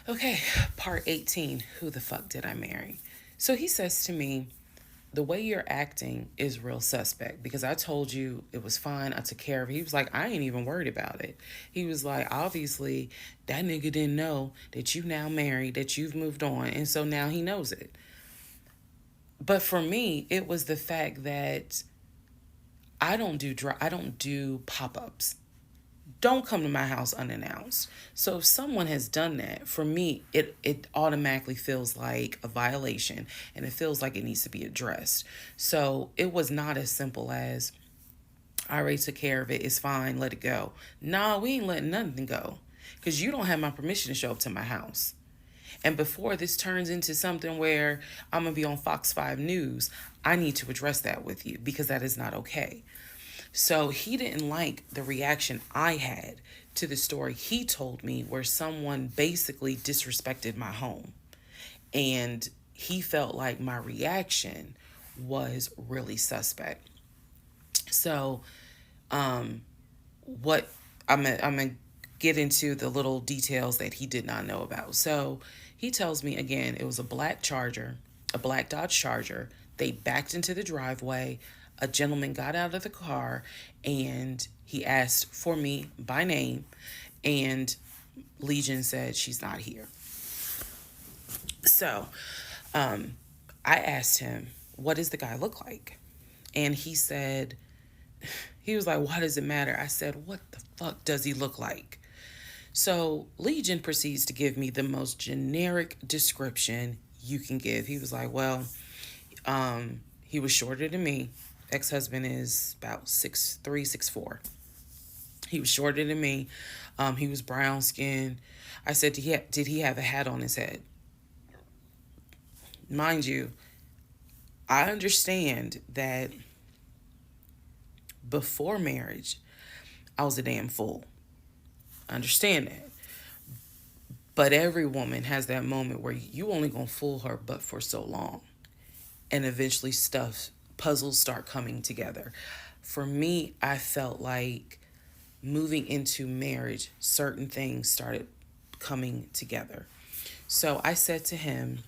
Okay, part 18, who the fuck did I marry? So he says to me, the way you're acting is real suspect because I told you it was fine. I took care of it. He was like, I ain't even worried about it. He was like, obviously, that nigga didn't know that you now married, that you've moved on. And so now he knows it. But for me, it was the fact that I don't do pop-ups. Don't come to my house unannounced. So if someone has done that, for me, it automatically feels like a violation and it feels like it needs to be addressed. So it was not as simple as, I already took care of it, it's fine, let it go. Nah, we ain't letting nothing go because you don't have my permission to show up to my house. And before this turns into something where I'm going to be on Fox 5 News, I need to address that with you because that is not okay. So he didn't like the reaction I had to the story he told me where someone basically disrespected my home. And he felt like my reaction was really suspect. So what I'm gonna get into the little details that he did not know about. So he tells me, again, it was a black Dodge Charger. They backed into the driveway. A gentleman got out of the car and he asked for me by name, and Legion said she's not here. So I asked him, what does the guy look like? And he said, he was like, why does it matter? I said, what the fuck does he look like? So Legion proceeds to give me the most generic description you can give. He was like, well, he was shorter than me. Ex-husband is about 6'3", 6'4". He was shorter than me. He was brown skinned. I said, did he have a hat on his head? Mind you, I understand that before marriage, I was a damn fool. I understand that. But every woman has that moment where you only gonna fool her but for so long. And eventually puzzles start coming together. For me, I felt like moving into marriage, certain things started coming together. So I said to him,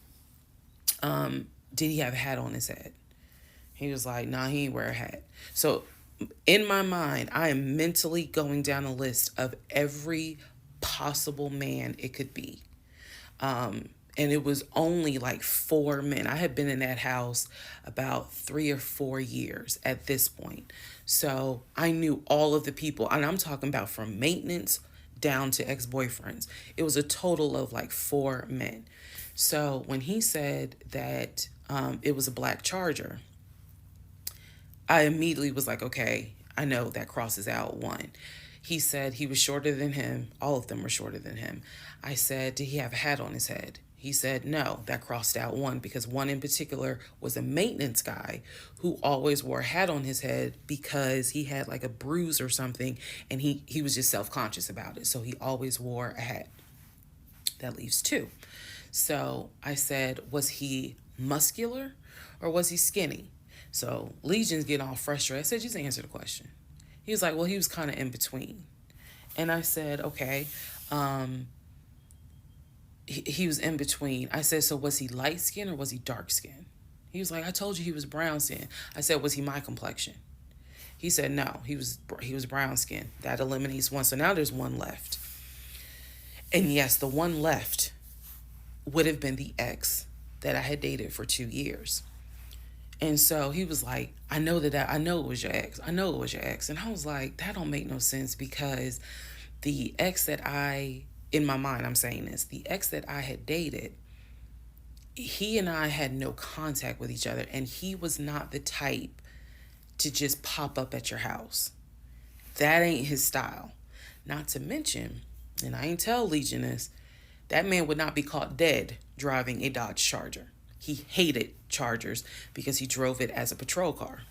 did he have a hat on his head? He was like, nah, he ain't wear a hat. So in my mind, I am mentally going down a list of every possible man it could be. And it was only like 4 men. I had been in that house about 3 or 4 years at this point. So I knew all of the people, and I'm talking about from maintenance down to ex-boyfriends. It was a total of like 4 men. So when he said that it was a black Charger, I immediately was like, okay, I know that crosses out one. He said he was shorter than him. All of them were shorter than him. I said, did he have a hat on his head? He said, no, that crossed out one, because one in particular was a maintenance guy who always wore a hat on his head because he had like a bruise or something, and he was just self-conscious about it. So he always wore a hat. That leaves 2. So I said, was he muscular or was he skinny? So Legion's getting all frustrated. I said, just answer the question. He was like, well, he was kind of in between. And I said, okay. He was in between. I said, so was he light skin or was he dark skin? He was like, I told you he was brown skin. I said, was he my complexion? He said, no, he was brown skin. That eliminates one. So now there's one left. And yes, the one left would have been the ex that I had dated for 2 years. And so he was like, I know it was your ex. I know it was your ex. And I was like, that don't make no sense, because the ex that in my mind, I'm saying this, the ex that I had dated, he and I had no contact with each other. And he was not the type to just pop up at your house. That ain't his style. Not to mention, and I ain't tell Legion this, that man would not be caught dead driving a Dodge Charger. He hated Chargers because he drove it as a patrol car.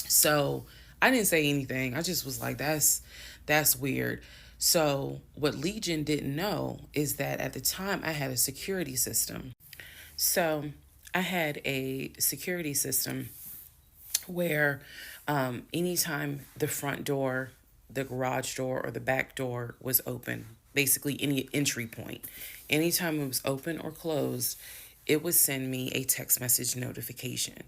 So I didn't say anything. I just was like, that's weird. So what Legion didn't know is that at the time I had a security system. So I had a security system where anytime the front door, the garage door, or the back door was open, basically any entry point, anytime it was open or closed, it would send me a text message notification.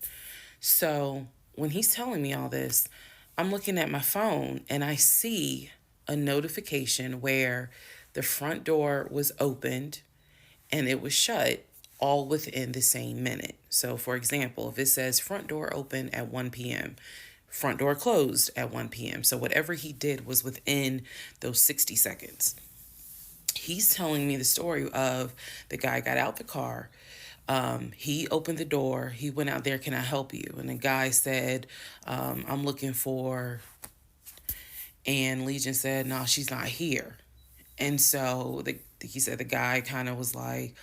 So when he's telling me all this, I'm looking at my phone and I see a notification where the front door was opened and it was shut, all within the same minute. So for example, if it says front door open at 1 p.m., front door closed at 1 p.m. So whatever he did was within those 60 seconds. He's telling me the story of the guy got out the car. He opened the door. He went out there, can I help you? And the guy said, I'm looking for, and Legion said, no, she's not here. And so he said the guy kind of was like,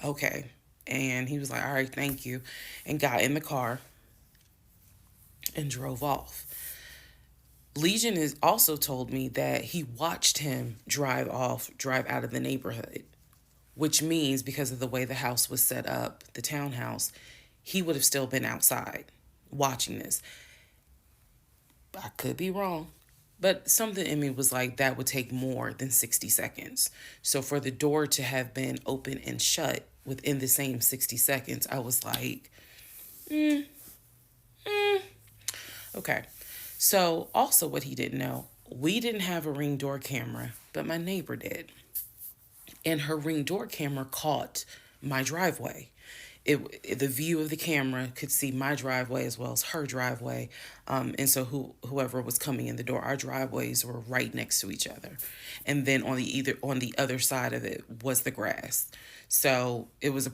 okay. And he was like, all right, thank you. And got in the car and drove off. Legion has also told me that he watched him drive out of the neighborhood, which means because of the way the house was set up, the townhouse, he would have still been outside watching this. I could be wrong, but something in me was like, that would take more than 60 seconds. So for the door to have been open and shut within the same 60 seconds, I was like, okay. So also what he didn't know, we didn't have a Ring door camera, but my neighbor did. And her Ring door camera caught my driveway. The view of the camera could see my driveway as well as her driveway. And so whoever was coming in the door, our driveways were right next to each other. And then on the other side of it was the grass. So it was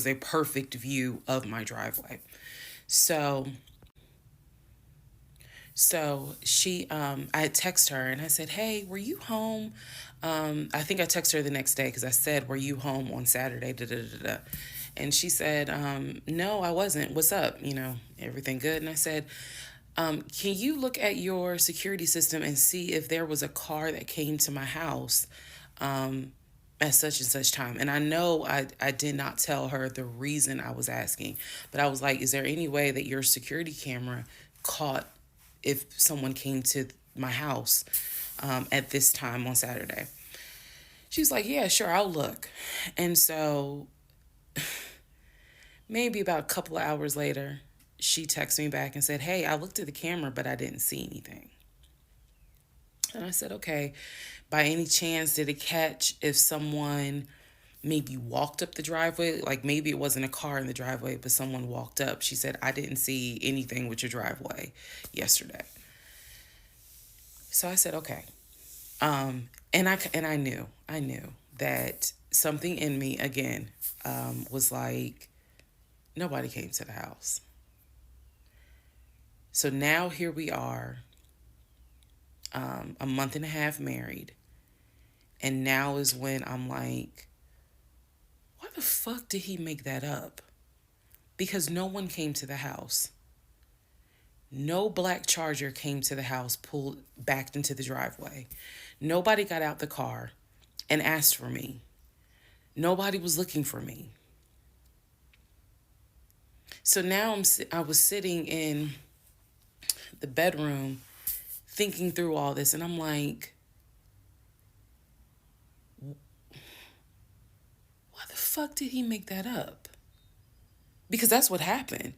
a perfect view of my driveway. So So I had texted her and I said, "Hey, were you home?" I think I texted her the next day because I said, "Were you home on Saturday?" Da, da, da, da. And she said, "No, I wasn't. What's up? Everything good?" And I said, "Can you look at your security system and see if there was a car that came to my house at such and such time?" And I know I did not tell her the reason I was asking, but I was like, "Is there any way that your security camera caught if someone came to my house at this time on Saturday?" She's like, "Yeah, sure, I'll look." And so maybe about a couple of hours later, she texted me back and said, "Hey, I looked at the camera, but I didn't see anything." And I said, "Okay, by any chance, did it catch if someone maybe walked up the driveway? Like maybe it wasn't a car in the driveway, but someone walked up." She said, "I didn't see anything with your driveway yesterday." So I said, "Okay." And I knew that something in me again was like, nobody came to the house. So now here we are, a month and a half married, and now is when I'm like, why the fuck did he make that up? Because no one came to the house. No black Charger came to the house, pulled backed into the driveway. Nobody got out the car and asked for me. Nobody was looking for me. So now I was sitting in the bedroom thinking through all this, and I'm like, why the fuck did he make that up? Because that's what happened.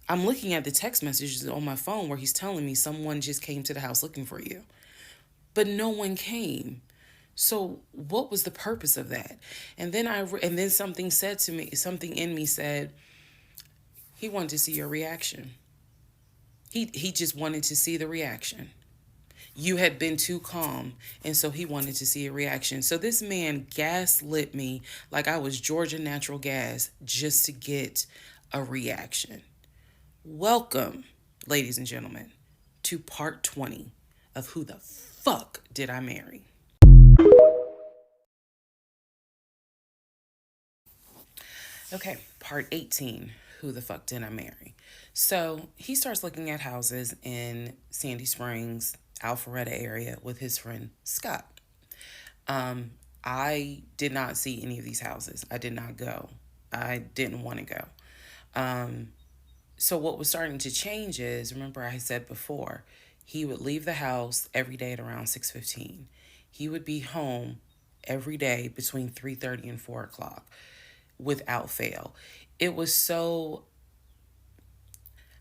I'm looking at the text messages on my phone where he's telling me someone just came to the house looking for you. But no one came. So what was the purpose of that? And then something said to me, something in me said, he wanted to see your reaction. He just wanted to see the reaction. You had been too calm, and so he wanted to see a reaction. So this man gaslit me like I was Georgia Natural Gas just to get a reaction. Welcome, ladies and gentlemen, to part 20 of Who the Fuck Did I Marry? Okay, part 18, Who the Fuck Did I Marry? So he starts looking at houses in Sandy Springs, Alpharetta area with his friend Scott. I did not see any of these houses. I did not go. I didn't want to go. So what was starting to change is, remember I said before, he would leave the house every day at around 6:15. He would be home every day between 3:30 and 4 o'clock without fail. It was so,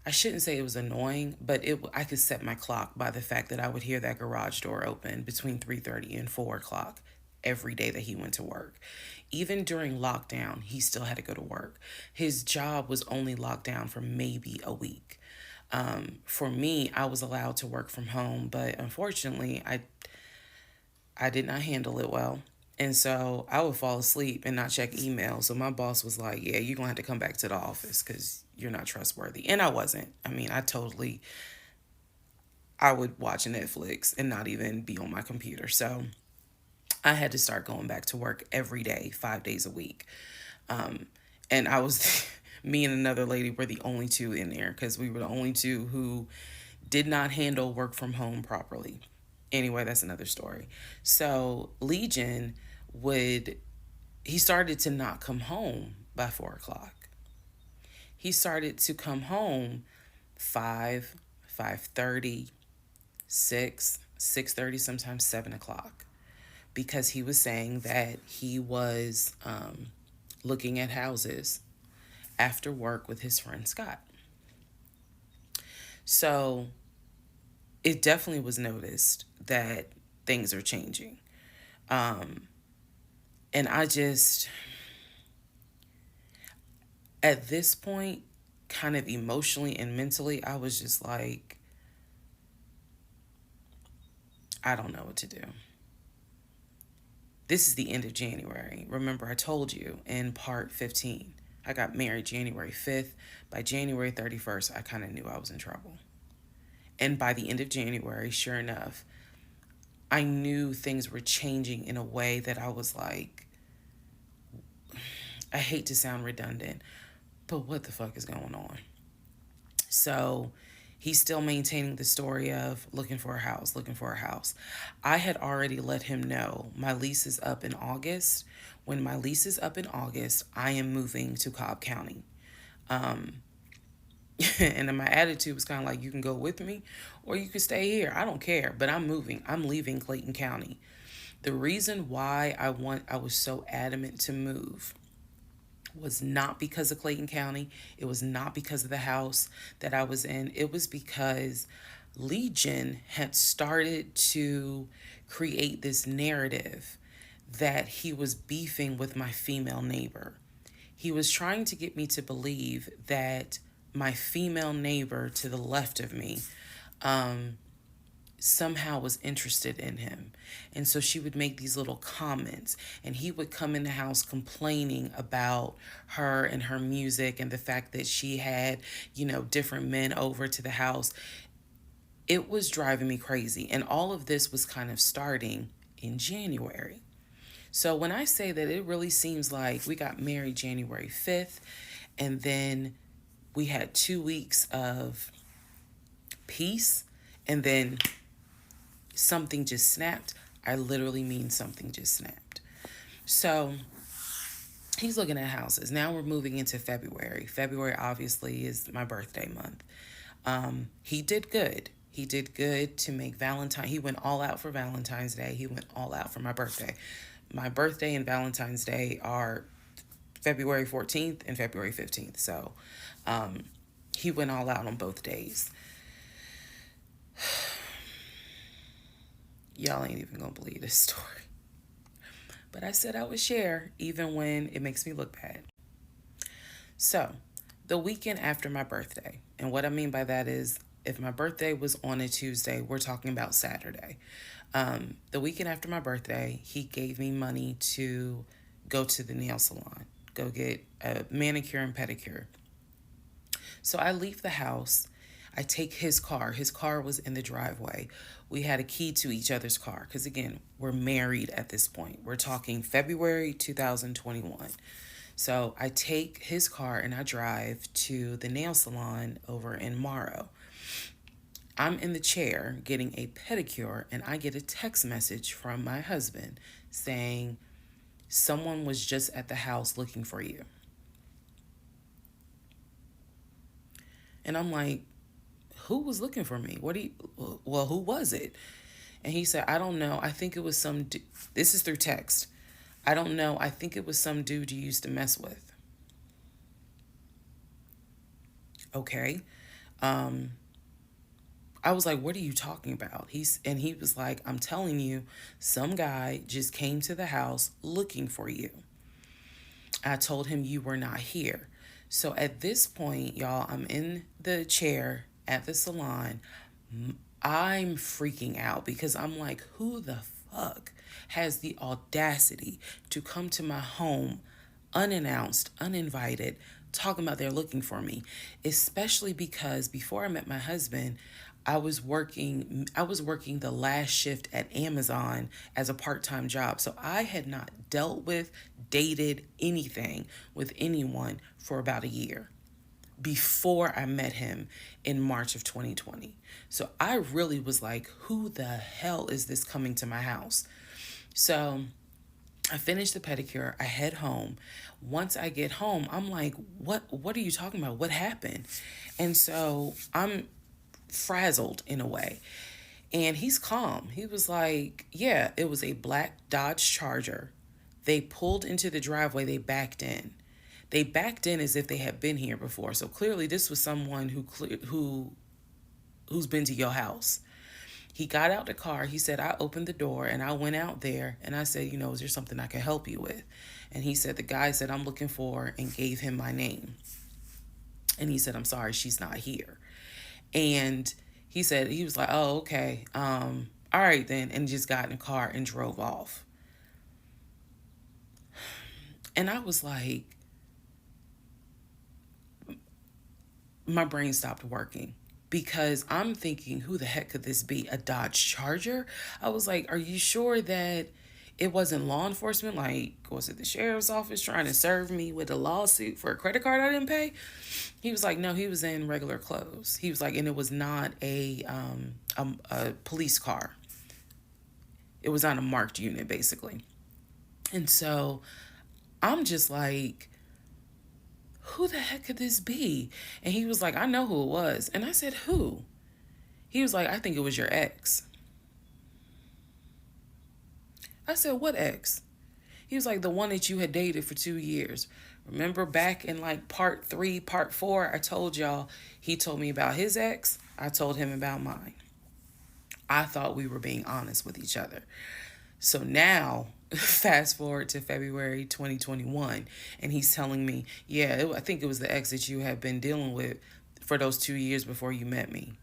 I shouldn't say it was annoying, but I could set my clock by the fact that I would hear that garage door open between 3:30 and 4 o'clock every day that he went to work. Even during lockdown, he still had to go to work. His job was only locked down for maybe a week. For me, I was allowed to work from home, but unfortunately, I did not handle it well. And so I would fall asleep and not check email. So my boss was like, "Yeah, you're going to have to come back to the office because you're not trustworthy." And I wasn't. I mean, I would watch Netflix and not even be on my computer. So I had to start going back to work every day, 5 days a week. And I was, me and another lady were the only two in there because we were the only two who did not handle work from home properly. Anyway, that's another story. So Legion he started to not come home by 4 o'clock. He started to come home 5, 5:30, 6, 6:30, sometimes 7 o'clock, because he was saying that he was looking at houses after work with his friend Scott. So it definitely was noticed that things are changing. And at this point, kind of emotionally and mentally, I was just like, I don't know what to do. This is the end of January. Remember, I told you in part 15, I got married January 5th. By January 31st, I kind of knew I was in trouble. And by the end of January, sure enough, I knew things were changing in a way that I was like, I hate to sound redundant, but what the fuck is going on? So he's still maintaining the story of looking for a house, looking for a house. I had already let him know my lease is up in August. When my lease is up in August, I am moving to Cobb County. And then my attitude was kind of like, you can go with me or you can stay here. I don't care, but I'm moving. I'm leaving Clayton County. The reason why I was so adamant to move was not because of Clayton County. It was not because of the house that I was in. It was because Legion had started to create this narrative that he was beefing with my female neighbor. He was trying to get me to believe that my female neighbor to the left of me somehow was interested in him. And so she would make these little comments, and he would come in the house complaining about her and her music and the fact that she had, different men over to the house. It was driving me crazy. And all of this was kind of starting in January. So when I say that, it really seems like we got married January 5th, and then we had 2 weeks of peace, and then something just snapped. I literally mean something just snapped. So he's looking at houses. Now we're moving into February. February obviously is my birthday month. He did good. He did good to make Valentine. He went all out for Valentine's Day. He went all out for my birthday. My birthday and Valentine's Day are February 14th and February 15th. So he went all out on both days. Y'all ain't even gonna believe this story. But I said I would share even when it makes me look bad. So, the weekend after my birthday, and what I mean by that is if my birthday was on a Tuesday, we're talking about Saturday. The weekend after my birthday, he gave me money to go to the nail salon, go get a manicure and pedicure. So I leave the house. I take his car. His car was in the driveway. We had a key to each other's car because, again, we're married at this point. We're talking February 2021. So I take his car and I drive to the nail salon over in Morrow. I'm in the chair getting a pedicure, and I get a text message from my husband saying, someone was just at the house looking for you. And I'm like, who was looking for me? Who was it? And he said, I don't know. I think it was some, this is through text. I don't know. I think it was some dude you used to mess with. Okay. I was like, what are you talking about? He was like, I'm telling you, some guy just came to the house looking for you. I told him you were not here. So at this point, y'all, I'm in the chair at the salon. I'm freaking out because I'm like, who the fuck has the audacity to come to my home unannounced, uninvited, talking about they're looking for me? Especially because before I met my husband, I was working the last shift at Amazon as a part-time job. So I had not dealt with, dated anything with anyone for about a year before I met him in March of 2020. So I really was like, who the hell is this coming to my house? So I finished the pedicure. I head home. Once I get home, I'm like, what are you talking about? What happened? And so I'm frazzled in a way. And he's calm. He was like, yeah, it was a black Dodge Charger. They pulled into the driveway. They backed in. They backed in as if they had been here before. So clearly this was someone who's been to your house. He got out the car. He said, I opened the door and I went out there and I said, is there something I can help you with? And he said, the guy said, I'm looking for, and gave him my name. And he said, I'm sorry, she's not here. And he said, he was like, oh, okay. All right then. And just got in the car and drove off. And I was like, my brain stopped working. because I'm thinking, who the heck could this be? A Dodge Charger? I was like, are you sure that it wasn't law enforcement? Like, was it the sheriff's office trying to serve me with a lawsuit for a credit card I didn't pay? He was like, no, he was in regular clothes. He was like, and it was not a police car. It was on a marked unit, basically. And so I'm just like, who the heck could this be? And he was like, I know who it was. And I said, who? He was like, I think it was your ex. I said, what ex? He was like, the one that you had dated for 2 years. Remember back in like part 3, part 4, I told y'all he told me about his ex. I told him about mine. I thought we were being honest with each other. So now, fast forward to February 2021, and he's telling me, yeah, I think it was the ex that you had been dealing with for those 2 years before you met me.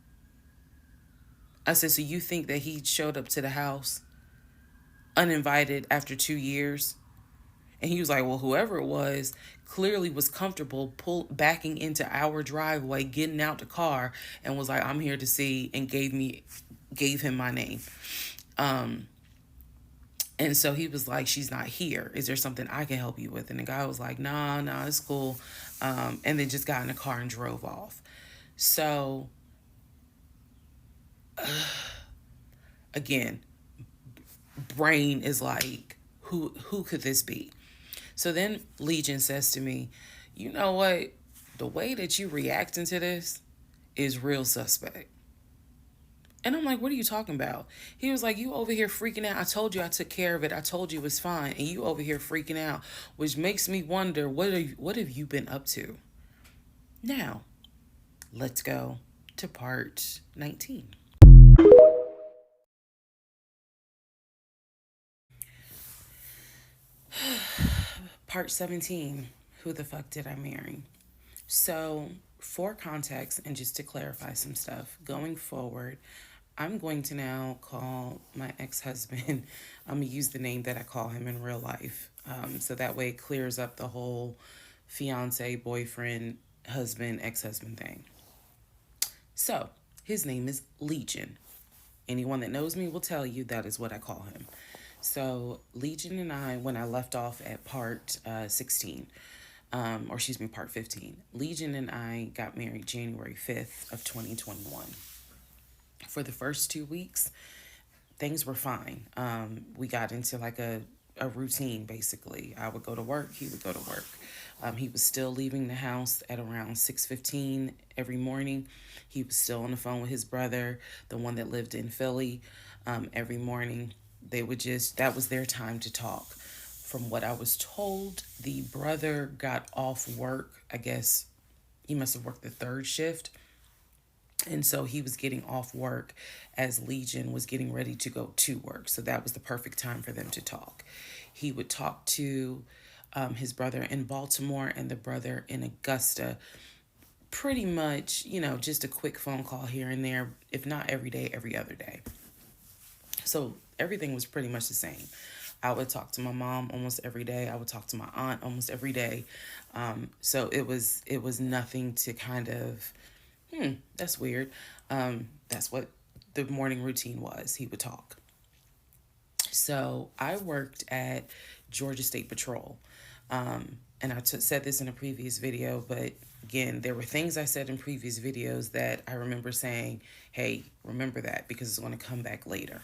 I said, so you think that he showed up to the house uninvited after 2 years? And he was like, well, whoever it was clearly was comfortable backing into our driveway, getting out the car, and was like, I'm here to see, and gave him my name. And so he was like, she's not here. Is there something I can help you with? And the guy was like, nah, it's cool. And then just got in the car and drove off. So, again, brain is like, who could this be? So then Legion says to me, you know what? The way that you reacting to this is real suspect. And I'm like, what are you talking about? He was like, you over here freaking out. I told you I took care of it. I told you it was fine. And you over here freaking out, which makes me wonder, what have you been up to? Now, let's go to part 19. Part 17, who the fuck did I marry? So, for context and just to clarify some stuff, going forward, I'm going to now call my ex-husband, I'm going to use the name that I call him in real life. So that way it clears up the whole fiance, boyfriend, husband, ex-husband thing. So, his name is Legion. Anyone that knows me will tell you that is what I call him. So, Legion and I, when I left off at part 16, part 15, Legion and I got married January 5th of 2021. For the first 2 weeks, things were fine. We got into like a routine, basically. I would go to work, he would go to work. He was still leaving the house at around 6:15 every morning. He was still on the phone with his brother, the one that lived in Philly, every morning. That was their time to talk. From what I was told, the brother got off work. I guess he must have worked the third shift. And so he was getting off work as Legion was getting ready to go to work. So that was the perfect time for them to talk. He would talk to his brother in Baltimore and the brother in Augusta. Pretty much, just a quick phone call here and there, if not every day, every other day. So everything was pretty much the same. I would talk to my mom almost every day. I would talk to my aunt almost every day. So it was nothing to kind of, that's weird. That's what the morning routine was. He would talk. So I worked at Georgia State Patrol. And I said this in a previous video, but again, there were things I said in previous videos that I remember saying, hey, remember that because it's going to come back later.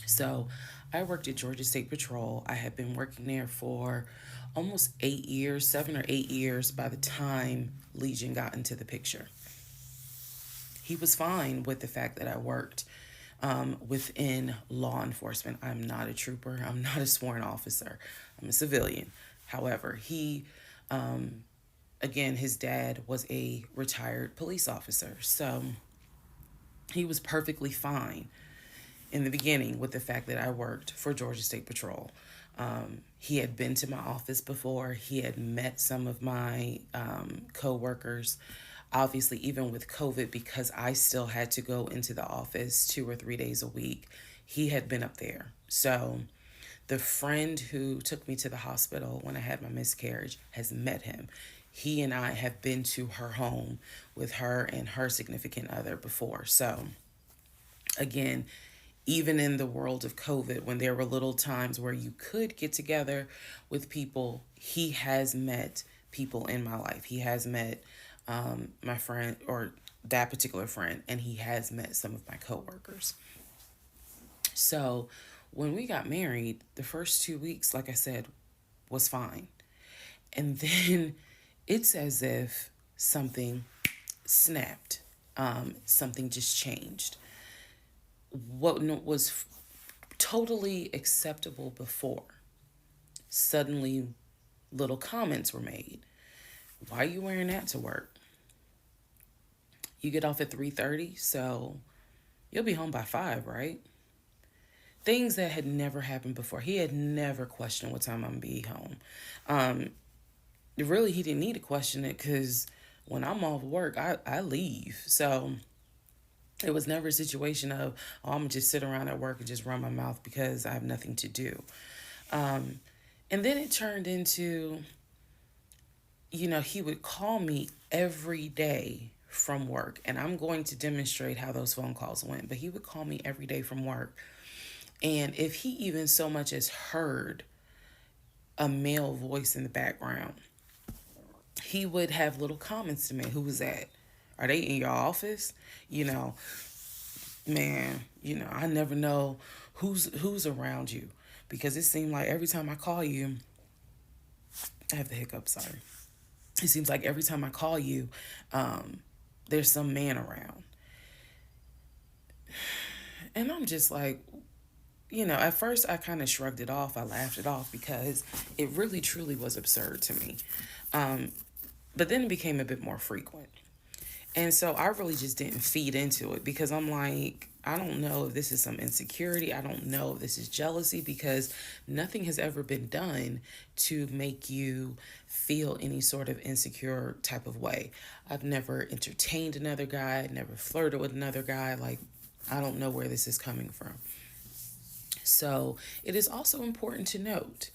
So I worked at Georgia State Patrol. I had been working there for almost 8 years, 7 or 8 years by the time Legion got into the picture. He was fine with the fact that I worked within law enforcement. I'm not a trooper. I'm not a sworn officer. I'm a civilian. However, he, again, his dad was a retired police officer. So he was perfectly fine in the beginning with the fact that I worked for Georgia State Patrol. He had been to my office before. He had met some of my co-workers. Obviously, even with COVID, because I still had to go into the office 2 or 3 days a week, he had been up there. So the friend who took me to the hospital when I had my miscarriage has met him. he and I have been to her home with her and her significant other before. So, again, even in the world of COVID, when there were little times where you could get together with people, he has met people in my life. He has met my friend, or that particular friend, and he has met some of my coworkers. So when we got married, the first 2 weeks, like I said, was fine. And then it's as if something snapped, something just changed. What was totally acceptable before, suddenly little comments were made. Why are you wearing that to work? You get off at 3:30, so you'll be home by 5, right? Things that had never happened before. He had never questioned what time I'm gonna be home. Um, Really, he didn't need to question it because when I'm off work, I leave. So it was never a situation of, oh, I'm gonna just sit around at work and just run my mouth because I have nothing to do. Um, and then it turned into, he would call me every day from work, and I'm going to demonstrate how those phone calls went. But he would call me every day from work, and if he even so much as heard a male voice in the background, he would have little comments to me. Who was that? Are they in your office? You know, man, I never know who's around you, because it seemed like every time I call you, I have the hiccup, sorry. It seems like every time I call you, there's some man around. And I'm just like, at first I kind of shrugged it off. I laughed it off because it really truly was absurd to me. But then it became a bit more frequent. And so I really just didn't feed into it, because I'm like, I don't know if this is some insecurity. I don't know if this is jealousy, because nothing has ever been done to make you feel any sort of insecure type of way. I've never entertained another guy, never flirted with another guy. Like, I don't know where this is coming from. So it is also important to note,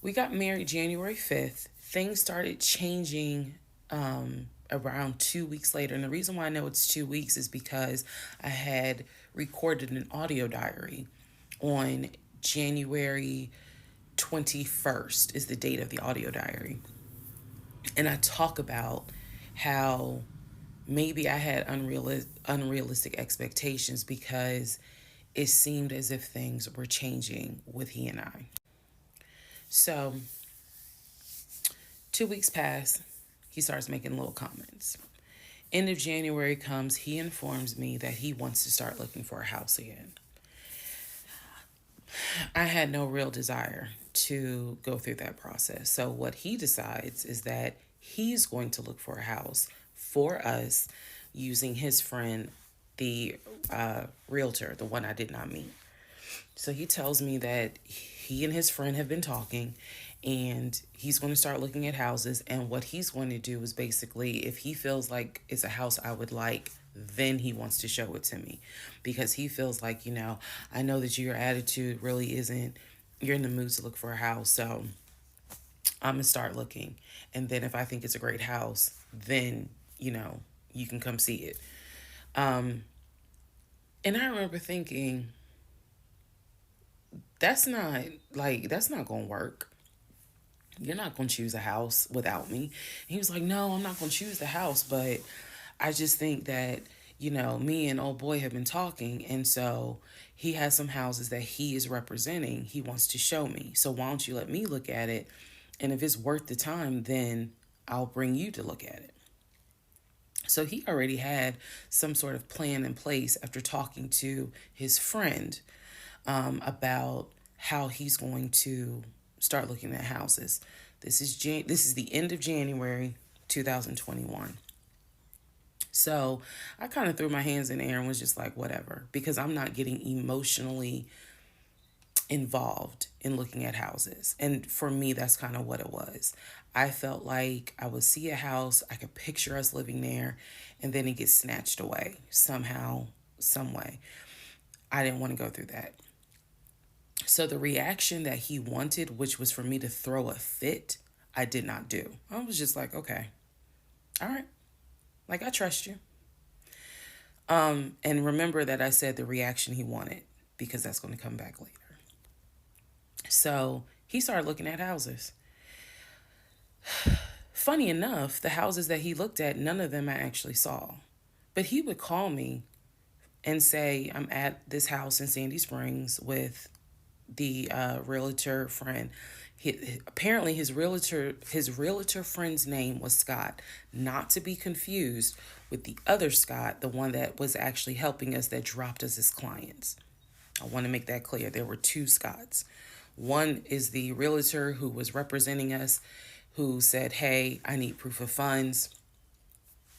we got married January 5th. Things started changing around 2 weeks later. And the reason why I know it's 2 weeks is because I had recorded an audio diary on January 21st is the date of the audio diary. And I talk about how maybe I had unrealistic expectations, because it seemed as if things were changing with he and I. So 2 weeks pass, he starts making little comments. End of January comes, he informs me that he wants to start looking for a house again. I had no real desire to go through that process. So what he decides is that he's going to look for a house for us using his friend, the realtor, the one I did not meet. So he tells me that he and his friend have been talking, and he's going to start looking at houses. And what he's going to do is basically, if he feels like it's a house I would like, then he wants to show it to me, because he feels like, I know that your attitude really isn't, you're in the mood to look for a house. So I'm going to start looking. And then if I think it's a great house, then, you can come see it. And I remember thinking, that's not going to work. You're not going to choose a house without me. And he was like, no, I'm not going to choose the house, but I just think that, me and old boy have been talking. And so he has some houses that he is representing. He wants to show me. So why don't you let me look at it? And if it's worth the time, then I'll bring you to look at it. So he already had some sort of plan in place after talking to his friend about how he's going to start looking at houses. This is the end of January 2021. So I kind of threw my hands in the air and was just like, whatever, because I'm not getting emotionally involved in looking at houses. And for me, that's kind of what it was. I felt like I would see a house, I could picture us living there, and then it gets snatched away somehow, some way. I didn't want to go through that. So the reaction that he wanted, which was for me to throw a fit, I did not do. I was just like, okay, all right, like I trust you. And remember that I said the reaction he wanted, because that's going to come back later. So he started looking at houses. Funny enough, the houses that he looked at, none of them I actually saw. But he would call me and say, I'm at this house in Sandy Springs with the realtor friend. Apparently his realtor friend's name was Scott, not to be confused with the other Scott, the one that was actually helping us, that dropped us as clients. I want to make that clear. There were two Scotts. One is the realtor who was representing us, who said, hey, I need proof of funds.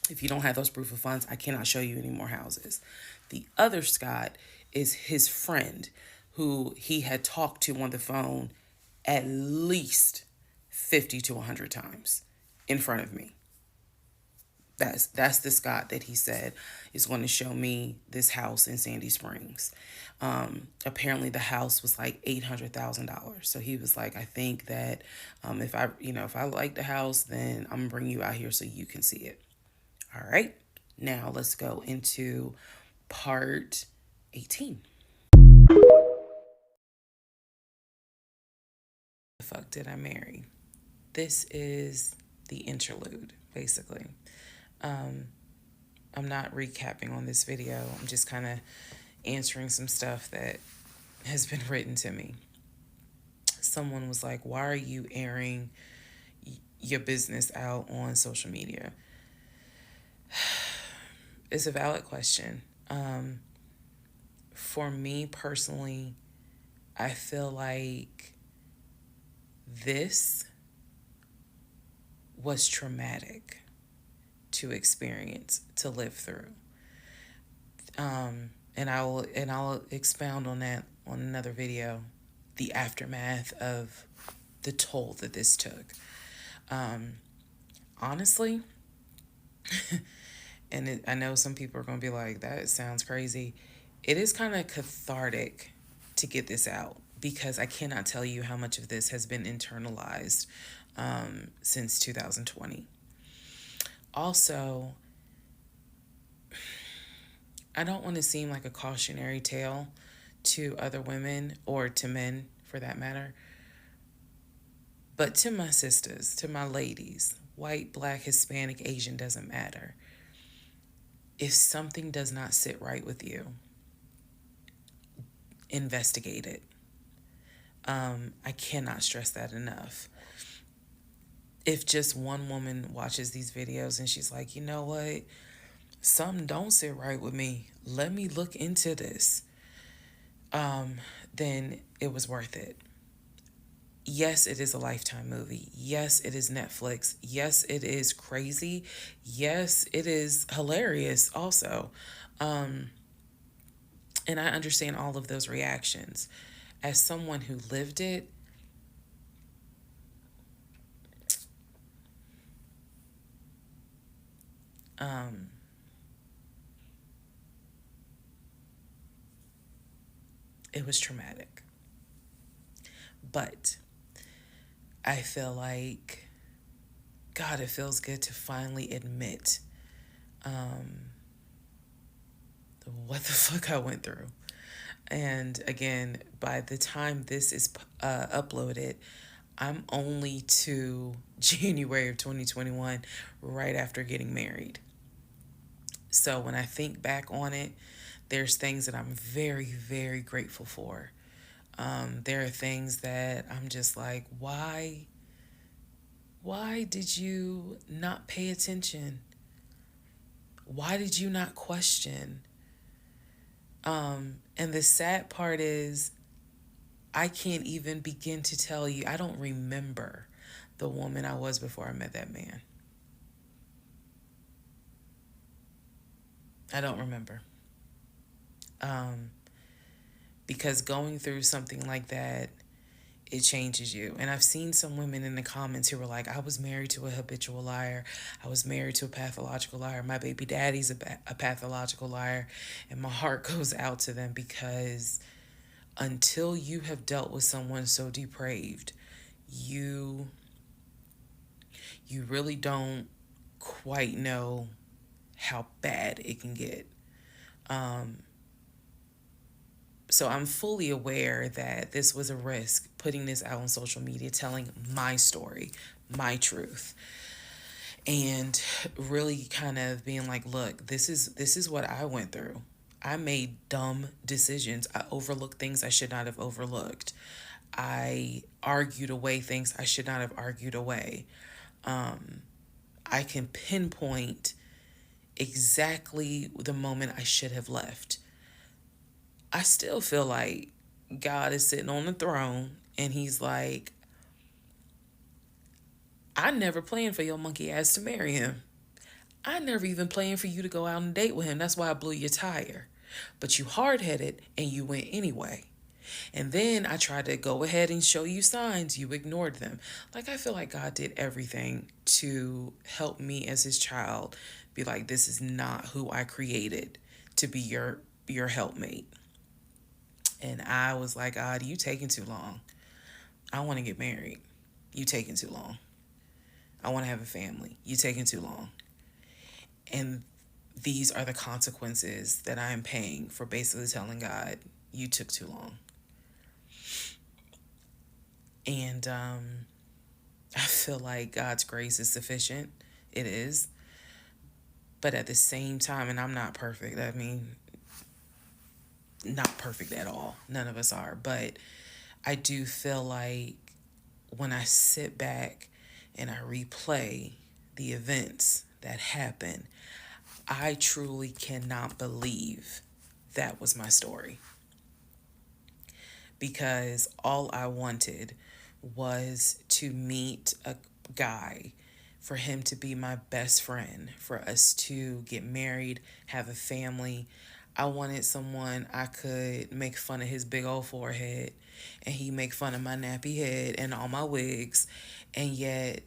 If you don't have those proof of funds, I cannot show you any more houses. The other Scott is his friend, who he had talked to on the phone at least 50 to 100 times in front of me. That's the Scott that he said is going to show me this house in Sandy Springs. Apparently the house was like $800,000. So he was like, I think that if I like the house, then I'm gonna bring you out here so you can see it. All right. Now let's go into part 18. The fuck did I marry? This is the interlude, basically. I'm not recapping on this video. I'm just kind of answering some stuff that has been written to me. Someone was like, why are you airing your business out on social media? It's a valid question. For me personally, I feel like this was traumatic to experience, to live through. And I'll expound on that on another video, the aftermath of the toll that this took. Honestly, and I know some people are going to be like, that sounds crazy. It is kind of cathartic to get this out, because I cannot tell you how much of this has been internalized since 2020. Also, I don't want to seem like a cautionary tale to other women, or to men for that matter, but to my sisters, to my ladies, white, black, Hispanic, Asian, doesn't matter. If something does not sit right with you, investigate it. I cannot stress that enough. If just one woman watches these videos and she's like, you know what, something don't sit right with me, let me look into this, then it was worth it. Yes, it is a Lifetime movie. Yes, it is Netflix. Yes, it is crazy. Yes, it is hilarious also. And I understand all of those reactions. As someone who lived it, it was traumatic. But I feel like, God, it feels good to finally admit what the fuck I went through. And again, by the time this is uploaded, I'm only to January of 2021, right after getting married. So when I think back on it, there's things that I'm very, very grateful for. There are things that I'm just like, why did you not pay attention? Why did you not question? And the sad part is, I can't even begin to tell you, I don't remember the woman I was before I met that man. I don't remember. Because going through something like that, it changes you. And I've seen some women in the comments who were like, I was married to a habitual liar. I was married to a pathological liar. My baby daddy's a pathological liar. And my heart goes out to them, because until you have dealt with someone so depraved, you you really don't quite know how bad it can get. So I'm fully aware that this was a risk, putting this out on social media, telling my story, my truth, and really kind of being like, look, this is what I went through. I made dumb decisions. I overlooked things I should not have overlooked. I argued away things I should not have argued away. I can pinpoint exactly the moment I should have left. I still feel like God is sitting on the throne and he's like, I never planned for your monkey ass to marry him. I never even planned for you to go out and date with him. That's why I blew your tire. But you hard-headed and you went anyway. And then I tried to go ahead and show you signs. You ignored them. Like, I feel like God did everything to help me as his child be like, this is not who I created to be your helpmate. And I was like, God, you taking too long. I want to get married. You taking too long. I want to have a family. You taking too long. And these are the consequences that I am paying for basically telling God, you took too long. And I feel like God's grace is sufficient. It is. But at the same time, and I'm not perfect. I mean, not perfect at all. None of us are. But I do feel like when I sit back and I replay the events that happened, I truly cannot believe that was my story. Because all I wanted was to meet a guy, for him to be my best friend, for us to get married, have a family. I wanted someone I could make fun of his big old forehead and he make fun of my nappy head and all my wigs, and yet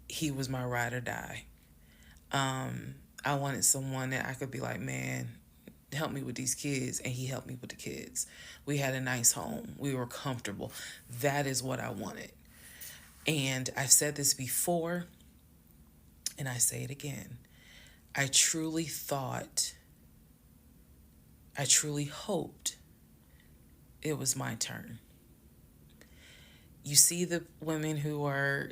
he was my ride or die. I wanted someone that I could be like, man, help me with these kids, and he helped me with the kids. We had a nice home. We were comfortable. That is what I wanted. And I've said this before, and I say it again. I truly hoped it was my turn. You see the women who are,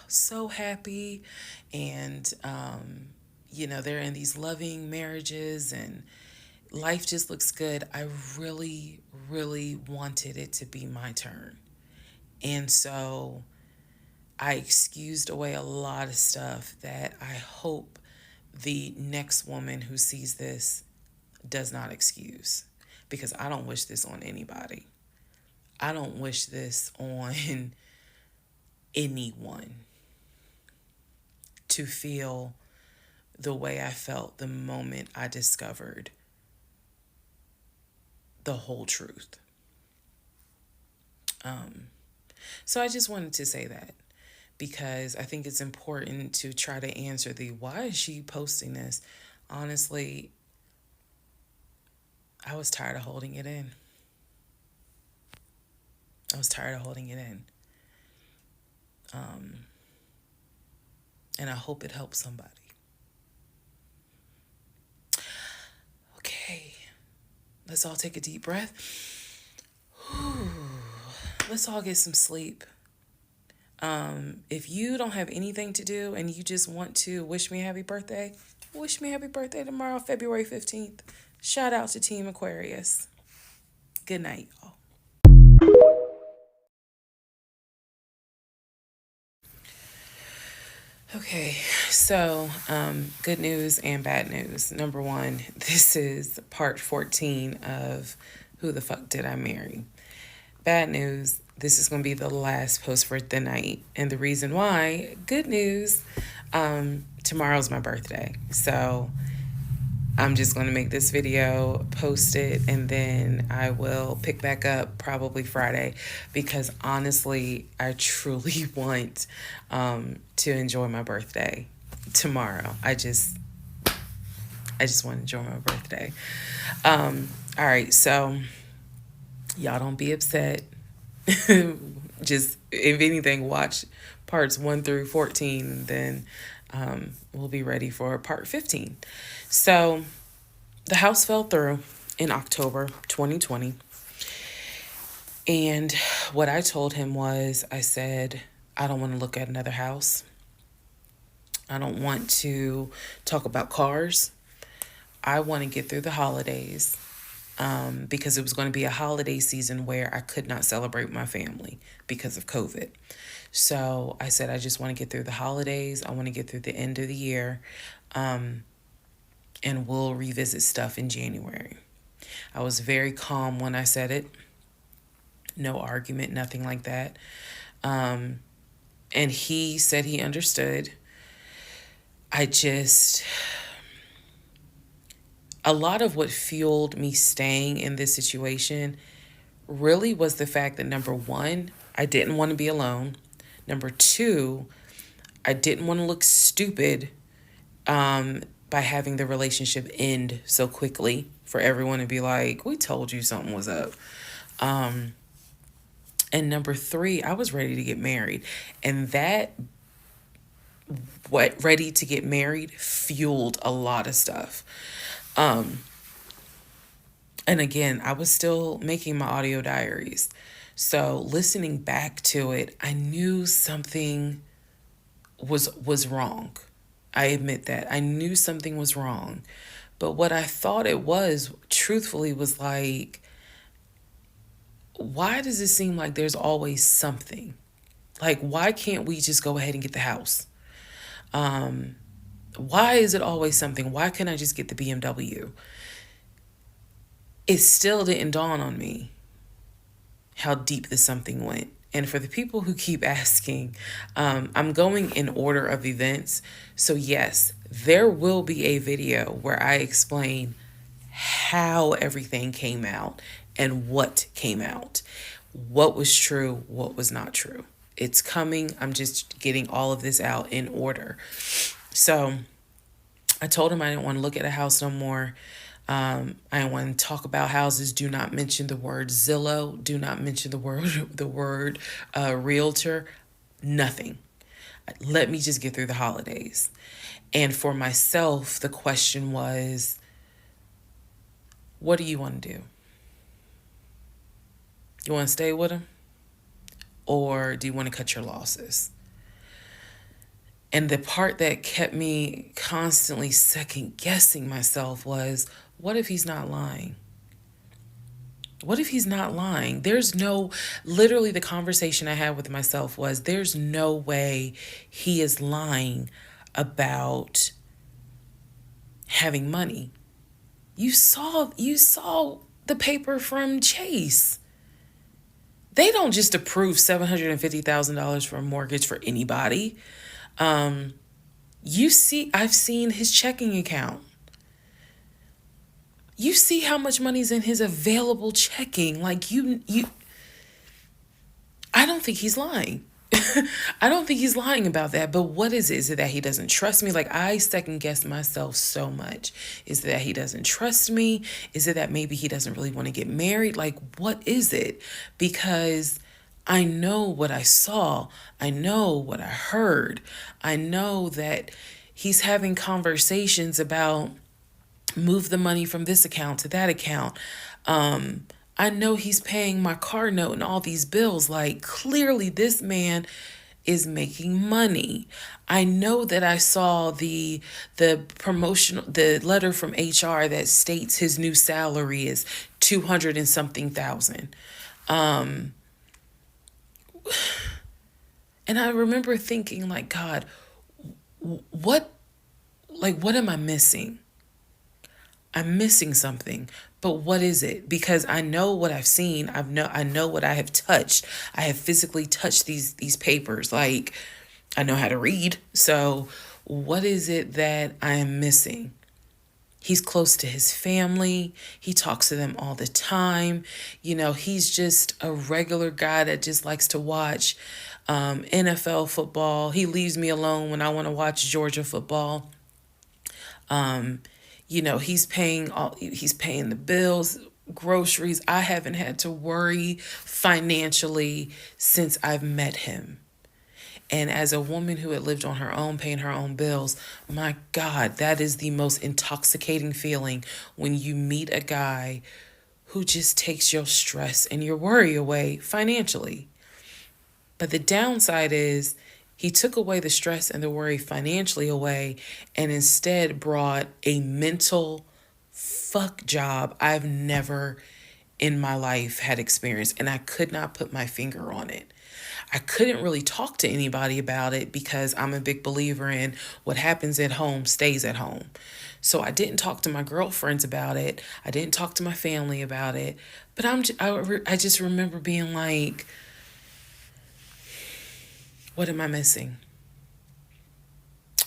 so happy and, they're in these loving marriages and life just looks good. I really, really wanted it to be my turn. And so I excused away a lot of stuff that I hope the next woman who sees this does not excuse, because I don't wish this on anybody. I don't wish this on anyone to feel the way I felt the moment I discovered the whole truth. So I just wanted to say that, because I think it's important to try to answer why is she posting this? Honestly, I was tired of holding it in. And I hope it helps somebody. Okay, let's all take a deep breath. Let's all get some sleep. If you don't have anything to do and you just want to wish me a happy birthday, wish me a happy birthday tomorrow, February 15th. Shout out to Team Aquarius. Good night, y'all. Okay, so good news and bad news. Number one, this is part 14 of Who the Fuck Did I Marry? Bad news, this is going to be the last post for the night. And the reason why, good news, tomorrow's my birthday. So I'm just going to make this video, post it, and then I will pick back up probably Friday, because honestly, I truly want to enjoy my birthday tomorrow. I just want to enjoy my birthday. All right, so y'all don't be upset just, if anything, watch parts 1 through 14, then we'll be ready for part 15. So the house fell through in October 2020. And what I told him was, I said, I don't want to look at another house. I don't want to talk about cars. I want to get through the holidays, because it was going to be a holiday season where I could not celebrate my family because of COVID. So I said, I just want to get through the holidays. I want to get through the end of the year, and we'll revisit stuff in January. I was very calm when I said it. No argument, nothing like that. And he said he understood. A lot of what fueled me staying in this situation really was the fact that, number one, I didn't want to be alone. Number two, I didn't want to look stupid by having the relationship end so quickly for everyone to be like, we told you something was up. And number three, I was ready to get married. And ready to get married fueled a lot of stuff. And again, I was still making my audio diaries. So listening back to it, I knew something was wrong. I admit that. I knew something was wrong. But what I thought it was, truthfully, was like, why does it seem like there's always something? Like, why can't we just go ahead and get the house? Why is it always something? Why can't I just get the BMW? It still didn't dawn on me how deep the something went. And for the people who keep asking, I'm going in order of events. So yes, there will be a video where I explain how everything came out and what came out, what was true, what was not true. It's coming. I'm just getting all of this out in order. So I told him I didn't want to look at a house no more. I didn't want to talk about houses. Do not mention the word Zillow. Do not mention the word realtor. Nothing. Let me just get through the holidays. And for myself, the question was, what do you want to do? You want to stay with him? Or do you want to cut your losses? And the part that kept me constantly second guessing myself was, what if he's not lying? What if he's not lying? Literally the conversation I had with myself was, there's no way he is lying about having money. You saw the paper from Chase. They don't just approve $750,000 for a mortgage for anybody. I've seen his checking account. You see how much money's in his available checking. Like I don't think he's lying. I don't think he's lying about that. But what is it? Is it that he doesn't trust me? Like, I second guess myself so much. Is it that he doesn't trust me? Is it that maybe he doesn't really want to get married? Like, what is it? Because I know what I saw. I know what I heard. I know that he's having conversations about move the money from this account to that account. I know he's paying my car note and all these bills. Like, clearly this man is making money. I know that I saw the letter from HR that states his new salary is 200 and something thousand. And I remember thinking, like, God, what am I missing? I'm missing something, but what is it? Because I know what I've seen. I know what I have touched. I have physically touched these papers. Like, I know how to read. So what is it that I am missing? He's close to his family. He talks to them all the time. He's just a regular guy that just likes to watch NFL football. He leaves me alone when I want to watch Georgia football. He's paying the bills. groceries. I haven't had to worry financially since I've met him. And as a woman who had lived on her own, paying her own bills, my God, that is the most intoxicating feeling when you meet a guy who just takes your stress and your worry away financially. But the downside is he took away the stress and the worry financially away and instead brought a mental fuck job I've never in my life had experienced. And I could not put my finger on it. I couldn't really talk to anybody about it because I'm a big believer in what happens at home stays at home. So I didn't talk to my girlfriends about it. I didn't talk to my family about it. But I just remember being like, what am I missing?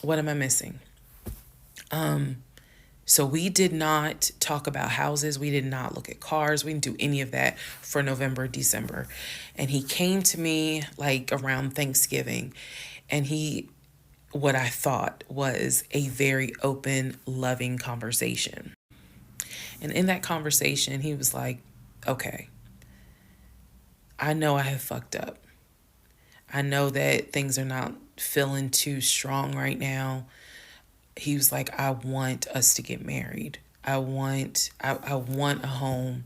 What am I missing? So we did not talk about houses. We did not look at cars. We didn't do any of that for November, December. And he came to me like around Thanksgiving, and what I thought was a very open, loving conversation. And in that conversation, he was like, okay, I know I have fucked up. I know that things are not feeling too strong right now. He was like, I want us to get married. I want a home.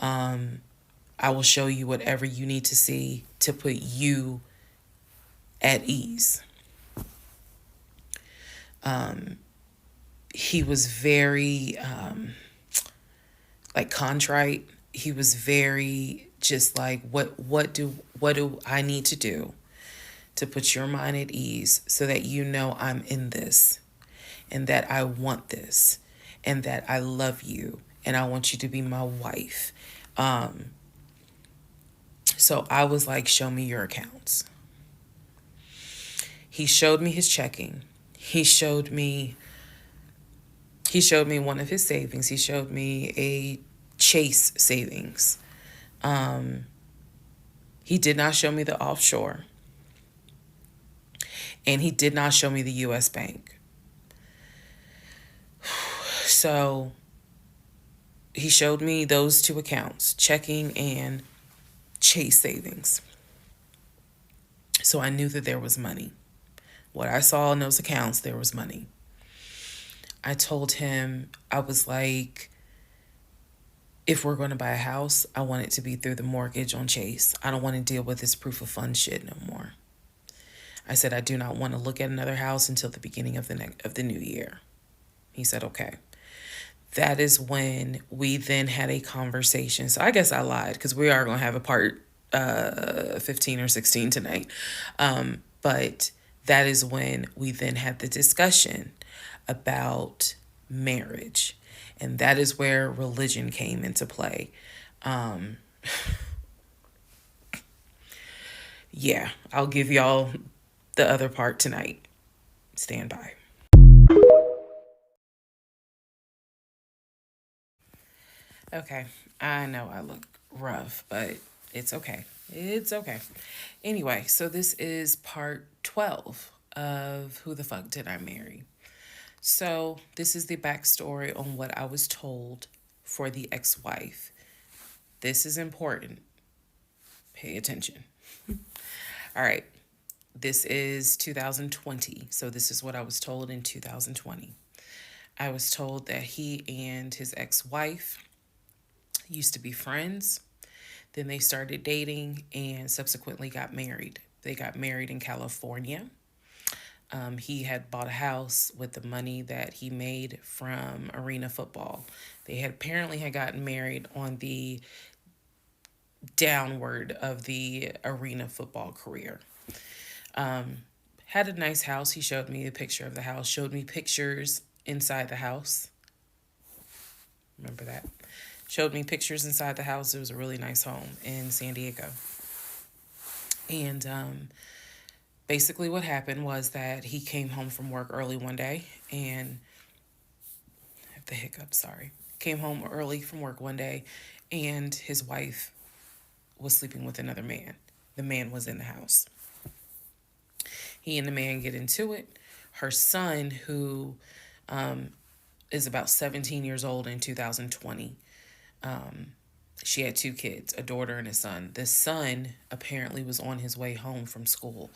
I will show you whatever you need to see to put you at ease. He was very like contrite. He was very just like, what do I need to do to put your mind at ease so that you know I'm in this and that I want this and that I love you and I want you to be my wife. So I was like, show me your accounts. He showed me his checking. He showed me one of his savings. He showed me a Chase savings. He did not show me the offshore. And he did not show me the U.S. Bank. So he showed me those two accounts, checking and Chase savings. So I knew that there was money. What I saw in those accounts, there was money. I told him, I was like, if we're going to buy a house, I want it to be through the mortgage on Chase. I don't want to deal with this proof of funds shit no more. I said, I do not want to look at another house until the beginning of the new year. He said, okay. That is when we then had a conversation. So I guess I lied because we are going to have a part 15 or 16 tonight. But that is when we then had the discussion about marriage. And that is where religion came into play. Yeah, I'll give y'all the other part tonight. Stand by. Okay, I know I look rough, but it's okay. It's okay. Anyway, so this is part 12 of Who the Fuck Did I Marry? So this is the backstory on what I was told for the ex-wife. This is important. Pay attention. All right. This is 2020. So this is what I was told in 2020. I was told that he and his ex-wife used to be friends. Then they started dating and subsequently got married. They got married in California. He had bought a house with the money that he made from arena football. They had apparently had gotten married on the downward of the arena football career. Had a nice house. He showed me a picture of the house, showed me pictures inside the house. Remember that? Showed me pictures inside the house. It was a really nice home in San Diego. And basically what happened was that he came home from work early one day and I have the hiccups, sorry. Came home early from work one day and his wife was sleeping with another man. The man was in the house. He and the man get into it. Her son, who is about 17 years old in 2020, She had 2 kids, a daughter and a son. The son apparently was on his way home from school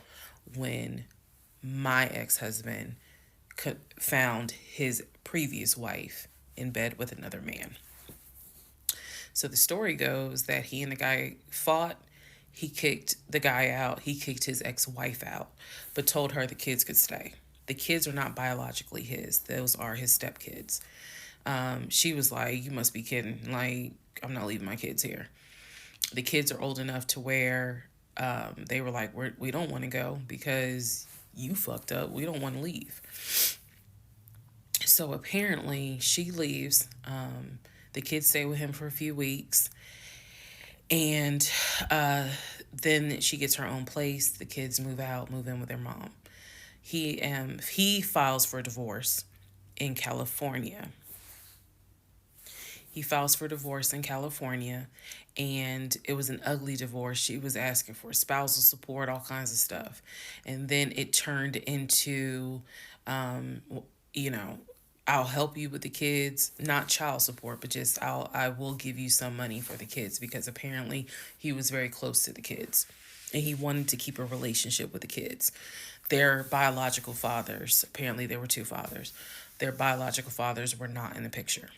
when my ex-husband found his previous wife in bed with another man. So the story goes that he and the guy fought. He kicked the guy out. He kicked his ex-wife out, but told her the kids could stay. The kids are not biologically his. Those are his stepkids. She was like, "You must be kidding. Like, I'm not leaving my kids here." The kids are old enough to where they were like, we don't want to go because you fucked up. We don't want to leave. So apparently she leaves. The kids stay with him for a few weeks. And then she gets her own place. The kids move in with their mom. He files for divorce in California. He files for divorce in California, and it was an ugly divorce. She was asking for spousal support, all kinds of stuff. And then it turned into, you know, I'll help you with the kids, not child support, but just I will give you some money for the kids, because apparently he was very close to the kids and he wanted to keep a relationship with the kids. Their biological fathers, apparently there were 2 fathers, their biological fathers were not in the picture.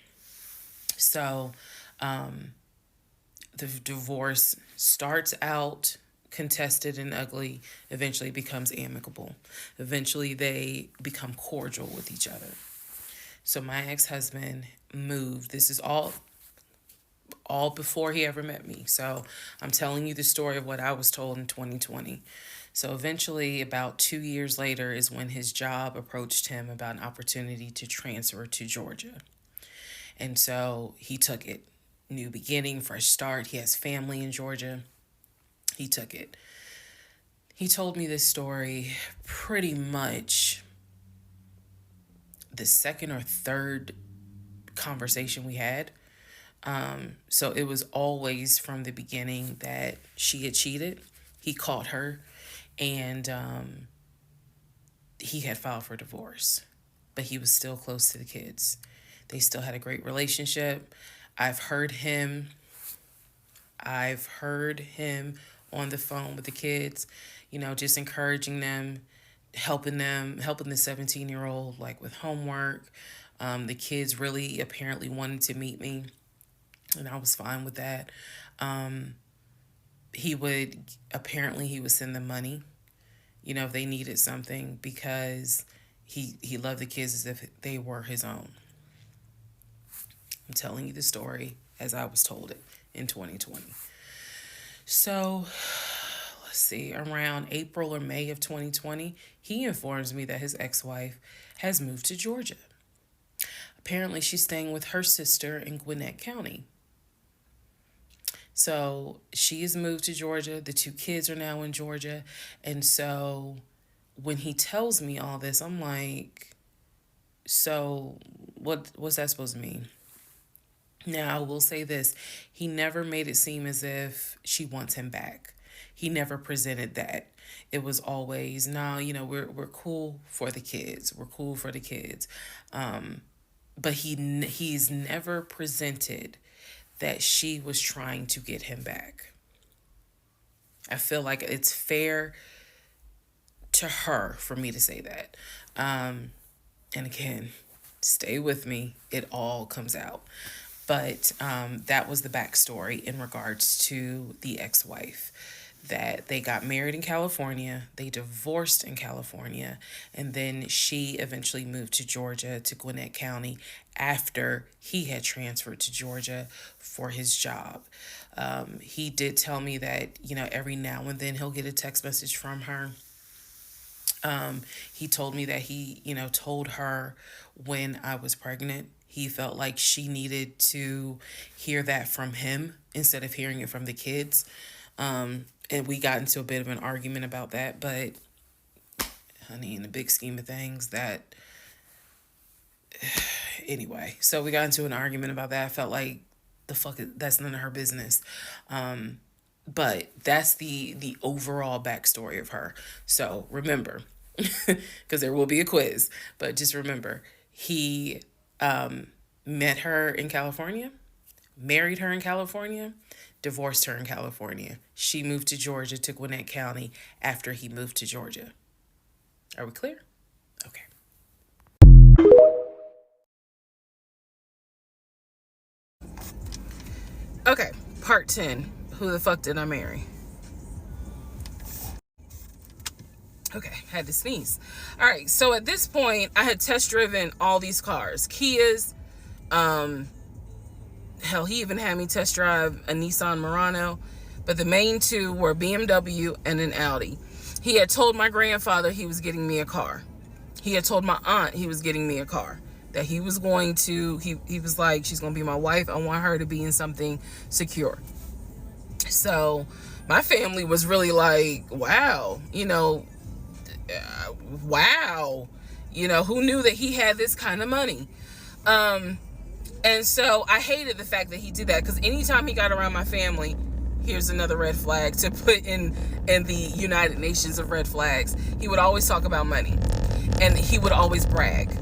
So the divorce starts out contested and ugly, eventually becomes amicable. Eventually they become cordial with each other. So my ex-husband moved. This is all before he ever met me. So I'm telling you the story of what I was told in 2020. So eventually, about 2 years later, is when his job approached him about an opportunity to transfer to Georgia. And so he took it. New beginning, fresh start. He has family in Georgia. He took it. He told me this story pretty much the second or third conversation we had. So it was always from the beginning that she had cheated. He caught her, and he had filed for divorce, but he was still close to the kids. They still had a great relationship. I've heard him on the phone with the kids, you know, just encouraging them, helping the 17-year-old like with homework. The kids really apparently wanted to meet me, and I was fine with that. He would send them money, you know, if they needed something, because he loved the kids as if they were his own. I'm telling you the story as I was told it in 2020. So, let's see, around April or May of 2020, he informs me that his ex-wife has moved to Georgia. Apparently, she's staying with her sister in Gwinnett County. So, she has moved to Georgia. The 2 kids are now in Georgia. And so, when he tells me all this, I'm like, so what's that supposed to mean? Now, I will say this. He never made it seem as if she wants him back. He never presented that. It was always, no, you know, we're cool for the kids. We're cool for the kids. But he's never presented that she was trying to get him back. I feel like it's fair to her for me to say that. And again, stay with me. It all comes out. But that was the backstory in regards to the ex-wife, that they got married in California, they divorced in California, and then she eventually moved to Georgia, to Gwinnett County, after he had transferred to Georgia for his job. He did tell me that, you know, every now and then he'll get a text message from her. He told me that he, you know, told her when I was pregnant. He felt like she needed to hear that from him instead of hearing it from the kids. And we got into a bit of an argument about that. But, honey, in the big scheme of things, anyway. So we got into an argument about that. I felt like that's none of her business. But that's the overall backstory of her. So remember, because there will be a quiz, but just remember, he met her in California, Married her in California, divorced her in California. She moved to Georgia, to Gwinnett County after he moved to Georgia. Are we clear? Okay. Okay, part 10. Who the fuck did I marry? Okay, had to sneeze. All right, so at this point, I had test driven all these cars. Kias, hell, he even had me test drive a Nissan Murano, but the main two were BMW and an Audi. He had told my grandfather he was getting me a car. He had told my aunt he was getting me a car. That he was going to, he was like, she's going to be my wife. I want her to be in something secure. So my family was really like, wow, wow, who knew that he had this kind of money? And so I hated the fact that he did that, because anytime he got around my family, here's another red flag to put in the United Nations of red flags, he would always talk about money, and he would always brag.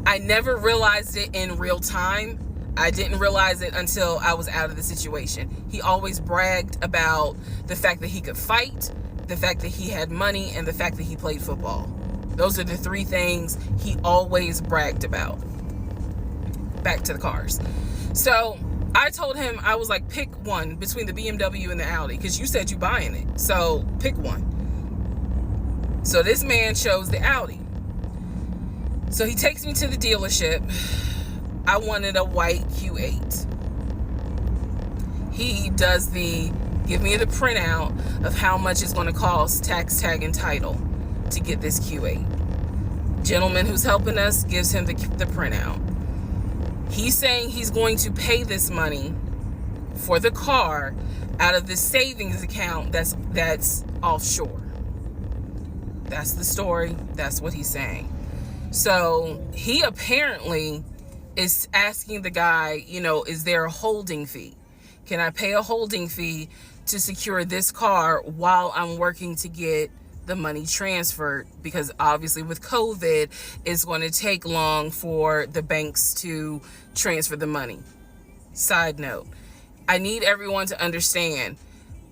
I never realized it in real time. I didn't realize it until I was out of the situation. He always bragged about the fact that he could fight, the fact that he had money, and the fact that he played football. Those are the three things he always bragged about. Back to the cars. So I told him, I was like, pick one between the BMW and the Audi, because you said you buying it. So pick one. So this man chose the Audi. So he takes me to the dealership. I wanted a white Q8. He does give me the printout of how much it's going to cost, tax, tag, and title, to get this Q8. Gentleman who's helping us gives him the printout. He's saying he's going to pay this money for the car out of the savings account that's offshore. That's the story. That's what he's saying. So he apparently is asking the guy, is there a holding fee? Can I pay a holding fee to secure this car while I'm working to get the money transferred? Because obviously with COVID, it's going to take long for the banks to transfer the money. Side note, I need everyone to understand,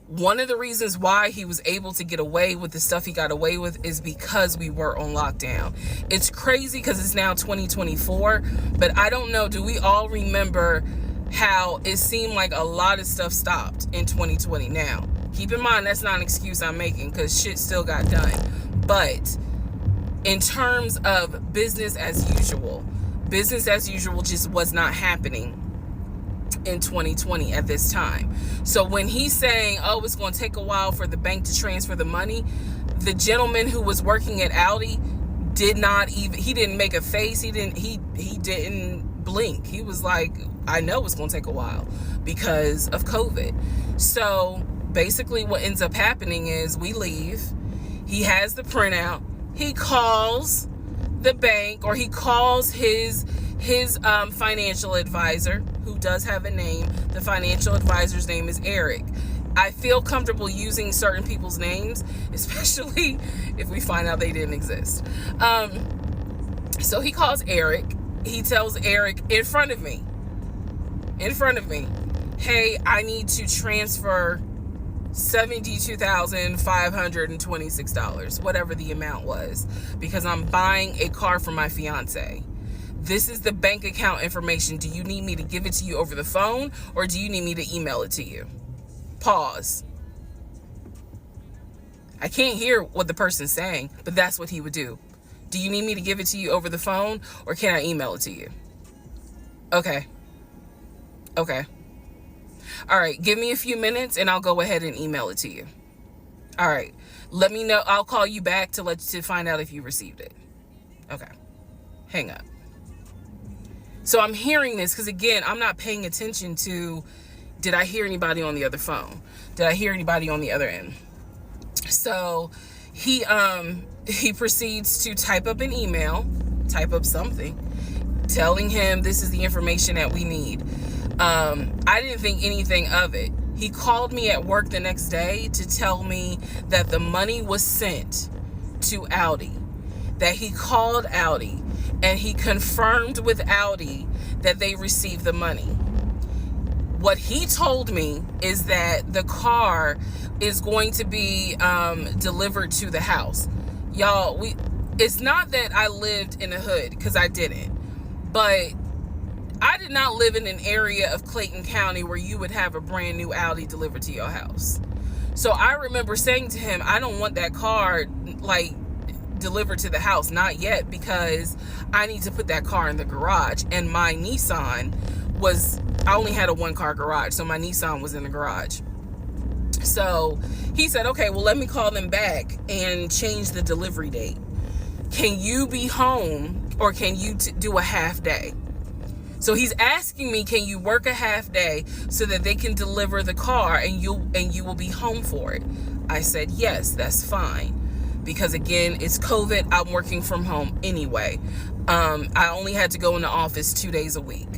one of the reasons why he was able to get away with the stuff he got away with is because we were on lockdown. It's crazy because it's now 2024, but I don't know, do we all remember how it seemed like a lot of stuff stopped in 2020? Now, keep in mind, that's not an excuse I'm making, because shit still got done. But in terms of business as usual just was not happening in 2020 at this time. So when he's saying, oh, it's going to take a while for the bank to transfer the money, the gentleman who was working at Audi he didn't make a face. He didn't blink. He was like, I know it's going to take a while because of COVID. So basically what ends up happening is we leave. He has the printout. He calls the bank, or he calls his financial advisor, who does have a name. The financial advisor's name is Eric. I feel comfortable using certain people's names, especially if we find out they didn't exist. So he calls Eric. He tells Eric in front of me, hey, I need to transfer $72,526, whatever the amount was, because I'm buying a car for my fiance. This is the bank account information. Do you need me to give it to you over the phone, or do you need me to email it to you? Pause. I can't hear what the person's saying, but that's what he would do. Do you need me to give it to you over the phone, or can I email it to you? Okay. All right, give me a few minutes and I'll go ahead and email it to you. All right, let me know. I'll call you back to find out if you received it. Okay, hang up. So I'm hearing this because, again, I'm not paying attention to, did I hear anybody on the other phone? Did I hear anybody on the other end? So he proceeds to type up an email, type up something, telling him this is the information that we need. I didn't think anything of it. He called me at work the next day to tell me that the money was sent to Audi, that he called Audi and he confirmed with Audi that they received the money. What he told me is that the car is going to be delivered to the house. Y'all, it's not that I lived in the hood, because I didn't, but I did not live in an area of Clayton County where you would have a brand new Audi delivered to your house. So I remember saying to him, I don't want that car like delivered to the house, not yet, because I need to put that car in the garage. And my Nissan I only had a 1-car garage, so my Nissan was in the garage. So he said, okay, well, let me call them back and change the delivery date. Can you be home, or can you do a half day? So he's asking me, can you work a half day so that they can deliver the car and you will be home for it? I said, yes, that's fine. Because again, it's COVID. I'm working from home anyway. I only had to go in the office 2 days a week.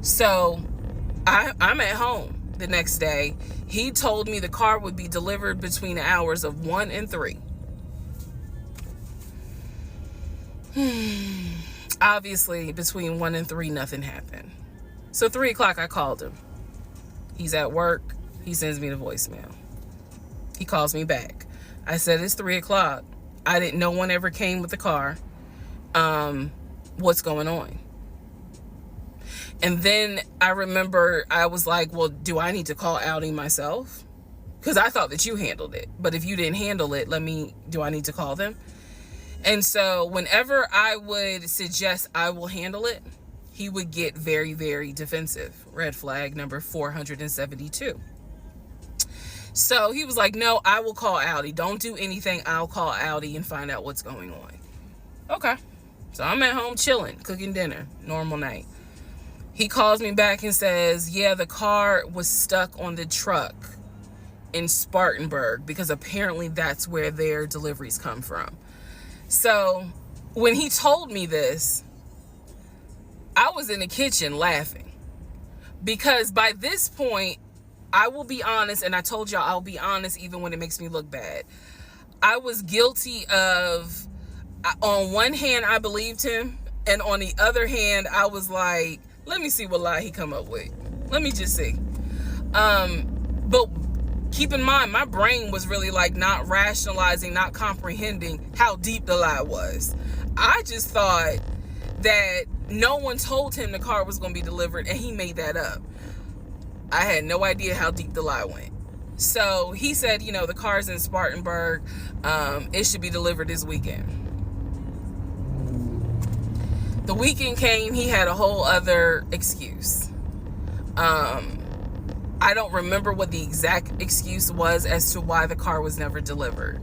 So I'm at home the next day. He told me the car would be delivered between the hours of 1 and 3. Obviously, between 1 and 3, nothing happened. So 3 o'clock, I called him. He's at work. He sends me the voicemail. He calls me back. I said, it's 3 o'clock. No one ever came with the car. What's going on? And then I remember I was like, well, do I need to call Audi myself? Because I thought that you handled it. But if you didn't handle it, do I need to call them? And so whenever I would suggest I will handle it, he would get very, very defensive. Red flag number 472. So he was like, no, I will call Audi. Don't do anything. I'll call Audi and find out what's going on. Okay. So I'm at home chilling, cooking dinner, normal night. He calls me back and says, yeah, the car was stuck on the truck in Spartanburg, because apparently that's where their deliveries come from. So when he told me this, I was in the kitchen laughing, because by this point, I will be honest, and I told y'all I'll be honest even when it makes me look bad. I was guilty of, on one hand, I believed him, and on the other hand, I was like, let me see what lie he come up with. Let me just see. But keep in mind, my brain was really like not rationalizing, not comprehending how deep the lie was. I just thought that no one told him the car was going to be delivered, and he made that up. I had no idea how deep the lie went. So he said, the car's in Spartanburg. It should be delivered this weekend. The weekend came, he had a whole other excuse. I don't remember what the exact excuse was as to why the car was never delivered.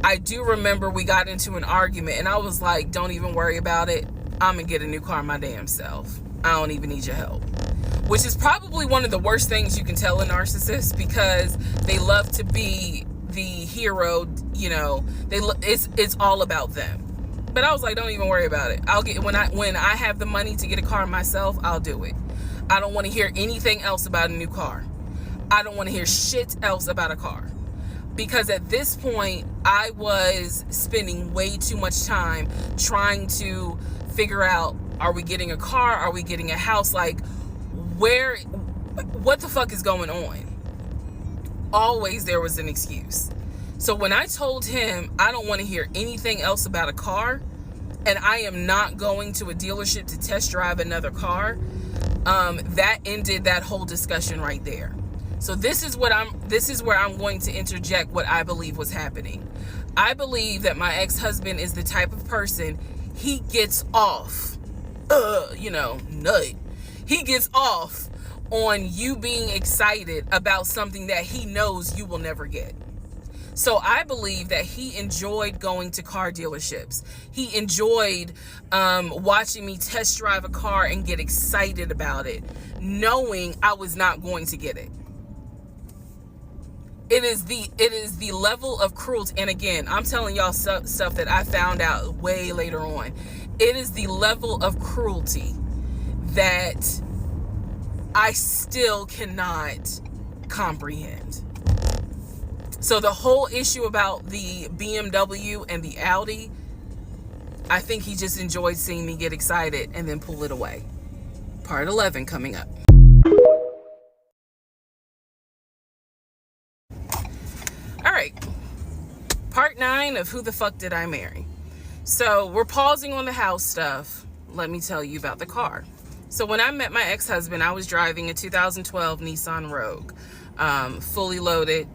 I do remember we got into an argument, and I was like, don't even worry about it. I'm going to get a new car my damn self. I don't even need your help. Which is probably one of the worst things you can tell a narcissist, because they love to be the hero, it's all about them. But I was like, don't even worry about it. I'll get when I have the money to get a car myself, I'll do it. I don't want to hear anything else about a new car. I don't want to hear shit else about a car. Because at this point, I was spending way too much time trying to figure out, are we getting a car? Are we getting a house? Like, what the fuck is going on? Always there was an excuse. So when I told him I don't want to hear anything else about a car, and I am not going to a dealership to test drive another car, that ended that whole discussion right there. So this is where I'm going to interject what I believe was happening. I believe that my ex-husband is the type of person, he gets off, nut. He gets off on you being excited about something that he knows you will never get. So I believe that he enjoyed going to car dealerships. He enjoyed watching me test drive a car and get excited about it, knowing I was not going to get it. It is the level of cruelty. And again, I'm telling y'all stuff that I found out way later on. It is the level of cruelty that I still cannot comprehend. So the whole issue about the BMW and the Audi, I think he just enjoyed seeing me get excited and then pull it away. Part 11 coming up. Part 9 of Who the Fuck Did I Marry? So we're pausing on the house stuff. Let me tell you about the car. So when I met my ex-husband, I was driving a 2012 Nissan Rogue, fully loaded.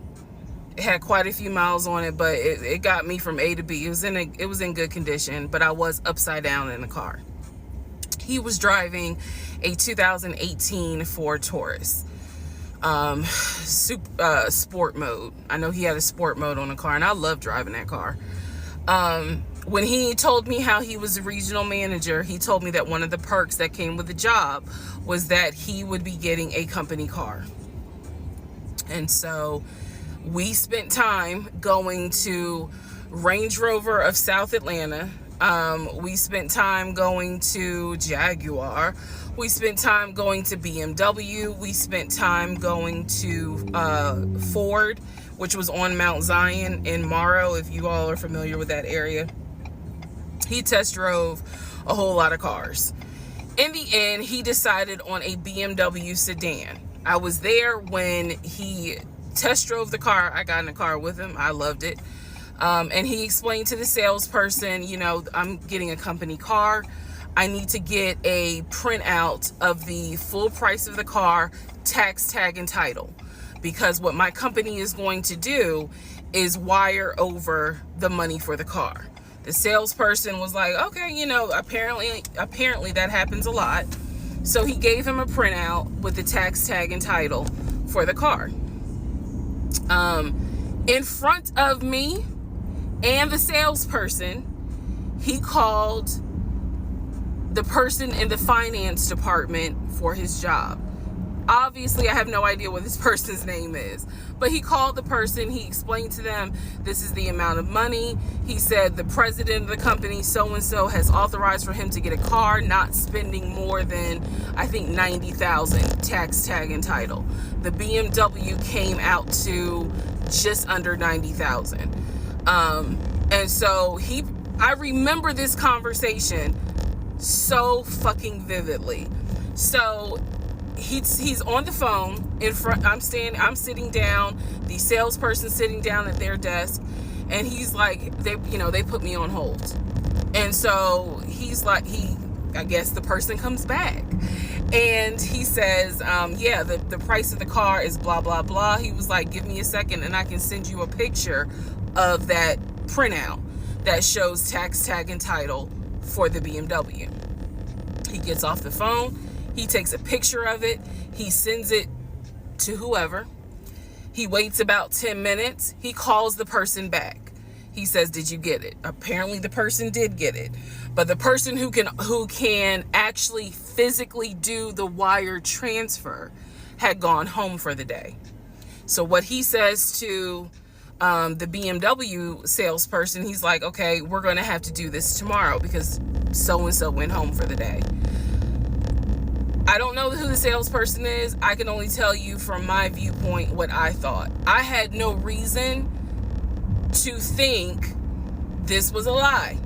It had quite a few miles on it, but it got me from A to B. It was in good condition, but I was upside down in the car. He was driving a 2018 Ford Taurus, sport mode. I know he had a sport mode on the car, and I love driving that car. When he told me how he was a regional manager, he told me that one of the perks that came with the job was that he would be getting a company car. And so we spent time going to Range Rover of South Atlanta. We spent time going to Jaguar. We spent time going to BMW. We spent time going to Ford, which was on Mount Zion in Morrow, if you all are familiar with that area. He test drove a whole lot of cars. In the end, he decided on a BMW sedan. I was there when he test drove the car. I got in the car with him. I loved it. And he explained to the salesperson, I'm getting a company car. I need to get a printout of the full price of the car, tax, tag, and title. Because what my company is going to do is wire over the money for the car. The salesperson was like, okay, apparently that happens a lot. So he gave him a printout with the tax, tag, and title for the car. In front of me and the salesperson, he called the person in the finance department for his job. Obviously, I have no idea what this person's name is, but he called the person. He explained to them, this is the amount of money. He said the president of the company, so-and-so, has authorized for him to get a car, not spending more than, I think, $90,000 tax, tag, and title. The BMW came out to just under $90,000. And so I remember this conversation so fucking vividly. So he's on the phone in front. I'm sitting down, the salesperson sitting down at their desk, and he's like, they put me on hold. And so he's like, I guess the person comes back and he says, the price of the car is blah, blah, blah. He was like, give me a second and I can send you a picture of that printout that shows tax, tag, and title for the BMW. He gets off the phone. He takes a picture of it. He sends it to whoever. He waits about 10 minutes. He calls the person back. He says, did you get it? Apparently the person did get it. But the person who can actually physically do the wire transfer had gone home for the day. So what he says to the BMW salesperson, he's like, okay, we're going to have to do this tomorrow because so-and-so went home for the day. I don't know who the salesperson is. I can only tell you from my viewpoint what I thought. I had no reason to think this was a lie.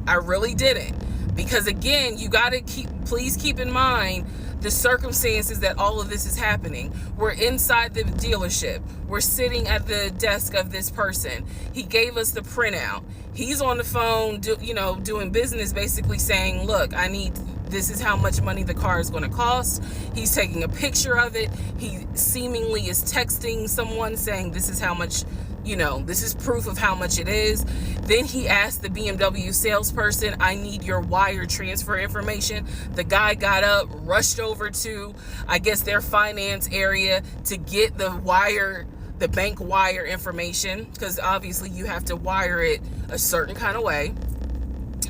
I really didn't. Because again, you got to please keep in mind the circumstances that all of this is happening. We're inside the dealership. We're sitting at the desk of this person. He gave us the printout. He's on the phone, doing business, basically saying, look, this is how much money the car is going to cost. He's taking a picture of it. He seemingly is texting someone saying, this is how much, this is proof of how much it is. Then he asked the BMW salesperson, I need your wire transfer information. The guy got up, rushed over to, I guess, their finance area to get the bank wire information, because obviously you have to wire it a certain kind of way.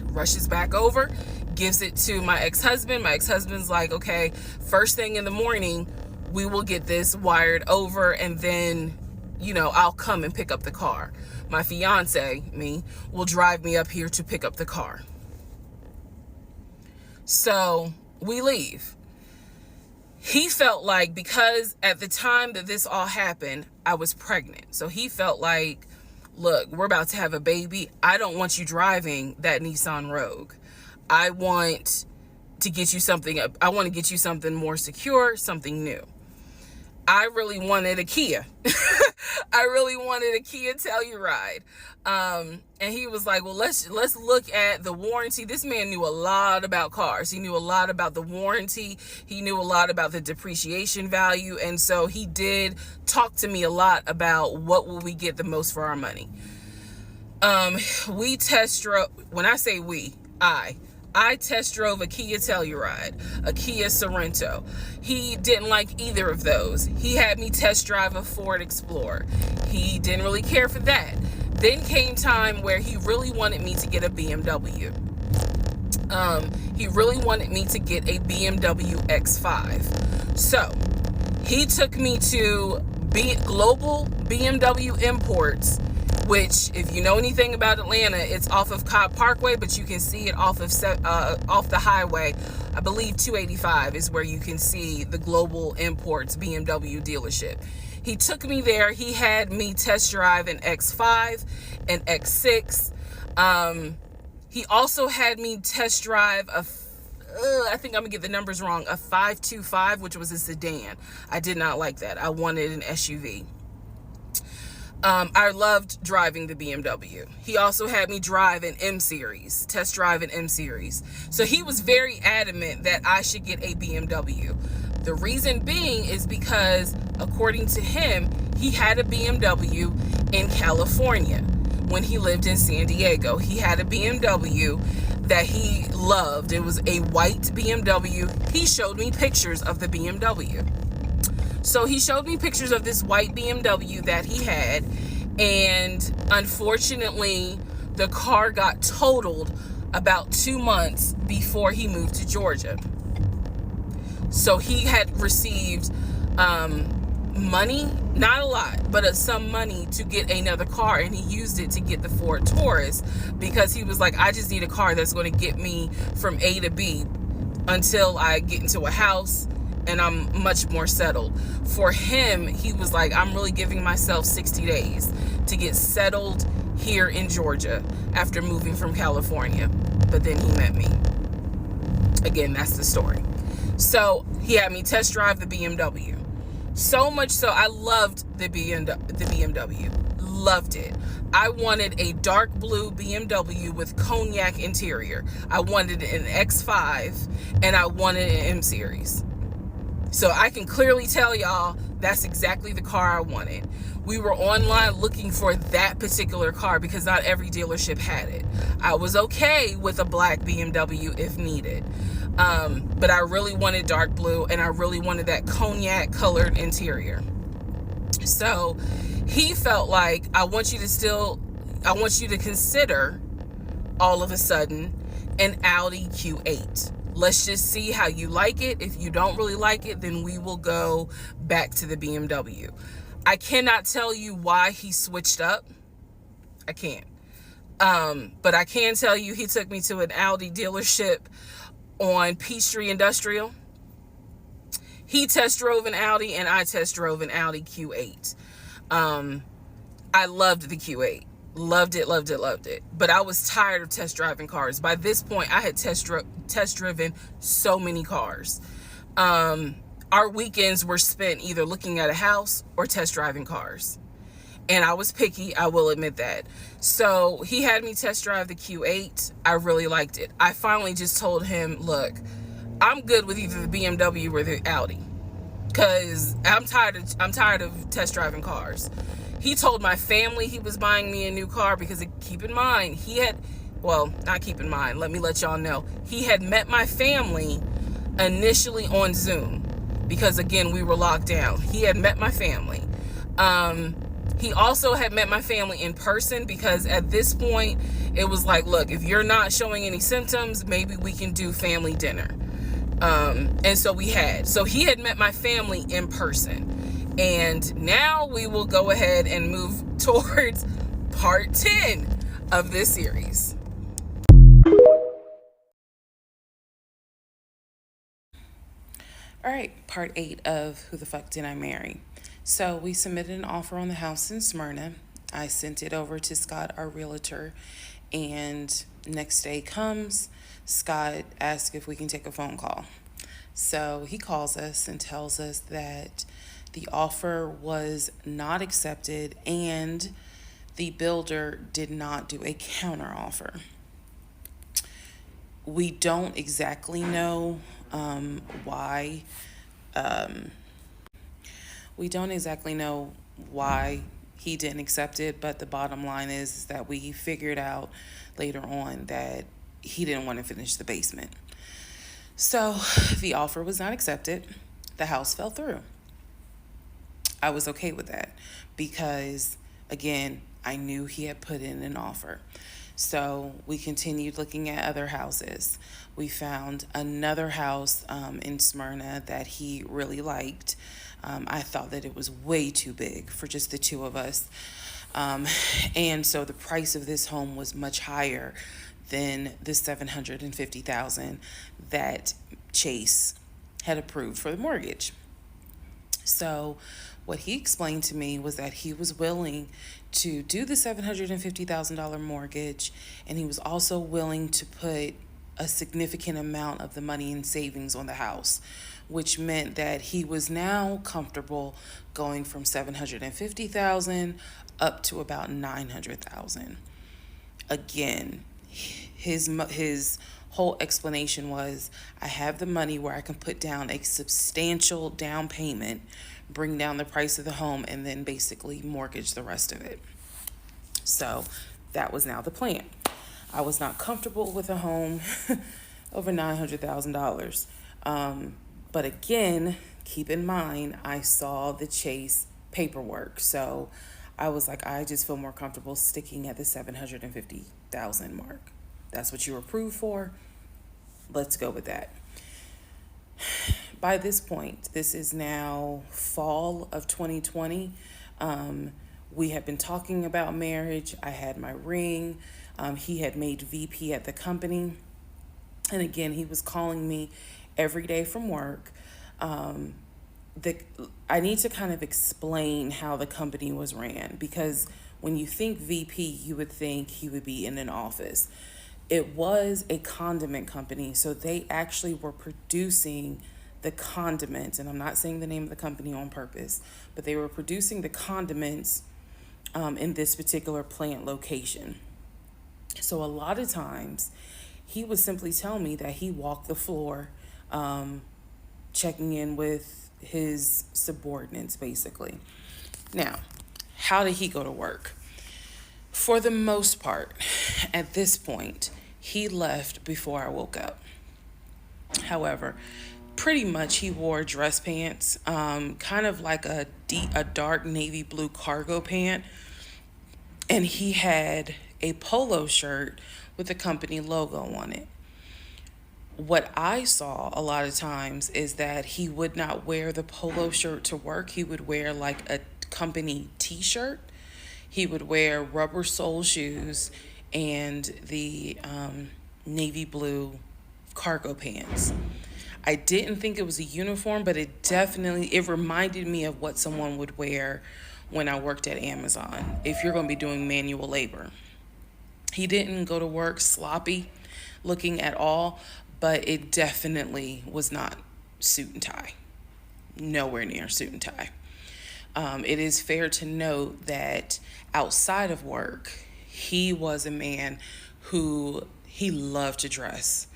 Rushes back over, gives it to my ex-husband. My ex-husband's like, okay, first thing in the morning, we will get this wired over, and then, I'll come and pick up the car. My fiance, will drive me up here to pick up the car. So we leave. He felt like, because at the time that this all happened, I was pregnant. So he felt like, look, we're about to have a baby. I don't want you driving that Nissan Rogue. I want to get you something more secure, something new. I really wanted a Kia. I really wanted a Kia Telluride. And he was like, well, let's look at the warranty. This man knew a lot about cars. He knew a lot about the warranty. He knew a lot about the depreciation value. And so he did talk to me a lot about what will we get the most for our money. We test drove, when I say we, I test drove a Kia Telluride, a Kia Sorento. He didn't like either of those. He had me test drive a Ford Explorer. He didn't really care for that. Then came time where he really wanted me to get a BMW. He really wanted me to get a BMW X5. So he took me to Global BMW Imports, which, if you know anything about Atlanta, it's off of Cobb Parkway, but you can see it off the highway. I believe 285 is where you can see the Global Imports BMW dealership. He took me there. He had me test drive an X5, an X6. He also had me test drive I think I'm gonna get the numbers wrong, a 525, which was a sedan. I did not like that. I wanted an SUV. I loved driving the BMW. He also had me drive an M Series, test drive an M Series. So he was very adamant that I should get a BMW. The reason being is because, according to him, he had a BMW in California when he lived in San Diego. He had a BMW that he loved. It was a white BMW. He showed me pictures of the BMW. So he showed me pictures of this white BMW that he had, and unfortunately, the car got totaled about 2 months before he moved to Georgia. So he had received money, not a lot, but some money to get another car, and he used it to get the Ford Taurus because he was like, I just need a car that's going to get me from A to B until I get into a house and I'm much more settled. For him, he was like, I'm really giving myself 60 days to get settled here in Georgia after moving from California. But then he met me. Again, that's the story. So he had me test drive the BMW. So much so, I loved the BMW. Loved it. I wanted a dark blue BMW with cognac interior. I wanted an X5 and I wanted an M Series. So I can clearly tell y'all that's exactly the car I wanted. We were online looking for that particular car because not every dealership had it. I was okay with a black BMW if needed. But I really wanted dark blue, and I really wanted that cognac colored interior. So he felt like, I want you to consider all of a sudden an Audi Q8. Let's just see how you like it. If you don't really like it, then we will go back to the BMW. I cannot tell you why he switched up. I can't. But I can tell you he took me to an Audi dealership on Peachtree Industrial. He test drove an Audi and I test drove an Audi Q8. I loved the Q8. Loved it, loved it, loved it. But I was tired of test driving cars. By this point, I had test driven so many cars. Our weekends were spent either looking at a house or test driving cars. And I was picky, I will admit that. So he had me test drive the Q8. I really liked it. I finally just told him, look, I'm good with either the BMW or the Audi, because I'm tired of test driving cars. He told my family he was buying me a new car because, keep in mind, let me let y'all know. He had met my family initially on Zoom because, again, we were locked down. He had met my family. He also had met my family in person because at this point, it was like, look, if you're not showing any symptoms, maybe we can do family dinner. And so we had. So he had met my family in person. And now we will go ahead and move towards part 10 of this series. All right, part 8 of Who the Fuck Did I Marry? So we submitted an offer on the house in Smyrna. I sent it over to Scott, our realtor, and next day comes, Scott asks if we can take a phone call. So he calls us and tells us that The offer was not accepted, and the builder did not do a counter offer. We don't exactly know why. We don't exactly know why he didn't accept it, but the bottom line is that we figured out later on that he didn't want to finish the basement. So the offer was not accepted. The house fell through. I was okay with that because, again, I knew he had put in an offer. So we continued looking at other houses. We found another house in Smyrna that he really liked. I thought that it was way too big for just the two of us. And so the price of this home was much higher than the $750,000 that Chase had approved for the mortgage. So what he explained to me was that he was willing to do the $750,000 mortgage, and he was also willing to put a significant amount of the money in savings on the house, which meant that he was now comfortable going from $750,000 up to about $900,000. Again, his whole explanation was, I have the money where I can put down a substantial down payment, bring down the price of the home, and then basically mortgage the rest of it. So that was now the plan. I was not comfortable with a home over $900,000. But again, keep in mind, I saw the Chase paperwork. So I was like, I just feel more comfortable sticking at the $750,000 mark. That's what you were approved for. Let's go with that. By this point, this is now fall of 2020. We had been talking about marriage. I had my ring. He had made VP at the company. And again, he was calling me every day from work. I need to kind of explain how the company was ran, because when you think VP, you would think he would be in an office. It was a condiment company, so they actually were producing the condiments, and I'm not saying the name of the company on purpose, but they were producing the condiments in this particular plant location. So a lot of times he would simply tell me that he walked the floor, checking in with his subordinates, basically. Now, how did he go to work? For the most part, at this point, he left before I woke up. However, pretty much he wore dress pants, kind of like a dark navy blue cargo pant, and he had a polo shirt with the company logo on it. What I saw a lot of times is that he would not wear the polo shirt to work. He would wear like a company t-shirt. He would wear rubber sole shoes and the navy blue cargo pants. I didn't think it was a uniform, but it reminded me of what someone would wear when I worked at Amazon, if you're going to be doing manual labor. He didn't go to work sloppy looking at all, but it definitely was not suit and tie. Nowhere near suit and tie. It is fair to note that outside of work, he was a man who he loved to dress.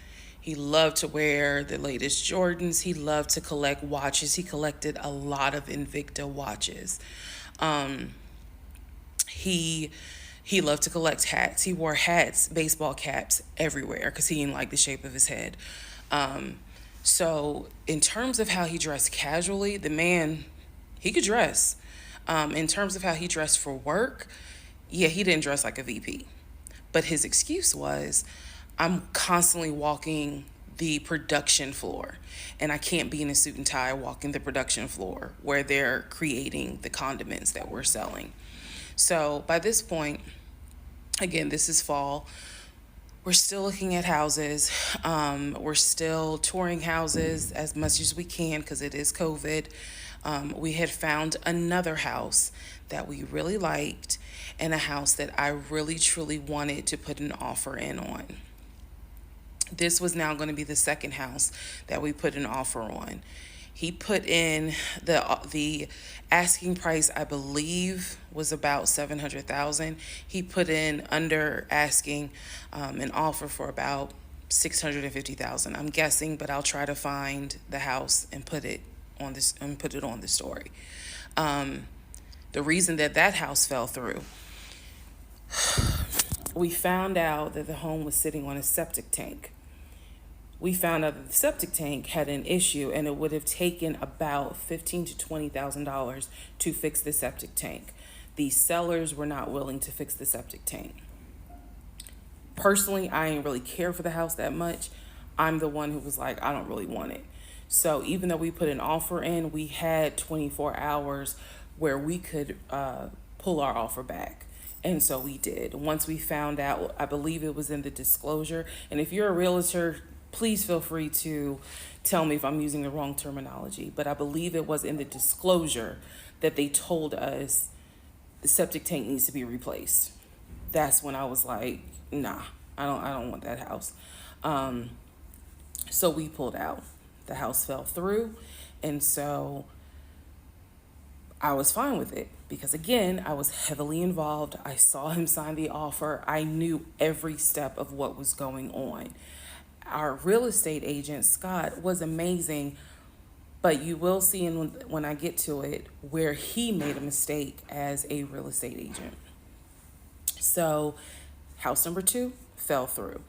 He loved to wear the latest Jordans. He loved to collect watches. He collected a lot of Invicta watches. He loved to collect hats. He wore hats, baseball caps everywhere because he didn't like the shape of his head. So in terms of how he dressed casually, the man, he could dress. In terms of how he dressed for work, yeah, he didn't dress like a VP. But his excuse was, I'm constantly walking the production floor, and I can't be in a suit and tie walking the production floor where they're creating the condiments that we're selling. So by this point, again, this is fall. We're still looking at houses. We're still touring houses as much as we can because it is COVID. We had found another house that we really liked and a house that I really, truly wanted to put an offer in on. This was now going to be the second house that we put an offer on. He put in the asking price, I believe, was about 700,000. He put in under asking, an offer for about 650,000. I'm guessing, but I'll try to find the house and put it on the story. The reason that house fell through, we found out that the home was sitting on a septic tank. We found out that the septic tank had an issue, and it would have taken about $15,000 to $20,000 to fix the septic tank. The sellers were not willing to fix the septic tank. Personally, I didn't really care for the house that much. I'm the one who was like, I don't really want it. So even though we put an offer in, we had 24 hours where we could pull our offer back. And so we did. Once we found out, I believe it was in the disclosure. And if you're a realtor, please feel free to tell me if I'm using the wrong terminology. But I believe it was in the disclosure that they told us the septic tank needs to be replaced. That's when I was like, nah, I don't want that house. So we pulled out. The house fell through, and so I was fine with it because, again, I was heavily involved. I saw him sign the offer. I knew every step of what was going on. Our real estate agent, Scott, was amazing, but you will see when I get to it where he made a mistake as a real estate agent. So house number 2 fell through.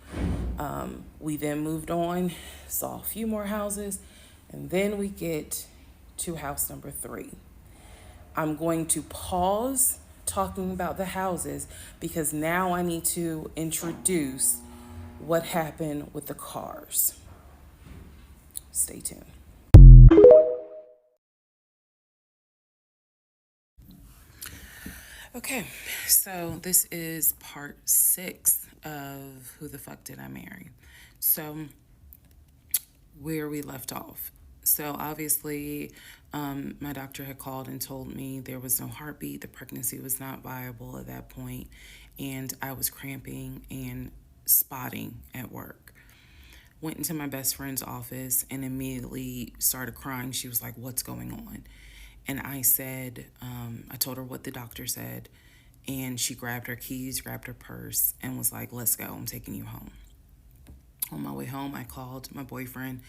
We then moved on, saw a few more houses, and then we get to house number 3. I'm going to pause talking about the houses because now I need to introduce what happened with the cars. Stay tuned. Okay, so this is part 6 of Who the Fuck Did I Marry? So, where we left off. So, obviously, my doctor had called and told me there was no heartbeat, the pregnancy was not viable at that point, and I was cramping and spotting at work. Went into my best friend's office and immediately started crying. She was like, "What's going on?" And I said, I told her what the doctor said, and she grabbed her keys, grabbed her purse, and was like, "Let's go, I'm taking you home." On my way home, I called my boyfriend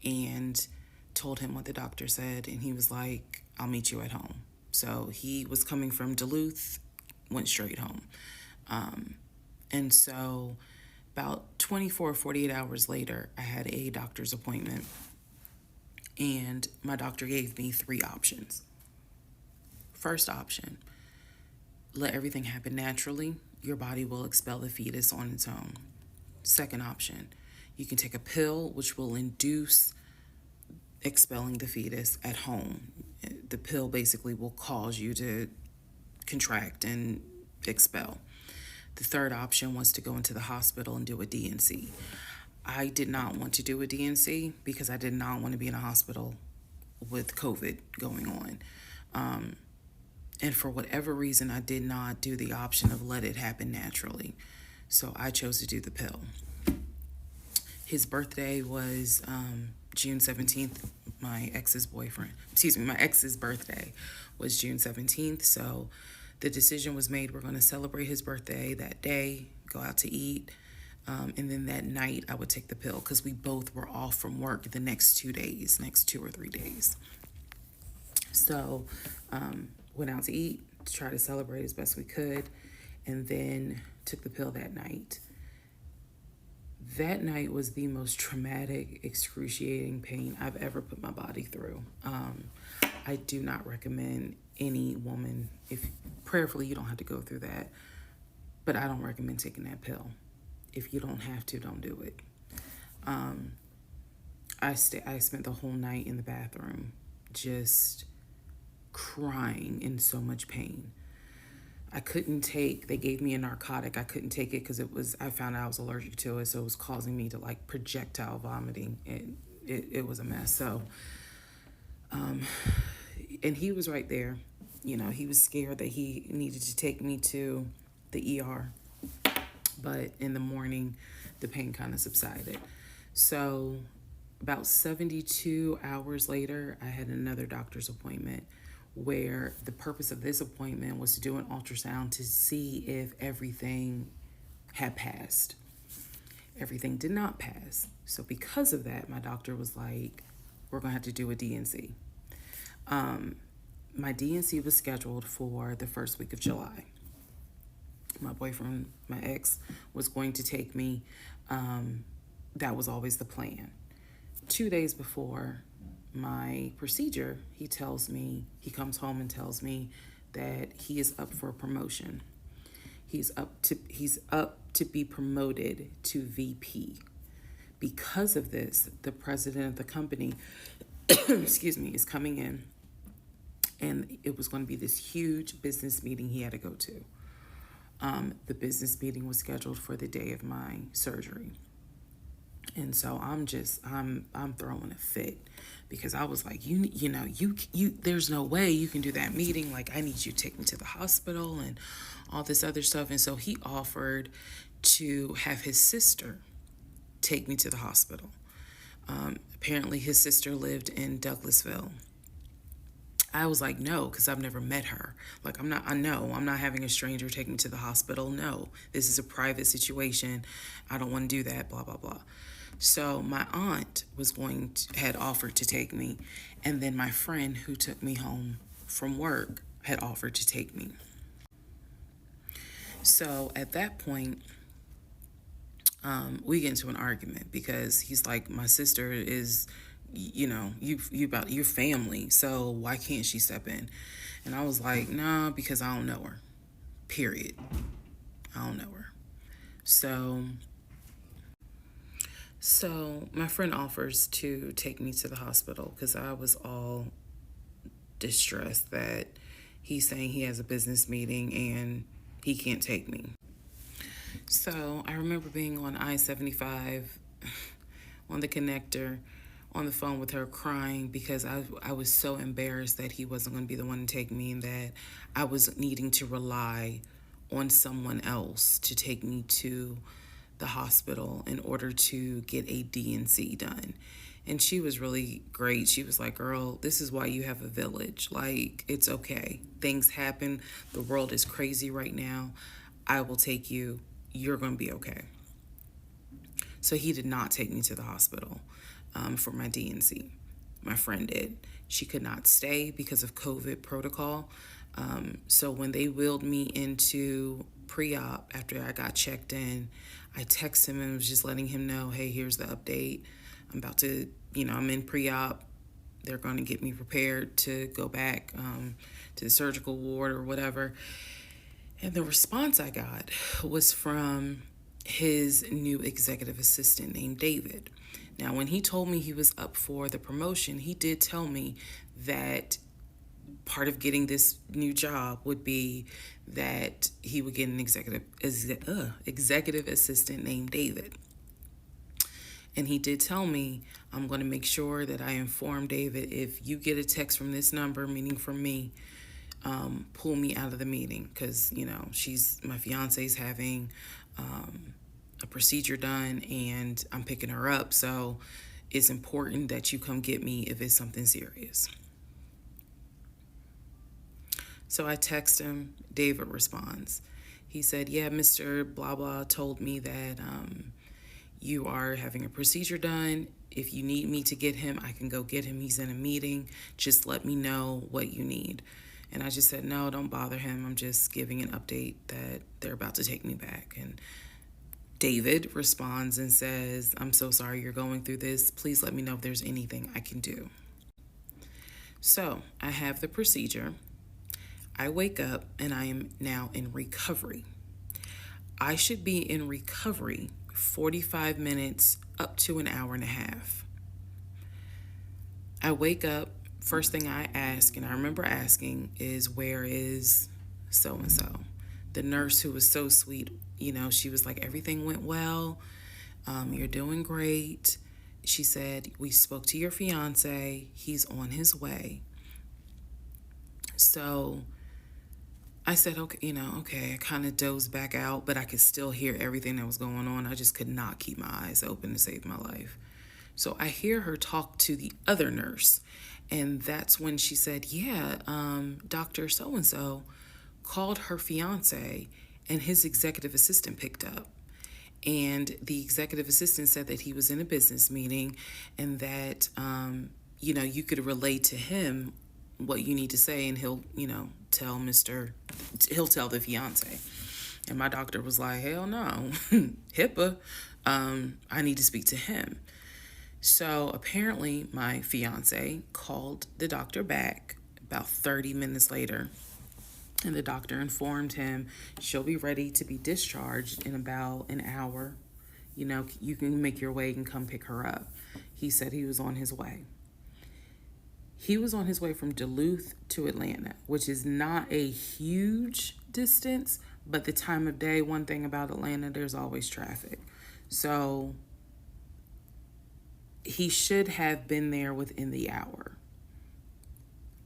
and told him what the doctor said, and he was like, "I'll meet you at home." So he was coming from Duluth, went straight home. And so about 24 or 48 hours later, I had a doctor's appointment, and my doctor gave me 3 options. First option, let everything happen naturally. Your body will expel the fetus on its own. Second option, you can take a pill which will induce expelling the fetus at home. The pill basically will cause you to contract and expel. The third option was to go into the hospital and do a D&C. I did not want to do a D&C because I did not want to be in a hospital with COVID going on. And for whatever reason, I did not do the option of let it happen naturally. So I chose to do the pill. His birthday was June 17th. My ex's birthday was June 17th. So the decision was made, we're going to celebrate his birthday that day, go out to eat. And then that night I would take the pill because we both were off from work the next 2 or 3 days. So went out to eat to try to celebrate as best we could, and then took the pill that night. That night was the most traumatic, excruciating pain I've ever put my body through. I do not recommend any woman, if prayerfully you don't have to go through that, but I don't recommend taking that pill. If you don't have to, don't do it. I spent the whole night in the bathroom just crying in so much pain. They gave me a narcotic. I couldn't take it because I found out I was allergic to it, so it was causing me to like projectile vomiting. It was a mess. So, and he was right there. You know, he was scared that he needed to take me to the ER. But in the morning, the pain kind of subsided. So about 72 hours later, I had another doctor's appointment where the purpose of this appointment was to do an ultrasound to see if everything had passed. Everything did not pass. So because of that, my doctor was like, we're going to have to do a DNC. My DNC was scheduled for the first week of July. My boyfriend, my ex, was going to take me. That was always the plan. 2 days before my procedure, he comes home and tells me that he is up for a promotion. He's up to be promoted to VP. Because of this, the president of the company, is coming in, and it was going to be this huge business meeting he had to go to. The business meeting was scheduled for the day of my surgery. And so I'm throwing a fit because I was like, you there's no way you can do that meeting. Like, I need you to take me to the hospital and all this other stuff. And so he offered to have his sister take me to the hospital. Apparently his sister lived in Douglasville. I was like, no, because I've never met her. Like, I'm not having a stranger take me to the hospital. No, this is a private situation. I don't want to do that, blah, blah, blah. So my aunt had offered to take me, and then my friend who took me home from work had offered to take me. So at that point, we get into an argument because he's like, my sister is, you about your family, so why can't she step in? And I was like, nah, because I don't know her. Period. I don't know her. So my friend offers to take me to the hospital because I was all distressed that he's saying he has a business meeting and he can't take me. So I remember being on I-75 on the connector on the phone with her crying because I was so embarrassed that he wasn't going to be the one to take me and that I was needing to rely on someone else to take me to the hospital in order to get a DNC done. And she was really great. She was like, girl, this is why you have a village. Like, it's okay. Things happen. The world is crazy right now. I will take you. You're going to be okay. So he did not take me to the hospital for my DNC. My friend did. She could not stay because of COVID protocol. So when they wheeled me into pre-op after I got checked in, I texted him and was just letting him know, hey, here's the update. I'm about to, I'm in pre-op. They're going to get me prepared to go back to the surgical ward or whatever. And the response I got was from his new executive assistant named David. Now, when he told me he was up for the promotion, he did tell me that part of getting this new job would be that he would get an executive assistant named David. And he did tell me, I'm going to make sure that I inform David if you get a text from this number, meaning from me, pull me out of the meeting because, my fiance's having a procedure done and I'm picking her up. So it's important that you come get me if it's something serious. So I text him. David responds. He said, yeah, Mr. Blah Blah told me that you are having a procedure done. If you need me to get him, I can go get him. He's in a meeting. Just let me know what you need. And I just said, no, don't bother him. I'm just giving an update that they're about to take me back. And David responds and says, I'm so sorry you're going through this. Please let me know if there's anything I can do. So I have the procedure. I wake up and I am now in recovery. I should be in recovery 45 minutes up to an hour and a half. I wake up, first thing I ask, and I remember asking, is where is so-and-so? The nurse who was so sweet, she was like, everything went well. You're doing great. She said, we spoke to your fiance. He's on his way. So I said, okay, I kind of dozed back out, but I could still hear everything that was going on. I just could not keep my eyes open to save my life. So I hear her talk to the other nurse. And that's when she said, yeah, Dr. So-and-so called her fiance and his executive assistant picked up. And the executive assistant said that he was in a business meeting and that, you could relay to him what you need to say and he'll tell the fiance. And my doctor was like, hell no, HIPAA, I need to speak to him. So apparently my fiance called the doctor back about 30 minutes later, and the doctor informed him she'll be ready to be discharged in about an hour. You can make your way and come pick her up. He said he was on his way. He was on his way from Duluth to Atlanta, which is not a huge distance, but the time of day, one thing about Atlanta, there's always traffic. So he should have been there within the hour.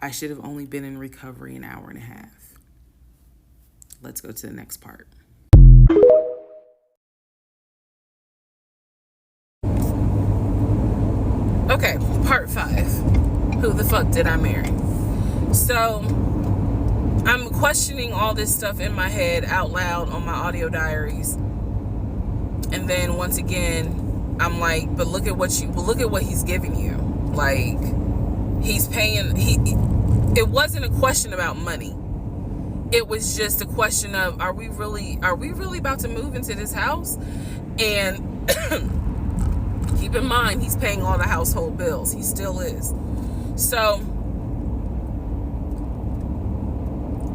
I should have only been in recovery an hour and a half. Let's go to the next part. Okay, part 5. Who the fuck did I marry? So, I'm questioning all this stuff in my head out loud on my audio diaries. And then once again, I'm like, but look at what he's giving you. Like, he's paying, it wasn't a question about money. It was just a question of, are we really about to move into this house? And keep in mind, he's paying all the household bills. He still is. So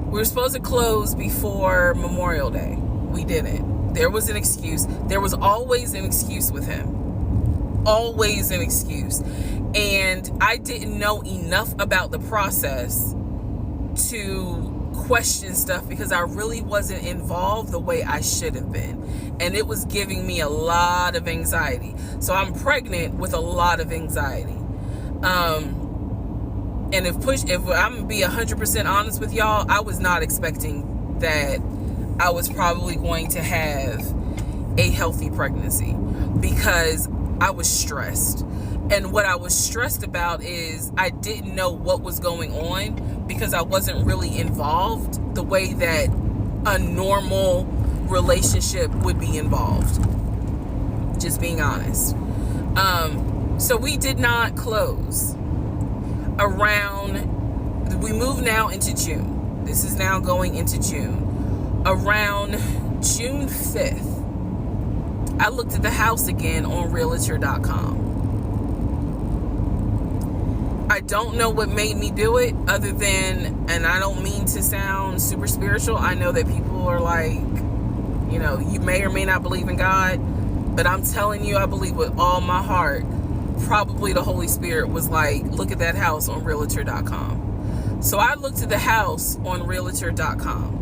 we were supposed to close before Memorial Day. We didn't. There was an excuse. There was always an excuse with him. Always an excuse. And I didn't know enough about the process to question stuff because I really wasn't involved the way I should have been. And it was giving me a lot of anxiety. So I'm pregnant with a lot of anxiety. And if I'm gonna be 100% honest with y'all, I was not expecting that I was probably going to have a healthy pregnancy because I was stressed. And what I was stressed about is I didn't know what was going on because I wasn't really involved the way that a normal relationship would be involved. Just being honest. So we did not close. We move now into June. This is now going into June. Around June 5th, I looked at the house again on Realtor.com. I don't know what made me do it other than, and I don't mean to sound super spiritual. I know that people are like, you may or may not believe in God, but I'm telling you, I believe with all my heart, probably the Holy Spirit was like, look at that house on Realtor.com. So I looked at the house on Realtor.com.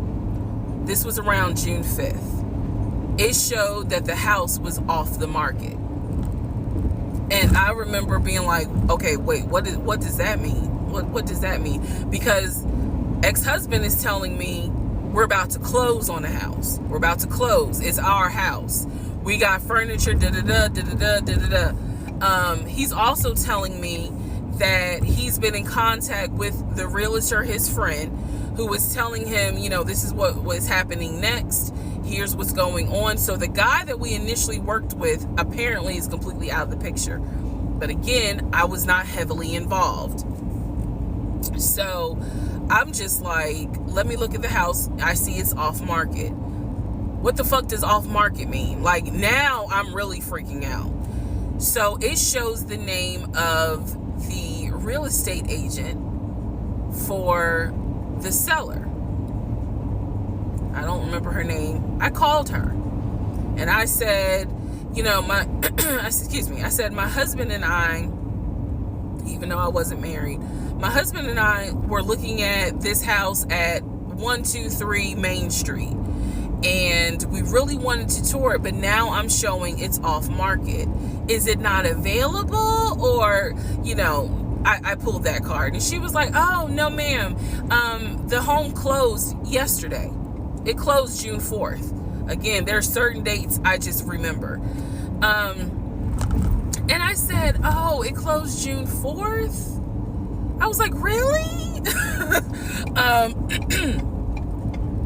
This was around June 5th. It showed that the house was off the market. And I remember being like, okay, wait, what does that mean? What does that mean? Because ex-husband is telling me we're about to close on the house. We're about to close. It's our house. We got furniture, da-da-da, da-da-da, da-da-da. He's also telling me that he's been in contact with the realtor, his friend, who was telling him, this is what was happening next. Here's what's going on. So the guy that we initially worked with apparently is completely out of the picture. But again, I was not heavily involved. So I'm just like, let me look at the house. I see it's off market. What the fuck does off market mean? Like, now I'm really freaking out. So it shows the name of the real estate agent for the seller. I don't remember her name. I called her and I said, I said, my husband and I, even though I wasn't married, my husband and I were looking at this house at 123 Main Street. And we really wanted to tour it, but now I'm showing it's off market. Is it not available? Or, I pulled that card and she was like, oh, no, ma'am. The home closed yesterday. It closed June 4th. Again, there are certain dates I just remember. And I said, oh, it closed June 4th? I was like, really?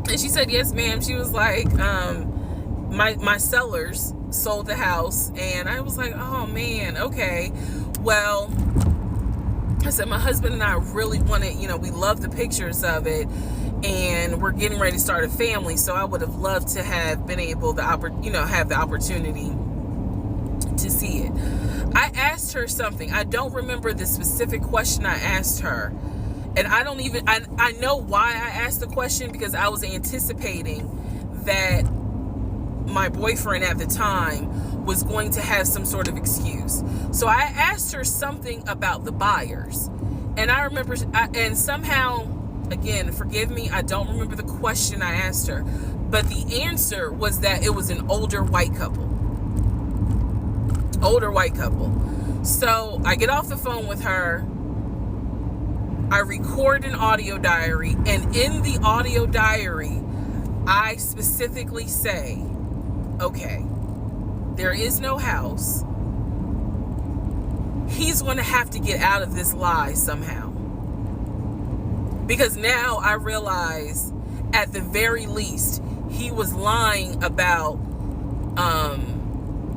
And she said, yes, ma'am. She was like, my sellers sold the house. And I was like, oh, man, okay. Well, I said, my husband and I really wanted, we love the pictures of it. And we're getting ready to start a family. So I would have loved to have been able to, have the opportunity to see it. I asked her something. I don't remember the specific question I asked her. And I know why I asked the question, because I was anticipating that my boyfriend at the time was going to have some sort of excuse. So I asked her something about the buyers. And I remember, and somehow, again, forgive me, I don't remember the question I asked her. But the answer was that it was an older white couple. So I get off the phone with her. I record an audio diary, and in the audio diary, I specifically say, okay, there is no house. He's going to have to get out of this lie somehow. Because now I realize, at the very least, he was lying about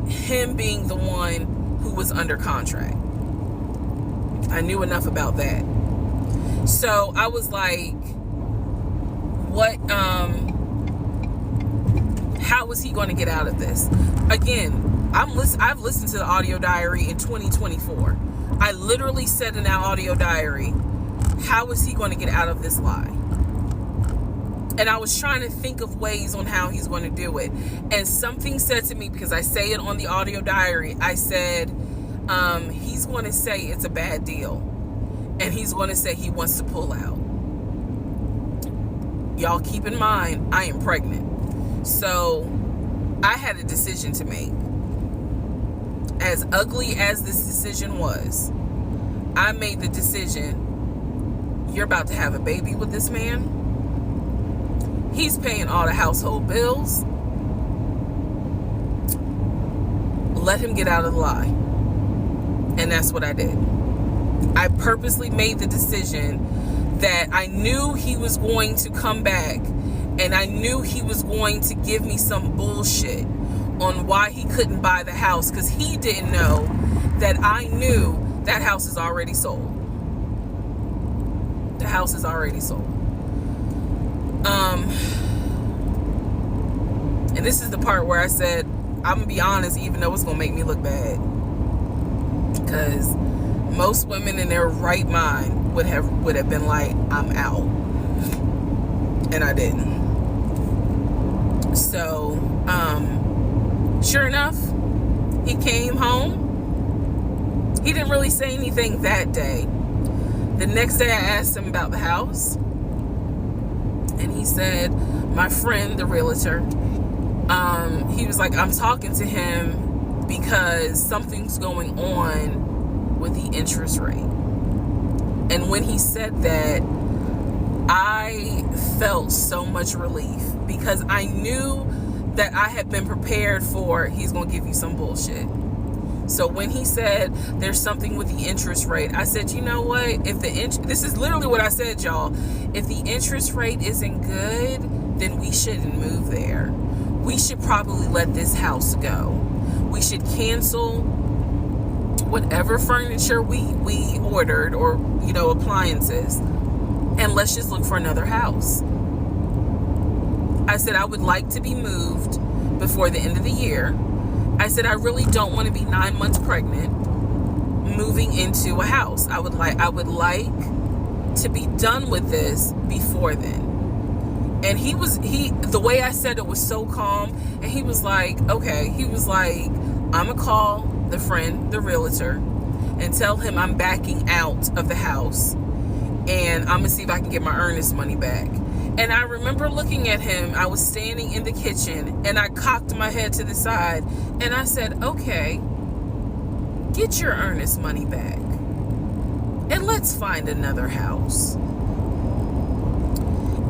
him being the one who was under contract. I knew enough about that. So I was like, what, how was he going to get out of this? Again, I've listened to the audio diary in 2024. I literally said in that audio diary, how is he going to get out of this lie? And I was trying to think of ways on how he's going to do it. And something said to me, because I say it on the audio diary, I said, he's going to say it's a bad deal. And he's going to say he wants to pull out. Y'all keep in mind, I am pregnant. So I had a decision to make. As ugly as this decision was, I made the decision, you're about to have a baby with this man. He's paying all the household bills. Let him get out of the lie. And that's what I did. I purposely made the decision that I knew he was going to come back, and I knew he was going to give me some bullshit on why he couldn't buy the house, because he didn't know that I knew that house is already sold. The house is already sold. And this is the part where I said, I'm gonna be honest, even though it's gonna make me look bad, because most women in their right mind would have been like, I'm out. And I didn't. So, sure enough, he came home. He didn't really say anything that day. The next day I asked him about the house. And he said, my friend, the realtor, he was like, I'm talking to him because something's going on with the interest rate. And when he said that, I felt so much relief, because I knew that I had been prepared for, he's going to give you some bullshit. So when he said there's something with the interest rate, I said, you know what? If this is literally what I said, y'all. If the interest rate isn't good, then we shouldn't move there. We should probably let this house go. We should cancel whatever furniture we ordered, or, appliances, and let's just look for another house. I said, I would like to be moved before the end of the year. I said, I really don't want to be 9 months pregnant moving into a house. I would like to be done with this before then. And the way I said it was so calm. And he was like, okay. He was like, I'm going to call the friend, the realtor, and tell him I'm backing out of the house. And I'm going to see if I can get my earnest money back. And I remember looking at him. I was standing in the kitchen, and I cocked my head to the side, and I said, okay, get your earnest money back, and let's find another house.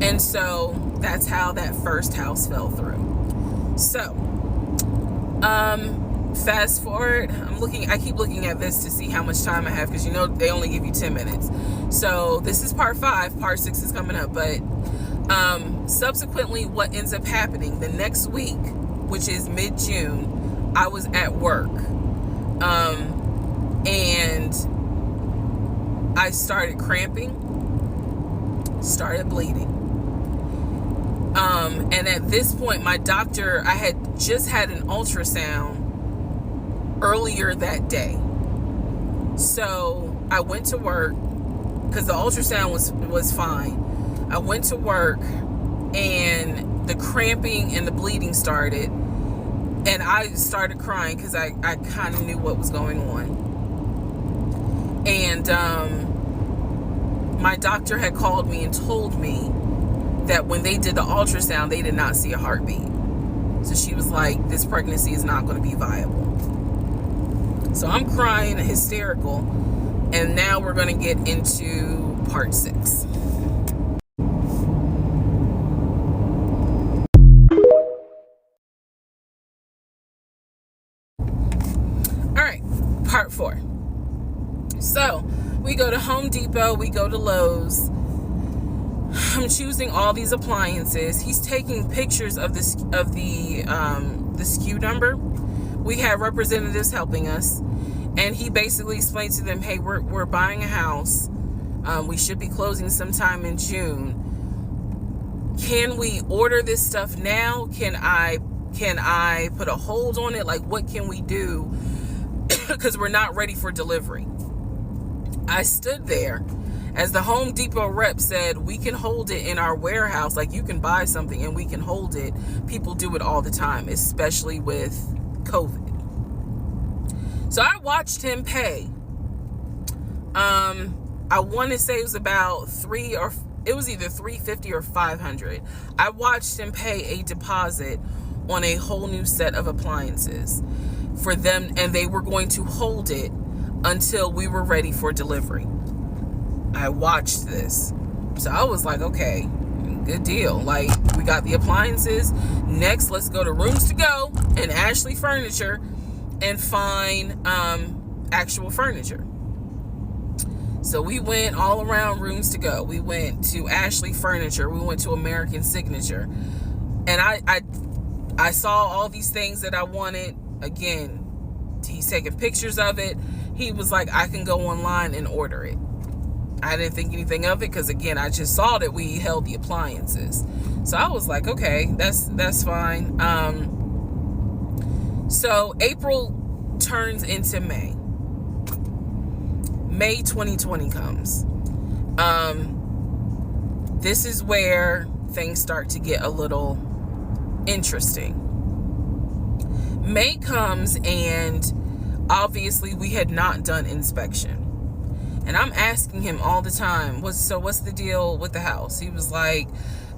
And so that's how that first house fell through. So, fast forward, I keep looking at this to see how much time I have, because they only give you 10 minutes. So this is part 5, part 6 is coming up. But subsequently, what ends up happening the next week, which is mid-June, I was at work, and I started cramping, started bleeding. And at this point, my doctor, I had just had an ultrasound earlier that day. So I went to work because the ultrasound was fine. I went to work and the cramping and the bleeding started, and I started crying because I kind of knew what was going on. And my doctor had called me and told me that when they did the ultrasound, they did not see a heartbeat. So she was like, this pregnancy is not going to be viable. So I'm crying, hysterical. And now we're going to get into part 6. All right, part 4. So we go to Home Depot, we go to Lowe's. I'm choosing all these appliances. He's taking pictures of the SKU number. We have representatives helping us, and he basically explained to them, hey, we're buying a house. We should be closing sometime in June. Can we order this stuff now? Can I put a hold on it? Like, what can we do? Because we're not ready for delivery. I stood there as the Home Depot rep said, we can hold it in our warehouse. Like, you can buy something and we can hold it. People do it all the time, especially with COVID. So I watched him pay. I want to say it was about it was either $350 or $500. I watched him pay a deposit on a whole new set of appliances for them, and they were going to hold it until we were ready for delivery. I watched this. So I was like, okay, good deal. Like, we got the appliances. Next, let's go to Rooms to Go and Ashley Furniture and find actual furniture. So we went all around Rooms to Go. We went to Ashley Furniture. We went to American Signature. And I saw all these things that I wanted. Again, he's taking pictures of it. He was like, I can go online and order it. I didn't think anything of it because, again, I just saw that we held the appliances. So I was like, okay, that's fine. So April turns into May. May 2020 comes. This is where things start to get a little interesting. May comes, and obviously we had not done inspection. And I'm asking him all the time, what's the deal with the house? He was like,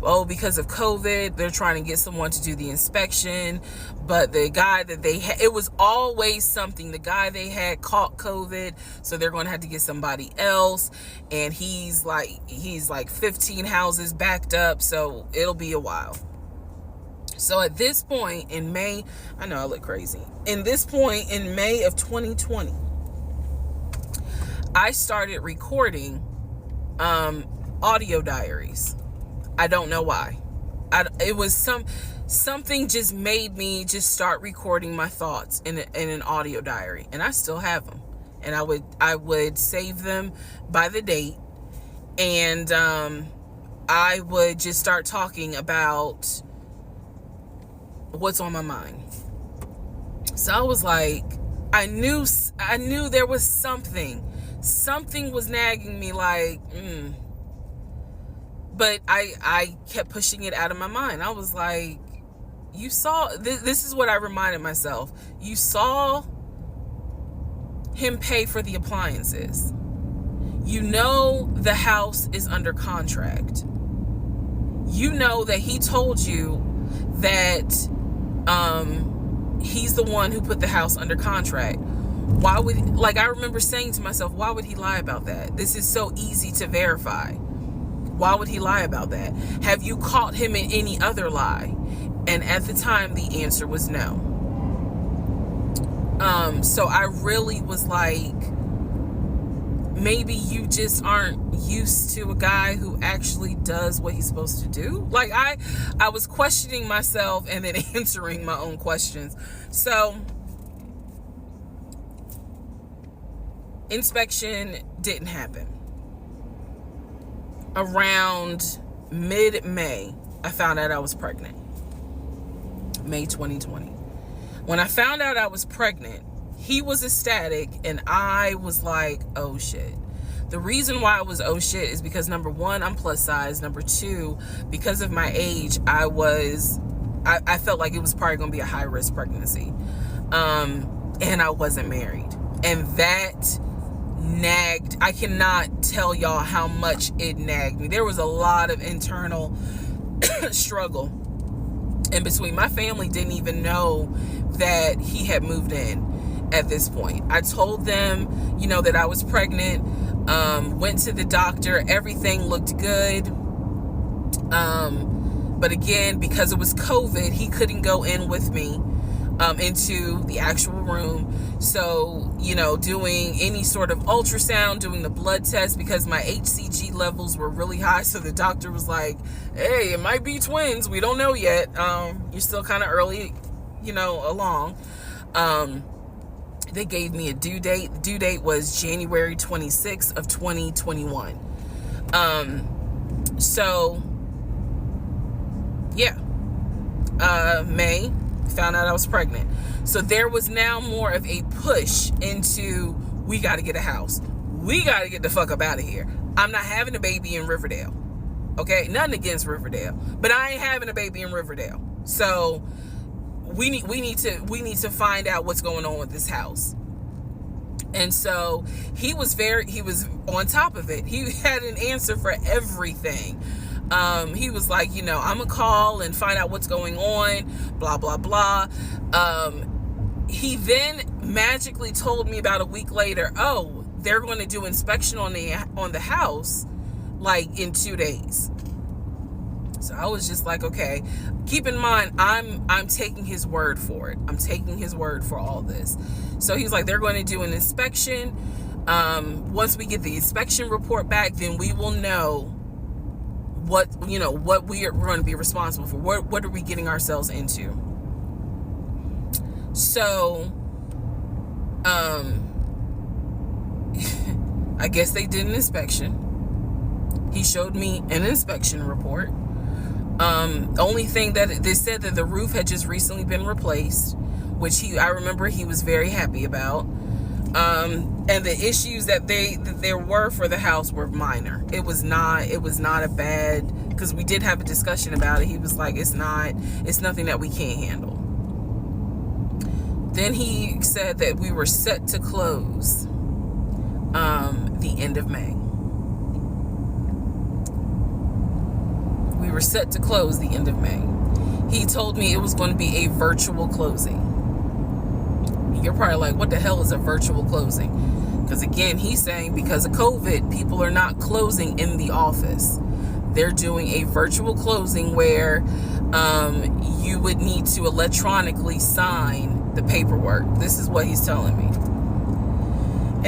oh, because of COVID, they're trying to get someone to do the inspection. But the guy that they had, it was always something. The guy they had caught COVID, so they're going to have to get somebody else. And he's like 15 houses backed up, so it'll be a while. So at this point in May, I know I look crazy. In this point in May of 2020, I started recording audio diaries. I don't know why. It was something just made me just start recording my thoughts in an audio diary, and I still have them. And I would save them by the date, and I would just start talking about what's on my mind. So I was like, I knew there was something was nagging me, like, but I kept pushing it out of my mind. I was like, you saw, this is what I reminded myself. You saw him pay for the appliances. You know the house is under contract. You know that he told you that he's the one who put the house under contract. Why would, I remember saying to myself, why would he lie about that? This is so easy to verify. Why would he lie about that? Have you caught him in any other lie? And at the time, the answer was no. So I really was like, maybe you just aren't used to a guy who actually does what he's supposed to do. Like I was questioning myself and then answering my own questions. So inspection didn't happen. Around mid-May, I found out I was pregnant. May 2020. When I found out I was pregnant, he was ecstatic and I was like, oh shit. The reason why I was oh shit is because number one, I'm plus size. Number two, because of my age, I felt like it was probably gonna be a high risk pregnancy. And I wasn't married. And that nagged. I cannot tell y'all how much it nagged me. There was a lot of internal struggle in between. My family didn't even know that he had moved in at this point. I told them, that I was pregnant, went to the doctor, everything looked good. But again, because it was COVID, he couldn't go in with me into the actual room. So, doing any sort of ultrasound, doing the blood test, because my HCG levels were really high. So the doctor was like, hey, it might be twins. We don't know yet. You're still kind of early, along. They gave me a due date. The due date was January 26th of 2021. So yeah, May, found out I was pregnant. So there was now more of a push into, we got to get a house. We got to get the fuck up out of here. I'm not having a baby in Riverdale. Okay, nothing against Riverdale, but I ain't having a baby in Riverdale. So we need to find out what's going on with this house. And so he was on top of it. He had an answer for everything. He was like, I'm gonna call and find out what's going on, blah, blah, blah. He then magically told me about a week later, oh, they're going to do inspection on the house like in 2 days. So I was just like, okay, keep in mind, I'm taking his word for it. I'm taking his word for all this. So he's like, they're going to do an inspection. Once we get the inspection report back, then we will know what we're going to be responsible for. What are we getting ourselves into? So, I guess they did an inspection. He showed me an inspection report. Only thing that they said that the roof had just recently been replaced, which I remember he was very happy about. And the issues that there were for the house were minor. It was not a bad, because we did have a discussion about it. He was like, it's nothing that we can't handle. Then he said that we were set to close the end of May. We were set to close the end of May. He told me it was going to be a virtual closing. You're probably like, what the hell is a virtual closing? Because again, he's saying because of COVID, people are not closing in the office. They're doing a virtual closing where you would need to electronically sign the paperwork. This is what he's telling me.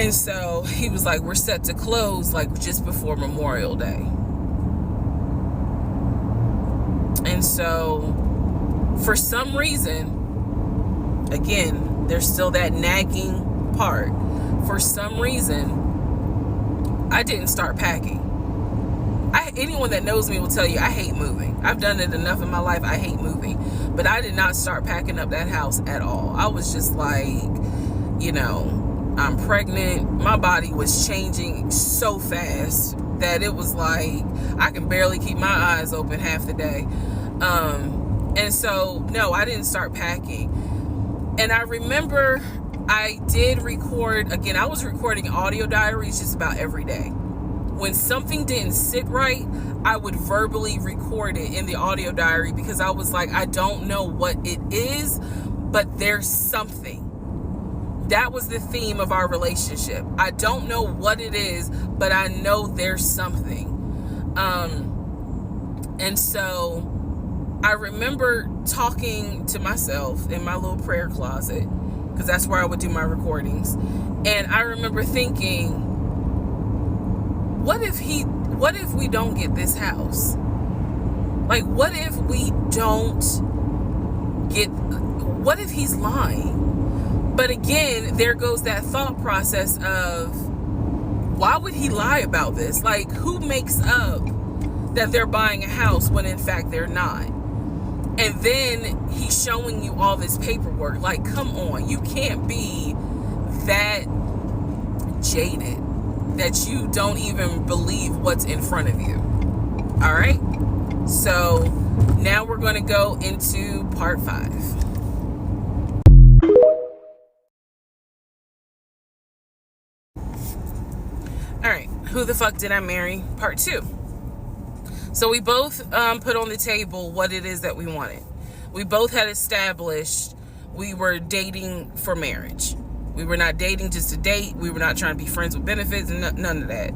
And so he was like, we're set to close like just before Memorial Day. And so for some reason, again, there's still that nagging part. For some reason, I didn't start packing. Anyone that knows me will tell you I hate moving. I've done it enough in my life. I hate moving. But I did not start packing up that house at all. I was just like, I'm pregnant. My body was changing so fast that it was like I can barely keep my eyes open half the day. And so, no, I didn't start packing. And I remember I did record, again, I was recording audio diaries just about every day. When something didn't sit right, I would verbally record it in the audio diary because I was like, I don't know what it is, but there's something. That was the theme of our relationship. I don't know what it is, but I know there's something. And so I remember talking to myself in my little prayer closet because that's where I would do my recordings. And I remember thinking, what if we don't get this house? Like, what if he's lying? But again, there goes that thought process of, why would he lie about this? Like, who makes up that they're buying a house when in fact they're not? And then he's showing you all this paperwork. Like, come on, you can't be that jaded that you don't even believe what's in front of you. All right? So now we're going to go into part 5. All right, who the fuck did I marry? Part 2. So we both put on the table what it is that we wanted. We both had established we were dating for marriage. We were not dating just to date. We were not trying to be friends with benefits and none of that.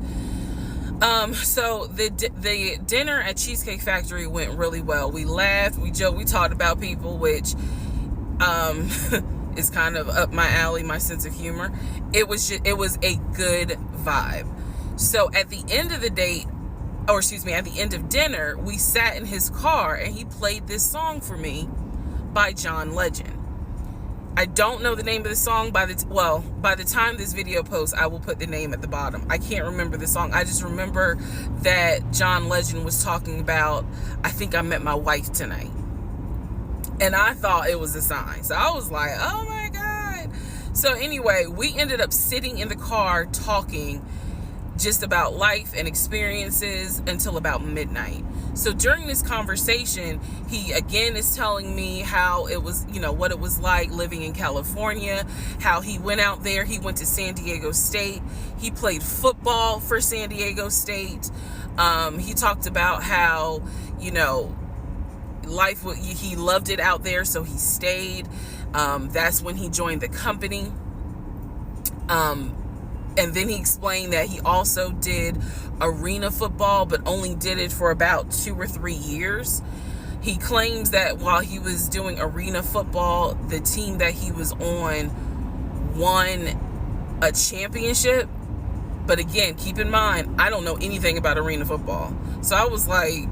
So the dinner at Cheesecake Factory went really well. We laughed, we joked, we talked about people, which is kind of up my alley, my sense of humor. It was a good vibe. So at the end of the date, at the end of dinner, we sat in his car and he played this song for me by John Legend. I don't know the name of the song. By the time this video posts, I will put the name at the bottom. I can't remember the song. I just remember that John Legend was talking about, I think I met my wife tonight. And I thought it was a sign. So I was like, oh my God. So anyway, we ended up sitting in the car talking just about life and experiences until about midnight. So during this conversation, he again is telling me how it was, what it was like living in California, how he went out there, he went to San Diego State, he played football for San Diego State. He talked about how, he loved it out there, so he stayed. That's when he joined the company. And then he explained that he also did arena football, but only did it for about 2 or 3 years. He claims that while he was doing arena football, the team that he was on won a championship. But again, keep in mind, I don't know anything about arena football. So I was like,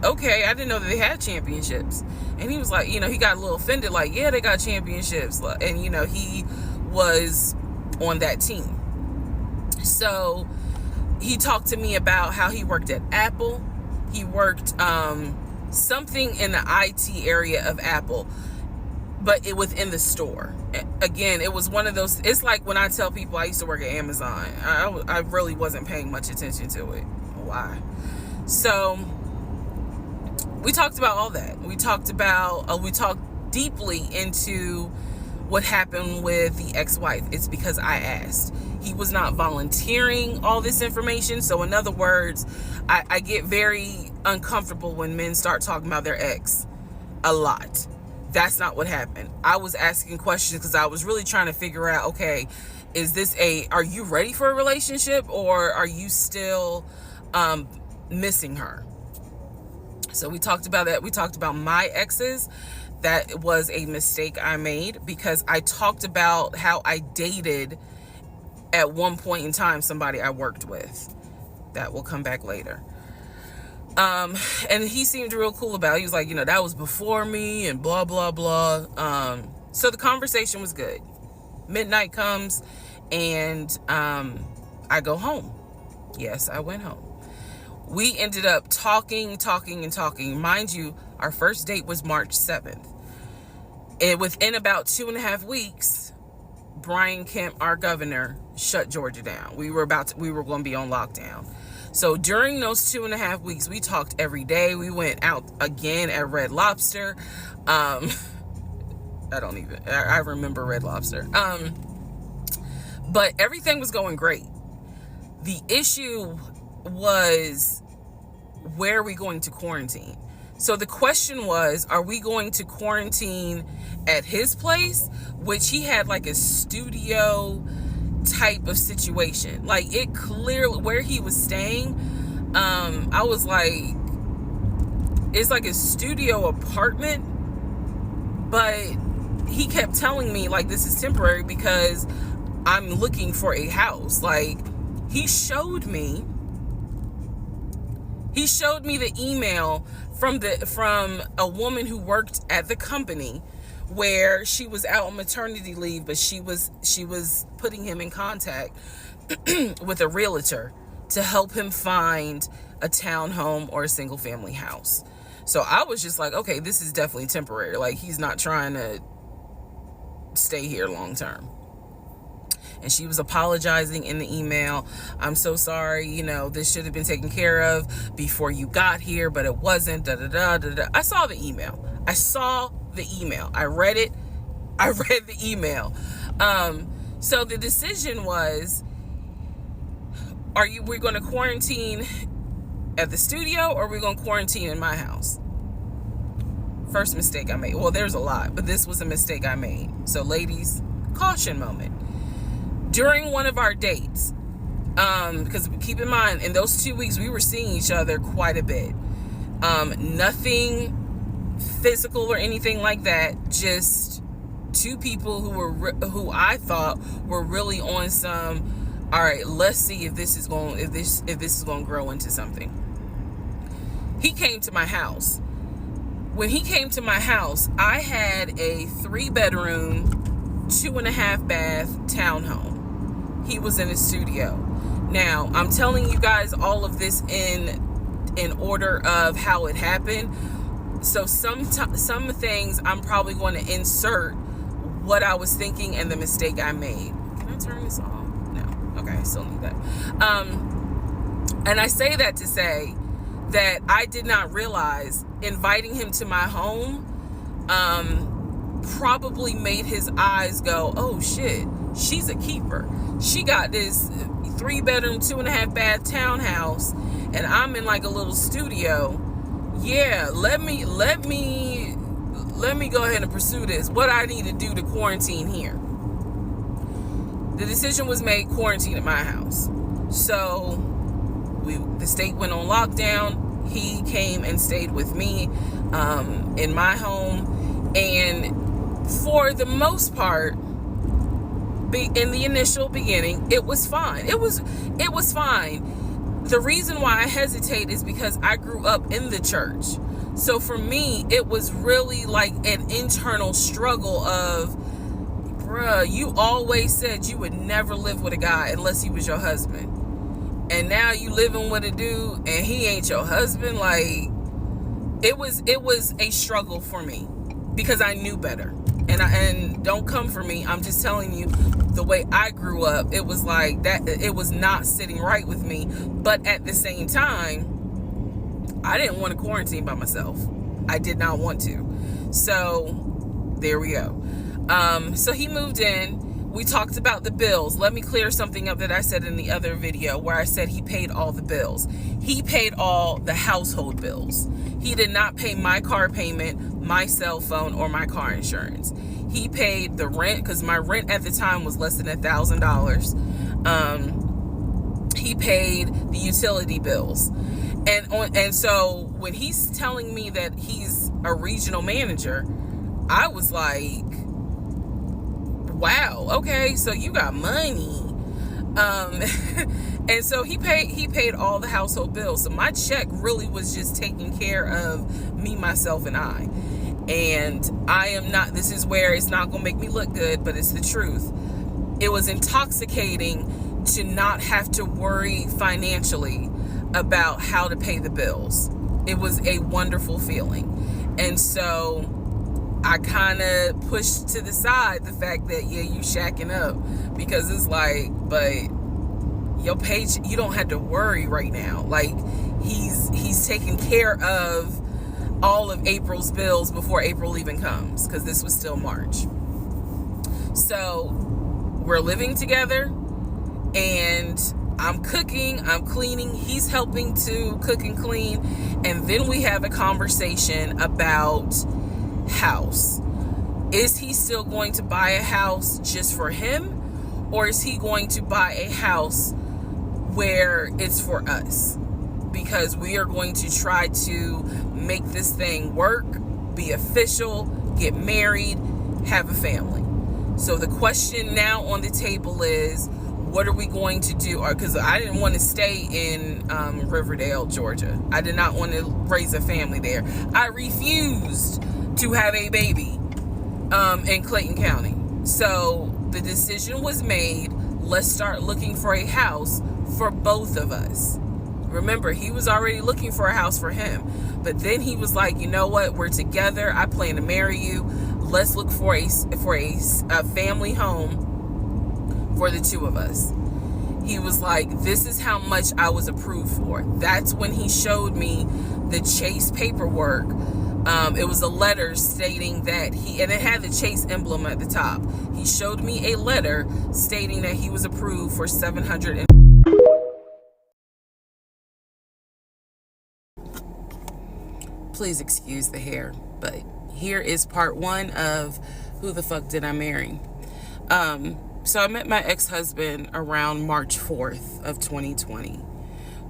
okay, I didn't know that they had championships. And he was like, he got a little offended, like, yeah, they got championships. And, he was on that team. So he talked to me about how he worked at Apple. He worked something in the IT area of Apple, but it within the store. Again, it was one of those, it's like when I tell people I used to work at Amazon. I really wasn't paying much attention to it. Why? So we talked about all that. We talked deeply into what happened with the ex-wife. It's because I asked. He was not volunteering all this information. So in other words, I get very uncomfortable when men start talking about their ex a lot. That's not what happened. I was asking questions because I was really trying to figure out, okay, are you ready for a relationship, or are you still missing her? So we talked about that. We talked about my exes. That was a mistake I made because I talked about how I dated at one point in time somebody I worked with. That will come back later. And he seemed real cool about it. He was like, that was before me and blah, blah, blah. So the conversation was good. Midnight comes and I go home. Yes, I went home. We ended up talking. Mind you, our first date was March 7th. And within about 2.5 weeks, Brian Kemp, our governor, shut Georgia down. We were going to be on lockdown. So during those 2.5 weeks, we talked every day. We went out again at Red Lobster. I remember Red Lobster. But everything was going great. The issue was, where are we going to quarantine? So the question was, are we going to quarantine at his place, which he had like a studio type of situation. Like, it clearly, where he was staying, I was like, it's like a studio apartment, but he kept telling me like, this is temporary because I'm looking for a house. Like, he showed me the email from a woman who worked at the company where she was out on maternity leave, but she was putting him in contact with a realtor to help him find a townhome or a single family house. So I was just like, okay, this is definitely temporary. Like, he's not trying to stay here long term. And she was apologizing in the email. I'm so sorry, this should have been taken care of before you got here, but it wasn't, da da da da da. I saw the email. I read it. I read the email. So the decision was, we're going to quarantine at the studio, or we're going to quarantine in my house? First mistake I made. Well, there's a lot, but this was a mistake I made. So ladies, caution moment. During one of our dates, because keep in mind, in those 2 weeks, we were seeing each other quite a bit. Nothing physical or anything like that. Just two people who I thought were really on some, all right, let's see if this is going to grow into something. He came to my house. When he came to my house, I had a 3-bedroom, 2.5-bath townhome. He was in a studio. Now, I'm telling you guys all of this in order of how it happened. So some things I'm probably going to insert what I was thinking and the mistake I made. Can I turn this off? No. Okay, I still need that. And I say that to say that I did not realize inviting him to my home probably made his eyes go, oh shit, she's a keeper. She got this 3-bedroom, 2.5-bath townhouse, and I'm in like a little studio. Yeah, let me go ahead and pursue this. What I need to do to quarantine here. The decision was made, quarantine at my house. So the state went on lockdown. He came and stayed with me in my home, and for the most part, in the initial beginning, it was fine. It was fine. The reason why I hesitate is because I grew up in the church. So for me, it was really like an internal struggle of, bruh, you always said you would never live with a guy unless he was your husband. And now you living with a dude and he ain't your husband. Like, it was a struggle for me because I knew better. And don't come for me. I'm just telling you the way I grew up. It was like that. It was not sitting right with me. But at the same time, I didn't want to quarantine by myself. I did not want to. So there we go. So he moved in. We talked about the bills. Let me clear something up that I said in the other video where I said he paid all the bills. He paid all the household bills. He did not pay my car payment, my cell phone, or my car insurance. He paid the rent, because my rent at the time was less than $1,000. He paid the utility bills. And so when he's telling me that he's a regional manager, I was like, wow, okay, so you got money. And so he paid all the household bills. So my check really was just taking care of me, myself, and I. And I am not, this is where it's not going to make me look good, but it's the truth. It was intoxicating to not have to worry financially about how to pay the bills. It was a wonderful feeling. And so I kind of pushed to the side the fact that, yeah, you shacking up, because it's like, but your paycheck, you don't have to worry right now. Like, he's taking care of all of April's bills before April even comes, because this was still March. So we're living together, and I'm cooking, I'm cleaning, he's helping to cook and clean, and then we have a conversation about house. Is he still going to buy a house just for him, or is he going to buy a house where it's for us? Because we are going to try to make this thing work, be official, get married, have a family. So the question now on the table is, what are we going to do? Because I didn't want to stay in Riverdale, Georgia. I did not want to raise a family there. I refused to have a baby in Clayton County. So the decision was made, let's start looking for a house for both of us. Remember, he was already looking for a house for him. But then he was like, you know what? We're together. I plan to marry you. Let's look for a family home for the two of us. He was like, this is how much I was approved for. That's when he showed me the Chase paperwork. It was a letter stating that and it had the Chase emblem at the top. He showed me a letter stating that he was approved for $700. Please excuse the hair, but here is part one of Who the Fuck Did I Marry? So I met my ex-husband around March 4th of 2020.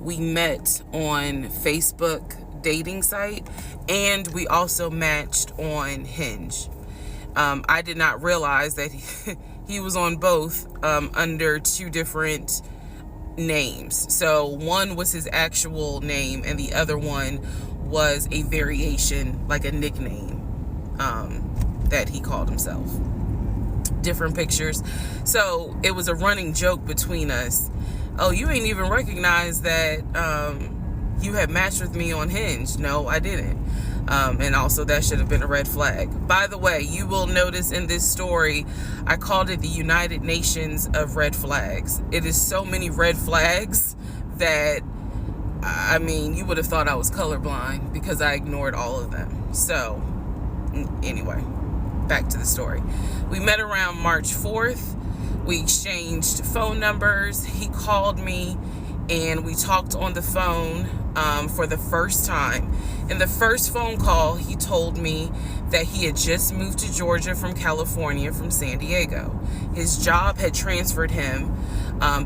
We met on Facebook dating site, and we also matched on Hinge. I did not realize that he was on both under two different names. So one was his actual name, and the other one was a variation, like a nickname that he called himself. Different pictures. So it was a running joke between us. Oh, you ain't even recognize that you had matched with me on Hinge. No, I didn't. And also that should have been a red flag. By the way, you will notice in this story, I called it the United Nations of red flags. It is so many red flags that, I mean, you would have thought I was colorblind because I ignored all of them. So anyway, back to the story. We met around March 4th. We exchanged phone numbers. He called me and we talked on the phone for the first time. In the first phone call, he told me that he had just moved to Georgia from California, from San Diego. His job had transferred him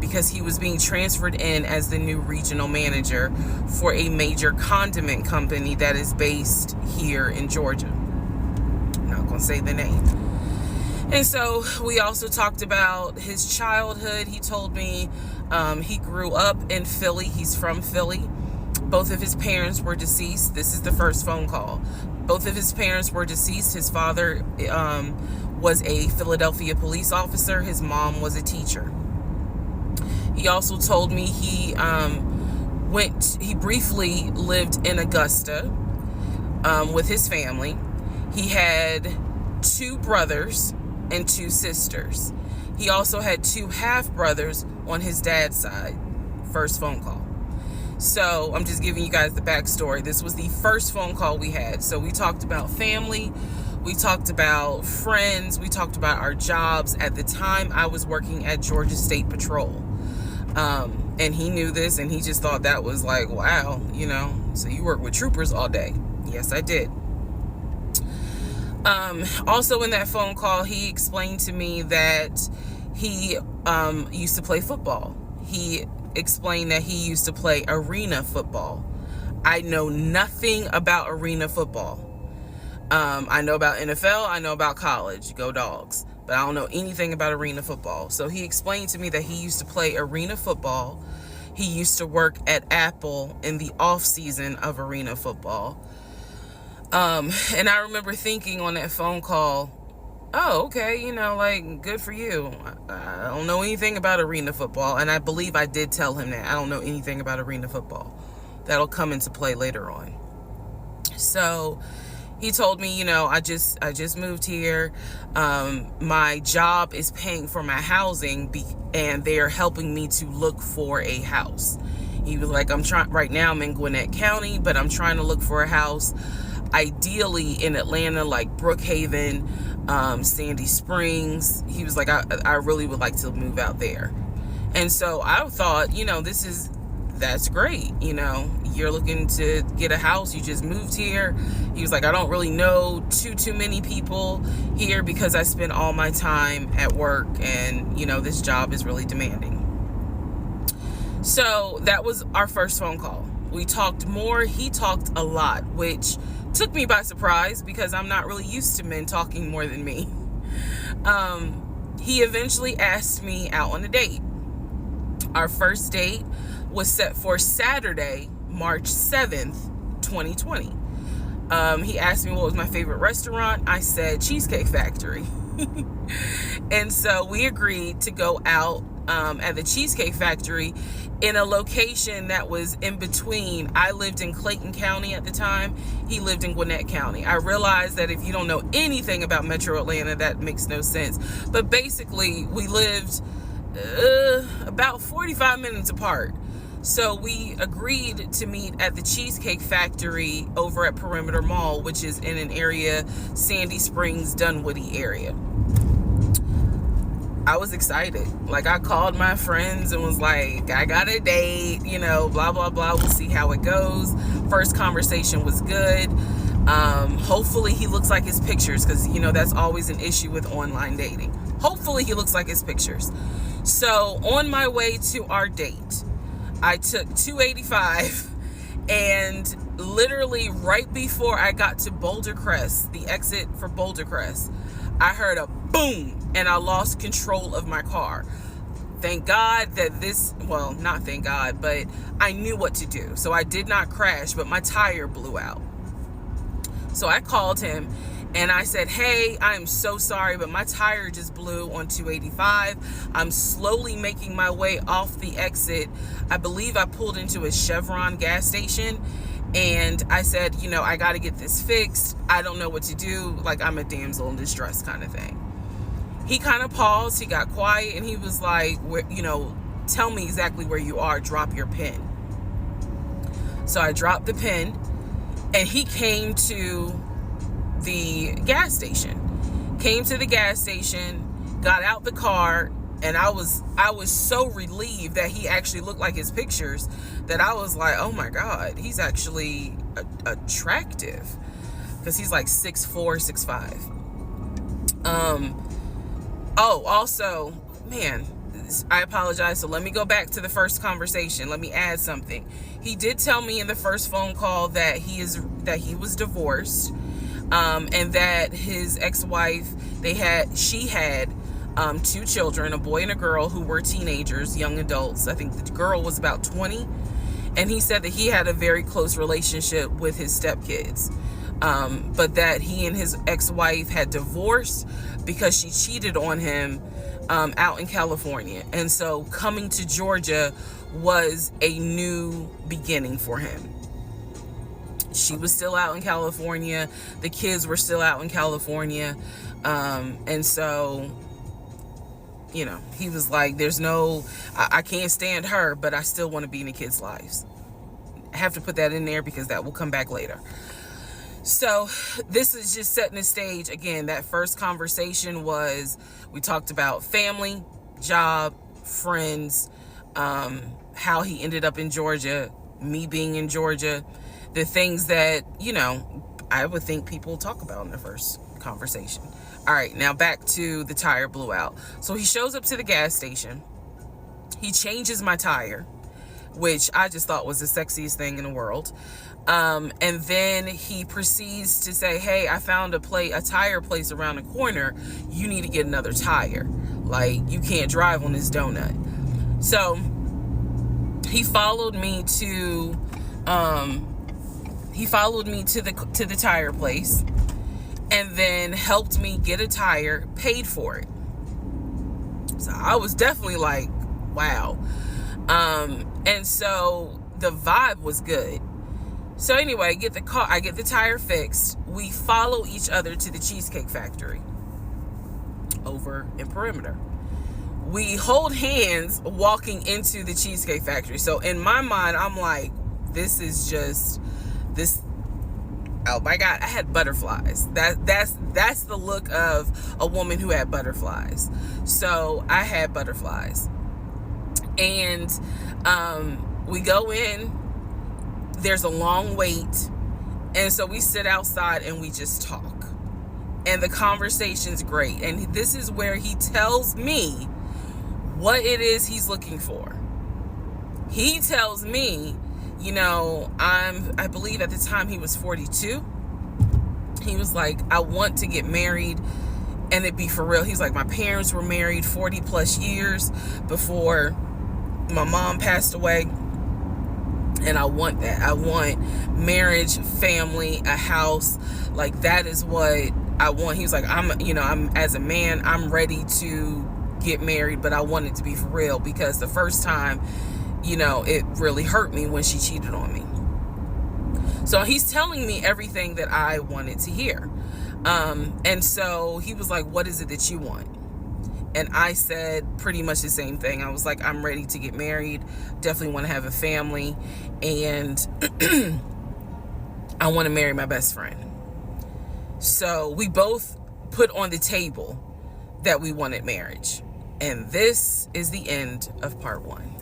because he was being transferred in as the new regional manager for a major condiment company that is based here in Georgia. I'm not going to say the name. And so we also talked about his childhood. He told me he grew up in Philly. He's from Philly. Both of his parents were deceased. This is the first phone call. Both of his parents were deceased. His father was a Philadelphia police officer. His mom was a teacher. He also told me he briefly lived in Augusta with his family. He had 2 brothers and 2 sisters. He also had 2 half-brothers on his dad's side. First phone call. So I'm just giving you guys the backstory. This was the first phone call we had. So we talked about family. We talked about friends. We talked about our jobs. At the time, I was working at Georgia State Patrol. And he knew this, and he just thought that was like, wow, you know, so you work with troopers all day. Yes, I did. Also in that phone call, he explained to me that he used to play football. He explained that he used to play arena football. I know nothing about arena football. I know about NFL. I know about college. Go Dogs. But I don't know anything about arena football. So he explained to me that he used to play arena football. He used to work at Apple in the off season of arena football. And I remember thinking on that phone call, oh, okay, you know, like, good for you. I don't know anything about arena football. And I believe I did tell him that. I don't know anything about arena football. That'll come into play later on. So he told me, you know, I just moved here. My job is paying for my housing and they're helping me to look for a house. He was like, right now I'm in Gwinnett County, but I'm trying to look for a house ideally in Atlanta, like Brookhaven, Sandy Springs. He was like, I really would like to move out there. And so I thought, you know, that's great. You know, you're looking to get a house. You just moved here. He was like, I don't really know too many people here because I spend all my time at work and, you know, this job is really demanding. So that was our first phone call. We talked more. He talked a lot, which took me by surprise because I'm not really used to men talking more than me. He eventually asked me out on a date. Our first date was set for Saturday, March 7th, 2020. He asked me what was my favorite restaurant. I said Cheesecake Factory. And so we agreed to go out at the Cheesecake Factory in a location that was in between. I lived in Clayton County at the time. He lived in Gwinnett County. I realized that if you don't know anything about Metro Atlanta, that makes no sense. But basically, we lived about 45 minutes apart. So we agreed to meet at the Cheesecake Factory over at Perimeter Mall, which is in an area, Sandy Springs, Dunwoody area. I was excited. Like, I called my friends and was like, I got a date, you know, blah, blah, blah. We'll see how it goes. First conversation was good. Hopefully he looks like his pictures, because, you know, that's always an issue with online dating. Hopefully he looks like his pictures. So on my way to our date, I took 285, and literally right before I got to Boulder Crest, the exit for Boulder Crest, I heard a boom, and I lost control of my car. Thank God that not thank God, but I knew what to do. So I did not crash, but my tire blew out. So I called him and I said, hey, I am so sorry, but my tire just blew on 285. I'm slowly making my way off the exit. I believe I pulled into a Chevron gas station. And I said, you know, I got to get this fixed. I don't know what to do. Like, I'm a damsel in distress kind of thing. He kind of paused. He got quiet. And he was like, tell me exactly where you are. Drop your pin. So I dropped the pin. And he came to the gas station. Got out the car. And I was so relieved that he actually looked like his pictures that I was like, oh my God, he's actually attractive, because he's like 6'4", 6'5". Also, man, I apologize. So let me go back to the first conversation. Let me add something. He did tell me in the first phone call that he was divorced, and that his ex-wife, she had 2 children, a boy and a girl, who were teenagers, young adults. I think the girl was about 20. And he said that he had a very close relationship with his stepkids. But that he and his ex-wife had divorced because she cheated on him out in California. And so coming to Georgia was a new beginning for him. She was still out in California. The kids were still out in California. And so, you know, he was like, I can't stand her, but I still want to be in the kids' lives. I have to put that in there because that will come back later. So this is just setting the stage. Again, that first conversation we talked about family, job, friends, how he ended up in Georgia, me being in Georgia, the things that, you know, I would think people talk about in the first conversation. All right, now back to the tire blew out. So he shows up to the gas station. He changes my tire, which I just thought was the sexiest thing in the world. And then he proceeds to say, hey, I found a tire place around the corner. You need to get another tire. Like, you can't drive on this donut. So he followed me to the tire place, and then helped me get a tire, paid for it. So I was definitely like, wow. And so the vibe was good. So anyway, I get the tire fixed. We follow each other to the Cheesecake Factory over in Perimeter. We hold hands walking into the Cheesecake Factory. So in my mind, I'm like, this. Oh my God, I had butterflies. That's the look of a woman who had butterflies. So I had butterflies. And we go in, there's a long wait. And so we sit outside and we just talk. And the conversation's great. And this is where he tells me what it is he's looking for. He tells me, you know, I believe at the time he was 42. He was like, I want to get married and it be for real. He's like, my parents were married 40 plus years before my mom passed away. And I want that. I want marriage, family, a house. Like, that is what I want. He was like, I'm as a man, I'm ready to get married, but I want it to be for real, because the first time, it really hurt me when she cheated on me. So he's telling me everything that I wanted to hear. And so he was like, what is it that you want? And I said pretty much the same thing. I was like, I'm ready to get married. Definitely want to have a family. And I want to marry my best friend. So we both put on the table that we wanted marriage. And this is the end of part 1.